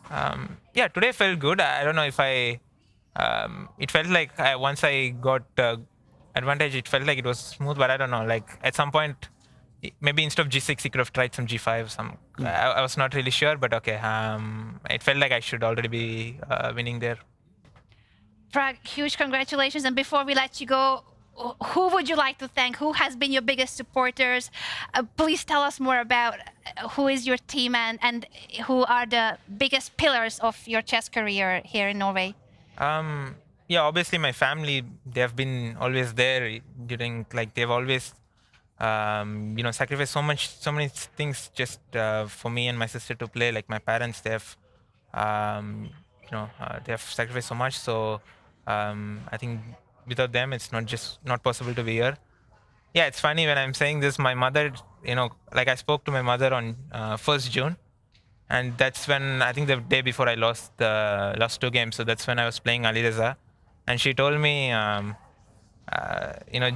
Yeah, today felt good. I don't know if it felt like once I got advantage, it felt like it was smooth, but I don't know. Like at some point, maybe instead of G6, he could have tried some G5. I was not really sure, but okay. It felt like I should already be winning there. Pragg, huge congratulations. And before we let you go, who would you like to thank? Who has been your biggest supporters? Please tell us more about who is your team and who are the biggest pillars of your chess career here in Norway. Yeah, obviously my family, they have been always there during, like they've always, sacrificed so many things just for me and my sister to play. Like my parents, they have, they have sacrificed so much. So I think without them, it's not possible to be here. Yeah, it's funny when I'm saying this, my mother, like I spoke to my mother on 1st June. And that's when, I think the day before I lost 2 games. So that's when I was playing Alireza. And she told me,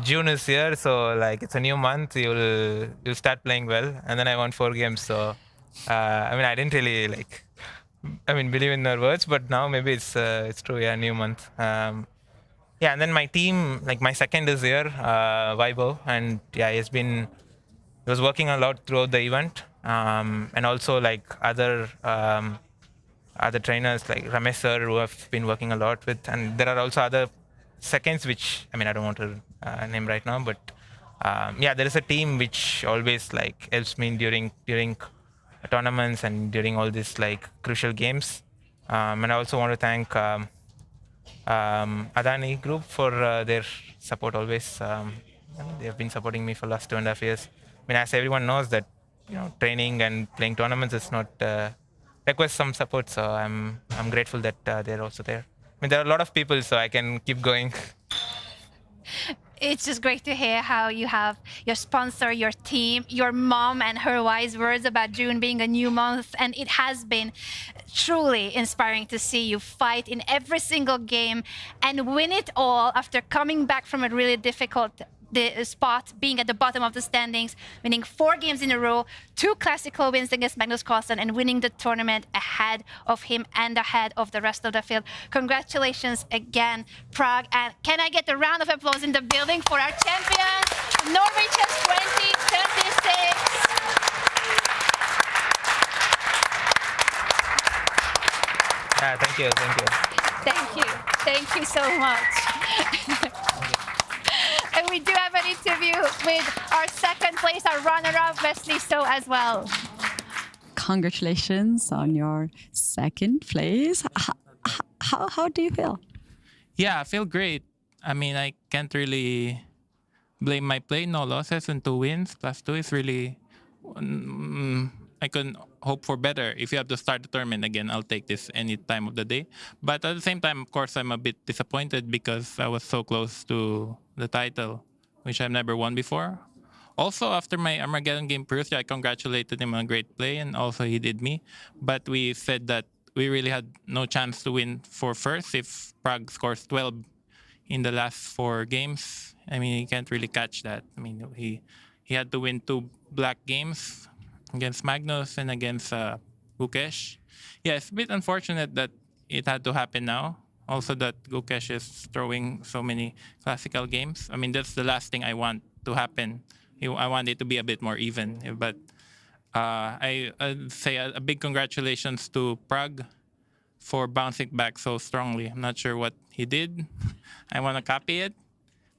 June is here. So like, it's a new month. You'll start playing well. And then I won 4 games. So, I didn't really believe in her words, but now maybe it's true. Yeah, new month. Yeah, and then my team, like my second is here, Vibo. And yeah, he was working a lot throughout the event. And also like other trainers like Ramesh sir, who have been working a lot with, and there are also other seconds which I don't want to name right now, but yeah, there is a team which always like helps me during tournaments and during all these like crucial games. And I also want to thank Adani Group for their support always. They have been supporting me for the last 2.5 years. As everyone knows that training and playing tournaments is not requires some support, so I'm grateful that they're also there. There are a lot of people, so I can keep going. It's just great to hear how you have your sponsor, your team, your mom and her wise words about June being a new month. And it has been truly inspiring to see you fight in every single game and win it all after coming back from a really difficult spot, being at the bottom of the standings, winning 4 games in a row, 2 classical wins against Magnus Carlsen, and winning the tournament ahead of him and ahead of the rest of the field. Congratulations again, Pragg. And can I get a round of applause in the building for our champion, Norway Chess 2026? Thank you. Thank you so much. And we do have an interview with our second place, our runner-up, Wesley So as well. Congratulations on your second place. How do you feel? Yeah, I feel great. I can't really blame my play. No losses and 2 wins. +2 is really... I couldn't hope for better. If you have to start the tournament again, I'll take this any time of the day. But at the same time, of course, I'm a bit disappointed because I was so close to the title, which I've never won before. Also, after my Armageddon game, Firouzja, I congratulated him on a great play, and also he did me. But we said that we really had no chance to win for first if Pragg scores 12 in the last 4 games. He can't really catch that. He had to win 2 black games against Magnus and against Gukesh. Yeah, it's a bit unfortunate that it had to happen now. Also that Gukesh is throwing so many classical games. That's the last thing I want to happen. I want it to be a bit more even. But I'd say a big congratulations to Pragg for bouncing back so strongly. I'm not sure what he did. I want to copy it.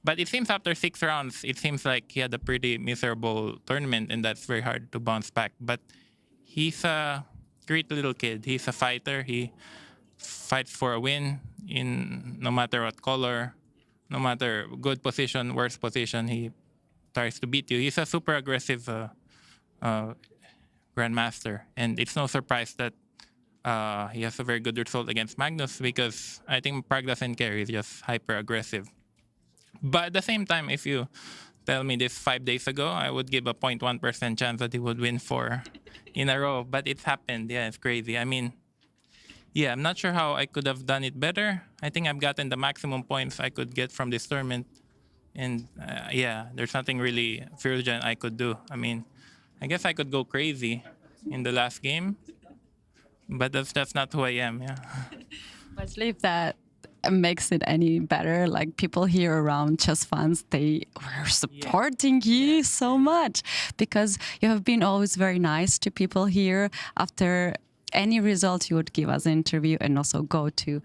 But it seems after 6 rounds, it seems like he had a pretty miserable tournament, and that's very hard to bounce back. But he's a great little kid. He's a fighter. He fights for a win in no matter what color, no matter good position, worst position, he tries to beat you. He's a super aggressive grandmaster. And it's no surprise that he has a very good result against Magnus because I think Pragg doesn't care. He's just hyper aggressive. But at the same time, if you tell me this 5 days ago, I would give a 0.1% chance that he would win 4 in a row. But it's happened. Yeah, it's crazy. yeah, I'm not sure how I could have done it better. I think I've gotten the maximum points I could get from this tournament. And yeah, there's nothing really Firouzja and I could do. I mean, I guess I could go crazy in the last game, but that's not who I am, yeah. Wesley, if that makes it any better, like people here around chess fans, they were supporting you so much because you have been always very nice to people here. After any result, you would give us an interview and also go to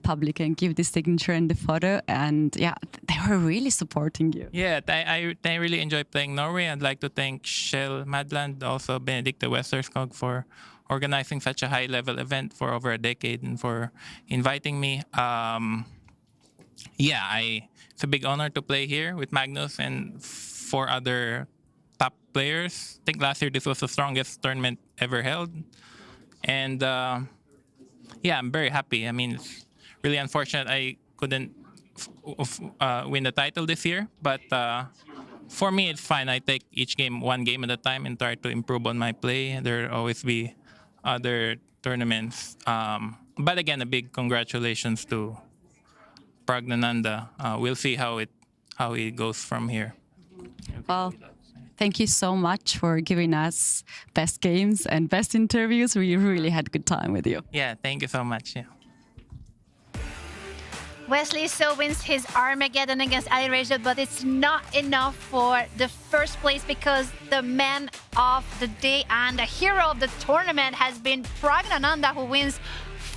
public and give the signature and the photo. And yeah, they were really supporting you. Yeah, I really enjoy playing Norway. I'd like to thank Shell Madland, also Benedicte Westerskog for organizing such a high-level event for over a decade and for inviting me. Yeah, it's a big honor to play here with Magnus and 4 other top players. I think last year this was the strongest tournament ever held. And yeah, I'm very happy. I mean, it's really unfortunate I couldn't win the title this year, but for me, it's fine. I take each game one game at a time and try to improve on my play. There'll always be other tournaments. But again, a big congratulations to Praggnanandhaa. We'll see how it goes from here. Well, thank you so much for giving us best games and best interviews. We really had a good time with you. Yeah, thank you so much. Yeah. Wesley So wins his Armageddon against Alireza, but it's not enough for the first place because the man of the day and the hero of the tournament has been Praggnanandhaa, who wins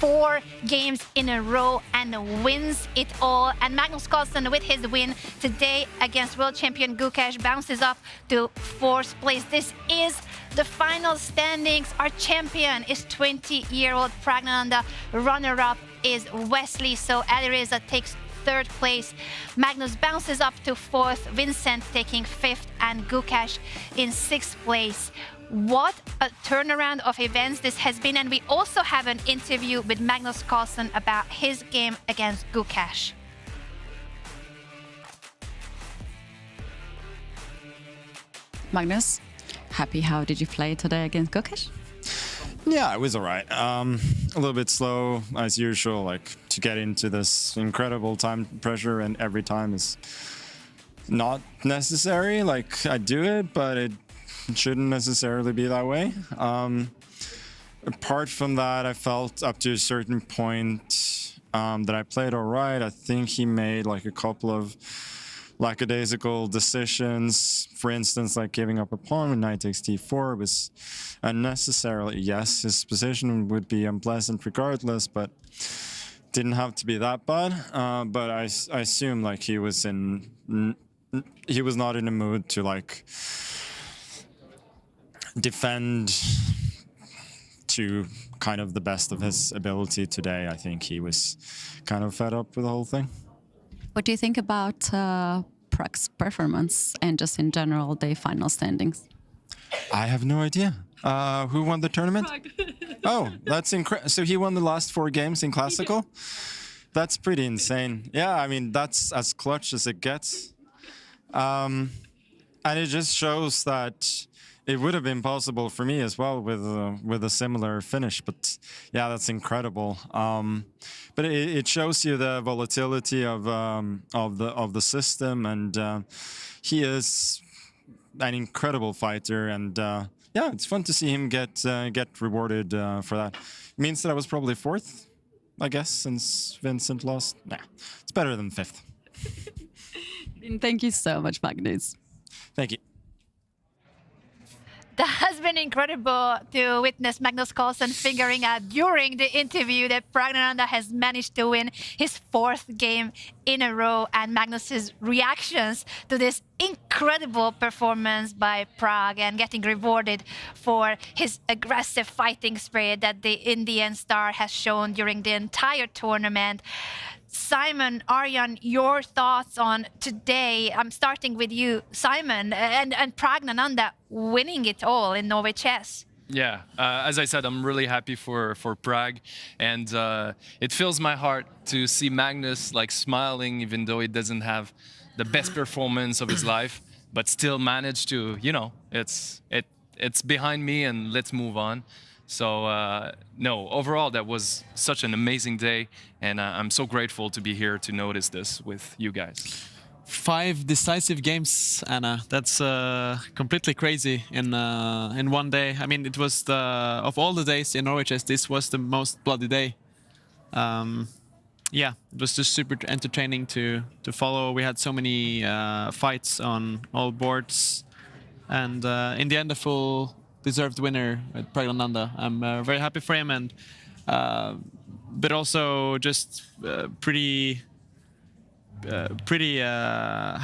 4 games in a row and wins it all. And Magnus Carlsen, with his win today against world champion Gukesh, bounces up to 4th place. This is the final standings. Our champion is 20-year-old Praggnanandhaa. Runner-up is Wesley So. Alireza takes 3rd place. Magnus bounces up to 4th. Vincent taking 5th, and Gukesh in 6th place. What a turnaround of events this has been. And we also have an interview with Magnus Carlsen about his game against Gukesh. Magnus, happy. How did you play today against Gukesh? Yeah, it was all right. A little bit slow as usual, like to get into this incredible time pressure, and every time is not necessary. Like I do it, but it shouldn't necessarily be that way. Apart from that, I felt up to a certain point that I played all right. I think he made like a couple of lackadaisical decisions. For instance, like giving up a pawn when knight takes d4 was unnecessarily. Yes, his position would be unpleasant regardless, but didn't have to be that bad. But I assume like he was not in a mood to like defend to kind of the best of his ability today. I think he was kind of fed up with the whole thing. What do you think about Pragg's performance and just in general the final standings? I have no idea. Who won the tournament? Oh, that's incredible. So he won the last 4 games in Classical? That's pretty insane. Yeah, I mean, that's as clutch as it gets. And it just shows that it would have been possible for me as well with a similar finish. But yeah, that's incredible. But it shows you the volatility of the system, and he is an incredible fighter. And yeah, it's fun to see him get rewarded for that. It means that I was probably 4th, I guess, since Vincent lost. Nah, it's better than 5th. Thank you so much, Magnus. Thank you. That has been incredible to witness Magnus Carlsen figuring out during the interview that Praggnanandhaa has managed to win his 4th game in a row, and Magnus's reactions to this incredible performance by Pragg and getting rewarded for his aggressive fighting spirit that the Indian star has shown during the entire tournament. Simon, Aryan, your thoughts on today? I'm starting with you, Simon, and Praggnanandhaa winning it all in Norway Chess. Yeah, as I said, I'm really happy for Pragg, and it fills my heart to see Magnus like smiling, even though he doesn't have the best performance of his life, but still manage to, you know, it's behind me and let's move on. So no, overall that was such an amazing day, and I'm so grateful to be here to notice this with you guys. 5 decisive games, Anna. That's completely crazy in one day. I mean, it was of all the days in Norway Chess, this was the most bloody day. Yeah, it was just super entertaining to follow. We had so many fights on all boards, and in the end, a full deserved winner with Praggnanandhaa. I'm very happy for him, and but also just pretty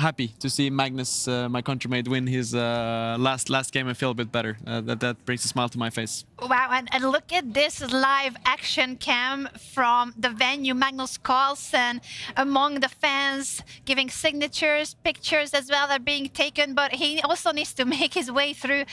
happy to see Magnus, my countrymate, win his last game and feel a bit better. That brings a smile to my face. Wow, and look at this live action cam from the venue. Magnus Carlsen among the fans, giving signatures, pictures as well are being taken, but he also needs to make his way through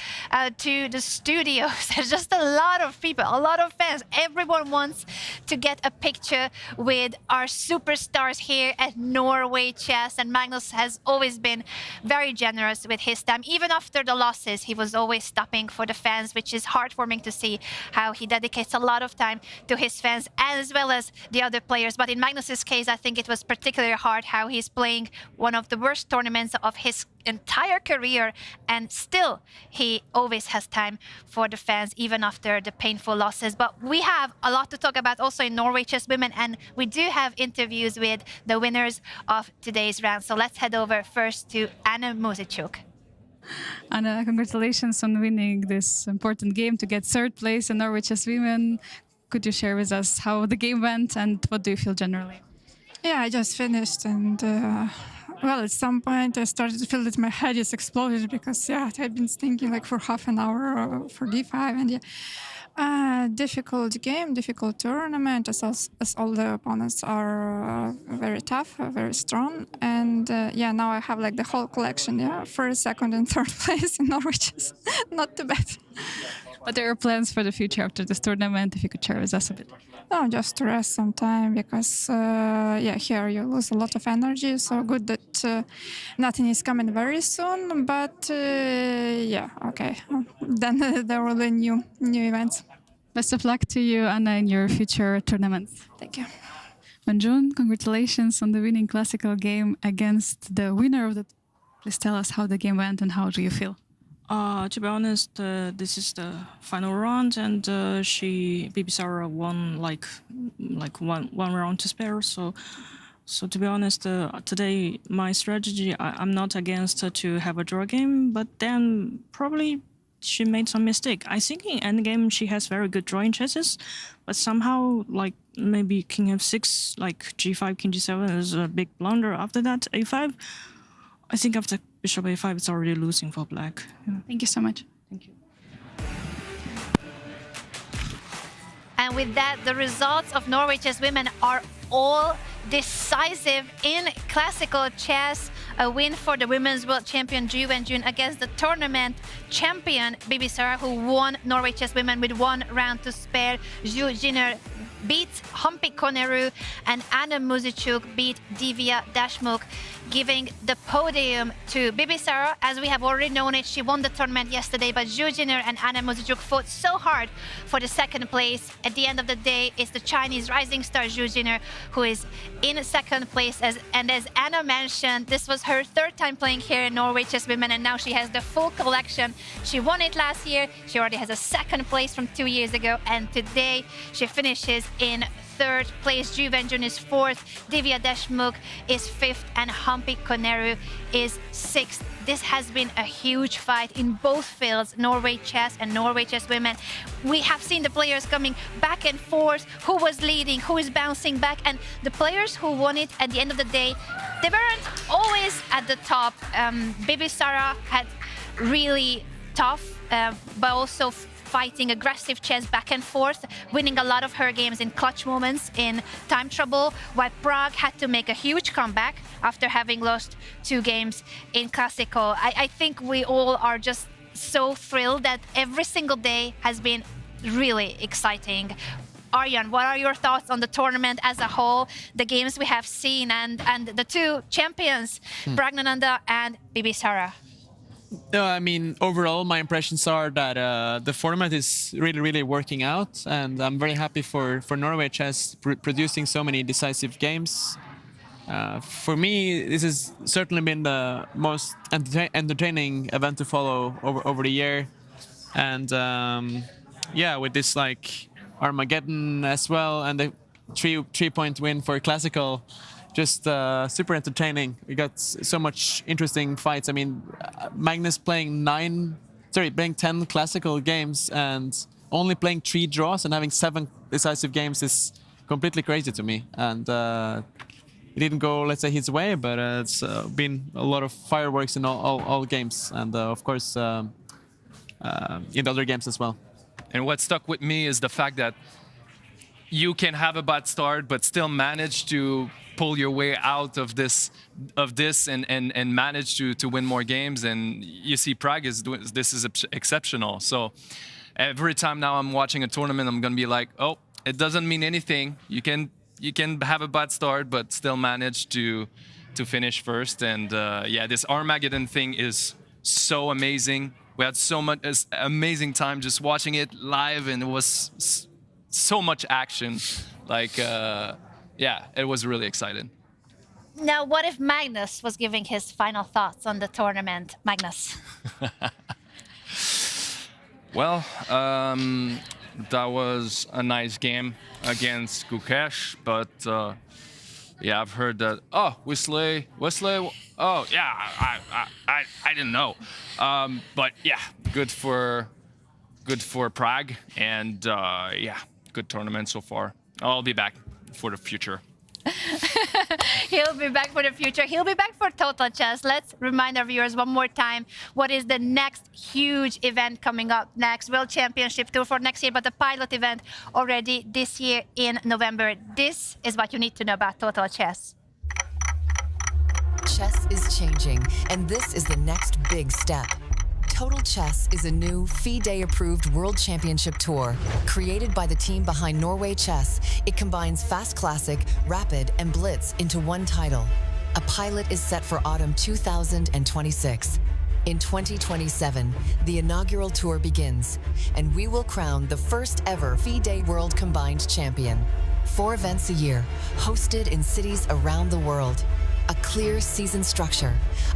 to the studios. There's just a lot of people, a lot of fans. Everyone wants to get a picture with our superstars here at Norway Chess, and Magnus has always been very generous with his time. Even after the losses, he was always stopping for the fans, which is heartwarming to see how he dedicates a lot of time to his fans as well as the other players. But in Magnus's case, I think it was particularly hard how he's playing one of the worst tournaments of his entire career, and still he always has time for the fans even after the painful losses. But we have a lot to talk about also in Norway Chess Women, and we do have interviews with the winners of today's round. So let's head over first to Anna Muzychuk. Anna, congratulations on winning this important game to get 3rd place in Norway Chess Women. Could you share with us how the game went and what do you feel generally? Yeah, I just finished, and well, at some point I started to feel that my head is exploded because I'd been thinking like for half an hour for D5, and difficult game, difficult tournament, as all the opponents are very tough, very strong, and now I have like the whole collection, 1st, 2nd, and 3rd place in Norwich. Not too bad. What are your plans for the future after this tournament, if you could share with us a bit? No, just to rest some time, because here you lose a lot of energy, so good that nothing is coming very soon, but okay, then there will be new events. Best of luck to you, Anna, in your future tournaments. Thank you. Wenjun, congratulations on the winning classical game against the winner of the... Please tell us how the game went and how do you feel? To be honest, this is the final round, and Bibisara won like one round to spare. So to be honest, today my strategy, I'm not against to have a draw game, but then probably she made some mistake. I think in endgame she has very good drawing chesses, but somehow like maybe King F6, like G5, King G7 is a big blunder. After that, A5. I think after Bishop A5, it's already losing for black. Yeah. Thank you so much. Thank you. And with that, the results of Norway Chess Women are all decisive in classical chess. A win for the women's world champion Wenjun against the tournament champion Bibisara, who won Norway Chess Women with 1 round to spare. Jiner beat Humpy Koneru, and Anna Muzychuk beat Divya Deshmukh, giving the podium to Bibisara. As we have already known it, she won the tournament yesterday, but Jiner and Anna Muzychuk fought so hard for the 2nd place. At the end of the day, it's the Chinese rising star Jiner who is in 2nd place. As Anna mentioned, this was her 3rd time playing here in Norway Chess Women, and now she has the full collection. She won it last year, she already has a 2nd place from 2 years ago, and today she finishes in 3rd place. Wenjun is 4th, Divya Deshmukh is 5th, and Humpy Koneru is 6th. This has been a huge fight in both fields, Norway Chess and Norway Chess Women. We have seen the players coming back and forth, who was leading, who is bouncing back, and the players who won it at the end of the day, they weren't always at the top. Bibisara had really tough, but also fighting aggressive chess back and forth, winning a lot of her games in clutch moments, in time trouble, while Pragg had to make a huge comeback after having lost 2 games in classical. I think we all are just so thrilled that every single day has been really exciting. Aryan, what are your thoughts on the tournament as a whole, the games we have seen, and the 2 champions, Praggnanandhaa and Bibisara? I mean, overall, my impressions are that the format is really, really working out, and I'm very happy for Norway Chess producing so many decisive games. For me, this has certainly been the most entertaining event to follow over the year, and yeah, with this like Armageddon as well, and the three-point win for Classical. Just super entertaining. We got so much interesting fights. I mean, Magnus playing 10 classical games and only playing 3 draws and having 7 decisive games is completely crazy to me. And it didn't go, let's say, his way, but it's been a lot of fireworks in all games, and of course in the other games as well. And what stuck with me is the fact that you can have a bad start, but still manage to pull your way out of this and manage to win more games. And you see, Pragg is doing this is exceptional. So every time now I'm watching a tournament, I'm gonna be like, oh, it doesn't mean anything. You can have a bad start, but still manage to finish first. And yeah, this Armageddon thing is so amazing. We had so much amazing time just watching it live, and it was so much action. Like, yeah, it was really exciting. Now, what if Magnus was giving his final thoughts on the tournament? Magnus. Well, that was a nice game against Gukesh, but yeah, I've heard that. Oh, Wesley. Oh, yeah, I didn't know. But yeah, good for Pragg, and yeah, good tournament so far. I'll be back for the future. He'll be back for the future. He'll be back for Total Chess. Let's remind our viewers one more time what is the next huge event coming up next. World Championship Tour for next year, but the pilot event already this year in November. This is what you need to know about Total Chess. Chess is changing, and this is the next big step. Total Chess is a new FIDE-approved World Championship Tour. Created by the team behind Norway Chess, it combines Fast Classic, Rapid, and Blitz into one title. A pilot is set for autumn 2026. In 2027, the inaugural tour begins, and we will crown the first ever FIDE World Combined Champion. 4 events a year, hosted in cities around the world. A clear season structure,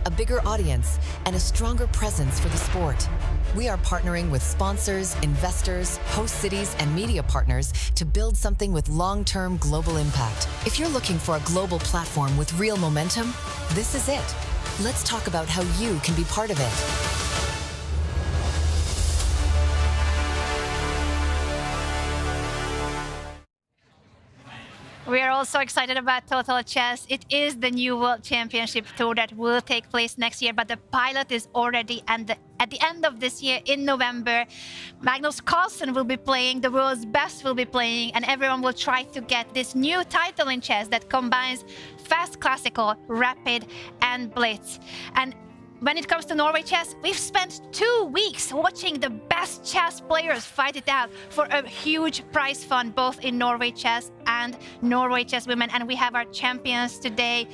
a bigger audience, and a stronger presence for the sport. We are partnering with sponsors, investors, host cities, and media partners to build something with long-term global impact. If you're looking for a global platform with real momentum, this is it. Let's talk about how you can be part of it. We are also excited about Total Chess. It is the new World Championship Tour that will take place next year, but the pilot is already at the end of this year in November. Magnus Carlsen will be playing, the world's best will be playing, and everyone will try to get this new title in chess that combines Fast Classical, Rapid, and Blitz. And when it comes to Norway Chess, we've spent 2 weeks watching the best chess players fight it out for a huge prize fund, both in Norway Chess and Norway Chess Women. And we have our champions today.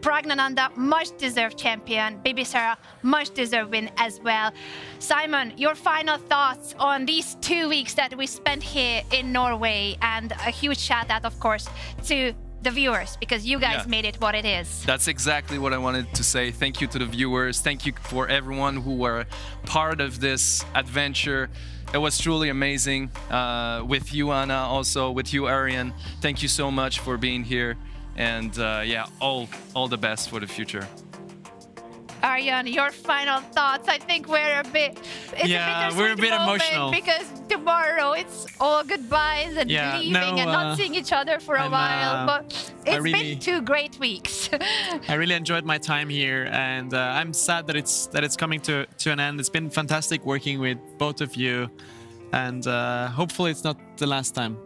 Praggnanandhaa, much-deserved champion. Bibisara, much-deserved win as well. Simon, your final thoughts on these 2 weeks that we spent here in Norway, and a huge shout-out, of course, to the viewers, because you guys made it what it is. That's exactly what I wanted to say. Thank you to the viewers. Thank you for everyone who were part of this adventure. It was truly amazing. With you, Anna, also with you, Aryan. Thank you so much for being here. And yeah, all the best for the future. Aryan, your final thoughts. I think we're a bit we're a bit emotional because tomorrow it's all goodbyes and leaving and not seeing each other for a while. But it's been 2 great weeks. I really enjoyed my time here, and I'm sad that it's coming to an end. It's been fantastic working with both of you, and hopefully it's not the last time.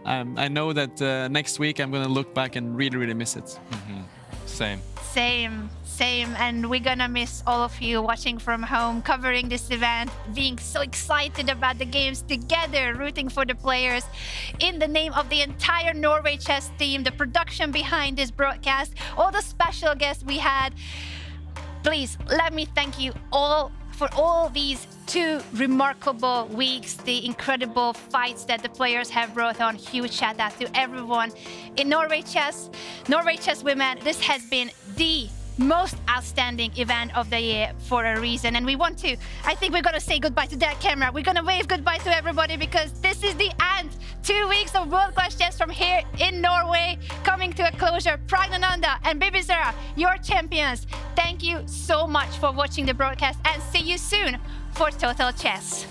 I know that next week I'm going to look back and really, really miss it. Mm-hmm. Same. Same, and we're gonna miss all of you watching from home, covering this event, being so excited about the games together, rooting for the players. In the name of the entire Norway Chess team, the production behind this broadcast, all the special guests we had, please let me thank you all for all these 2 remarkable weeks, the incredible fights that the players have brought on. Huge shout out to everyone in Norway Chess Women. This has been the most outstanding event of the year for a reason. And we want to, I think we're gonna say goodbye to that camera. We're gonna wave goodbye to everybody because this is the end. 2 weeks of world-class chess from here in Norway, coming to a closure. Praggnanandhaa and Bibisara, your champions. Thank you so much for watching the broadcast and see you soon for Total Chess.